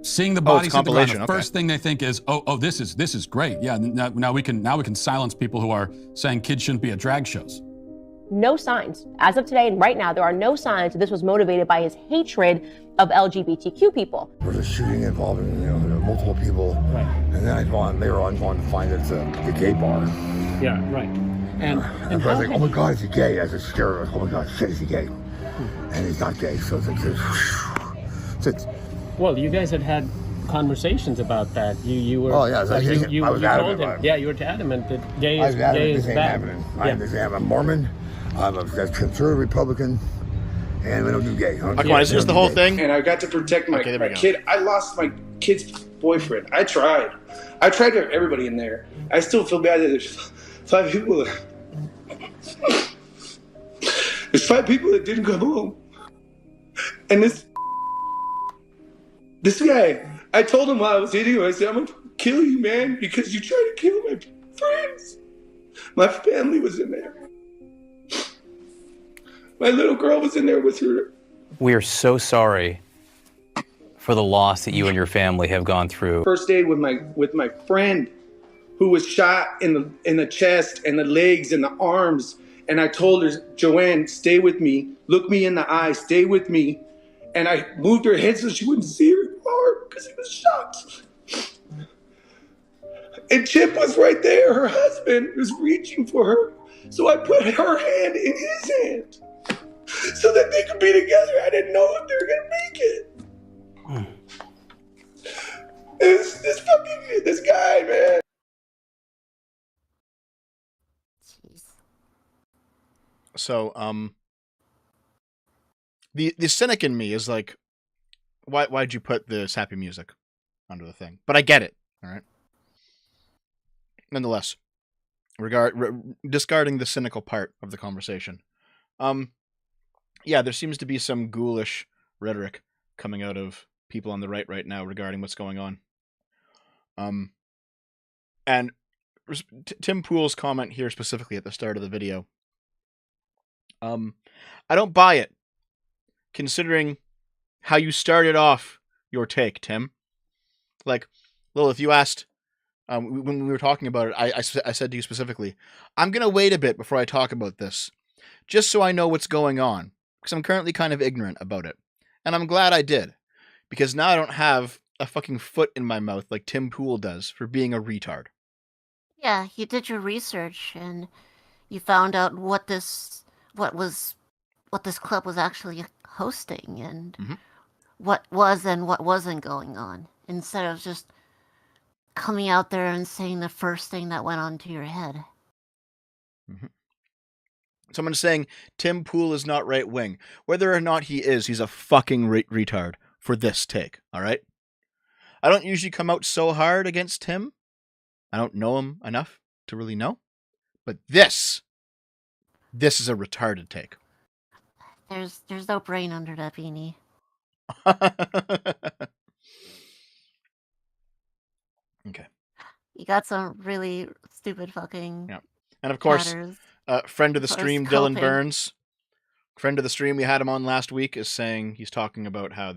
N: Seeing the bodies on the ground, the first thing they think is, oh, this is great. Yeah, now we can silence people who are saying kids shouldn't be at drag shows.
O: No signs. As of today and right now, there are no signs that this was motivated by his hatred of LGBTQ people.
E: There was a shooting involving, multiple people.
F: Right.
E: And then later on, to find it's a gay bar.
F: Yeah, right. And
E: I was like, oh my God, is he gay? I was scared. Oh my God, shit, is he gay? And he's not gay, so it's
F: well, you guys had conversations about that. You were.
E: Oh yeah,
F: you
E: I was
F: told
E: adamant.
F: him. Yeah, you were adamant that gay is
E: this ain't
F: bad.
E: happening. I'm a Mormon. I'm a conservative Republican, and we don't do gay.
A: Come on, is this the whole thing?
J: And I got to protect my kid. I lost my kid's boyfriend. I tried for everybody in there. I still feel bad that there's 5 people. There's 5 people that didn't come home, and this guy. I told him while I was hitting him, I said, "I'm gonna kill you, man, because you tried to kill my friends. My family was in there. My little girl was in there with her."
K: We are so sorry for the loss that you and your family have gone through.
J: First aid with my friend who was shot in the chest and the legs and the arms. And I told her, Joanne, stay with me. Look me in the eye. Stay with me. And I moved her head so she wouldn't see her arm because he was shot. And Chip was right there. Her husband was reaching for her. So I put her hand in his hand so that they could be together. I didn't know if they were going to make it. This guy, man.
A: So, the cynic in me is like, why'd you put this happy music under the thing? But I get it. All right. Nonetheless, discarding the cynical part of the conversation. Yeah, there seems to be some ghoulish rhetoric coming out of people on the right now regarding what's going on. And Tim Pool's comment here specifically at the start of the video. I don't buy it, considering how you started off your take, Tim. Like, Lilith, you asked, when we were talking about it, I said to you specifically, I'm going to wait a bit before I talk about this, just so I know what's going on, because I'm currently kind of ignorant about it. And I'm glad I did, because now I don't have a fucking foot in my mouth like Tim Pool does for being a retard.
B: Yeah, you did your research and you found out what this club was actually hosting and what was and what wasn't going on, instead of just coming out there and saying the first thing that went onto your head.
A: Someone's saying Tim Pool is not right wing. Whether or not he is, he's a fucking retard for this take. All right. I don't usually come out so hard against Tim. I don't know him enough to really know, but this is a retarded take.
B: There's no brain under that beanie.
A: Okay.
B: You got some really stupid fucking.
A: Yeah. And of course,
B: chatters.
A: Friend of the
B: Of course,
A: stream, Dylan
B: coping.
A: Burns. Friend of the stream, we had him on last week, is saying he's talking about how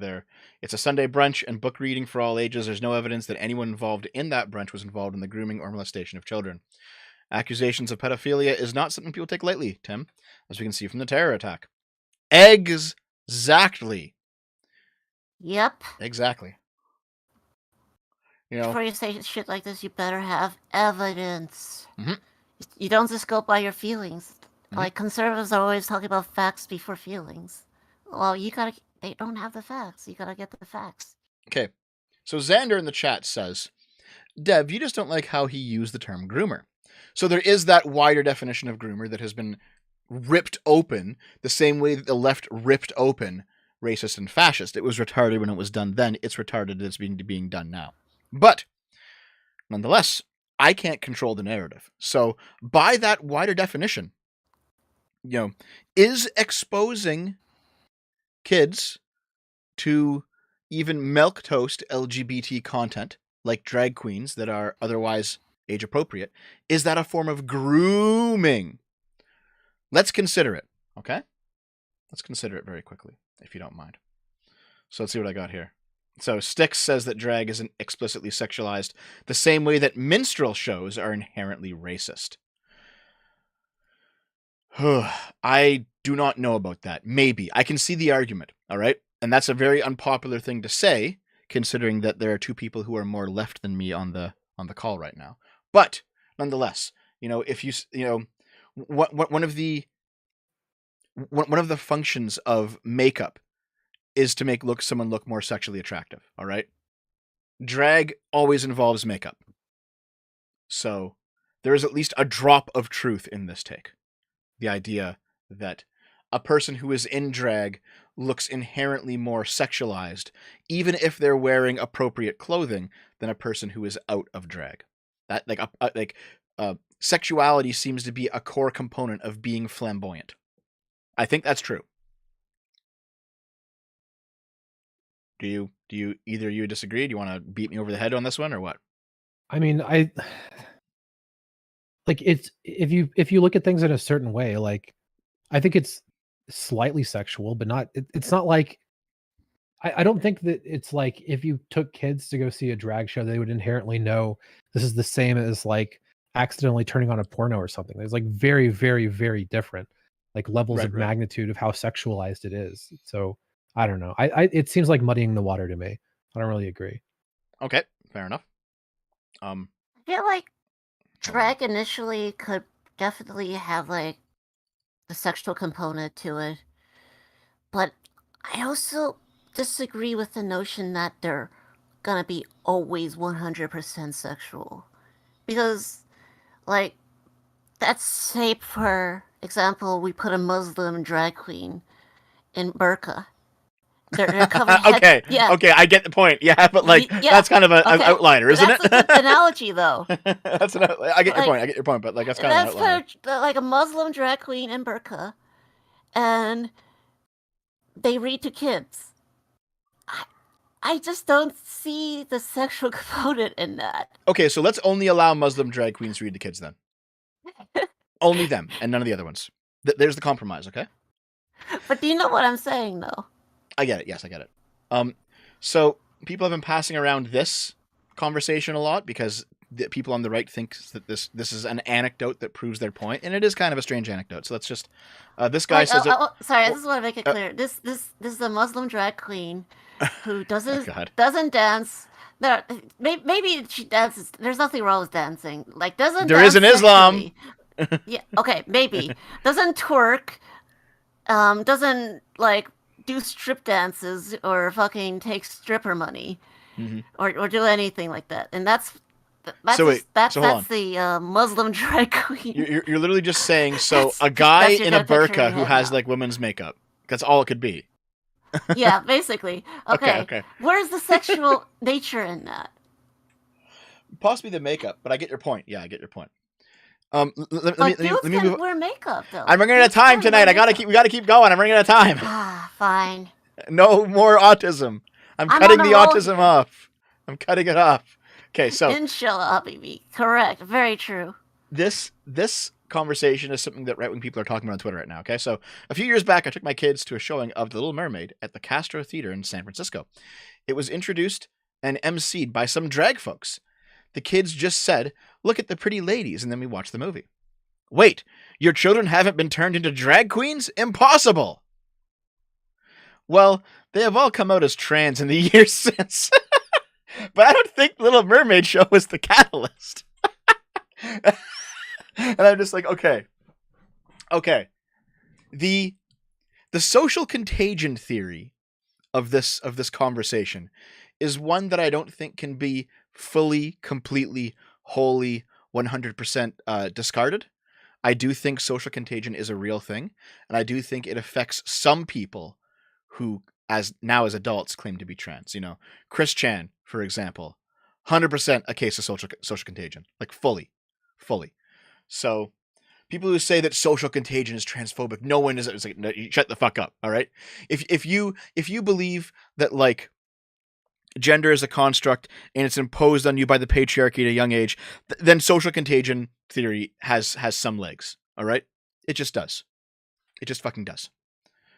A: it's a Sunday brunch and book reading for all ages. There's no evidence that anyone involved in that brunch was involved in the grooming or molestation of children. Accusations of pedophilia is not something people take lightly, Tim, as we can see from the terror attack. Exactly.
B: Yep.
A: Exactly. You know,
B: Before you say shit like this, you better have evidence.
A: Mhm.
B: You don't just go by your feelings.
A: Mhm.
B: Like, conservatives are always talking about facts before feelings. Well, they don't have the facts. You gotta get the facts.
A: okay. So Xander in the chat says, Dev, you just don't like how he used the term groomer. So there is that wider definition of groomer that has been ripped open the same way that the left ripped open racist and fascist. It was retarded when it was done then. It's retarded as being done now. But nonetheless, I can't control the narrative. So by that wider definition, is exposing kids to even milquetoast LGBT content like drag queens that are otherwise age appropriate, is that a form of grooming? Let's consider it, okay? Let's consider it very quickly, if you don't mind. So let's see what I got here. So Styx says that drag isn't explicitly sexualized the same way that minstrel shows are inherently racist. I do not know about that. Maybe. I can see the argument, all right? And that's a very unpopular thing to say, considering that there are two people who are more left than me on the call right now. But nonetheless, if one of the functions of makeup is to make someone look more sexually attractive, all right? Drag always involves makeup. So there is at least a drop of truth in this take. The idea that a person who is in drag looks inherently more sexualized, even if they're wearing appropriate clothing, than a person who is out of drag. That sexuality seems to be a core component of being flamboyant. I think that's true. Do you either of you disagree? Do you want to beat me over the head on this one or what?
C: I mean, it's if you look at things in a certain way, like I think it's slightly sexual, but not. It's not like I don't think that it's like if you took kids to go see a drag show, they would inherently know this is the same as like accidentally turning on a porno or something. There's like very, very, very different like levels of magnitude of how sexualized it is. So I don't know. I it seems like muddying the water to me. I don't really agree.
A: Okay, fair enough.
B: I feel like drag initially could definitely have like the sexual component to it, but I also disagree with the notion that they're gonna be always 100% sexual, because like let's say for example we put a Muslim drag queen in burqa. They're covered
A: Okay,
B: yeah.
A: okay, I get the point. Yeah, but like that's kind of an outliner, isn't
B: that's
A: it?
B: That's a good analogy, though.
A: That's an I get your point. I get your point, but like that's kind of an outlier.
B: Like a Muslim drag queen in burqa, and they read to kids. I just don't see the sexual component in that.
A: Okay, so let's only allow Muslim drag queens to read to kids then. Only them, and none of the other ones. There's the compromise, okay?
B: But do you know what I'm saying, though?
A: I get it. Yes, I get it. So people have been passing around this conversation a lot because the people on the right think that this is an anecdote that proves their point, and it is kind of a strange anecdote. So let's just this guy says.
B: Sorry, I just want to make it clear. This is a Muslim drag queen who doesn't dance. Maybe she dances. There's nothing wrong with dancing. Like doesn't.
A: There is in Islam.
B: Yeah. Okay. Maybe doesn't twerk. Doesn't like do strip dances or fucking take stripper money, or do anything like that. And that's the Muslim drag queen.
A: You're literally just saying a guy in a burqa who has like women's makeup. That's all it could be.
B: Yeah, basically.
A: Okay.
B: Where's the sexual nature in that?
A: Possibly the makeup, but I get your point. Yeah, I get your point.
B: Let me move. Wear makeup though.
A: I'm running out of time tonight. We gotta keep going. I'm running out of time.
B: Fine.
A: No more autism. I'm cutting the autism off. I'm cutting it off. Okay, so
B: Inshallah, Habibi. Correct. Very true.
A: This conversation is something that right-wing people are talking about on Twitter right now. Okay, so a few years back, I took my kids to a showing of The Little Mermaid at the Castro Theater in San Francisco. It was introduced and emceed by some drag folks. The kids just said, "Look at the pretty ladies," and then we watched the movie. Wait, your children haven't been turned into drag queens? Impossible! Well, they have all come out as trans in the years since. But I don't think Little Mermaid show was the catalyst. And I'm just like, okay. The social contagion theory of this conversation is one that I don't think can be fully, completely, wholly, 100% discarded. I do think social contagion is a real thing, and I do think it affects some people who, as adults, claim to be trans. You know, Chris Chan, for example, 100% a case of social contagion, like fully. So people who say that social contagion is transphobic, no one is. It's like, no, shut the fuck up. All right. If you believe that like gender is a construct and it's imposed on you by the patriarchy at a young age, then social contagion theory has some legs. All right. It just does. It just fucking does.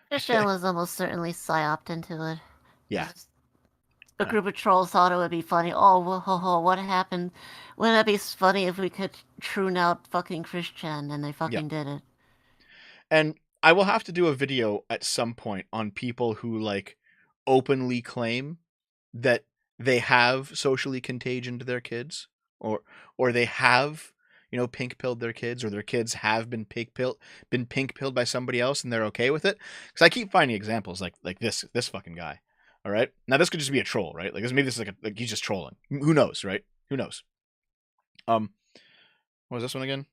B: Christian was almost certainly psyoped into it.
A: Yeah.
B: A group of trolls thought it would be funny. Oh, what happened? Wouldn't it be funny if we could troon out fucking Christian? And they fucking did it.
A: And I will have to do a video at some point on people who like openly claim that they have socially contagioned their kids, or they have, you know, pink pilled their kids, or their kids have been pink pilled by somebody else, and they're okay with it. Because I keep finding examples like this fucking guy. All right. Now this could just be a troll, right? Like maybe this is like he's just trolling. Who knows, right? Who knows? What was this one again?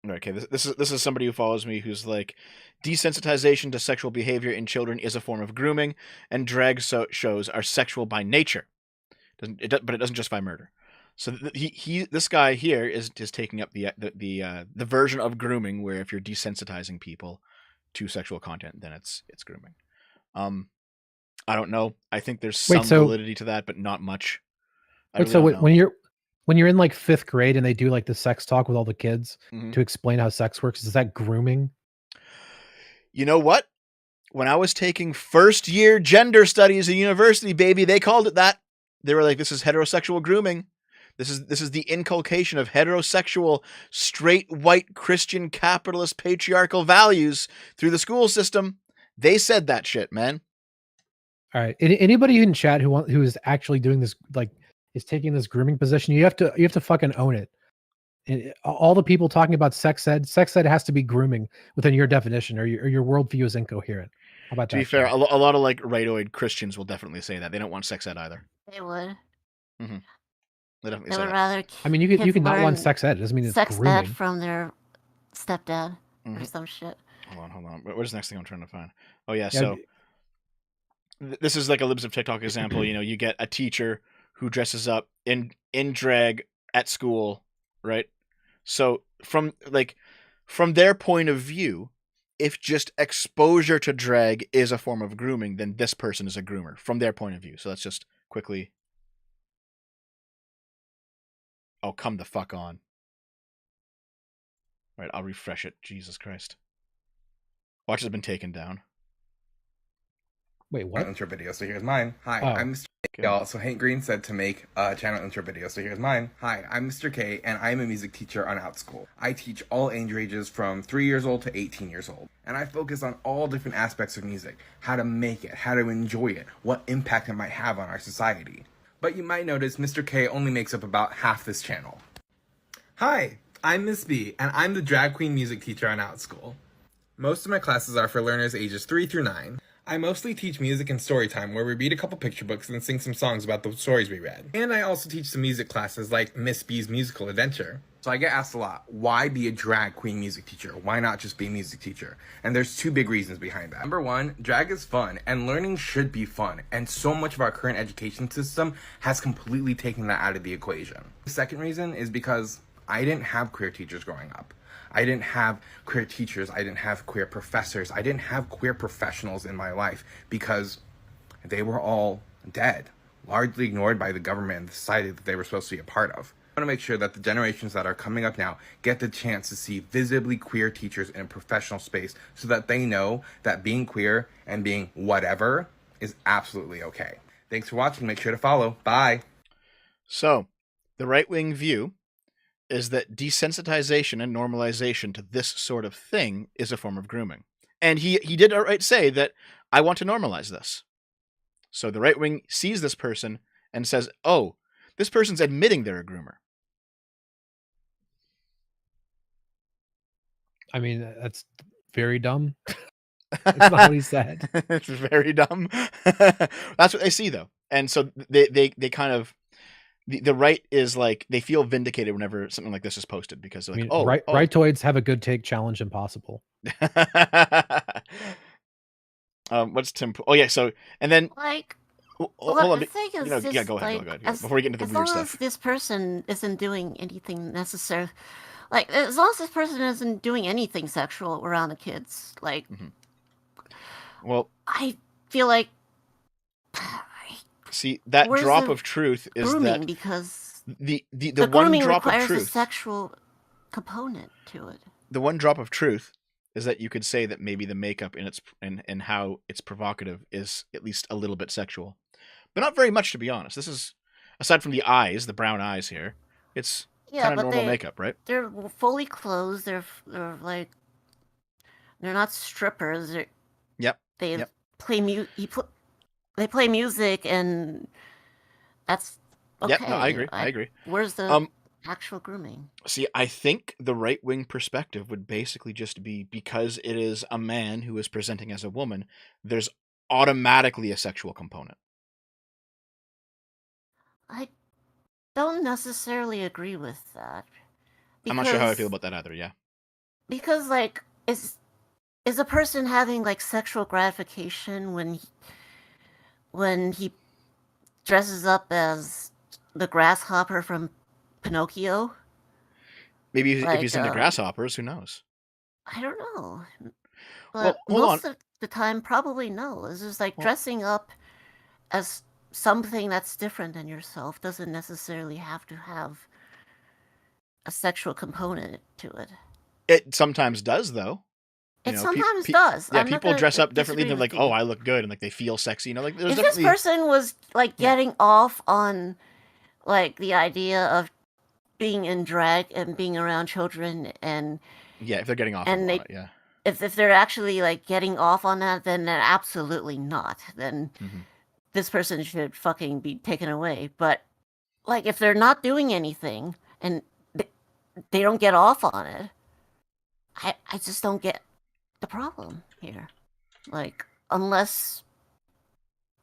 A: Okay, this is somebody who follows me who's like, desensitization to sexual behavior in children is a form of grooming, and drag shows are sexual by nature. But it doesn't justify murder. So this guy here is taking up the version of grooming where if you're desensitizing people to sexual content, then it's grooming. I don't know. I think there's some validity to that, but not much.
C: When you're in like 5th grade and they do like the sex talk with all the kids to explain how sex works, is that grooming?
A: You know what? When I was taking first year gender studies at university, baby, they called it that. They were like, this is heterosexual grooming. This is the inculcation of heterosexual, straight, white, Christian, capitalist, patriarchal values through the school system. They said that shit, man.
C: All right. Anybody in chat who is actually doing this, like, is taking this grooming position, you have to fucking own it. And all the people talking about sex ed has to be grooming within your definition, or your worldview is incoherent. How about
A: To
C: that?
A: be fair, a lot of like rightoid Christians will definitely say that. They don't want sex ed either.
B: They would.
A: Mm-hmm. They definitely
B: They
A: say
B: would
A: that.
B: rather.
C: I mean, you can not want sex ed. It doesn't mean it's
B: sex
C: grooming.
B: ed from their stepdad or some shit.
A: Hold on. What is the next thing I'm trying to find? Oh yeah, so this is like a Libs of TikTok example. You know, you get a teacher who dresses up in drag at school, right? So from their point of view, if just exposure to drag is a form of grooming, then this person is a groomer from their point of view. So let's just quickly. Oh, come the fuck on. Right, I'll refresh it. Jesus Christ. Watch has been taken down.
C: Wait, what?
P: Intro video, so here's mine. Hi, I'm Mr. K. Y'all, so Hank Green said to make a channel intro video, so here's mine. Hi, I'm Mr. K, and I'm a music teacher on OutSchool. I teach all age ranges from 3 years old to 18 years old. And I focus on all different aspects of music. How to make it, how to enjoy it, what impact it might have on our society. But you might notice Mr. K only makes up about half this channel. Hi, I'm Miss B, and I'm the drag queen music teacher on OutSchool. Most of my classes are for learners ages 3 through 9. I mostly teach music and story time, where we read a couple picture books and sing some songs about the stories we read. And I also teach some music classes like Miss B's Musical Adventure. So I get asked a lot, why be a drag queen music teacher? Why not just be a music teacher? And there's two big reasons behind that. Number one, drag is fun, and learning should be fun. And so much of our current education system has completely taken that out of the equation. The second reason is because I didn't have queer teachers growing up. I didn't have queer teachers, I didn't have queer professors, I didn't have queer professionals in my life because they were all dead, largely ignored by the government and the society that they were supposed to be a part of. I want to make sure that the generations that are coming up now get the chance to see visibly queer teachers in a professional space so that they know that being queer and being whatever is absolutely okay. Thanks for watching, make sure to follow, bye!
A: So, the right-wing view is that desensitization and normalization to this sort of thing is a form of grooming. And he did outright say that I want to normalize this. So the right wing sees this person and says, oh, this person's admitting they're a groomer.
C: I mean, that's very dumb. That's not what he said.
A: It's very dumb. That's what they see, though. And so they kind of, the right is like, they feel vindicated whenever something like this is posted because they're like,
C: rightoids have a good take, challenge impossible.
A: What's Tim? Oh yeah, so and then
B: like,
A: hold on,
B: the thing is,
A: yeah, go ahead. Before we get into the weird stuff.
B: As long as this person isn't doing anything necessary, like as long as this person isn't doing anything sexual around the kids, like,
A: well,
B: I feel like.
A: See, that drop of truth is that
B: because
A: the one drop of truth
B: requires a sexual component to it.
A: The one drop of truth is that you could say that maybe the makeup in its and how it's provocative is at least a little bit sexual, but not very much, to be honest. This is, aside from the eyes, the brown eyes here, it's kind of normal makeup, right?
B: They're fully clothed. They're like, they're not strippers. They play They play music, and that's okay.
A: Yeah, no, I agree.
B: Where's the actual grooming?
A: See, I think the right-wing perspective would basically just be, because it is a man who is presenting as a woman, there's automatically a sexual component.
B: I don't necessarily agree with that.
A: I'm not sure how I feel about that either, yeah.
B: Because, like, is a person having, like, sexual gratification when he dresses up as the grasshopper from Pinocchio?
A: Maybe if he's into grasshoppers, who knows?
B: I don't know. But most of the time, probably no. It's just like dressing up as something that's different than yourself doesn't necessarily have to have a sexual component to it.
A: It sometimes does, though.
B: It sometimes does.
A: Yeah,
B: I'm not
A: people
B: gonna
A: dress up
B: disagree
A: differently. They're
B: with
A: like,
B: you.
A: oh, I look good, and like they feel sexy. You know, like there's
B: If this
A: definitely.
B: person was like getting off on like the idea of being in drag and being around children and
A: Yeah, if they're getting off
B: and
A: on
B: they
A: it, yeah.
B: if they're actually like getting off on that, then absolutely not. Then this person should fucking be taken away. But like if they're not doing anything and they don't get off on it, I just don't get the problem here. Like unless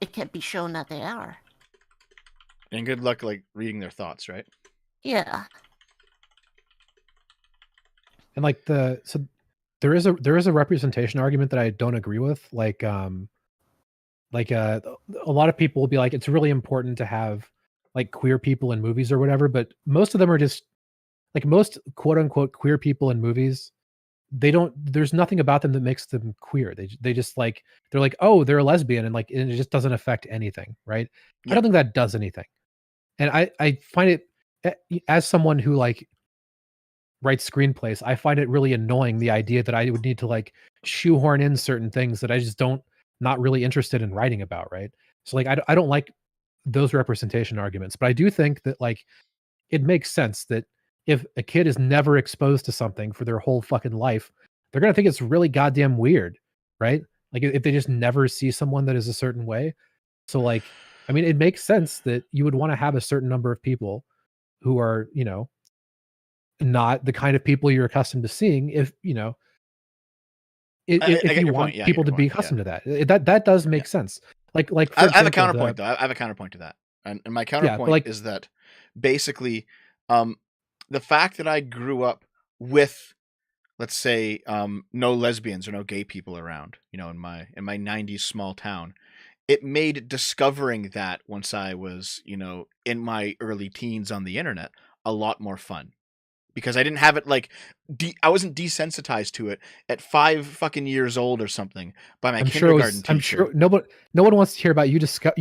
B: it can be shown that they are.
A: And good luck like reading their thoughts, right?
B: Yeah.
C: And like so there is a representation argument that I don't agree with. Like a lot of people will be like, it's really important to have like queer people in movies or whatever, but most of them are just like most quote unquote queer people in movies. There's nothing about them that makes them queer. They just like, they're like, oh, they're a lesbian, and like it just doesn't affect anything, right?
A: Yeah.
C: I don't think that does anything. And I find it, as someone who like writes screenplays, I find it really annoying, the idea that I would need to like shoehorn in certain things that I just not really interested in writing about, right? So like I don't like those representation arguments, but I do think that like it makes sense that if a kid is never exposed to something for their whole fucking life, they're gonna think it's really goddamn weird, right? Like if they just never see someone that is a certain way. So like, I mean, it makes sense that you would want to have a certain number of people who are, you know, not the kind of people you're accustomed to seeing. If you know, if you want people to be accustomed to that, that does make sense. Like
A: I have a counterpoint though. I have a counterpoint to that, and my counterpoint is that basically, the fact that I grew up with, let's say, no lesbians or no gay people around, you know, in my 90s small town, it made discovering that once I was, you know, in my early teens on the internet a lot more fun. Because I didn't have it like, I wasn't desensitized to it at 5 fucking years old or something by my kindergarten teacher.
C: I'm sure no one wants to hear about you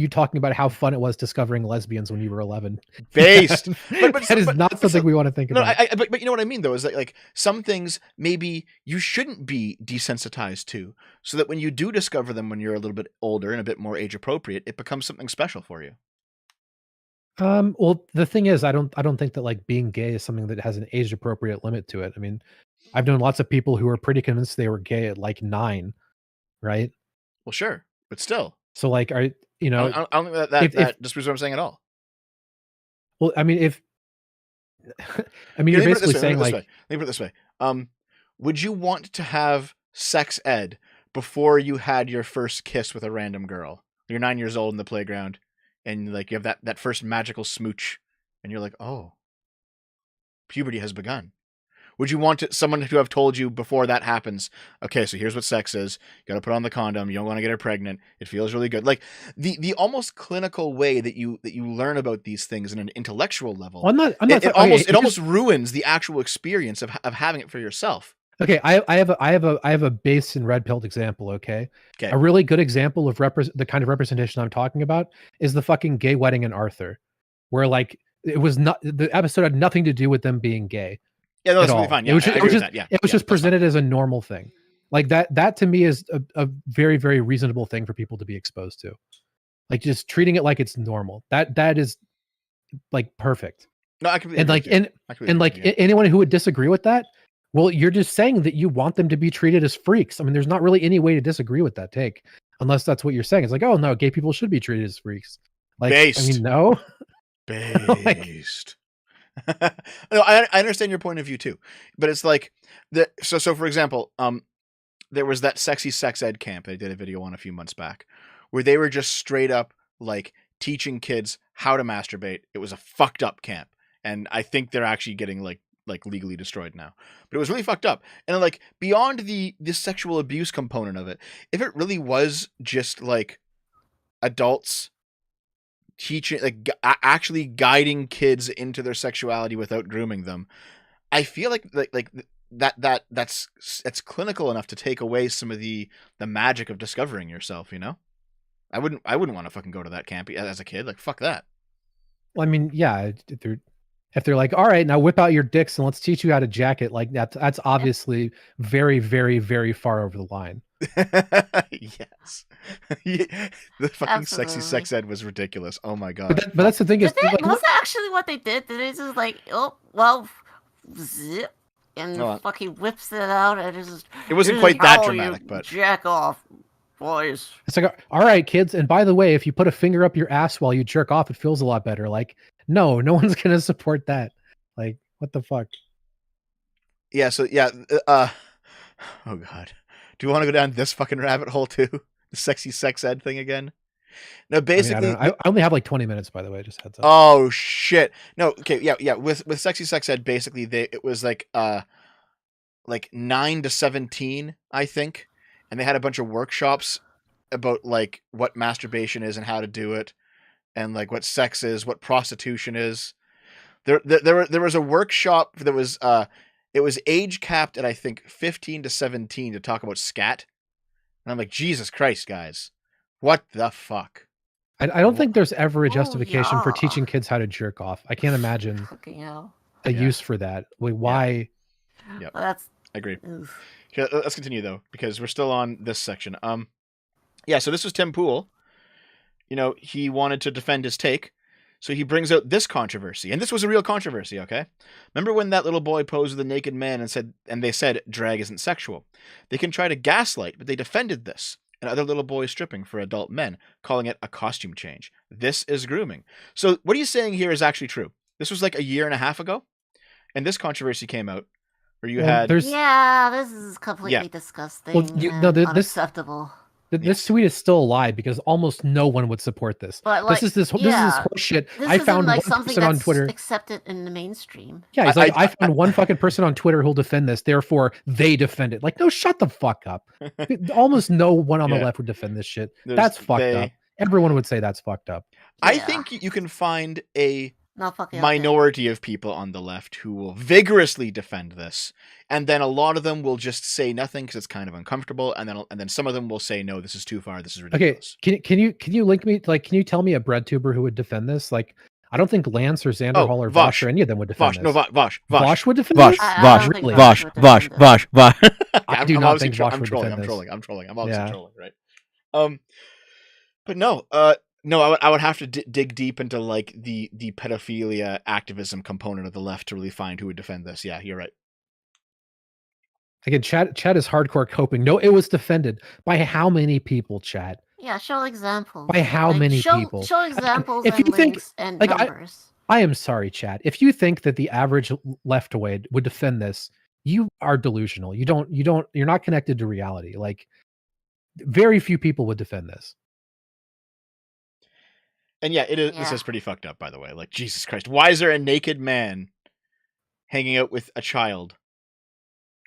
C: talking about how fun it was discovering lesbians when you were 11.
A: Based,
C: that is not something we want to think about.
A: But you know what I mean though, is that like some things maybe you shouldn't be desensitized to, so that when you do discover them when you're a little bit older and a bit more age appropriate, it becomes something special for you.
C: Well, the thing is, I don't think that like being gay is something that has an age appropriate limit to it. I mean, I've known lots of people who are pretty convinced they were gay at like 9, right?
A: Well, sure, but still.
C: So like, I don't
A: think that disproves what I'm saying at all.
C: Well, I mean, you're basically saying like,
A: let me put it this way. Would you want to have sex ed before you had your first kiss with a random girl? You're 9 years old in the playground, and like you have that first magical smooch, and you're like, oh, puberty has begun. Would you want someone to have told you before that happens, okay, so here's what sex is, you got to put on the condom, you don't want to get her pregnant, it feels really good. Like the almost clinical way that you learn about these things in an intellectual level.
C: Well,
A: it almost ruins the actual experience of having it for yourself.
C: Okay, I have a base and red pilled example. Okay, a really good example of the kind of representation I'm talking about is the fucking gay wedding in Arthur, where like it was not, the episode had nothing to do with them being gay.
A: Yeah, no, that's really fine. Yeah,
C: it was just presented as a normal thing. Like that to me is a very, very reasonable thing for people to be exposed to. Like just treating it like it's normal. That is like perfect.
A: No, I completely agree.
C: Anyone who would disagree with that, well, you're just saying that you want them to be treated as freaks. I mean, there's not really any way to disagree with that take, unless that's what you're saying. It's like, oh no, gay people should be treated as freaks. Like,
A: based.
C: I mean, no.
A: Based. No, I understand your point of view too, but it's like so for example, there was that sexy sex ed camp I did a video on a few months back, where they were just straight up like teaching kids how to masturbate. It was a fucked up camp, and I think they're actually getting like legally destroyed now, but it was really fucked up. And like beyond the sexual abuse component of it, if it really was just like adults teaching, like actually guiding kids into their sexuality without grooming them, I feel like that's clinical enough to take away some of the magic of discovering yourself, you know? I wouldn't want to fucking go to that camp as a kid. Like, fuck that.
C: Well, I mean, yeah, If they're like, all right, now whip out your dicks and let's teach you how to jack it, like that's obviously very, very, very far over the line.
A: Yes. The fucking sexy sex ed was ridiculous. Oh my god.
C: But that's the thing is,
B: Was that actually what they did? Did they just like, oh, well, zip, and fucking whips it out and just...
A: It wasn't quite that dramatic, but...
B: Jack off, boys.
C: It's like, all right, kids, and by the way, if you put a finger up your ass while you jerk off, it feels a lot better. Like, no one's going to support that. Like, what the fuck?
A: Yeah, so, yeah, oh god. Do you want to go down this fucking rabbit hole too? The sexy sex ed thing again? No, basically,
C: I only have like 20 minutes, by the way. Just heads up.
A: Oh shit! No, okay, yeah. With sexy sex ed, basically, it was like 9 to 17, I think, and they had a bunch of workshops about like what masturbation is and how to do it, and like what sex is, what prostitution is. There was a workshop that was it was age capped at I think 15 to 17 to talk about scat, and I'm like, Jesus Christ, guys, what the fuck?
C: I don't think there's ever a justification for teaching kids how to jerk off. I can't imagine a use for that. Like, why?
A: Yeah,
B: I
A: agree. Okay, let's continue though, because we're still on this section. Yeah, so this was Tim Pool. You know, he wanted to defend his take, so he brings out this controversy, and this was a real controversy. Okay, remember when that little boy posed with a naked man and they said drag isn't sexual? They can try to gaslight, but they defended this. And other little boys stripping for adult men, calling it a costume change. This is grooming. So what he's saying here is actually true. This was like a year and a half ago, and this controversy came out where you had...
B: Yeah, this is completely disgusting.
C: Well,
B: unacceptable.
C: This tweet is still a lie because almost no one would support this.
B: But like,
C: this is horseshit. I found
B: like
C: one person on Twitter
B: accepted in the mainstream.
C: Yeah, he's like, I found one fucking person on Twitter who'll defend this, therefore they defend it. Like, no, shut the fuck up. Almost no one on the left would defend this shit. That's fucked up. Everyone would say that's fucked up.
A: I think you can find a minority of people on the left who will vigorously defend this, and then a lot of them will just say nothing because it's kind of uncomfortable, and then some of them will say, no, this is too far, this is ridiculous.
C: Okay, can you link me, like, can you tell me a bread tuber who would defend this? Like, I don't think Lance or Xander Hall or Vosh or any of them would defend this.
A: No, Vosh
C: would defend this?
A: Vosh.
C: I do not think Vosh would defend this.
A: I'm trolling. I'm obviously trolling, right? But no, no, I would have to dig deep into like the pedophilia activism component of the left to really find who would defend this. Yeah, you're right.
C: Again, chat is hardcore coping. No, it was defended by how many people, chat?
B: Yeah, show examples.
C: By how many people?
B: Show examples
C: if
B: and
C: you think,
B: links and
C: like,
B: numbers.
C: I am sorry, chat. If you think that the average leftoid would defend this, you are delusional. You're not connected to reality. Like, very few people would defend this.
A: And yeah, this is pretty fucked up, by the way. Like, Jesus Christ, why is there a naked man hanging out with a child?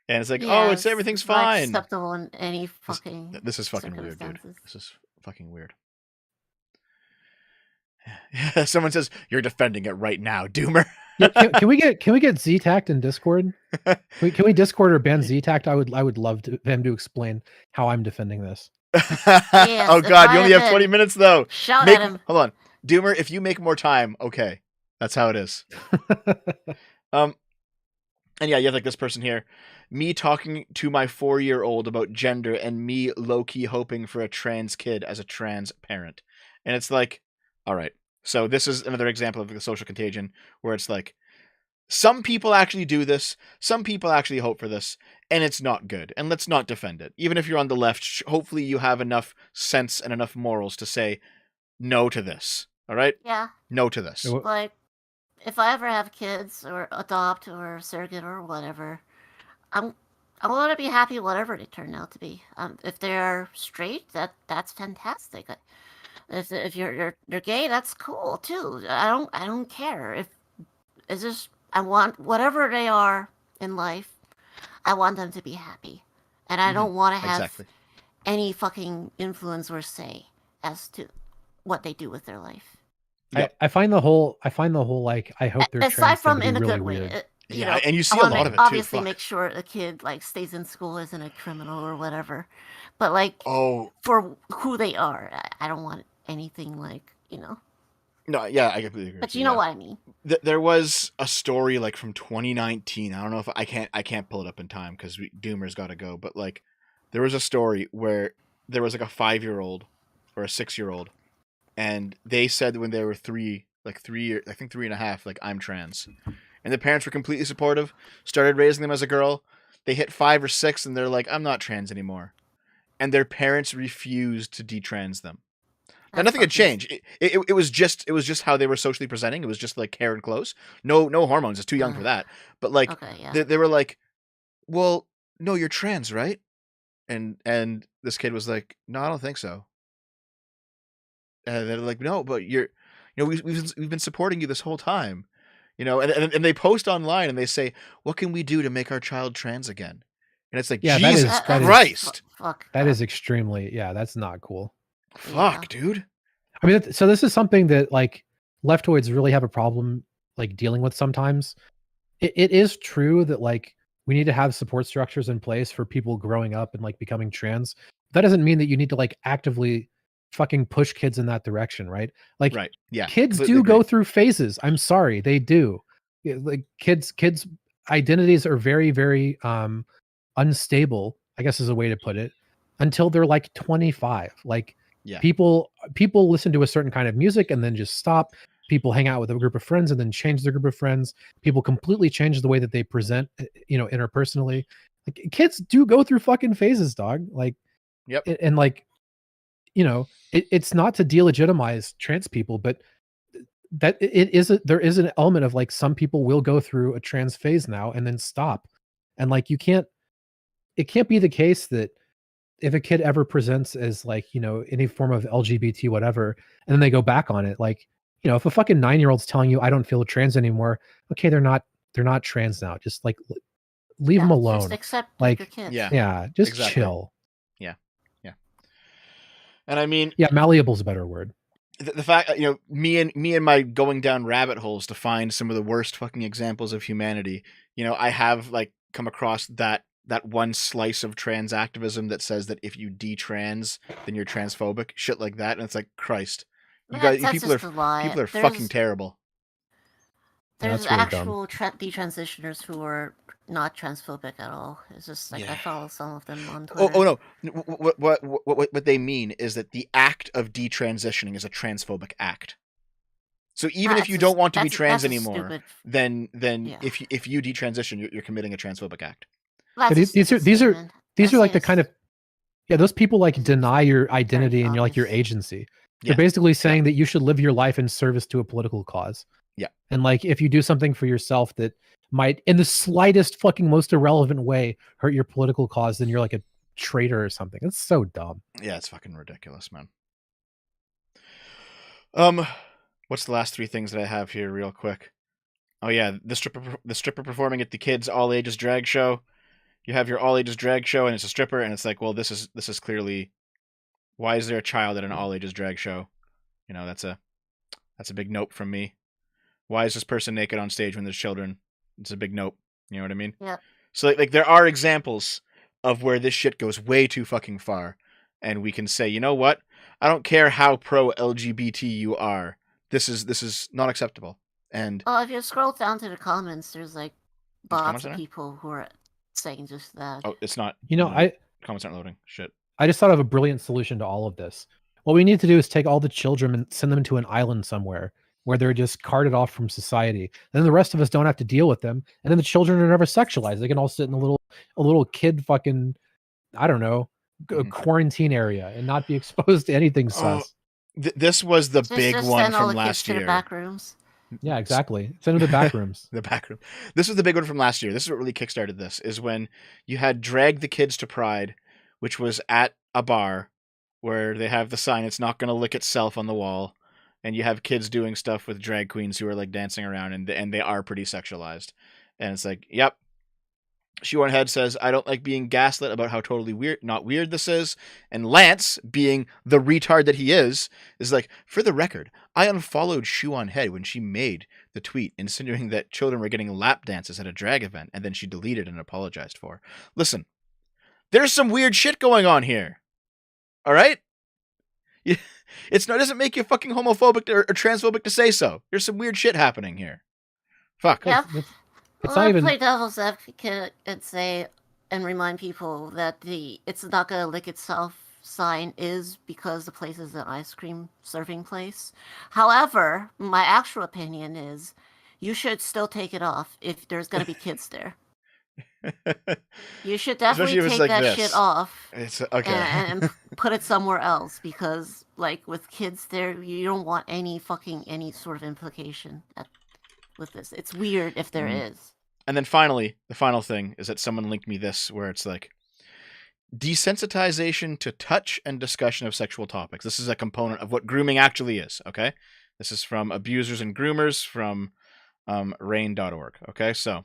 A: And it's like, everything's fine.
B: Acceptable in any fucking.
A: This is fucking weird, dude. This is fucking weird. Someone says you're defending it right now, Doomer.
C: Can we get Z-Tact in Discord? Can we Discord or ban Z-Tact? I would love him to explain how I'm defending this.
A: Oh God, you only have 20 minutes though.
B: Shout at him.
A: Hold on, Doomer. If you make more time, okay, that's how it is. And yeah, you have like this person here. Me talking to my 4-year-old about gender and me low-key hoping for a trans kid as a trans parent. And it's like, all right. So this is another example of the social contagion where it's like, some people actually do this. Some people actually hope for this. And it's not good. And let's not defend it. Even if you're on the left, hopefully you have enough sense and enough morals to say no to this. All right?
B: Yeah.
A: No to this.
B: Like, if I ever have kids or adopt or surrogate or whatever, I want to be happy whatever they turn out to be. If they're straight, that's fantastic. If you're gay, that's cool too. I don't care. If it's just I want whatever they are in life, I want them to be happy, and I don't want to have any fucking influence or say as to what they do with their life.
C: I find the whole like I hope they're
B: aside
C: trans
B: from
C: in a
B: really
C: good
B: weird.
C: way.
B: You know,
A: and you see a lot of it too.
B: Obviously, make sure a kid like stays in school, isn't a criminal or whatever. But like, for who they are, I don't want anything like
A: No, yeah, I completely agree.
B: But you know what I mean.
A: There was a story like from 2019. I don't know if I can't pull it up in time because Doomer's got to go. But like, there was a story where there was like a 5-year-old or a 6-year-old, and they said when they were 3, like 3, I think 3.5, like I'm trans, and the parents were completely supportive. Started raising them as a girl. They hit 5 or 6, and they're like, I'm not trans anymore, and their parents refused to detrans them. Now, nothing had changed. It was just how they were socially presenting. It was just like hair and clothes. No hormones. It's too young for that. But like they were like, well, no, you're trans, right? And this kid was like, no, I don't think so. And they're like, no, but we've been supporting you this whole time, and they post online and they say, what can we do to make our child trans again? And it's like, Jesus Christ.
C: That is extremely, that's not cool.
A: Fuck, dude.
C: I mean, so this is something that like leftoids really have a problem like dealing with sometimes. It is true that like we need to have support structures in place for people growing up and like becoming trans. That doesn't mean that you need to like actively fucking push kids in that direction, right? Like,
A: right. Yeah,
C: kids do go through phases. I'm sorry, they do. Like kids identities are very, very unstable, I guess is a way to put it, until they're like 25. Like, people listen to a certain kind of music and then just stop. People hang out with a group of friends and then change their group of friends. People completely change the way that they present, interpersonally. Like, kids do go through fucking phases, dog. Like, and like, it's not to delegitimize trans people, but that there is an element of like some people will go through a trans phase now and then stop. And like, it can't be the case that if a kid ever presents as like, any form of LGBT, whatever, and then they go back on it, like, if a fucking 9-year-old's telling you I don't feel trans anymore, okay, they're not trans now. Just like leave them alone.
B: Just accept
C: like
B: your kids.
C: Just chill.
A: Yeah. And I mean,
C: malleable's a better word.
A: The fact, me and my going down rabbit holes to find some of the worst fucking examples of humanity. I have like come across that one slice of trans activism that says that if you detrans, then you're transphobic, shit like that, and it's like, Christ, people are fucking terrible.
B: There's actual detransitioners who are not transphobic at all. It's just like I follow some of them on Twitter.
A: Oh no, what they mean is that the act of detransitioning is a transphobic act. So even if you don't want to be trans anymore, then if you detransition, you're committing a transphobic act.
C: These are like the kind of those people like deny your identity and your agency. They're basically saying that you should live your life in service to a political cause.
A: Yeah.
C: And like, if you do something for yourself that might in the slightest fucking most irrelevant way hurt your political cause, then you're like a traitor or something. It's so dumb.
A: Yeah, it's fucking ridiculous, man. What's the last 3 things that I have here real quick? Oh yeah, the stripper performing at the kids all ages drag show. You have your all ages drag show and it's a stripper, and it's like, well, this is clearly, why is there a child at an all ages drag show? That's a big nope from me. Why is this person naked on stage when there's children? It's a big nope. You know what I mean?
B: Yeah.
A: So like there are examples of where this shit goes way too fucking far, and we can say, you know what? I don't care how pro LGBT you are. This is not acceptable. And
B: if you scroll down to the comments, there's like lots of people who are saying just that.
A: Oh, it's not.
C: Comments
A: aren't loading. Shit.
C: I just thought of a brilliant solution to all of this. What we need to do is take all the children and send them to an island somewhere where they're just carted off from society. And then the rest of us don't have to deal with them. And then the children are never sexualized. They can all sit in a little kid fucking, I don't know, quarantine area and not be exposed to anything sus.
A: This was the big one from last year.
B: To the back rooms.
C: Yeah, exactly. Send them to the back rooms.
A: The back room. This was the big one from last year. This is what really kickstarted this, is when you had Drag the Kids to Pride, which was at a bar where they have the sign, it's not going to lick itself, on the wall. And you have kids doing stuff with drag queens who are like dancing around, and they are pretty sexualized. And it's like, yep. Shoe on Head says, I don't like being gaslit about how totally not weird this is. And Lance, being the retard that he is like, for the record, I unfollowed Shoe on Head when she made the tweet insinuating that children were getting lap dances at a drag event, and then she deleted and apologized for. Listen, there's some weird shit going on here. All right? It doesn't make you fucking homophobic or transphobic to say so. There's some weird shit happening here. Fuck.
B: Yeah.
C: It's
B: Well,
C: not
B: I
C: even.
B: play devil's advocate and say and remind people that the "it's not gonna lick itself" sign is because the place is an ice cream serving place. However, my actual opinion is you should still take it off if there's gonna be kids there. You should definitely
A: Especially if it's
B: take
A: like
B: that
A: this.
B: shit off
A: It's okay.
B: and put it somewhere else because, like, with kids there, you don't want any sort of implication with this. It's weird if there is.
A: And then finally, the final thing is that someone linked me this where it's like desensitization to touch and discussion of sexual topics. This is a component of what grooming actually is, okay? This is from Abusers and Groomers from rain.org, okay? So,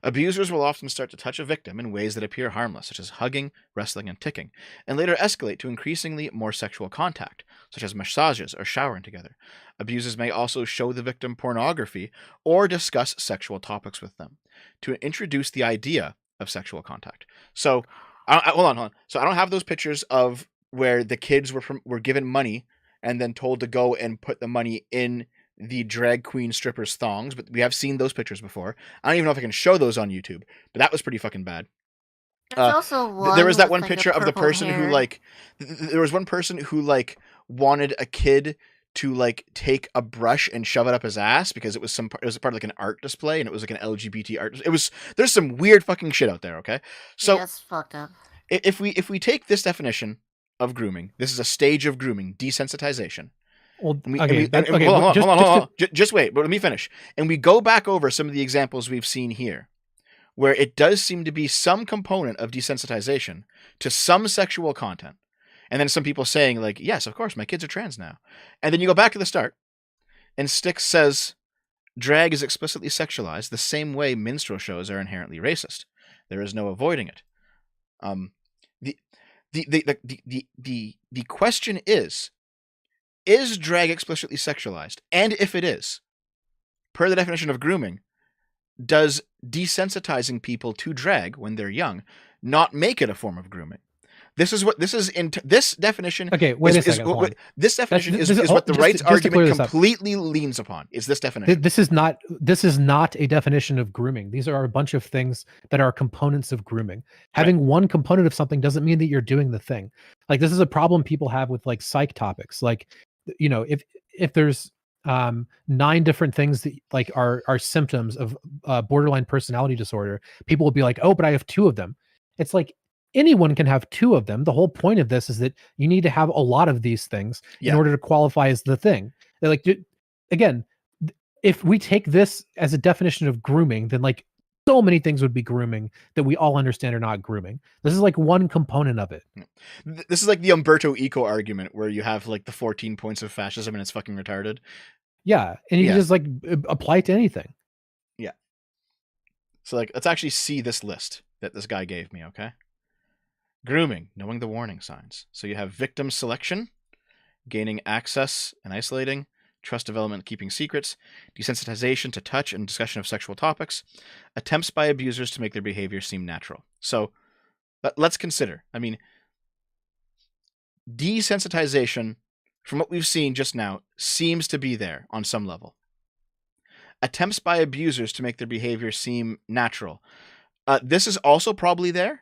A: abusers will often start to touch a victim in ways that appear harmless, such as hugging, wrestling, and ticking, and later escalate to increasingly more sexual contact, such as massages or showering together. Abusers may also show the victim pornography or discuss sexual topics with them to introduce the idea of sexual contact. So, hold on. So I don't have those pictures of where the kids were given money and then told to go and put the money in the drag queen strippers' thongs, but we have seen those pictures before. I don't even know if I can show those on YouTube, but that was pretty fucking bad. There was that one picture of the person who there was one person who wanted a kid to take a brush and shove it up his ass because it was part of like an art display and it was like an LGBT art. There's some weird fucking shit out there. Okay, so
B: that's fucked up.
A: If we take this definition of grooming, this is a stage of grooming, desensitization.
C: Well,
A: hold on. Just wait, but let me finish. And we go back over some of the examples we've seen here, where it does seem to be some component of desensitization to some sexual content. And then some people saying yes, of course, my kids are trans now. And then you go back to the start, and Styx says, drag is explicitly sexualized the same way minstrel shows are inherently racist. There is no avoiding it. The question is drag explicitly sexualized? And if it is, per the definition of grooming, does desensitizing people to drag when they're young not make it a form of grooming? This is what this definition.
C: Okay, wait a second.
A: This definition is what the rights argument completely leans upon. Is this definition?
C: This is not a definition of grooming. These are a bunch of things that are components of grooming. Having one component of something doesn't mean that you're doing the thing. This is a problem people have with psych topics. If there's 9 different things that are symptoms of borderline personality disorder, people will be like, oh, but I have 2 of them. It's anyone can have 2 of them. The whole point of this is that you need to have a lot of these things in order to qualify as the thing. Again, if we take this as a definition of grooming, then so many things would be grooming that we all understand are not grooming. This is one component of it.
A: This is like the Umberto Eco argument where you have the 14 points of fascism and it's fucking retarded.
C: Yeah, and you can just apply it to anything.
A: Yeah. So let's actually see this list that this guy gave me, okay? Grooming, knowing the warning signs. So you have victim selection, gaining access and isolating, trust development, keeping secrets, desensitization to touch and discussion of sexual topics, attempts by abusers to make their behavior seem natural. So let's consider. Desensitization, from what we've seen just now, seems to be there on some level. Attempts by abusers to make their behavior seem natural. This is also probably there.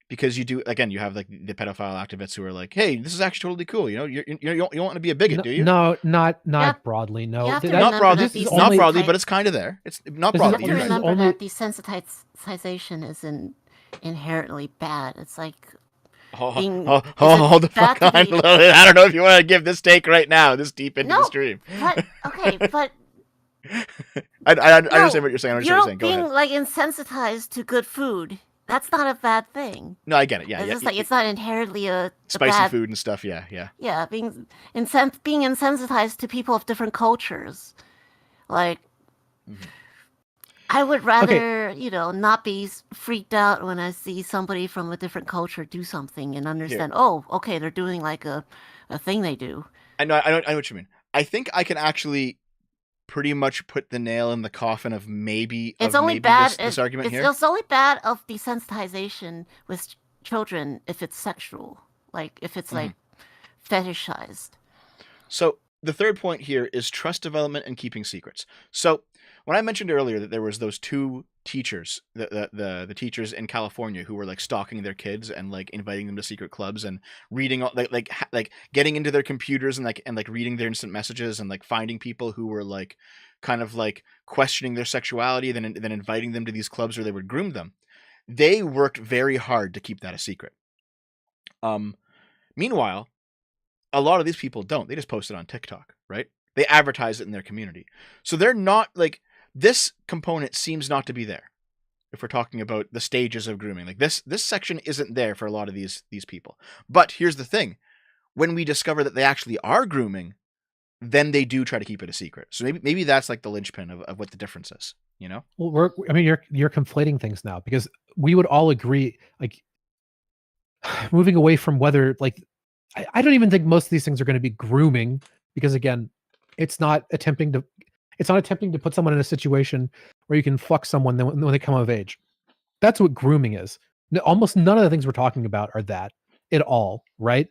A: Because you have the pedophile activists who are hey, this is actually totally cool. You don't want to be a bigot, do you?
C: No, not broadly. No,
A: not broadly, but it's kind of there. It's not broadly.
B: You have to remember that desensitization isn't inherently bad. It's
A: hold the fuck on. I don't know if you want to give this take right now, this deep into the stream.
B: But
A: I understand what you're saying.
B: You're being insensitized to good food. That's not a bad thing.
A: No, I get it. Yeah,
B: it's just it's not inherently a
A: spicy
B: bad
A: food and stuff. Yeah.
B: Yeah, being insensitized to people of different cultures, I would rather not be freaked out when I see somebody from a different culture do something and understand. Oh, okay, they're doing a thing they do.
A: I know what you mean. I think I can actually pretty much put the nail in the coffin of maybe this argument here.
B: It's only bad of desensitization with children if it's sexual, if it's fetishized.
A: So the third point here is trust development and keeping secrets. So when I mentioned earlier that there was those two teachers, the teachers in California who were like stalking their kids and like inviting them to secret clubs and reading like getting into their computers and like reading their instant messages and like finding people who were like kind of like questioning their sexuality, then inviting them to these clubs where they would groom them. They worked very hard to keep that a secret. Meanwhile, a lot of these people don't. They just post it on TikTok, right? They advertise it in their community. So they're not like, this component seems not to be there. If we're talking about the stages of grooming, like this section isn't there for a lot of these people. But here's the thing. When we discover that they actually are grooming, then they do try to keep it a secret. So maybe that's like the linchpin of what the difference is, you know?
C: Well, you're conflating things now, because we would all agree, like, moving away from whether, like, I don't even think most of these things are going to be grooming, because again, it's not attempting to put someone in a situation where you can fuck someone when they come of age. That's what grooming is. Almost none of the things we're talking about are that at all, right?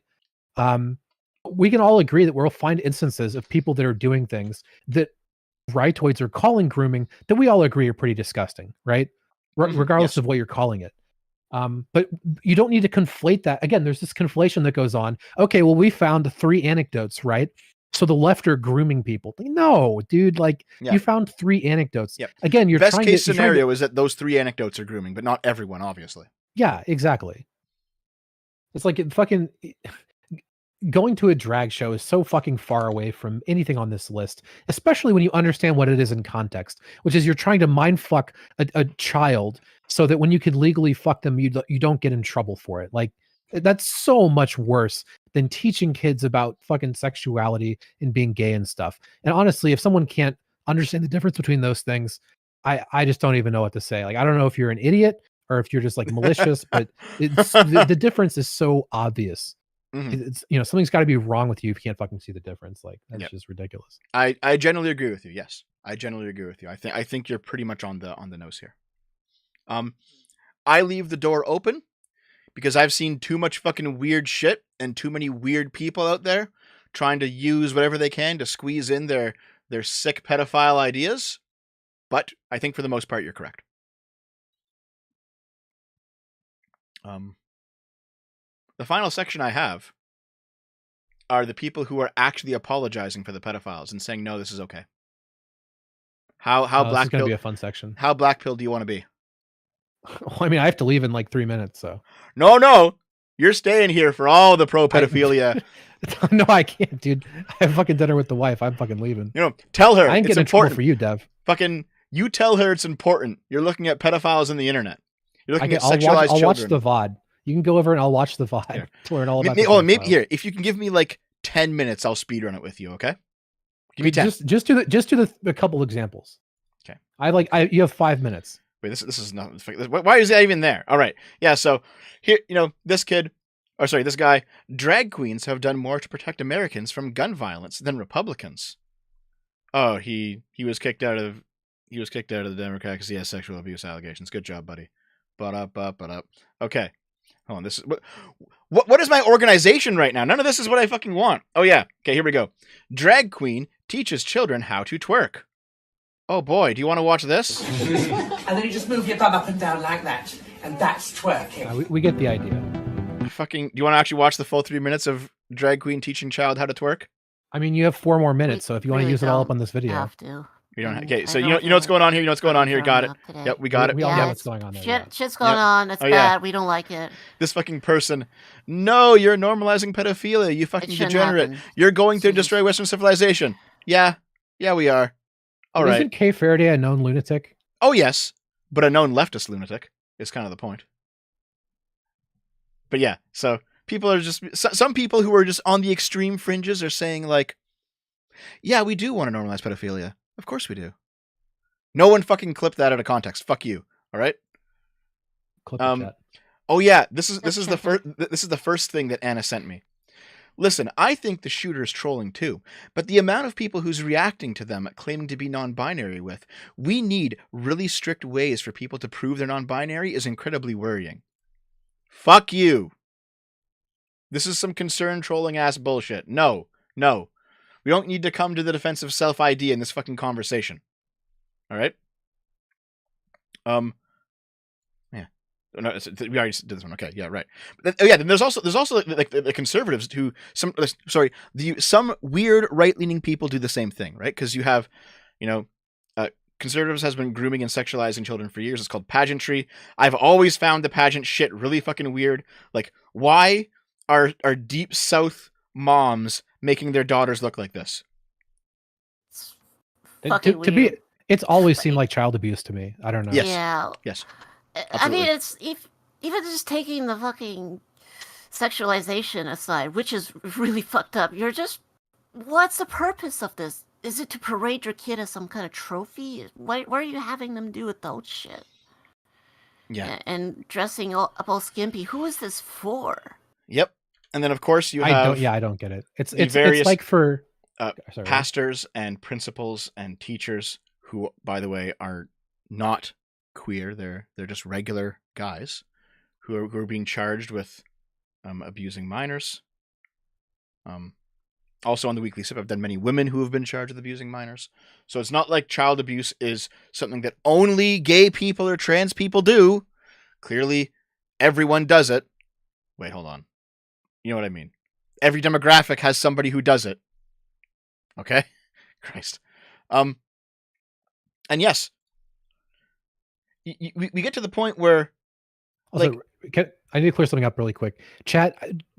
C: We can all agree that we'll find instances of people that are doing things that rightoids are calling grooming that we all agree are pretty disgusting, right? Regardless of what you're calling it. But you don't need to conflate that. Again, there's this conflation that goes on. Okay, well, we found 3 anecdotes, right? So the left are grooming people. No, dude, like, you found 3 anecdotes.
A: Yep.
C: Again, your
A: best case scenario is that those 3 anecdotes are grooming, but not everyone, obviously.
C: Yeah, exactly. It's like fucking going to a drag show is so fucking far away from anything on this list, especially when you understand what it is in context, which is you're trying to mind fuck a child so that when you can legally fuck them, you don't get in trouble for it. Like, that's so much worse than teaching kids about fucking sexuality and being gay and stuff. And honestly, if someone can't understand the difference between those things, I just don't even know what to say. Like, I don't know if you're an idiot or if you're just like malicious, but it's the difference is so obvious.
A: Mm-hmm.
C: It's, you know, something's got to be wrong with you if you can't fucking see the difference. Like, that's just ridiculous.
A: I generally agree with you. Yes, I generally agree with you. I think you're pretty much on the nose here. I leave the door open because I've seen too much fucking weird shit and too many weird people out there trying to use whatever they can to squeeze in their sick pedophile ideas. But I think for the most part, you're correct. The final section I have are the people who are actually apologizing for the pedophiles and saying, no, this is okay. How
C: this is going to be a fun section.
A: How black pill do you want to be?
C: Well, I mean, I have to leave in like 3 minutes, so.
A: No, you're staying here for all the pro pedophilia.
C: No, I can't, dude. I have fucking dinner with the wife. I'm fucking leaving.
A: You know, tell her
C: I ain't
A: it's
C: getting
A: important
C: in trouble for you, Dev.
A: Fucking, you tell her it's important. You're looking at pedophiles on the internet. You're looking at sexualized
C: I'll
A: children.
C: watch the VOD. You can go over and I'll watch the VOD to learn all about
A: it. Maybe here, if you can give me like 10 minutes, I'll speedrun it with you. Okay, give me 10.
C: Just do a couple examples.
A: Okay.
C: You have 5 minutes.
A: Wait, this is not. Why is that even there? All right, yeah. So here, this guy. Drag queens have done more to protect Americans from gun violence than Republicans. Oh, he was kicked out of the Democrat because he has sexual abuse allegations. Good job, buddy. But up. Okay. Hold on, this is what is my organization right now? None of this is what I fucking want. Oh yeah. Okay, here we go. Drag queen teaches children how to twerk. Oh boy, do you want to watch this?
Q: And then you just move your bum up and down like that, and that's twerking.
C: We get the idea.
A: Do you want to actually watch the full 3 minutes of drag queen teaching child how to twerk?
C: I mean, you have 4 more minutes, so if you want to use it all up on this video.
B: Have to.
A: You don't. Okay, so you know what's going on here. You know what's going on here. Got it. Yep, we got it.
C: We all know what's going on there.
B: Shit's going on. It's bad. We don't like it.
A: This fucking person. No, you're normalizing pedophilia. You fucking degenerate.
B: Happen.
A: You're going to destroy Western civilization. Yeah, we are. All right.
C: Isn't Kay Faraday a known lunatic?
A: Oh yes, but a known leftist lunatic is kind of the point. But yeah, so people are just some people who are just on the extreme fringes are saying like, yeah, we do want to normalize pedophilia. Of course we do. No one fucking clipped that out of context. Fuck you. All right.
C: Clip the chat.
A: Oh yeah, this is the first thing that Anna sent me. Listen, I think the shooter's trolling too, but the amount of people who's reacting to them claiming to be non-binary with, we need really strict ways for people to prove they're non-binary is incredibly worrying. Fuck you. This is some concern trolling ass bullshit. No. We don't need to come to the defense of self-ID in this fucking conversation. All right? Yeah. No, we already did this one. Okay, yeah, right. But then, then there's also like the conservatives who some weird right-leaning people do the same thing, right? Because you have, conservatives has been grooming and sexualizing children for years. It's called pageantry. I've always found the pageant shit really fucking weird. Like, why are deep South moms making their daughters look like this?
C: It's always seemed like child abuse to me. I don't know.
A: Yes.
B: Yeah.
A: Yes.
B: I mean, it's even just taking the fucking sexualization aside, which is really fucked up. What's the purpose of this? Is it to parade your kid as some kind of trophy? What are you having them do adult shit?
A: Yeah.
B: And dressing up all skimpy. Who is this for?
A: Yep. And then of course you have.
C: I don't get it. It's
A: various,
C: like for
A: pastors and principals and teachers who, by the way, are not queer. They're just regular guys who are being charged with abusing minors. Also on the Weekly Sip, I've done many women who have been charged with abusing minors. So it's not like child abuse is something that only gay people or trans people do. Clearly, everyone does it. Wait, hold on. You know what I mean? Every demographic has somebody who does it. Okay? Christ. And yes, we get to the point where,
C: also, I need to clear something up really quick. Chat,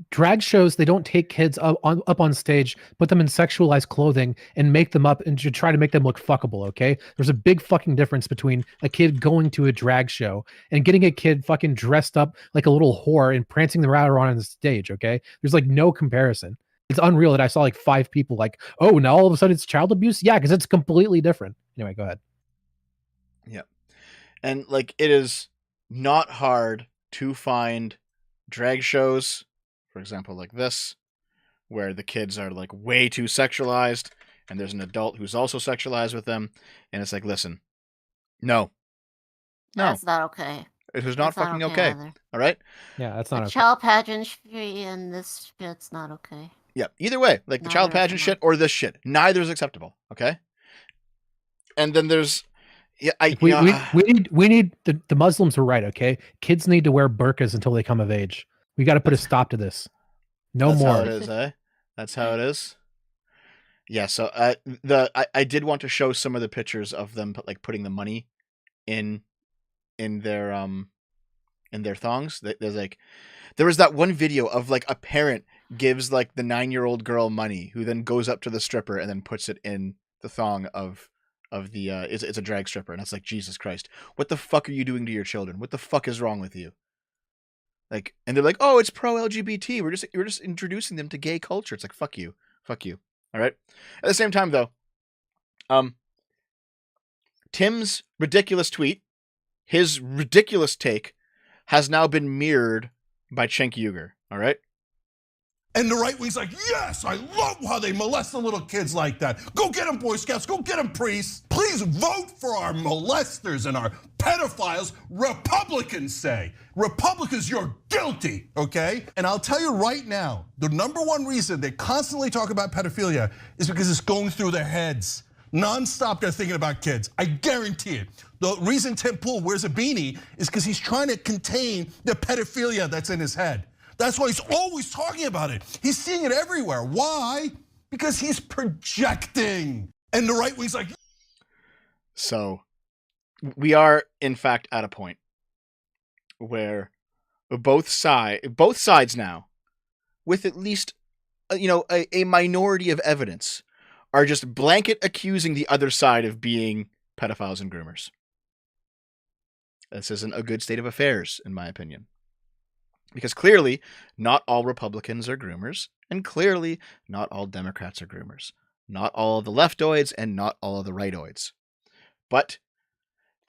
C: drag shows, they don't take kids up on stage, put them in sexualized clothing, and make them up and try to make them look fuckable, okay? There's a big fucking difference between a kid going to a drag show and getting a kid fucking dressed up like a little whore and prancing them around on the stage, okay? There's like no comparison. It's unreal that I saw like 5 people like, oh, now all of a sudden it's child abuse? Yeah, because it's completely different. Anyway, go ahead.
A: Yeah. And like, it is not hard to find drag shows, for example, like this, where the kids are like way too sexualized and there's an adult who's also sexualized with them. And it's like, listen, no.
B: That's not okay.
A: It was not fucking okay. All right?
C: Yeah, that's not okay.
B: Child pageantry and this shit's not okay.
A: Yeah, either way, like the child pageant shit or this shit, neither is acceptable. Okay. And then there's,
C: we need the Muslims are right. Okay, kids need to wear burqas until they come of age. We got to put a stop to this. That's more.
A: How it is, eh? That's how it is. Yeah. So I did want to show some of the pictures of them like putting the money in their thongs. There was that one video of like a parent gives like the 9-year-old girl money who then goes up to the stripper and then puts it in the thong of the it's a drag stripper, and it's like, Jesus Christ, what the fuck are you doing to your children? What the fuck is wrong with you? Like, and they're like, oh, it's pro LGBT. We're just introducing them to gay culture. It's like, fuck you. All right. At the same time, though, Tim's ridiculous tweet, his ridiculous take, has now been mirrored by Cenk Uygur. All right.
R: And the right wing's like, yes, I love how they molest the little kids like that. Go get them, Boy Scouts. Go get them, priests. Please vote for our molesters and our pedophiles. Republicans say. Republicans, you're guilty, okay? And I'll tell you right now, the number one reason they constantly talk about pedophilia is because it's going through their heads. Non-stop, they're thinking about kids. I guarantee it. The reason Tim Pool wears a beanie is because he's trying to contain the pedophilia that's in his head. That's why he's always talking about it. He's seeing it everywhere. Why? Because he's projecting. And the right wing's like.
A: So we are, in fact, at a point where both sides now, with at least, a minority of evidence, are just blanket accusing the other side of being pedophiles and groomers. This isn't a good state of affairs, in my opinion. Because clearly, not all Republicans are groomers, and clearly, not all Democrats are groomers. Not all of the leftoids, and not all of the rightoids. But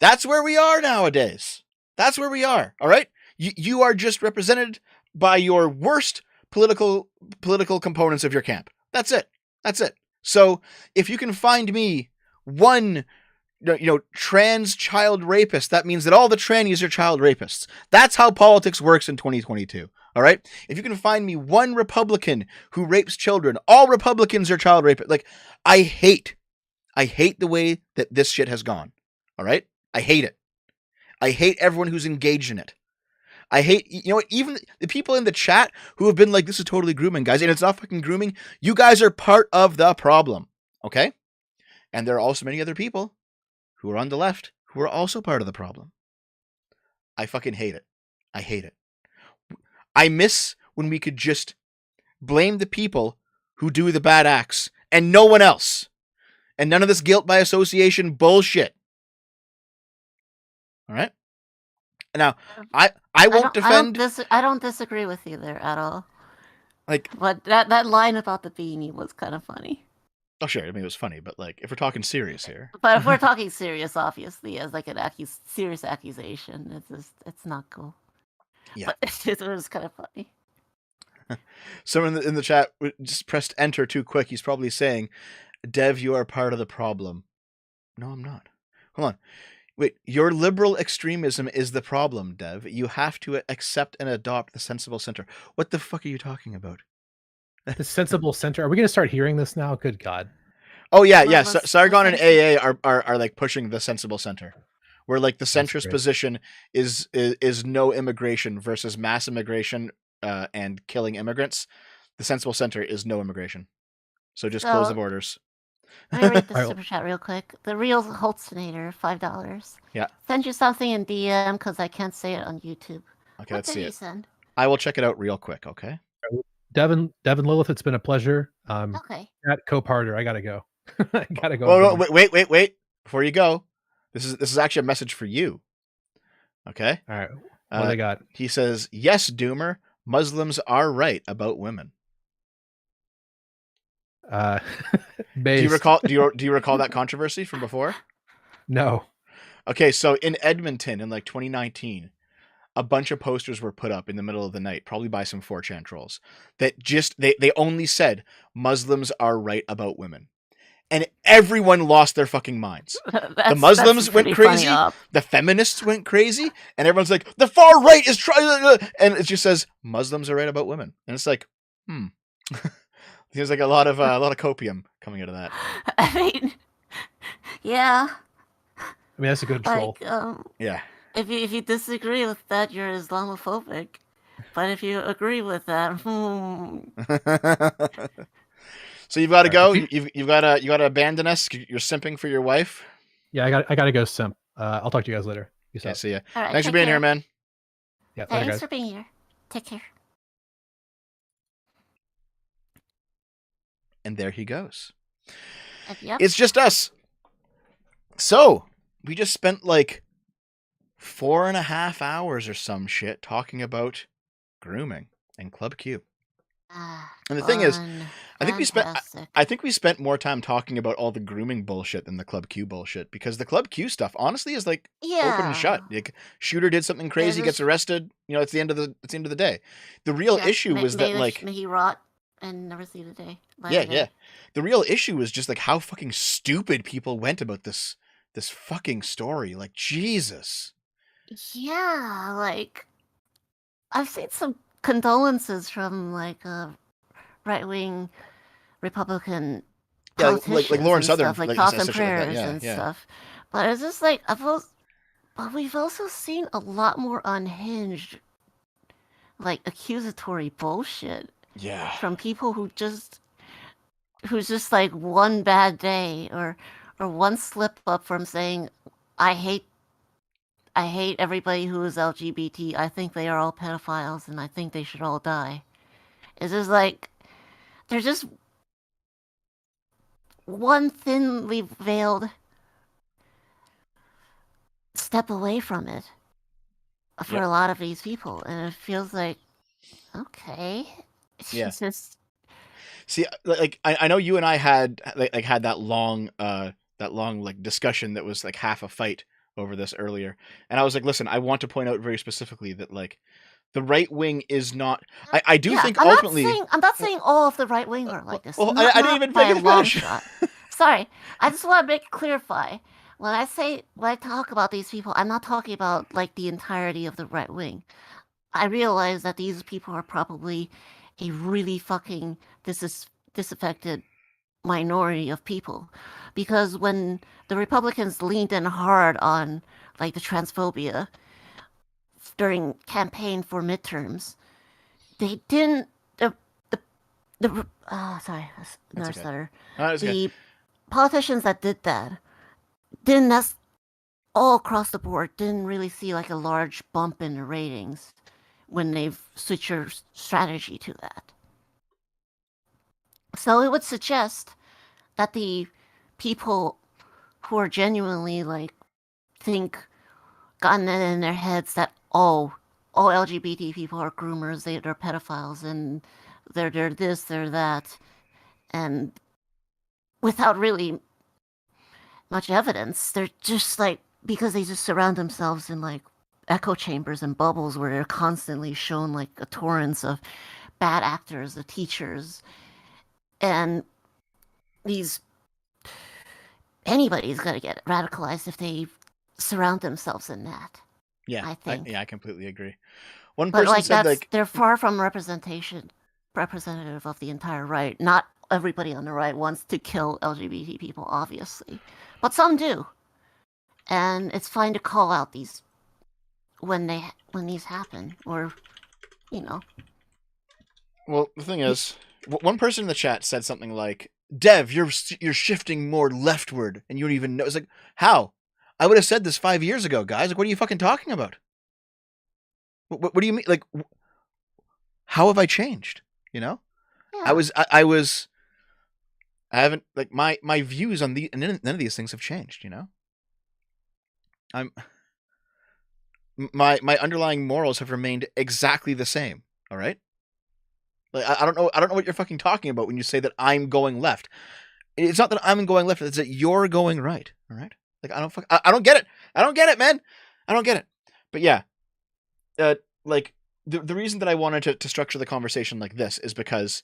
A: that's where we are nowadays. That's where we are, all right? You are just represented by your worst political components of your camp. That's it. So, if you can find me one trans child rapist, that means that all the trannies are child rapists. That's how politics works in 2022. All right? If you can find me one Republican who rapes children, all Republicans are child rapists. Like, I hate the way that this shit has gone. All right? I hate it. I hate everyone who's engaged in it. I hate, you know what, even the people in the chat who have been like, this is totally grooming, guys, and it's not fucking grooming. You guys are part of the problem, okay? And there are also many other people who are on the left who are also part of the problem. I fucking hate it. I hate it. I miss when we could just blame the people who do the bad acts and no one else. And none of this guilt by association bullshit. All right? Now, I won't defend.
B: I don't disagree with you there at all.
A: Like,
B: but that line about the beanie was kind of funny.
A: Oh, sure. I mean, it was funny, but like, if we're talking serious here.
B: But if we're talking serious, obviously, as like an serious accusation, it's not cool.
A: Yeah,
B: but it was kind of funny.
A: Someone in the chat just pressed enter too quick. He's probably saying, "Dev, you are part of the problem." No, I'm not. Hold on. Wait, your liberal extremism is the problem, Dev. You have to accept and adopt the sensible center. What the fuck are you talking about?
C: The sensible center. Are we going to start hearing this now? Good God.
A: Oh yeah. Sargon and AA are like pushing the sensible center, where like the centrist position is no immigration versus mass immigration and killing immigrants. The sensible center is no immigration. So just close the borders.
B: Let me read the super chat real quick. The real Holtzinator, $5.
A: Yeah.
B: Send you something in DM because I can't say it on YouTube.
A: Okay,
B: let's
A: see it.
B: Send?
A: I will check it out real quick. Okay.
C: Devin Lilith, it's been a pleasure.
B: Okay.
C: At co-parter, I gotta go. I gotta go.
A: Oh, wait! Before you go, this is actually a message for you. Okay.
C: All right. What do they got?
A: He says, "Yes, Doomer, Muslims are right about women." Do you recall? Do you recall that controversy from before?
C: No.
A: Okay, so in Edmonton in like 2019, a bunch of posters were put up in the middle of the night, probably by some 4chan trolls, that just they only said Muslims are right about women. And everyone lost their fucking minds. The Muslims went crazy, the feminists went crazy, and everyone's like, the far right is trying, and it just says Muslims are right about women. And it's like, There's like a lot of copium coming out of that.
B: I mean, yeah.
C: I mean, that's a good troll.
A: Yeah.
B: If you disagree with that, you're Islamophobic. But if you agree with that,
A: So you've got to go. You've got to abandon us. You're simping for your wife.
C: Yeah, I gotta go simp. I'll talk to you guys later. Peace out.
A: See ya.
B: All right,
A: thanks for being here, man.
C: Yeah.
B: Thanks for being here. Take care.
A: And there he goes.
B: Yep.
A: It's just us. So we just spent like 4.5 hours or some shit talking about grooming and Club Q. And the thing is, I think we spent more time talking about all the grooming bullshit than the Club Q bullshit, because the Club Q stuff honestly is like open and shut. Like, shooter did something crazy, gets arrested. You know, it's the end of the day. The real issue was that like
B: may he rot and never see the day.
A: Yeah. The real issue was just like how fucking stupid people went about this fucking story. Like, Jesus.
B: Yeah, like I've seen some condolences from like right-wing Republican politicians,
A: like Lauren Southern,
B: stuff, like thoughts and prayers and stuff. But it's just like but we've also seen a lot more unhinged, like accusatory bullshit.
A: Yeah.
B: From people who's just like one bad day or one slip up from saying, I hate everybody who is LGBT. I think they are all pedophiles and I think they should all die. It's just like they're just one thinly veiled step away from it for a lot of these people, and it feels like, okay.
A: Yeah.
B: It's just...
A: See, like I know you and I had had that long like discussion that was like half a fight over this earlier, and I was like, listen, I want to point out very specifically that like the right wing is not. I do think ultimately.
B: I'm not saying all of the right wing are like this.
A: Well, I didn't even make it finish.
B: Sorry, I just want to clarify. When I talk about these people, I'm not talking about like the entirety of the right wing. I realize that these people are probably a really fucking disaffected minority of people, because when the Republicans leaned in hard on like the transphobia during campaign for midterms, they didn't sorry, another
A: okay.
B: stutter.
A: It's
B: The
A: okay.
B: politicians that did that didn't all across the board didn't really see like a large bump in the ratings when they've switched your strategy to that. So it would suggest that the people who are genuinely like think gotten it in their heads that all LGBT people are groomers, they're pedophiles, and they're this, they're that, and without really much evidence, they're just like, because they just surround themselves in like echo chambers and bubbles where they're constantly shown like a torrents of bad actors, the teachers, and anybody's gonna get radicalized if they surround themselves in that.
A: Yeah,
B: I think.
A: I completely agree. One
B: But
A: person
B: like
A: said
B: that's they're far from representative of the entire right. Not everybody on the right wants to kill LGBT people, obviously, but some do, and it's fine to call out these when these happen, or you know.
A: Well, the thing is, one person in the chat said something like, "Dev, you're shifting more leftward, and you don't even know." It's like, how? I would have said this 5 years ago, guys. Like, what are you fucking talking about? What do you mean? Like, how have I changed? You know,
B: yeah.
A: I haven't, like, my views on none of these things have changed. You know, my underlying morals have remained exactly the same. All right. Like, I don't know what you're fucking talking about when you say that I'm going left. It's not that I'm going left. It's that you're going right. All right. Like, I don't get it. I don't get it, man. I don't get it. But yeah, like the reason that I wanted to structure the conversation like this is because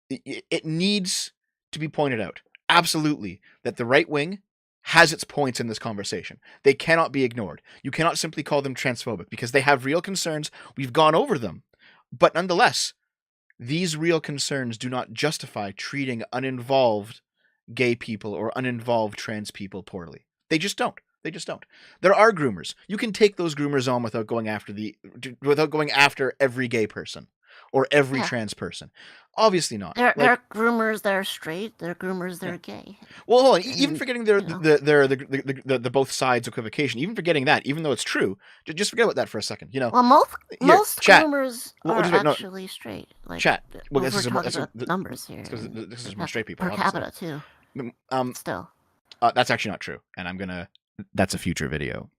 A: it needs to be pointed out, absolutely, that the right wing has its points in this conversation. They cannot be ignored. You cannot simply call them transphobic because they have real concerns. We've gone over them. But nonetheless, these real concerns do not justify treating uninvolved gay people or uninvolved trans people poorly. They just don't. They just don't. There are groomers. You can take those groomers on without going after every gay person or every trans person. Obviously not.
B: There are groomers that are straight. There are groomers that are gay.
A: Well, hold on. Even forgetting the both sides equivocation, even forgetting that, even though it's true, just forget about that for a second. You know.
B: Well, most groomers are actually straight. Like,
A: chat. Well,
B: we're talking about numbers here.
A: This is more straight people.
B: Per capita too. Still.
A: That's actually not true, and that's a future video,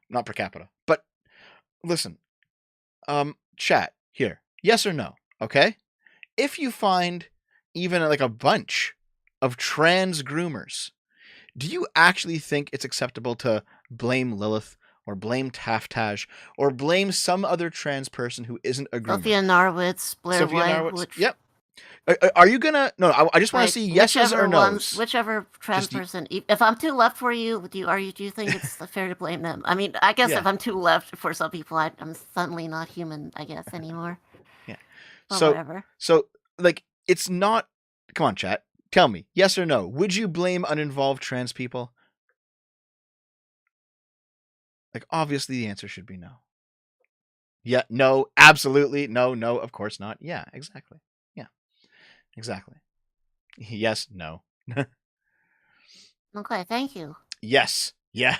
A: not per capita. But listen, chat here. Yes or no? Okay. If you find even like a bunch of trans groomers, do you actually think it's acceptable to blame Lilith or blame Taftaj or blame some other trans person who isn't a groomer?
B: Sophia Narwitz, Blair White.
A: Yep. Are you gonna? No, I just want to see yeses or no's.
B: Whichever trans person. If I'm too left for you, do you think it's fair to blame them? I mean, I guess if I'm too left for some people, I'm suddenly not human, I guess, anymore.
A: Yeah.
B: Or whatever.
A: So like, it's not. Come on, chat. Tell me, yes or no. Would you blame uninvolved trans people? Like, obviously, the answer should be no. Yeah. No. Absolutely. No. No. Of course not. Yeah. Exactly. Exactly. Yes, no.
B: Okay, thank you.
A: Yes. Yeah.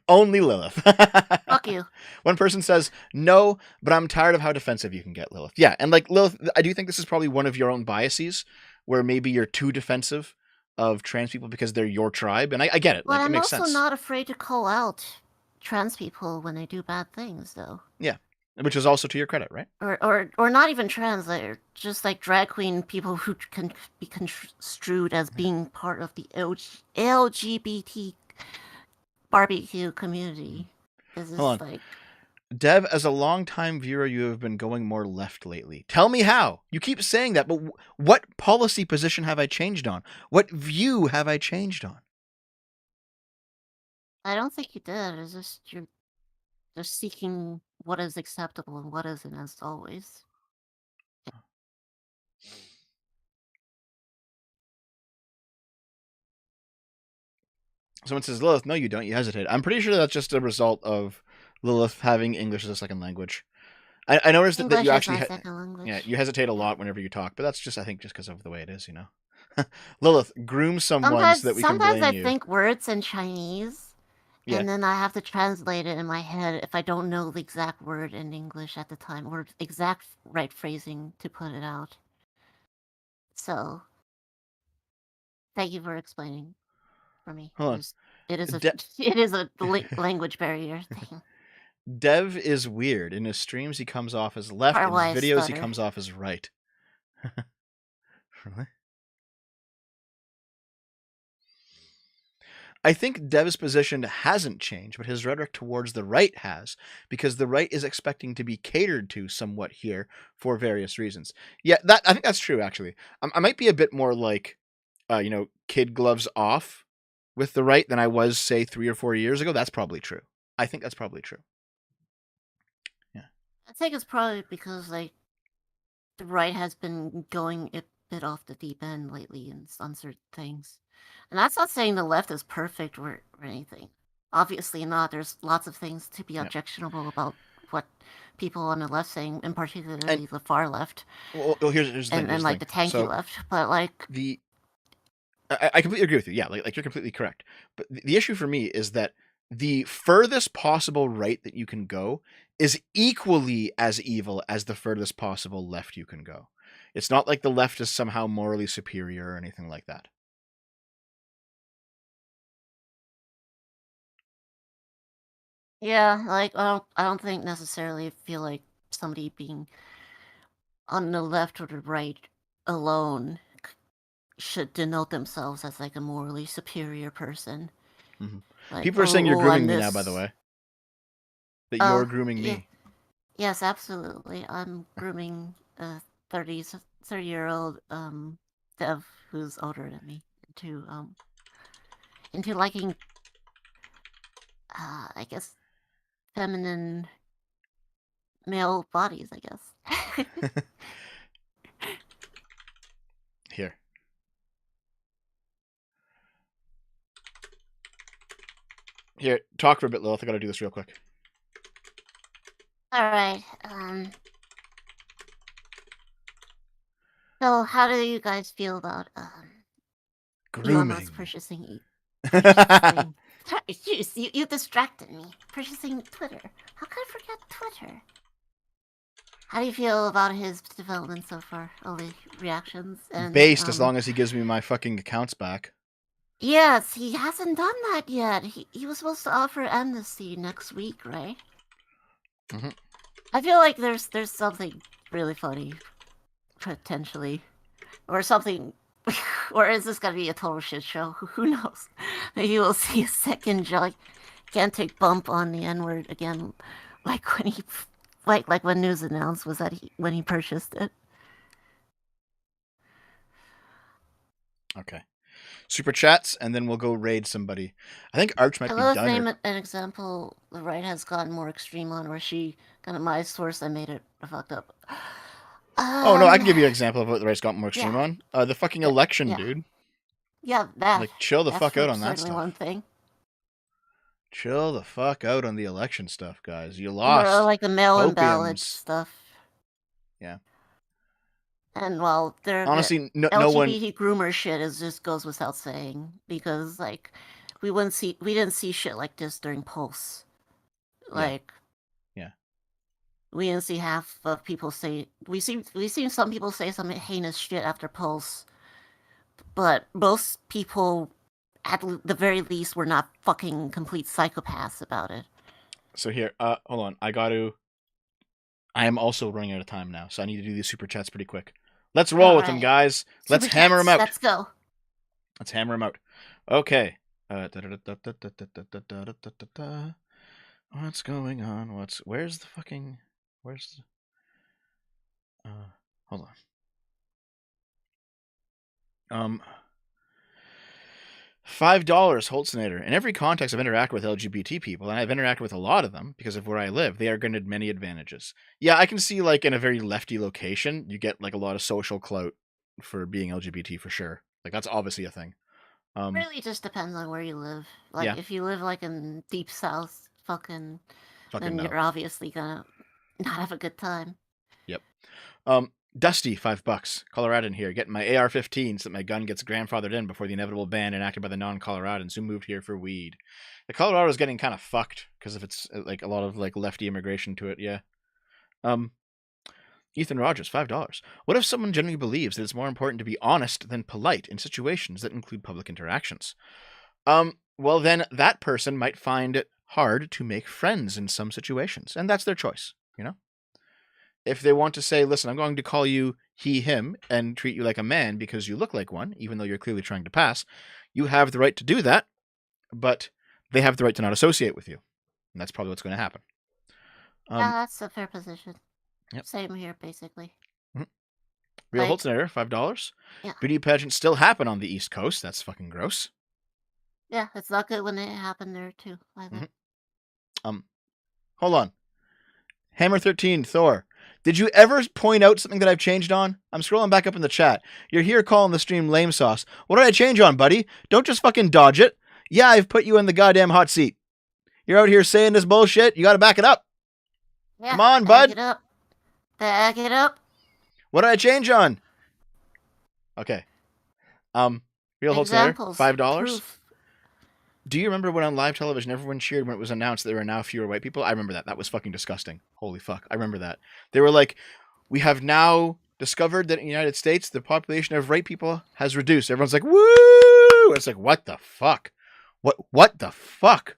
A: Only Lilith.
B: Fuck you.
A: One person says, no, but I'm tired of how defensive you can get, Lilith. Yeah, and like, Lilith, I do think this is probably one of your own biases, where maybe you're too defensive of trans people because they're your tribe, and I get it.
B: Well,
A: like, it makes
B: I'm also
A: sense.
B: not afraid to call out trans people when they do bad things, though.
A: Yeah. Which is also to your credit, right?
B: Or not even trans, they're just like drag queen people who can be construed as being part of the LGBT barbecue community.
A: Hold on. Dev, as a longtime viewer, you have been going more left lately. Tell me how. You keep saying that, but what policy position have I changed on? What view have I changed on?
B: I don't think you did. It's just you're seeking what is acceptable and what isn't, as always.
A: Someone says, Lilith, no, you don't. You hesitate. I'm pretty sure that's just a result of Lilith having English as a second language. I noticed that you actually, you hesitate a lot whenever you talk, but that's just, I think, just because of the way it is, you know. Lilith, groom someone so that we can blame you.
B: Sometimes I think words in Chinese, and then I have to translate it in my head if I don't know the exact word in English at the time, or exact right phrasing to put it out. So, thank you for explaining for me.
A: Hold on.
B: It is a language barrier thing.
A: Dev is weird. In his streams, he comes off as left. In his videos, he comes off as right. Really? I think Dev's position hasn't changed, but his rhetoric towards the right has, because the right is expecting to be catered to somewhat here for various reasons. Yeah, I think that's true, actually. I might be a bit more like, kid gloves off with the right than I was, say, 3 or 4 years ago. That's probably true. I think that's probably true.
B: I think it's probably because, like, the right has been going a bit off the deep end lately on certain things. And that's not saying the left is perfect or anything. Obviously not. There's lots of things to be objectionable about what people on the left saying, in particularly the far left.
A: Well, here's the thing.
B: And like the tanky left. But, like...
A: I completely agree with you. Yeah, like you're completely correct. But the issue for me is that the furthest possible right that you can go is equally as evil as the furthest possible left you can go. It's not like the left is somehow morally superior or anything like that.
B: Yeah, like, I don't think necessarily feel like somebody being on the left or the right alone should denote themselves as, like, a morally superior person.
A: Mm-hmm.
B: Like,
A: People are saying you're grooming me now, by the way. That you're grooming me.
B: Yes, absolutely. I'm grooming a 30-year-old dev who's older than me into liking, I guess, feminine male bodies, I guess.
A: Here. Here, talk for a bit, Lilith. I gotta do this real quick.
B: Alright, so how do you guys feel about,
A: grooming?
B: Purchasing Jeez, you distracted me. Purchasing Twitter. How could I forget Twitter? How do you feel about his development so far? All the reactions and
A: based, as long as he gives me my fucking accounts back.
B: Yes, he hasn't done that yet. He was supposed to offer amnesty next week, right?
A: Mm-hmm.
B: I feel like there's something really funny, potentially, or something. Or is this gonna be a total shit show? Who knows? Maybe we'll see a second gigantic bump on the N-word again, like when he, like when news announced was that when he purchased it.
A: Okay, super chats, and then we'll go raid somebody. I think Arch might be done.
B: Name an example the right has gotten more extreme on, where she got my source and made it fucked up.
A: Oh no, I can give you an example of what the right's got more extreme on. The fucking election, dude.
B: Yeah, that.
A: Like, chill the fuck out on that stuff.
B: One thing.
A: Chill the fuck out on the election stuff, guys. You lost.
B: Or like the mail-in ballot stuff.
A: Yeah.
B: And well,
A: honestly, no one.
B: LGBT groomer shit just goes without saying, because like we didn't see shit like this during Pulse. Like.
A: Yeah.
B: We didn't see half of people say... We seen some people say some heinous shit after Pulse. But most people, at the very least, were not fucking complete psychopaths about it.
A: So here, hold on. I am also running out of time now, so I need to do these super chats pretty quick. Let's roll with them, guys. Let's hammer them out.
B: Let's go.
A: Let's hammer them out. Okay. What's going on? Where's the fucking... Where's the... hold on. $5, Holtznader. In every context I've interacted with LGBT people, and I've interacted with a lot of them because of where I live, they are granted many advantages. Yeah, I can see, like, in a very lefty location, you get, like, a lot of social clout for being LGBT for sure. Like, that's obviously a thing.
B: Really just depends on where you live. Like,
A: Yeah.
B: if you live, like, in deep south, then
A: no.
B: you're obviously gonna not have a good time.
A: Yep. Dusty, $5. Coloradan here, getting my AR-15 so that my gun gets grandfathered in before the inevitable ban enacted by the non-Coloradans who moved here for weed. The Colorado is getting kind of fucked because of its like a lot of like lefty immigration to it. Yeah. Ethan Rogers, $5. What if someone genuinely believes that it's more important to be honest than polite in situations that include public interactions? Well, then that person might find it hard to make friends in some situations, and that's their choice, you know? If they want to say, listen, I'm going to call you he, him, and treat you like a man because you look like one, even though you're clearly trying to pass, you have the right to do that, but they have the right to not associate with you. And that's probably what's going to happen.
B: Yeah, that's a fair position.
A: Yep.
B: Same here, basically.
A: Real
B: Like-
A: Holtzner, $5.
B: Yeah.
A: Beauty pageants still happen on the East Coast. That's fucking gross.
B: Yeah, it's not good when it happened there, too. Either.
A: Hold on. Hammer 13, Thor. Did you ever point out something that I've changed on? I'm scrolling back up in the chat. You're here calling the stream lame sauce. What did I change on, buddy? Don't just fucking dodge it. Yeah, I've put you in the goddamn hot seat. You're out here saying this bullshit. You gotta back it up.
B: Yeah,
A: Come on,
B: back
A: bud.
B: it up. Back it up.
A: What did I change on? Okay. Real Holtzner,
B: Examples,
A: $5.
B: proof.
A: Do you remember when on live television everyone cheered when it was announced that there are now fewer white people? I remember that. That was fucking disgusting. Holy fuck. I remember that. They were like, we have now discovered that in the United States, the population of white people has reduced. Everyone's like, woo! It's like, what the fuck? What the fuck?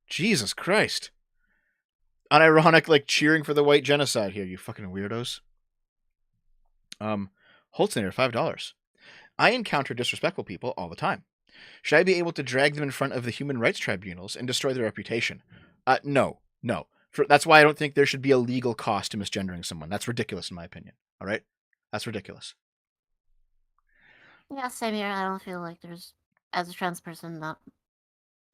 A: Jesus Christ. Unironic, like, cheering for the white genocide here, you fucking weirdos. Holtzner, $5. I encounter disrespectful people all the time. Should I be able to drag them in front of the human rights tribunals and destroy their reputation? No. That's why I don't think there should be a legal cost to misgendering someone. That's ridiculous, in my opinion. All right? That's ridiculous.
B: Yeah, same here. I don't feel like there's, as a trans person, I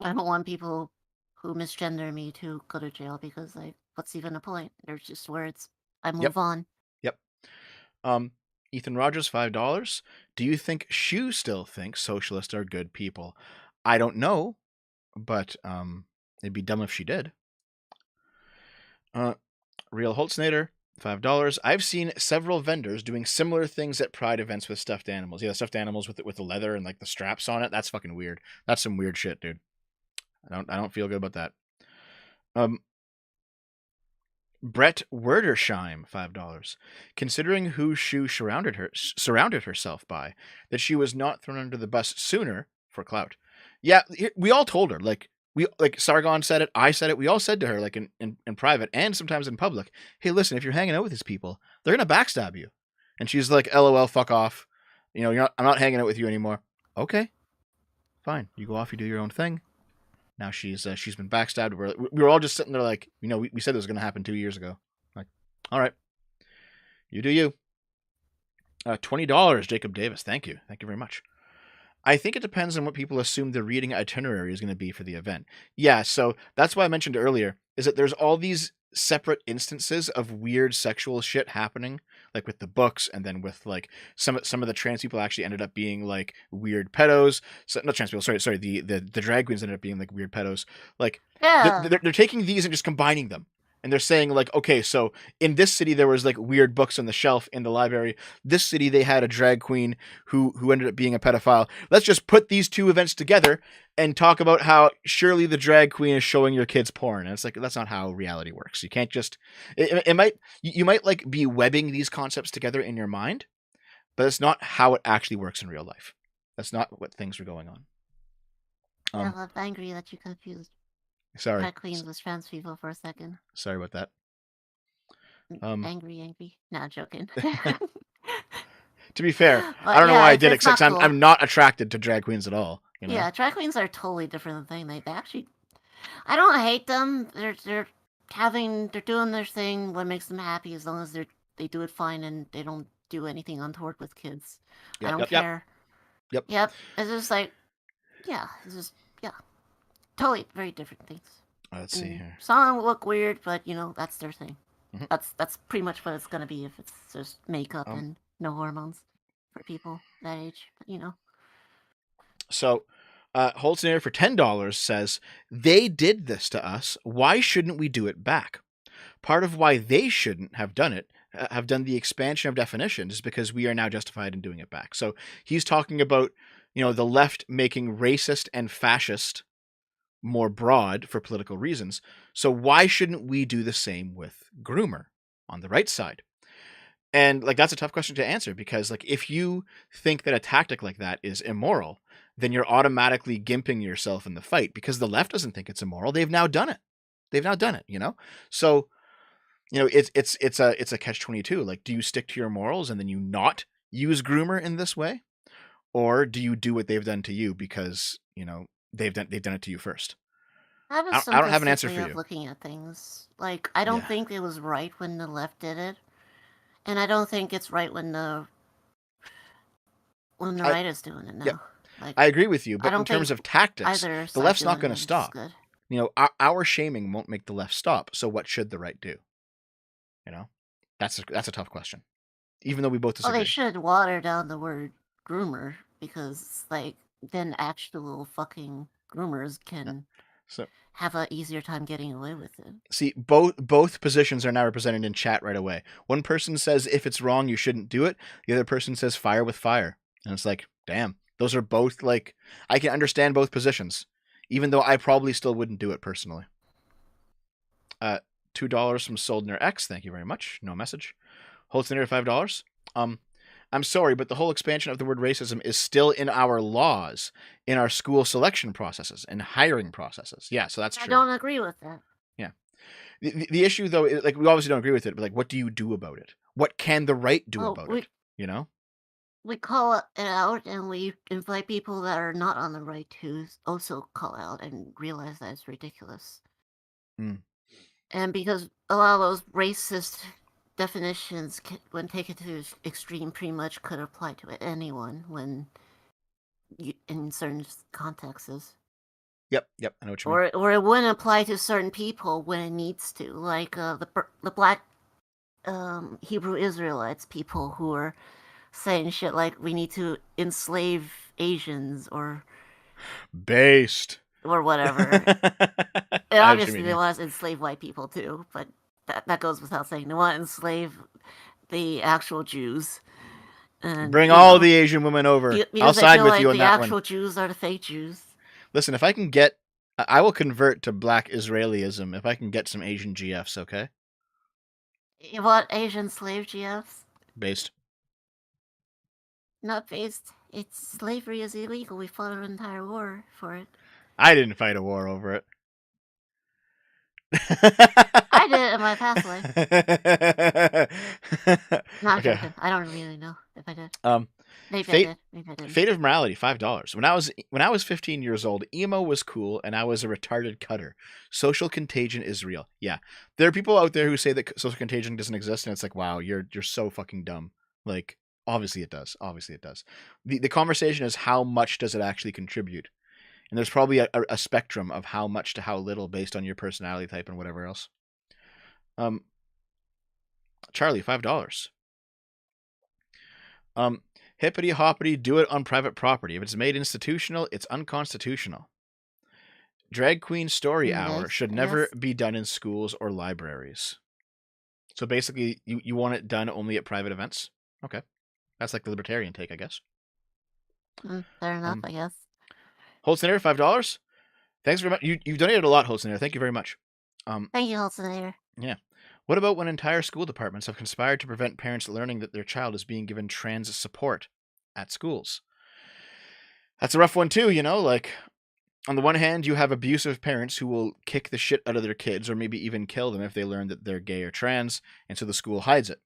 B: don't want people who misgender me to go to jail because, like, what's even a point? They're just words. I move on.
A: Yep. Ethan Rogers, $5. Do you think Shu still thinks socialists are good people? I don't know, but it'd be dumb if she did. Real Holtznader, $5. I've seen several vendors doing similar things at Pride events with stuffed animals. Yeah, the stuffed animals with the leather and like the straps on it. That's fucking weird. That's some weird shit, dude. I don't feel good about that. Brett Werdersheim, $5. Considering who Shu surrounded herself by, that she was not thrown under the bus sooner for clout. Yeah, we all told her, like Sargon said it, I said it, we all said to her, like in private and sometimes in public, hey, listen, if you're hanging out with these people, they're gonna backstab you. And she's like, LOL, fuck off. You know, I'm not hanging out with you anymore. Okay, fine. You go off, you do your own thing. Now she's been backstabbed. We were all just sitting there like, you know, we said this was going to happen 2 years ago. Like, all right, you do you. $20, Jacob Davis. Thank you very much. I think it depends on what people assume the reading itinerary is going to be for the event. Yeah, so that's why I mentioned earlier is that there's all these separate instances of weird sexual shit happening, like with the books, and then with like some of the trans people actually ended up being like weird pedos. So not trans people, sorry, the drag queens ended up being like weird pedos. Like,
B: Yeah.
A: they're taking these and just combining them. And they're saying like, okay, so in this city there was like weird books on the shelf in the library. This city they had a drag queen who ended up being a pedophile. Let's just put these two events together and talk about how surely the drag queen is showing your kids porn. And it's like, that's not how reality works. You can't just you might like be webbing these concepts together in your mind, but it's not how it actually works in real life. That's not what things are going on.
B: I'm angry that you confused
A: Sorry.
B: drag queens with trans people for a second.
A: Sorry about that.
B: Angry. No, I'm joking.
A: To be fair,
B: But
A: I don't know
B: yeah,
A: why I
B: it's-
A: did it
B: it's
A: because
B: not cool.
A: I'm not attracted to drag queens at all. You know?
B: Yeah, drag queens are a totally different thing. They actually, I don't hate them. They're doing their thing. What makes them happy, as long as they do it fine and they don't do anything untoward with kids. I
A: Yep,
B: don't
A: yep, yep.
B: care.
A: Yep.
B: Yep. It's just like Yeah, it's just totally very different things.
A: Let's see here.
B: Some look weird, but that's their thing.
A: Mhm.
B: That's pretty much what it's gonna be if it's just makeup and no hormones for people that age. But
A: So, Holtzner for $10 says, they did this to us. Why shouldn't we do it back? Part of why they shouldn't have done it, have done the expansion of definitions, is because we are now justified in doing it back. So he's talking about, the left making racist and fascist more broad for political reasons. So why shouldn't we do the same with groomer on the right side? And that's a tough question to answer, because if you think that a tactic like that is immoral, then you're automatically gimping yourself in the fight, because the left doesn't think it's immoral. They've now done it. So, it's a catch-22. Do you stick to your morals and then you not use groomer in this way? Or do you do what they've done to you because, they've done it to you first?
B: I
A: don't have an answer for you.
B: Looking at things, I don't think it was right when the left did it, and I don't think it's right when the right is doing it now.
A: Yeah. I agree with you, but in terms of tactics, the left's not going to stop. Our shaming won't make the left stop. So what should the right do? That's a tough question. Even though we both disagree.
B: Well, they should water down the word groomer, because then actual fucking groomers can have an easier time getting away with it.
A: See, both positions are now represented in chat right away. One person says if it's wrong, you shouldn't do it. The other person says fire with fire. And it's damn, those are both I can understand both positions, even though I probably still wouldn't do it personally. $2 from Soldner X. Thank you very much. No message. Holtzner, $5. I'm sorry, but the whole expansion of the word racism is still in our laws, in our school selection processes and hiring processes. Yeah, so that's true.
B: I don't agree with that.
A: Yeah. The issue, though, is, we obviously don't agree with it, but what do you do about it? What can the right do about it?
B: We call it out, and we invite people that are not on the right to also call out and realize that it's ridiculous. And because a lot of those racist definitions, when taken to extreme, pretty much could apply to anyone in certain contexts.
A: Yep, I know what you mean.
B: Or it wouldn't apply to certain people when it needs to, the black Hebrew Israelites, people who are saying shit like we need to enslave Asians or
A: based
B: or whatever. And obviously they want to enslave white people too, but that goes without saying. They want to enslave the actual Jews. And,
A: bring all the Asian women over. I'll side with you on that one.
B: The actual Jews are the fake Jews.
A: Listen, if I will convert to black Israelism if I can get some Asian GFs, okay?
B: You want Asian slave GFs?
A: Based.
B: Not based. Slavery is illegal. We fought an entire war for it.
A: I didn't fight a war over it.
B: I did it in my past life. Not
A: okay.
B: joking. I don't really know if I did. Maybe I did.
A: Fate of Morality, $5. When I was 15 years old, emo was cool, and I was a retarded cutter. Social contagion is real. Yeah, there are people out there who say that social contagion doesn't exist, and it's wow, you're so fucking dumb. Obviously it does. Obviously it does. The conversation is how much does it actually contribute? And there's probably a spectrum of how much to how little based on your personality type and whatever else. Charlie, $5. Hippity hoppity, do it on private property. If it's made institutional, it's unconstitutional. Drag Queen Story Hour should never be done in schools or libraries. So basically, you want it done only at private events? Okay. That's the libertarian take, I guess.
B: Fair enough, I guess.
A: Holtzner, $5. Thanks very much. You've donated a lot, Holtzner. Thank you very much.
B: Thank you, Holtzner.
A: Yeah. What about when entire school departments have conspired to prevent parents learning that their child is being given trans support at schools? That's a rough one too, on the one hand, you have abusive parents who will kick the shit out of their kids or maybe even kill them if they learn that they're gay or trans, and so the school hides it.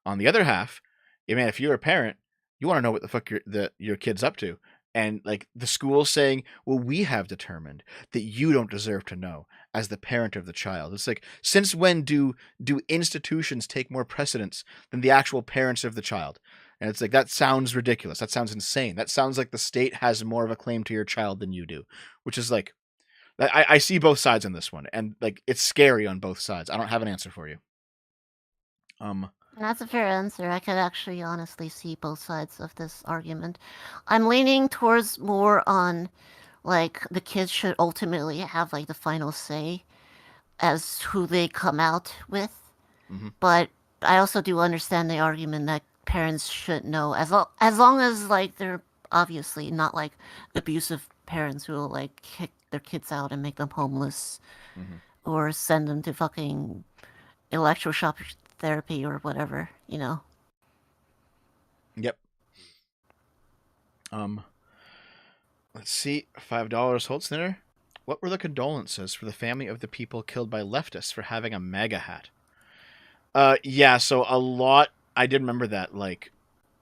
A: On the other half, if you're a parent, you want to know what the fuck your kid's up to. And the school saying, well, we have determined that you don't deserve to know as the parent of the child. It's since when do institutions take more precedence than the actual parents of the child? And it's like, that sounds ridiculous. That sounds insane. That sounds like the state has more of a claim to your child than you do, which is like, I see both sides on this one, and like, it's scary on both sides. I don't have an answer for you.
B: That's a fair answer. I could actually honestly see both sides of this argument. I'm leaning towards more on, like, the kids should ultimately have, like, the final say as who they come out with. But I also do understand the argument that parents should know, as long as, like, they're obviously not, like, abusive parents who will, like, kick their kids out and make them homeless or send them to fucking electroshock therapy or whatever, you know.
A: Yep. Let's see. $5 Holtzner. What were the condolences for the family of the people killed by leftists for having a MAGA hat? Yeah, so a lot. I did remember that. Like,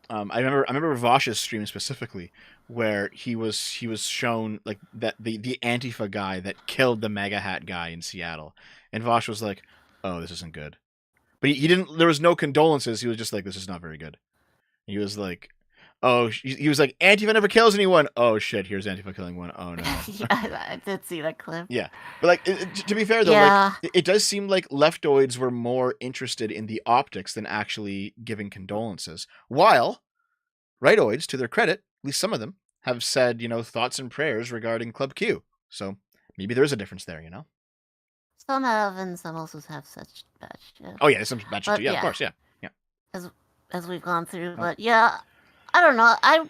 A: I remember Vosh's stream specifically, where he was shown like that the Antifa guy that killed the MAGA hat guy in Seattle, and Vosh was like, "Oh, this isn't good." But he didn't. There was no condolences. He was just like, "This is not very good." He was like, "Oh," he was like, "Antifa never kills anyone." Oh shit! Here's Antifa killing one. Oh no.
B: Yeah, I did see that clip.
A: Yeah, but like to be fair though,
B: Yeah.
A: like it does seem like leftoids were more interested in the optics than actually giving condolences. While rightoids, to their credit, at least some of them have said, thoughts and prayers regarding Club Q. So maybe there is a difference there,
B: Some have, and some also have such bad shit.
A: Oh yeah, there's some bad shit
B: But
A: too. Yeah, of course, yeah.
B: As we've gone through, but yeah, I don't know. I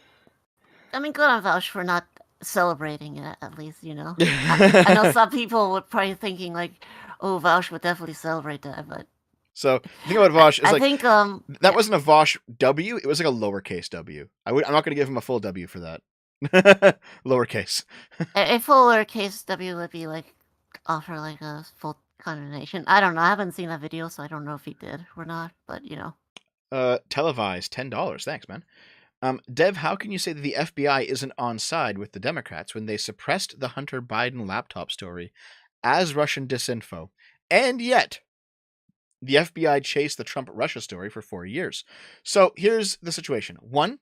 B: mean, good on Vouch for not celebrating it, at least, I know some people would probably thinking like, oh, Vouch would definitely celebrate that, but
A: So the thing about Vosh is
B: I
A: like
B: think
A: that wasn't a Vosh W. It was like a lowercase W. I'm not going to give him a full W for that. Lowercase.
B: a full lowercase W would be like offer like a full condemnation. I don't know. I haven't seen that video, so I don't know if he did or not. But
A: Televised $10. Thanks, man. Dev, how can you say that the FBI isn't on side with the Democrats when they suppressed the Hunter Biden laptop story as Russian disinfo, and yet the FBI chased the Trump-Russia story for 4 years? So here's the situation. One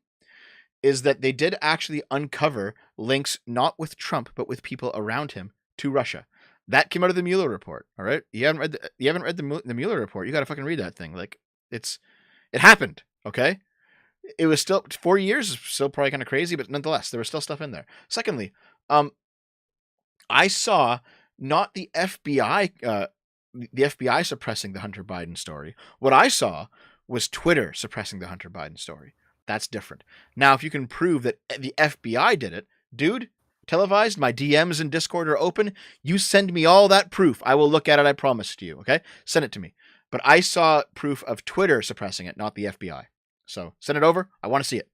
A: is that they did actually uncover links not with Trump but with people around him to Russia. That came out of the Mueller report. All right, you haven't read the Mueller report. You got to fucking read that thing. Like it happened. Okay, it was still 4 years. Still probably kind of crazy, but nonetheless, there was still stuff in there. Secondly, I saw not the FBI suppressing the Hunter Biden story. What I saw was Twitter suppressing the Hunter Biden story. That's different. Now, if you can prove that the FBI did it, dude, televised, my DMs and Discord are open. You send me all that proof. I will look at it, I promise to you, okay? Send it to me. But I saw proof of Twitter suppressing it, not the FBI. So send it over. I want to see it.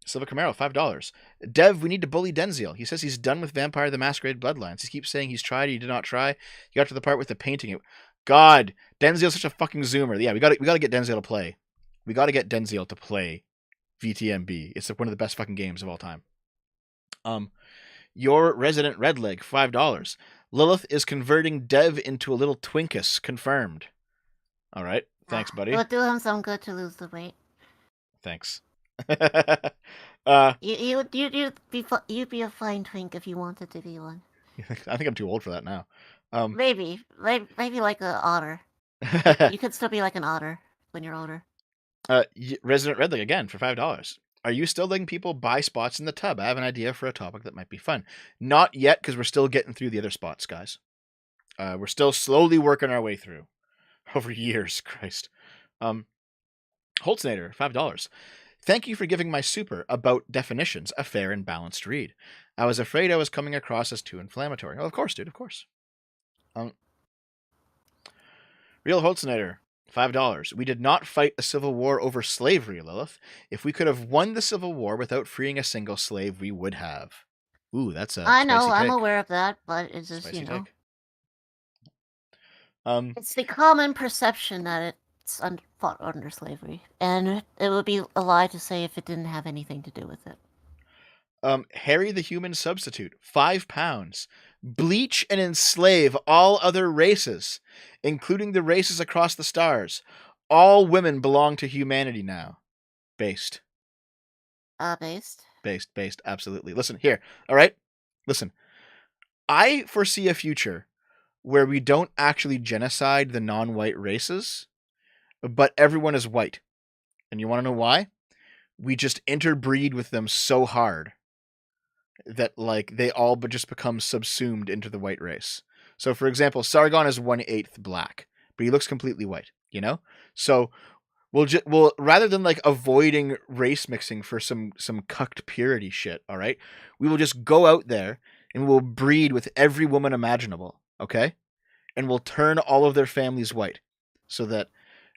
A: Silva Camaro, $5. Dev, we need to bully Denziel. He says he's done with Vampire the Masquerade Bloodlines. He keeps saying he's tried, he did not try. He got to the part with the painting. God, Denziel's such a fucking zoomer. Yeah, we got to get Denziel to play. We got to get Denziel to play VTMB. It's one of the best fucking games of all time. Your resident redleg, $5. Lilith is converting Dev into a little Twinkus. Confirmed. All right. Thanks, buddy.
B: it would do him some good to lose the weight.
A: Thanks.
B: You'd be a fine twink if you wanted to be one.
A: I think I'm too old for that now.
B: Maybe like an otter. You could still be like an otter when you're older.
A: Resident Redleg again for $5. Are you still letting people buy spots in the tub? I have an idea for a topic that might be fun. Not yet, because we're still getting through the other spots, guys. We're still slowly working our way through. Over years, Christ. Holtznader, $5. Thank you for giving my super about definitions a fair and balanced read. I was afraid I was coming across as too inflammatory. Oh, of course, dude, of course. Real Holtznader, $5. We did not fight a civil war over slavery, Lilith. If we could have won the Civil War without freeing a single slave, we would have. Ooh, that's a
B: I know,
A: spicy
B: I'm
A: take.
B: aware of that, but it's just,
A: Spicy
B: you know.
A: take.
B: It's the common perception that it's fought under slavery, and it would be a lie to say if it didn't have anything to do with it.
A: Harry the Human Substitute, £5. Bleach and enslave all other races, including the races across the stars. All women belong to humanity now. Based.
B: Based.
A: Absolutely. Listen here. All right. Listen. I foresee a future where we don't actually genocide the non-white races, but everyone is white. And you want to know why? We just interbreed with them so hard that like they all but just become subsumed into the white race. So for example, Sargon is 1/8 black, but he looks completely white, you know? So we'll rather than like avoiding race mixing for some cucked purity shit, all right? We will just go out there and we'll breed with every woman imaginable, okay? And we'll turn all of their families white so that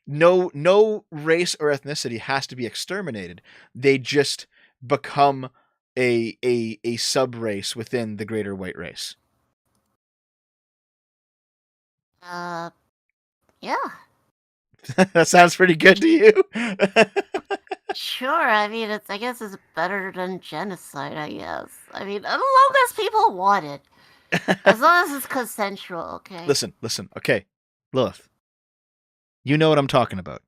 A: no race or ethnicity has to be exterminated. They just become a sub race within the greater white race.
B: Yeah.
A: That sounds pretty good to you.
B: Sure. I mean, I guess it's better than genocide. I guess. I mean, as long as people want it, as long as it's consensual. Okay.
A: Listen. Okay, Lilith, you know what I'm talking about.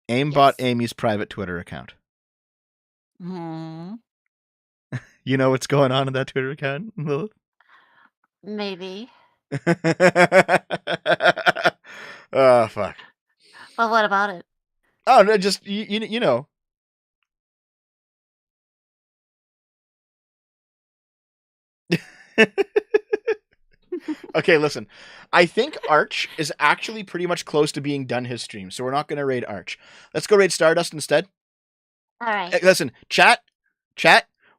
A: AIM bought Amy's private Twitter account.
B: Hmm.
A: You know what's going on in that Twitter account, Lilith?
B: Maybe.
A: Oh, fuck.
B: But what about it?
A: Oh, no, just, you know. Okay, listen. I think Arch is actually pretty much close to being done his stream, so we're not going to raid Arch. Let's go raid Stardust instead.
B: All right.
A: Hey, listen, chat,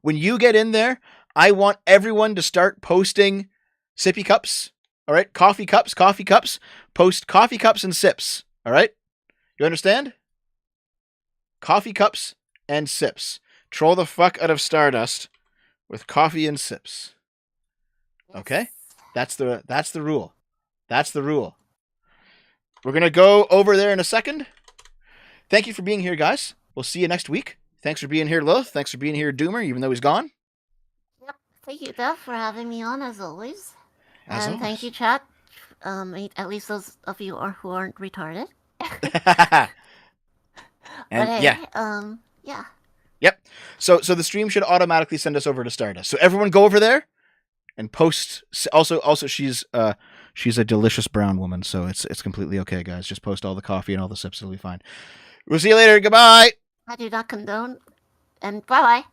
A: when you get in there, I want everyone to start posting sippy cups. All right? Coffee cups. Post coffee cups and sips. All right? You understand? Coffee cups and sips. Troll the fuck out of Stardust with coffee and sips. Okay? That's the rule. That's the rule. We're going to go over there in a second. Thank you for being here, guys. We'll see you next week. Thanks for being here, Lilith. Thanks for being here, Doomer, even though he's gone.
B: Yep. Thank you, Dev, for having me on as always.
A: As
B: and
A: always.
B: thank you, chat. At least those of you who aren't retarded.
A: And
B: but hey,
A: yeah. Yep. So the stream should automatically send us over to Stardust. So everyone go over there and post. Also she's a delicious brown woman, so it's completely okay, guys. Just post all the coffee and all the sips. It'll be fine. We'll see you later. Goodbye.
B: I do not condone. And bye-bye.